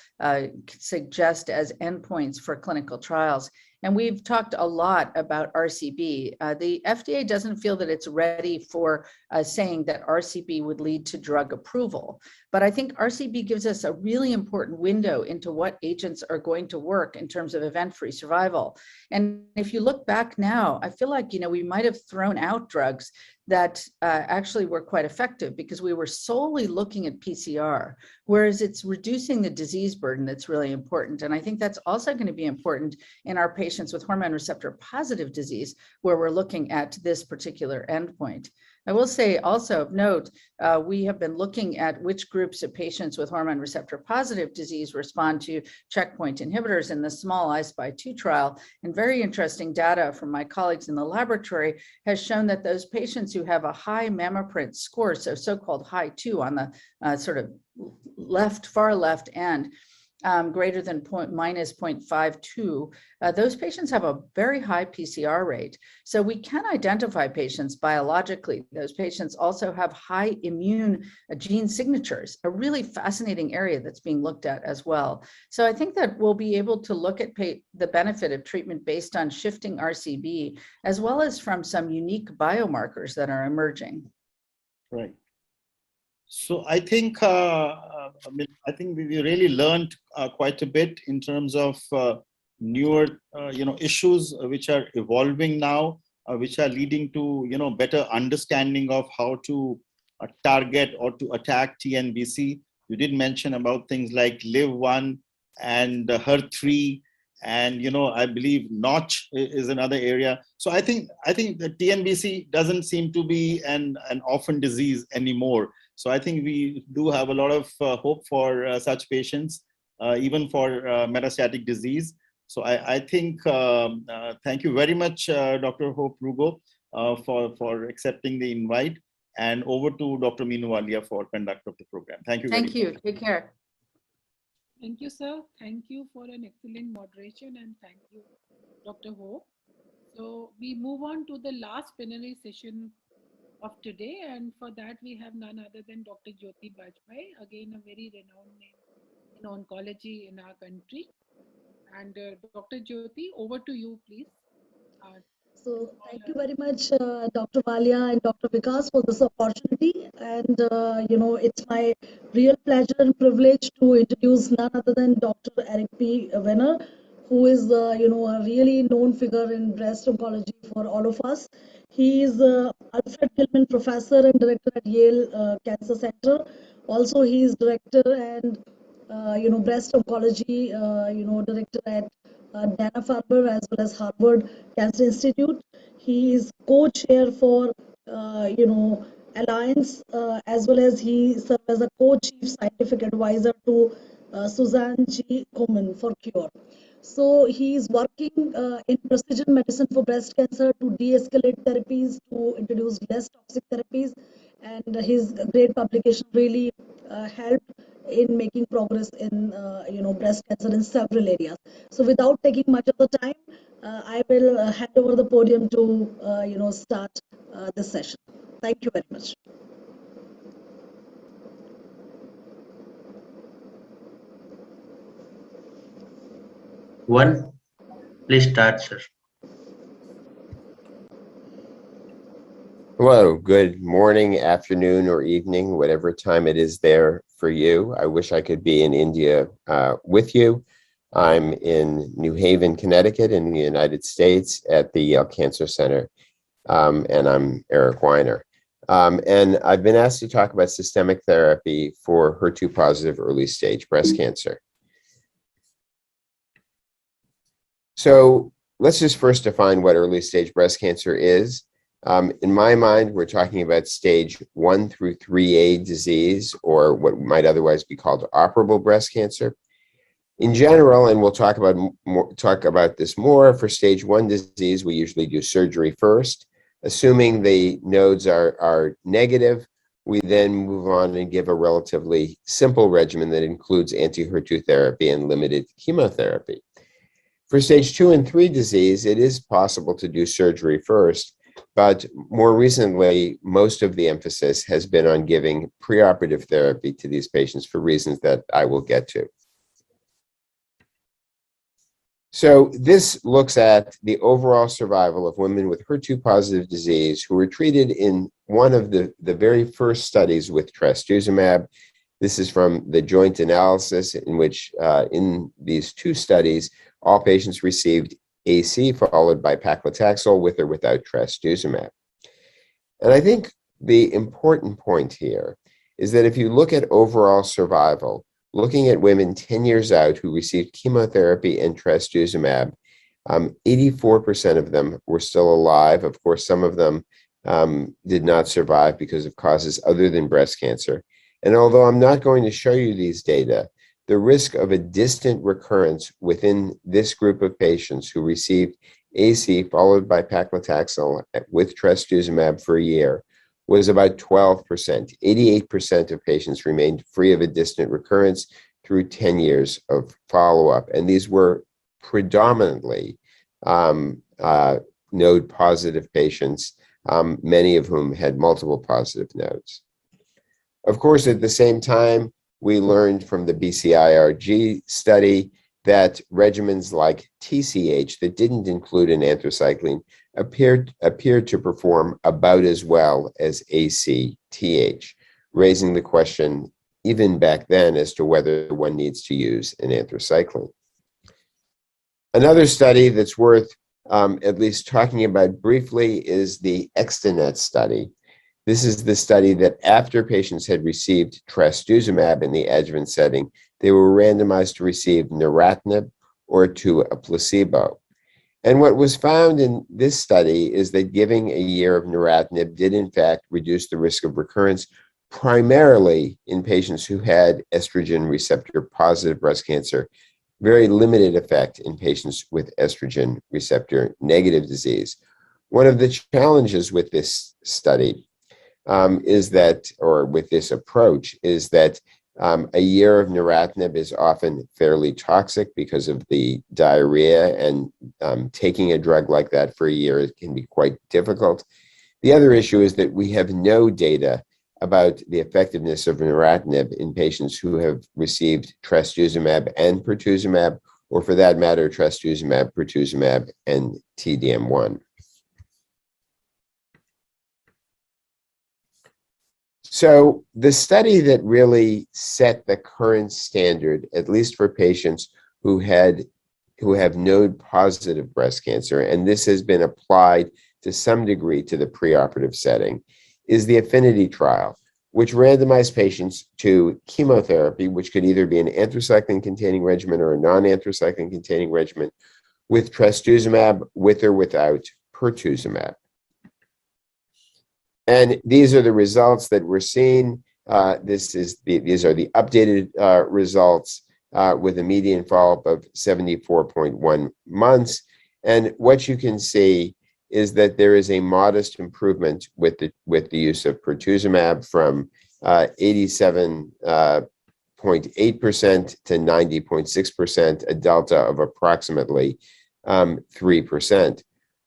Speaker 16: suggest as endpoints for clinical trials. And we've talked a lot about RCB. The FDA doesn't feel that it's ready for saying that RCB would lead to drug approval. But I think RCB gives us a really important window into what agents are going to work in terms of event-free survival. And if you look back now, I feel like, you know, we might have thrown out drugs that actually were quite effective because we were solely looking at PCR, whereas it's reducing the disease burden that's really important. And I think that's also going to be important in our patients with hormone receptor positive disease, where we're looking at this particular endpoint. I will say also of note, we have been looking at which groups of patients with hormone receptor positive disease respond to checkpoint inhibitors in the small I-SPY 2 trial. And very interesting data from my colleagues in the laboratory has shown that those patients who have a high mammoprint score, so so-called high 2 on the sort of far left end, greater than minus 0.52, those patients have a very high PCR rate. So we can identify patients biologically. Those patients also have high immune gene signatures, a really fascinating area that's being looked at as well. So I think that we'll be able to look at the benefit of treatment based on shifting RCB, as well as from some unique biomarkers that are emerging.
Speaker 15: Right. So I think we really learned quite a bit in terms of newer issues which are evolving now, which are leading to better understanding of how to target or to attack TNBC. You did mention about things like LIV1 and HER3 And I believe notch is another area. So I think the TNBC doesn't seem to be an orphan disease anymore. So I think we do have a lot of hope for such patients, even for metastatic disease. So I think thank you very much, Dr. Hope Rugo, for accepting the invite. And over to Dr. Meenu Walia for conduct of the program. Thank you very much.
Speaker 16: Thank you. Take care.
Speaker 18: Thank you, sir. Thank you for an excellent moderation, and thank you, Dr. Ho. So we move on to the last plenary session of today, and for that we have none other than Dr. Jyoti Bajpai, again a very renowned name in oncology in our country. And Dr. Jyoti, over to you, please.
Speaker 19: So thank you very much, Dr. Walia and Dr. Vikas, for this opportunity. And, it's my real pleasure and privilege to introduce none other than Dr. Eric P. Wenner, who is, a really known figure in breast oncology for all of us. He is Alfred Gilman Professor and Director at Yale Cancer Center. Also, he is Director and, breast oncology, Director at Dana-Farber as well as Harvard Cancer Institute. He is co-chair for, Alliance, as well as he serves as a co-chief scientific advisor to Suzanne G. Komen for Cure. So he is working in precision medicine for breast cancer to de-escalate therapies, to introduce less toxic therapies, and his great publication really helped in making progress in breast cancer in several areas. So without taking much of the time, I will hand over the podium to start this session. Thank you very much.
Speaker 20: One, please start, sir.
Speaker 24: Hello, good morning, afternoon, or evening, whatever time it is there for you. I wish I could be in India with you. I'm in New Haven, Connecticut in the United States at the Yale Cancer Center, and I'm Eric Weiner. And I've been asked to talk about systemic therapy for HER2-positive early-stage breast cancer. So let's just first define what early-stage breast cancer is. In my mind, we're talking about stage 1 through 3A disease, or what might otherwise be called operable breast cancer. In general, and we'll talk about this more, for stage 1 disease, we usually do surgery first. Assuming the nodes are negative, we then move on and give a relatively simple regimen that includes anti-HER2 therapy and limited chemotherapy. For stage 2 and 3 disease, it is possible to do surgery first, but more recently, most of the emphasis has been on giving preoperative therapy to these patients for reasons that I will get to. So this looks at the overall survival of women with HER2-positive disease who were treated in one of the very first studies with trastuzumab. This is from the joint analysis in which, in these two studies, all patients received AC followed by paclitaxel with or without trastuzumab. And I think the important point here is that if you look at overall survival, looking at women 10 years out who received chemotherapy and trastuzumab, 84% of them were still alive. Of course, some of them did not survive because of causes other than breast cancer. And although I'm not going to show you these data, the risk of a distant recurrence within this group of patients who received AC followed by paclitaxel with trastuzumab for a year was about 12%. 88% of patients remained free of a distant recurrence through 10 years of follow-up. And these were predominantly node-positive patients, many of whom had multiple positive nodes. Of course, at the same time, we learned from the BCIRG study that regimens like TCH that didn't include an anthracycline appeared to perform about as well as ACTH, raising the question even back then as to whether one needs to use an anthracycline. Another study that's worth at least talking about briefly is the ExteNet study. This is the study that after patients had received trastuzumab in the adjuvant setting, they were randomized to receive neratinib or to a placebo. And what was found in this study is that giving a year of neratinib did in fact reduce the risk of recurrence, primarily in patients who had estrogen receptor positive breast cancer, very limited effect in patients with estrogen receptor negative disease. One of the challenges with this study is that, or with this approach, is that a year of neratinib is often fairly toxic because of the diarrhea, and taking a drug like that for a year can be quite difficult. The other issue is that we have no data about the effectiveness of neratinib in patients who have received trastuzumab and pertuzumab, or for that matter, trastuzumab, pertuzumab, and T-DM1. So the study that really set the current standard, at least for patients who have node-positive breast cancer, and this has been applied to some degree to the preoperative setting, is the Affinity trial, which randomized patients to chemotherapy, which could either be an anthracycline-containing regimen or a non-anthracycline-containing regimen, with trastuzumab, with or without pertuzumab. And these are the results that we're seeing. These are the updated results with a median follow-up of 74.1 months. And what you can see is that there is a modest improvement with the use of pertuzumab from 87.8% to 90.6%, a delta of approximately 3%.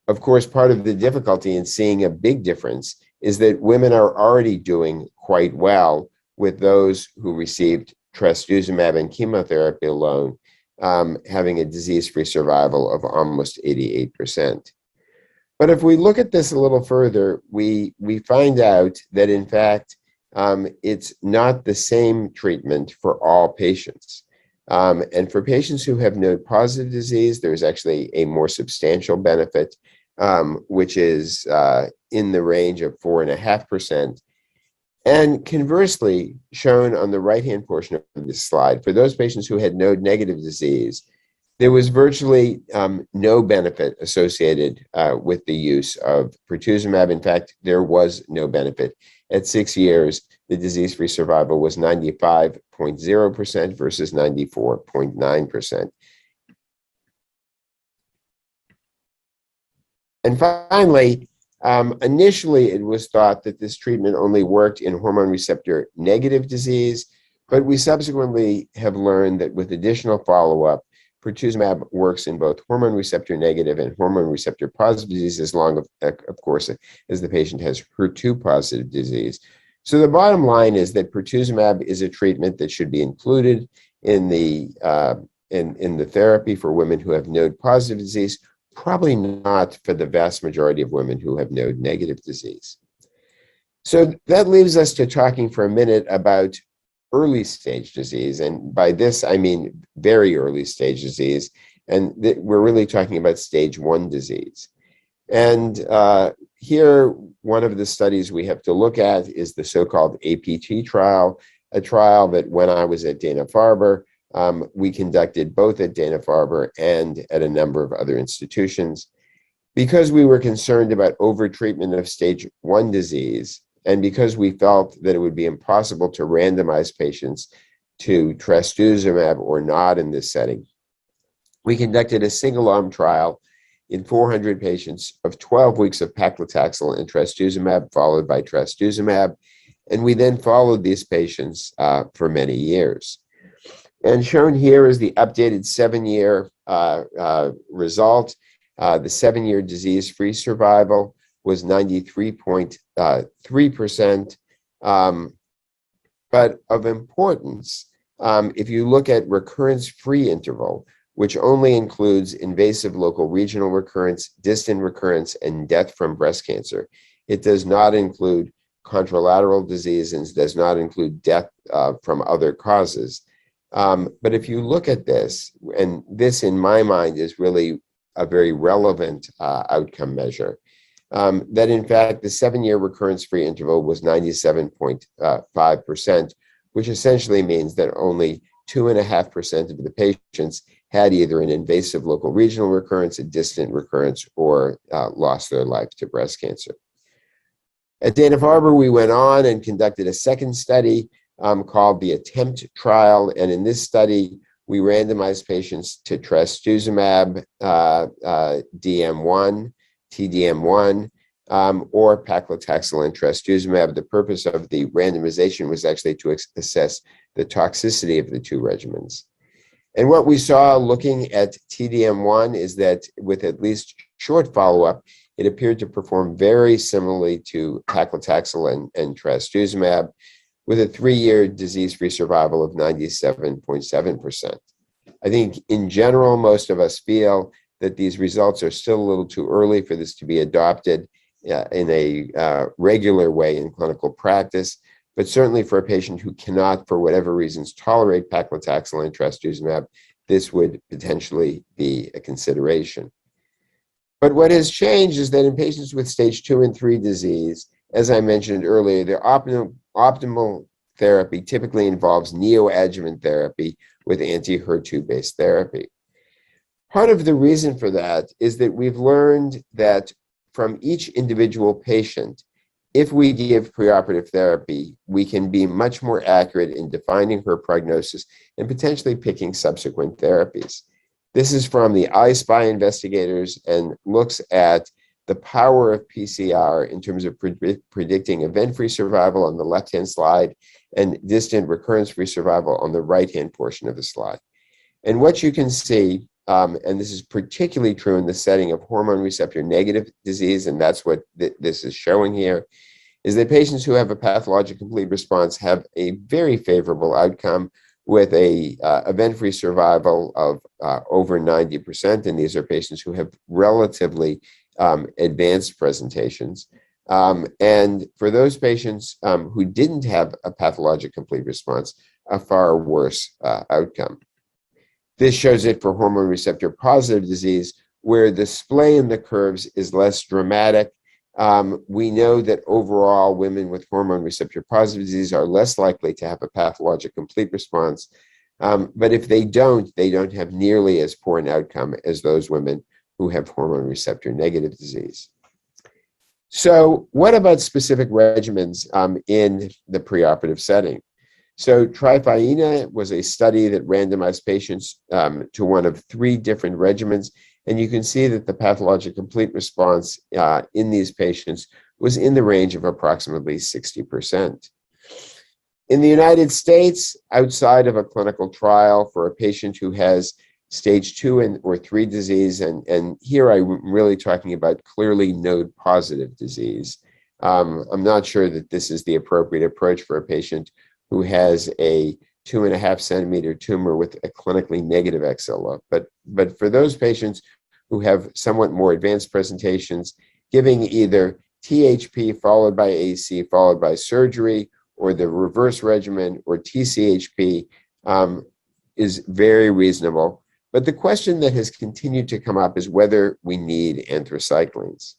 Speaker 24: Of course, part of the difficulty in seeing a big difference is that women are already doing quite well with those who received trastuzumab and chemotherapy alone, having a disease-free survival of almost 88%. But if we look at this a little further, we find out that, in fact, it's not the same treatment for all patients. And for patients who have node-positive disease, there's actually a more substantial benefit, which is in the range of 4.5%. And conversely, shown on the right-hand portion of this slide, for those patients who had node-negative disease, there was virtually no benefit associated with the use of pertuzumab. In fact, there was no benefit. At 6 years, the disease-free survival was 95.0% versus 94.9%. And finally, initially it was thought that this treatment only worked in hormone receptor negative disease, but we subsequently have learned that with additional follow-up, pertuzumab works in both hormone receptor negative and hormone receptor positive disease, as long of course, as the patient has HER2 positive disease. So the bottom line is that pertuzumab is a treatment that should be included in the therapy for women who have node positive disease, probably not for the vast majority of women who have node negative disease. So that leaves us to talking for a minute about early stage disease. And by this, I mean very early stage disease. And we're really talking about stage 1 disease. And here, one of the studies we have to look at is the so-called APT trial, a trial that when I was at Dana-Farber, we conducted both at Dana-Farber and at a number of other institutions. Because we were concerned about overtreatment of stage 1 disease, and because we felt that it would be impossible to randomize patients to trastuzumab or not in this setting, we conducted a single-arm trial in 400 patients of 12 weeks of paclitaxel and trastuzumab, followed by trastuzumab, and we then followed these patients for many years. And shown here is the updated 7-year result. The 7-year disease-free survival was 93.3%. But of importance, if you look at recurrence-free interval, which only includes invasive local regional recurrence, distant recurrence, and death from breast cancer, it does not include contralateral disease and does not include death from other causes. But if you look at this, and this in my mind is really a very relevant outcome measure, that in fact the 7-year recurrence-free interval was 97.5%, which essentially means that only 2.5% of the patients had either an invasive local regional recurrence, a distant recurrence, or lost their life to breast cancer. At Dana-Farber, we went on and conducted a second study called the ATTEMPT trial. And in this study, we randomized patients to trastuzumab, DM1, TDM1, or paclitaxel and trastuzumab. The purpose of the randomization was actually to assess the toxicity of the two regimens. And what we saw looking at TDM1 is that with at least short follow-up, it appeared to perform very similarly to paclitaxel and trastuzumab, with a 3-year disease-free survival of 97.7%. I think in general, most of us feel that these results are still a little too early for this to be adopted in a regular way in clinical practice, but certainly for a patient who cannot, for whatever reasons, tolerate paclitaxel and trastuzumab, this would potentially be a consideration. But what has changed is that in patients with stage 2 and 3 disease, as I mentioned earlier, their optimal therapy typically involves neoadjuvant therapy with anti-HER2 based therapy. Part of the reason for that is that we've learned that from each individual patient, if we give preoperative therapy, we can be much more accurate in defining her prognosis and potentially picking subsequent therapies. This is from the I-SPY investigators and looks at the power of PCR in terms of predicting event-free survival on the left-hand slide and distant recurrence-free survival on the right-hand portion of the slide. And what you can see, and this is particularly true in the setting of hormone receptor negative disease, and that's what this is showing here, is that patients who have a pathologic complete response have a very favorable outcome with a event-free survival of over 90%, and these are patients who have relatively advanced presentations. And for those patients who didn't have a pathologic complete response, a far worse outcome. This shows it for hormone receptor positive disease, where the splay in the curves is less dramatic. We know that overall women with hormone receptor positive disease are less likely to have a pathologic complete response. But if they don't have nearly as poor an outcome as those women who have hormone receptor negative disease. So what about specific regimens in the preoperative setting? So TRIFIENA was a study that randomized patients to one of 3 different regimens. And you can see that the pathologic complete response in these patients was in the range of approximately 60%. In the United States, outside of a clinical trial for a patient who has stage 2 or 3 disease, and here I'm really talking about clearly node positive disease. I'm not sure that this is the appropriate approach for a patient who has a 2.5 centimeter tumor with a clinically negative XLO. But for those patients who have somewhat more advanced presentations, giving either THP followed by AC followed by surgery, or the reverse regimen, or TCHP is very reasonable. But the question that has continued to come up is whether we need anthracyclines.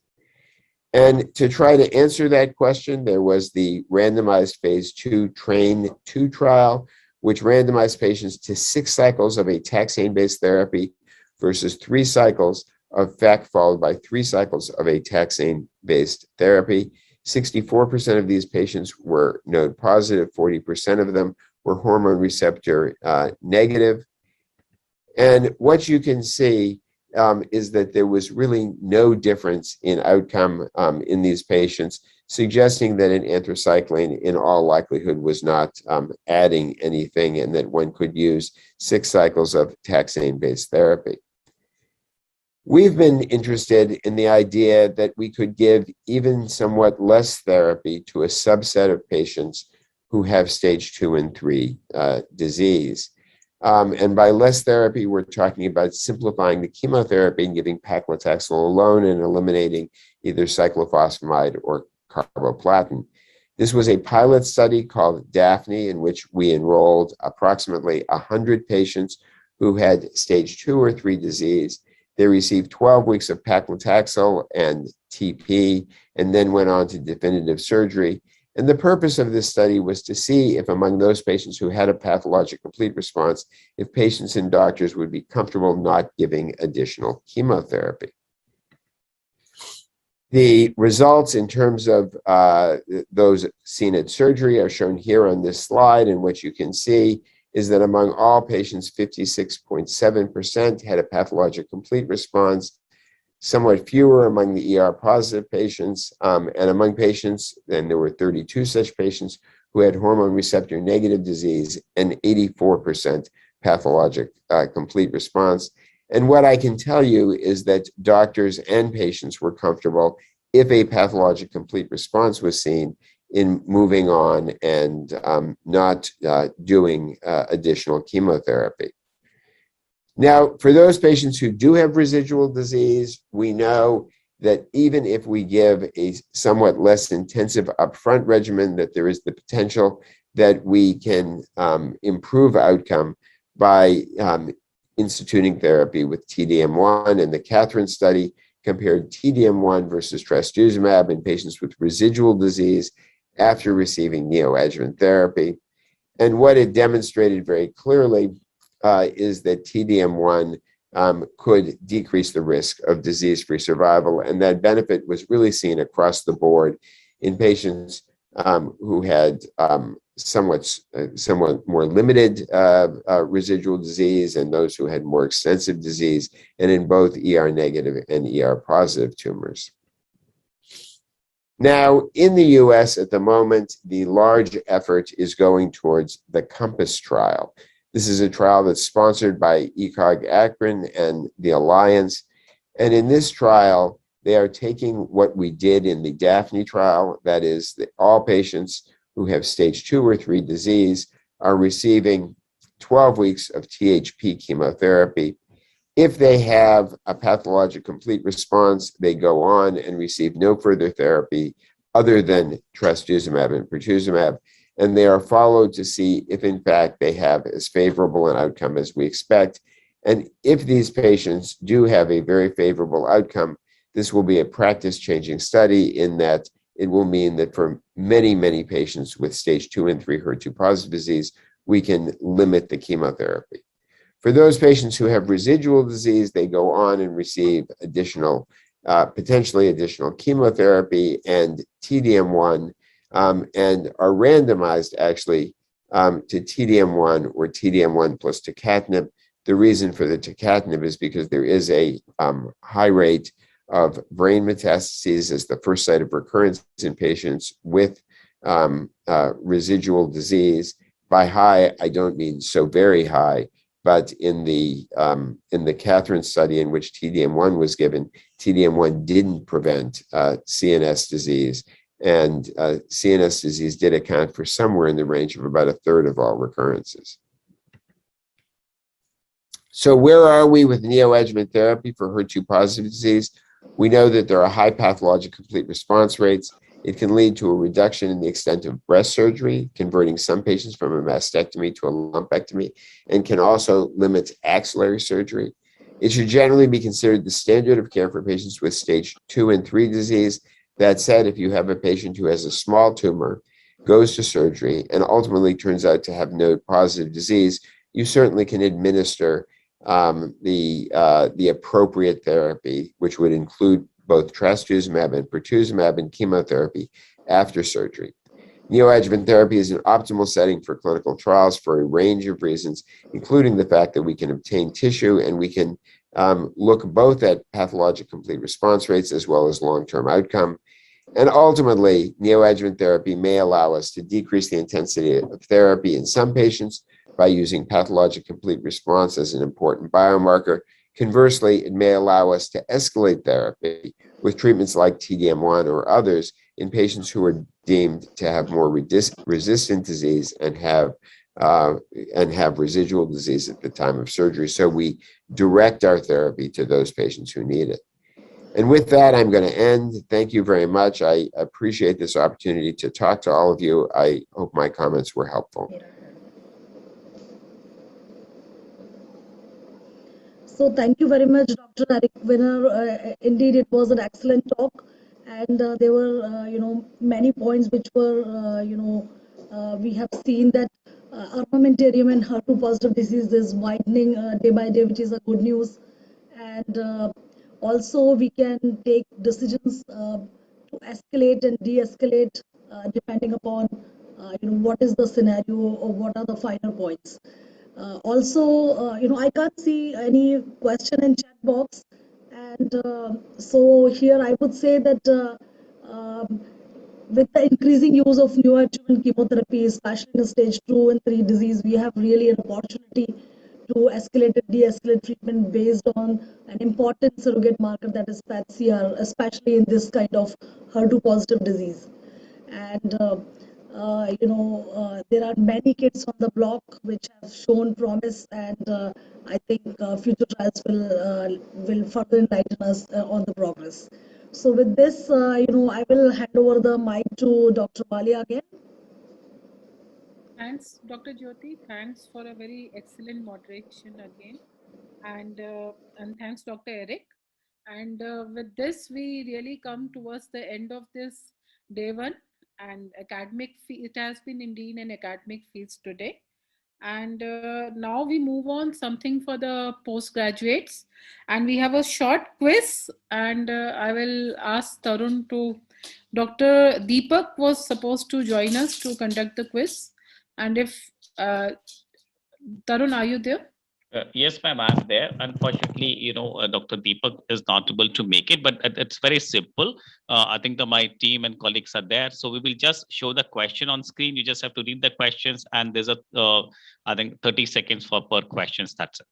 Speaker 24: And to try to answer that question, there was the randomized phase 2 TRAIN-2 trial, which randomized patients to 6 cycles of a taxane-based therapy versus 3 cycles of FAC followed by 3 cycles of a taxane-based therapy. 64% of these patients were node positive, 40% of them were hormone receptor negative. And what you can see is that there was really no difference in outcome in these patients, suggesting that an anthracycline in all likelihood was not adding anything and that one could use 6 cycles of taxane-based therapy. We've been interested in the idea that we could give even somewhat less therapy to a subset of patients who have stage 2 and 3 disease. And by less therapy, we're talking about simplifying the chemotherapy and giving paclitaxel alone and eliminating either cyclophosphamide or carboplatin. This was a pilot study called DAPHNE, in which we enrolled approximately 100 patients who had stage 2 or 3 disease. They received 12 weeks of paclitaxel and TP, and then went on to definitive surgery. And the purpose of this study was to see if among those patients who had a pathologic complete response, if patients and doctors would be comfortable not giving additional chemotherapy. The results in terms of those seen at surgery are shown here on this slide, and what you can see is that among all patients, 56.7% had a pathologic complete response, somewhat fewer among the ER positive patients, and among patients, and there were 32 such patients who had hormone receptor negative disease, and 84% pathologic complete response. And what I can tell you is that doctors and patients were comfortable if a pathologic complete response was seen in moving on and not doing additional chemotherapy. Now, for those patients who do have residual disease, we know that even if we give a somewhat less intensive upfront regimen, that there is the potential that we can improve outcome by instituting therapy with TDM1. And the Catherine study compared TDM1 versus trastuzumab in patients with residual disease after receiving neoadjuvant therapy. And what it demonstrated very clearly is that TDM1 could decrease the risk of disease-free survival, and that benefit was really seen across the board in patients who had somewhat more limited residual disease and those who had more extensive disease, and in both ER negative and ER positive tumors. Now, in the US at the moment, the large effort is going towards the COMPASS trial. This is a trial that's sponsored by ECOG Akron and the Alliance. And in this trial, they are taking what we did in the Daphne trial, that is, that all patients who have stage 2 or 3 disease are receiving 12 weeks of THP chemotherapy. If they have a pathologic complete response, they go on and receive no further therapy other than trastuzumab and pertuzumab, and they are followed to see if in fact they have as favorable an outcome as we expect. And if these patients do have a very favorable outcome, this will be a practice-changing study in that it will mean that for many, many patients with stage 2 and 3 HER2-positive disease, we can limit the chemotherapy. For those patients who have residual disease, they go on and receive additional, potentially additional chemotherapy and TDM1, and are randomized actually to TDM1 or TDM1 plus tucatinib. The reason for the tucatinib is because there is a high rate of brain metastases as the first site of recurrence in patients with residual disease. By high, I don't mean so very high, but in the Catherine study in which TDM1 was given, TDM1 didn't prevent CNS disease, and CNS disease did account for somewhere in the range of about 1/3 of all recurrences. So where are we with neoadjuvant therapy for HER2-positive disease? We know that there are high pathologic complete response rates. It can lead to a reduction in the extent of breast surgery, converting some patients from a mastectomy to a lumpectomy, and can also limit axillary surgery. It should generally be considered the standard of care for patients with stage 2 and 3 disease. That said, if you have a patient who has a small tumor, goes to surgery, and ultimately turns out to have node-positive disease, you certainly can administer the appropriate therapy, which would include both trastuzumab and pertuzumab and chemotherapy after surgery. Neoadjuvant therapy is an optimal setting for clinical trials for a range of reasons, including the fact that we can obtain tissue and we can look both at pathologic complete response rates as well as long-term outcome. And ultimately, neoadjuvant therapy may allow us to decrease the intensity of therapy in some patients by using pathologic complete response as an important biomarker. Conversely, it may allow us to escalate therapy with treatments like TDM1 or others in patients who are deemed to have more resistant disease and have residual disease at the time of surgery. So we direct our therapy to those patients who need it. And with that, I'm going to end. Thank you very much. I appreciate this opportunity to talk to all of you. I hope my comments were helpful.
Speaker 19: So thank you very much, Dr. Eric Winner. Indeed, it was an excellent talk. and there were many points which were we have seen that armamentarium and HER2 positive disease is widening day by day, which is a good news. And also we can take decisions to escalate and de-escalate depending upon what is the scenario or what are the finer points. Also, I can't see any question in chat box, and so here I would say that with the increasing use of neoadjuvant chemotherapy, especially in stage 2 and 3 disease, we have really an opportunity to escalate and de-escalate treatment based on an important surrogate marker that is PAT-CR, especially in this kind of HER2 positive disease. And there are many kits on the block which have shown promise, and I think future trials will further enlighten us on the progress. So with this, I will hand over the mic to Dr. Walia again.
Speaker 18: Thanks, Dr. Jyoti. Thanks for a very excellent moderation again. And thanks, Dr. Eric. And with this, we really come towards the end of this day one. And it has been indeed an academic feast today. And now we move on something for the postgraduates. And we have a short quiz. And I will ask Tarun to, Dr. Deepak was supposed to join us to conduct the quiz. And if, Tarun, are you there?
Speaker 1: Yes, ma'am, I'm there. Unfortunately, Dr. Deepak is not able to make it, but it's very simple. I think my team and colleagues are there. So we will just show the question on screen. You just have to read the questions, and there's I think 30 seconds per questions. That's it.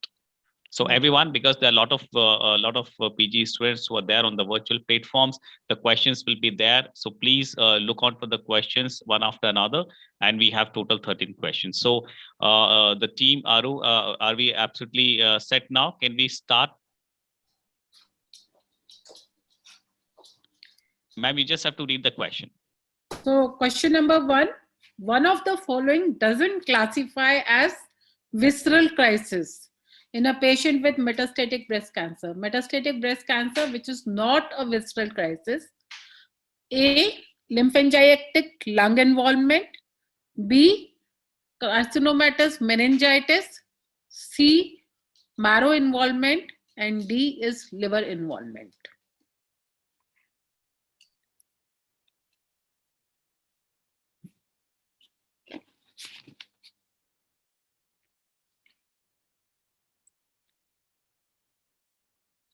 Speaker 1: So everyone, because there are a lot of PG students who are there on the virtual platforms, the questions will be there. So please look out for the questions one after another, and we have total 13 questions. So the team, Aru, are we absolutely set now? Can we start? Ma'am, you just have to read the question.
Speaker 18: So question number one of the following doesn't classify as visceral crisis in a patient with metastatic breast cancer. Metastatic breast cancer, which is not a visceral crisis. A, lymphangiectic lung involvement. B, carcinomatous meningitis. C, marrow involvement. And D is liver involvement.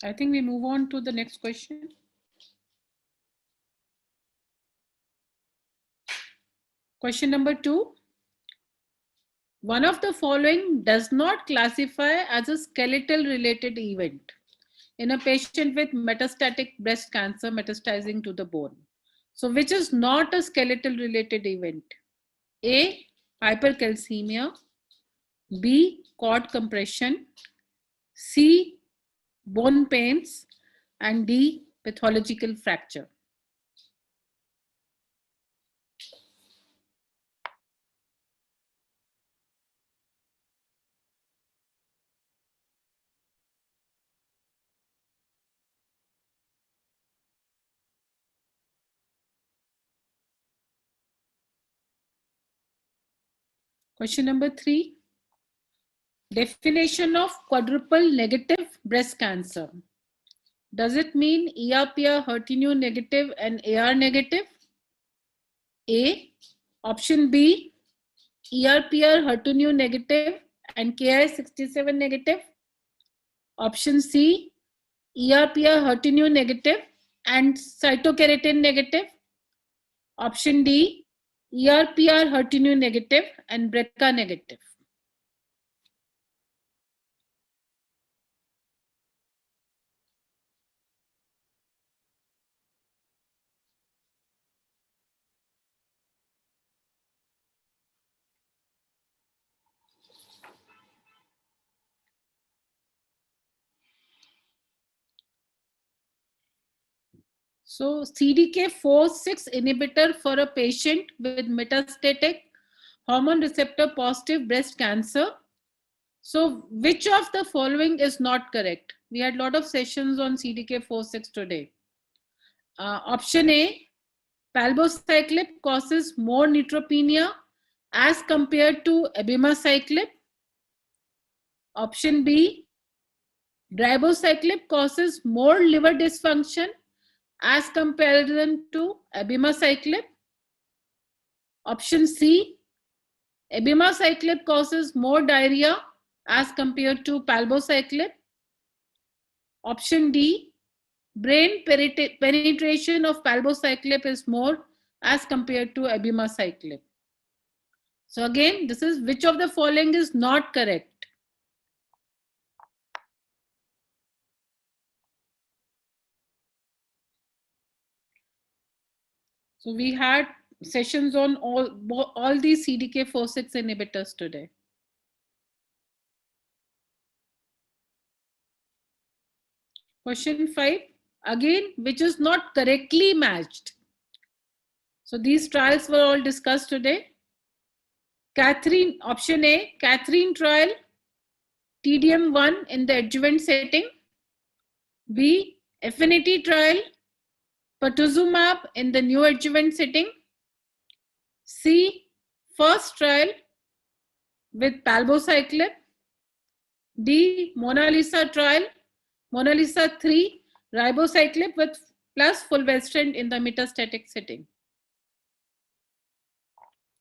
Speaker 18: I think we move on to the next question. Question number 2. One of the following does not classify as a skeletal related event in a patient with metastatic breast cancer metastasizing to the bone. So which is not a skeletal related event? A, hypercalcemia. B, cord compression. C, bone pains. And D, pathological fracture. Question number 3. Definition of quadruple negative breast cancer. Does it mean ER/PR HER2 negative and AR negative? A. Option B, ER/PR HER2 negative and Ki67 negative. Option C, ER/PR HER2 negative and cytokeratin negative. Option D, ER/PR HER2 negative and BRCA negative. So CDK4/6 inhibitor for a patient with metastatic hormone receptor positive breast cancer. So which of the following is not correct? We had a lot of sessions on CDK4/6 today. Option A, palbociclib causes more neutropenia as compared to abemaciclib. Option B, ribociclib causes more liver dysfunction as comparison to abemaciclib. Option C, abemaciclib causes more diarrhea as compared to palbociclib. Option D, brain penetration of palbociclib is more as compared to abemaciclib. So again, this is which of the following is not correct. So we had sessions on all these CDK4/6 inhibitors today. Question 5, again, which is not correctly matched. So these trials were all discussed today. Catherine, option A, Catherine trial, TDM1 in the adjuvant setting. B, affinity trial, pertuzumab in the neoadjuvant setting. C, first trial with palbociclib. D, Mona Lisa trial, Mona Lisa 3, ribociclib with plus fulvestrant in the metastatic setting.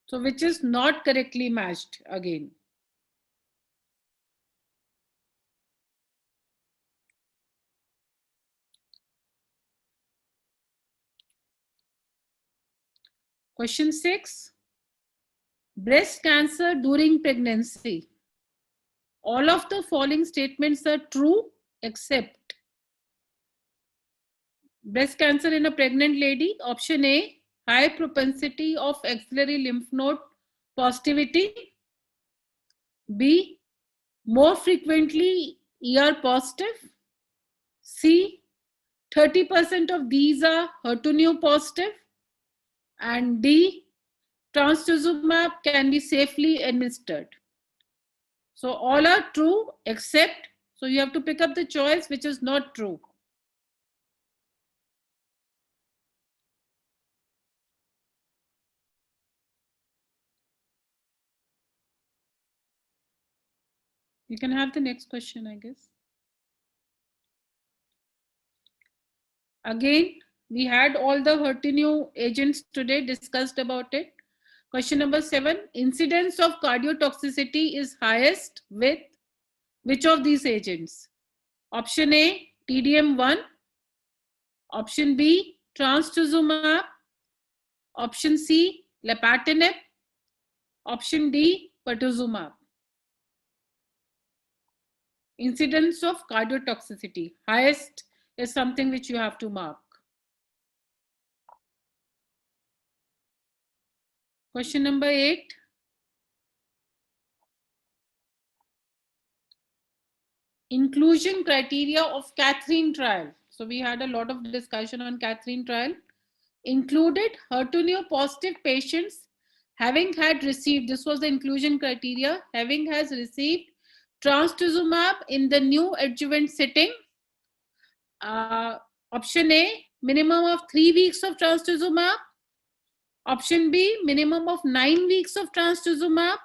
Speaker 18: So which is not correctly matched again. Question 6, breast cancer during pregnancy. All of the following statements are true except breast cancer in a pregnant lady. Option A, high propensity of axillary lymph node positivity. B, more frequently ER positive. C, 30% of these are HER2/neu positive. And D, trastuzumab can be safely administered. So all are true except, so you have to pick up the choice which is not true. You can have the next question, I guess. Again, we had all the HER2/neu agents today, discussed about it. Question number 7, incidence of cardiotoxicity is highest with which of these agents? Option A, TDM1. Option B, trastuzumab. Option C, lapatinib. Option D, pertuzumab. Incidence of cardiotoxicity. Highest is something which you have to mark. Question number 8. Inclusion criteria of Catherine trial. So we had a lot of discussion on Catherine trial. Included HER2/neu positive patients having had received, this was the inclusion criteria, having has received trastuzumab in the neoadjuvant setting. Option A, minimum of 3 weeks of trastuzumab. Option B, minimum of 9 weeks of trastuzumab.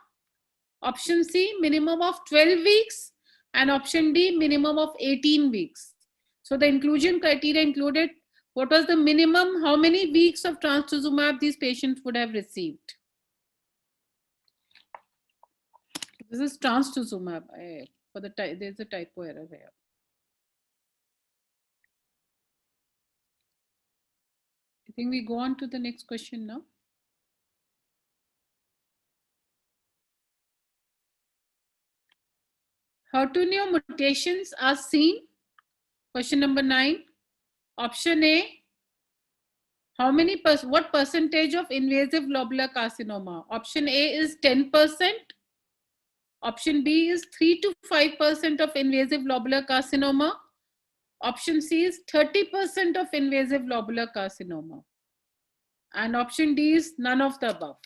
Speaker 18: Option C, minimum of 12 weeks. And option D, minimum of 18 weeks. So the inclusion criteria included what was the minimum, how many weeks of trastuzumab these patients would have received. This is trastuzumab. For the there's a typo error here. I think we go on to the next question now. HER2/neu mutations are seen. Question number 9. Option A, what percentage of invasive lobular carcinoma? Option A is 10%. Option B is 3 to 5% of invasive lobular carcinoma. Option C is 30% of invasive lobular carcinoma. And option D is none of the above.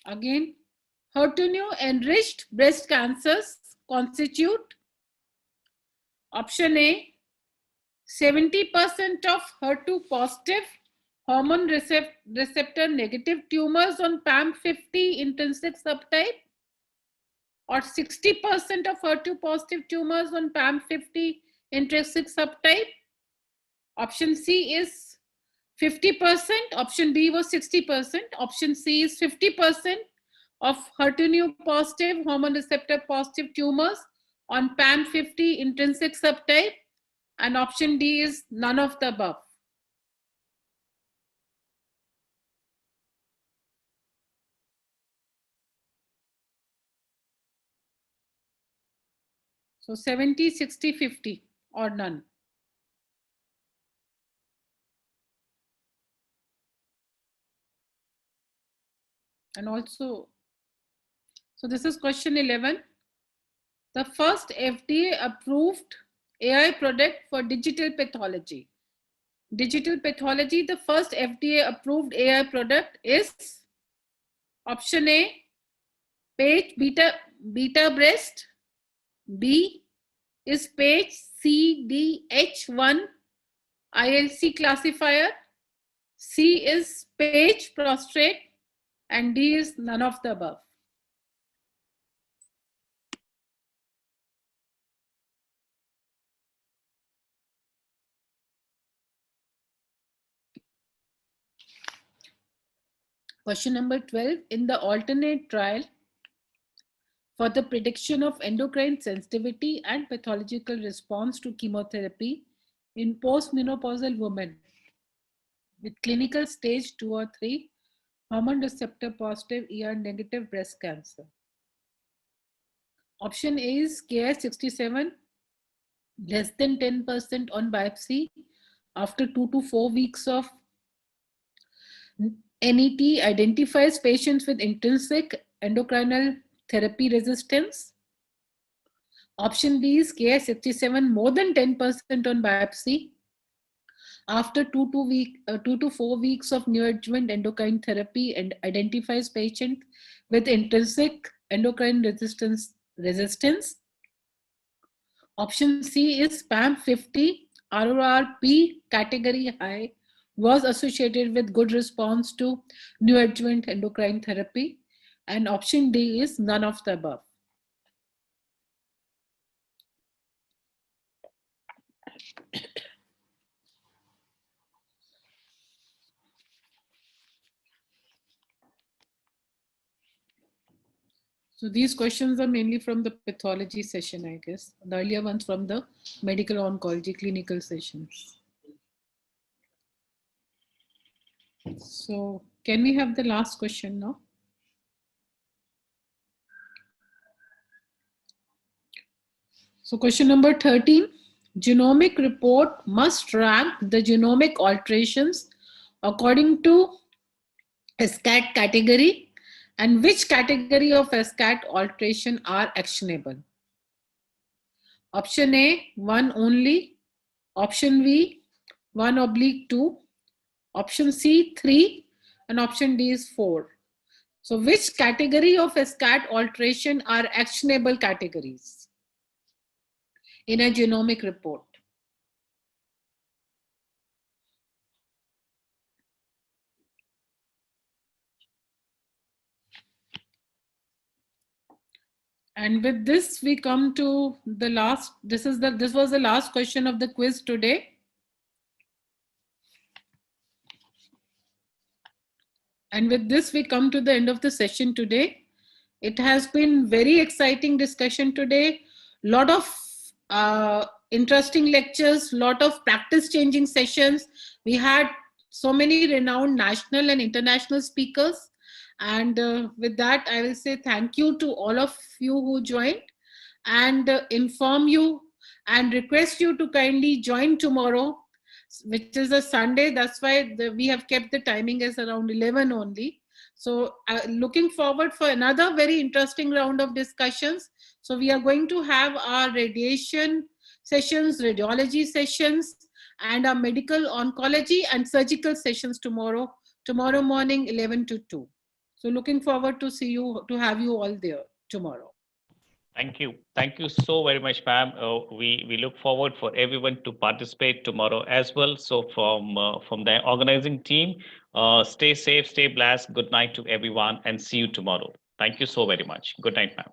Speaker 18: Again, HER2 enriched breast cancers constitute option A, 70% of HER2 positive hormone receptor negative tumors on PAM50 intrinsic subtype, or 60% of HER2 positive tumors on PAM50 intrinsic subtype. Option C is 50%, option B was 60%, option C is 50% of HER2 positive hormone receptor positive tumors on PAM50 intrinsic subtype, and option D is none of the above. So 70, 60, 50 or none. And also, so this is question 11. The first FDA approved AI product for digital pathology. Digital pathology, the first FDA approved AI product is option A, page beta breast. B is page CDH1 ILC classifier. C is page prostate, and D is none of the above. Question number 12, in the alternate trial for the prediction of endocrine sensitivity and pathological response to chemotherapy in postmenopausal women with clinical stage 2 or 3 hormone receptor positive ER negative breast cancer. Option A is Ki67 less than 10% on biopsy after 2 to 4 weeks of NET identifies patients with intrinsic endocrinal therapy resistance. Option B is Ki67 more than 10% on biopsy after 2 to 4 weeks of neoadjuvant endocrine therapy and identifies patient with intrinsic endocrine resistance. Option C is PAM50 RORP category high was associated with good response to neoadjuvant endocrine therapy, and option D is none of the above. So these questions are mainly from the pathology session, I guess. The earlier ones from the medical oncology clinical sessions. So can we have the last question now? So question number 13, genomic report must rank the genomic alterations according to SCAT category, and which category of SCAT alteration are actionable. Option A, 1 only. Option B, 1/2. Option C, 3. And option D is 4. So which category of SCAT alteration are actionable categories in a genomic report? And with this, we come to the last, this was the last question of the quiz today. And with this, we come to the end of the session today. It has been very exciting discussion today. Lot of interesting lectures, lot of practice changing sessions. We had so many renowned national and international speakers. And with that, I will say thank you to all of you who joined, and inform you and request you to kindly join tomorrow, which is a Sunday. That's why we have kept the timing as around 11 only. So looking forward for another very interesting round of discussions. So we are going to have our radiation sessions, radiology sessions, and our medical oncology and surgical sessions tomorrow morning, 11 to 2. So looking forward to have you all there tomorrow.
Speaker 1: Thank you. Thank you so very much, ma'am. We look forward for everyone to participate tomorrow as well. So from the organizing team, stay safe, stay blessed. Good night to everyone, and see you tomorrow. Thank you so very much. Good night, ma'am.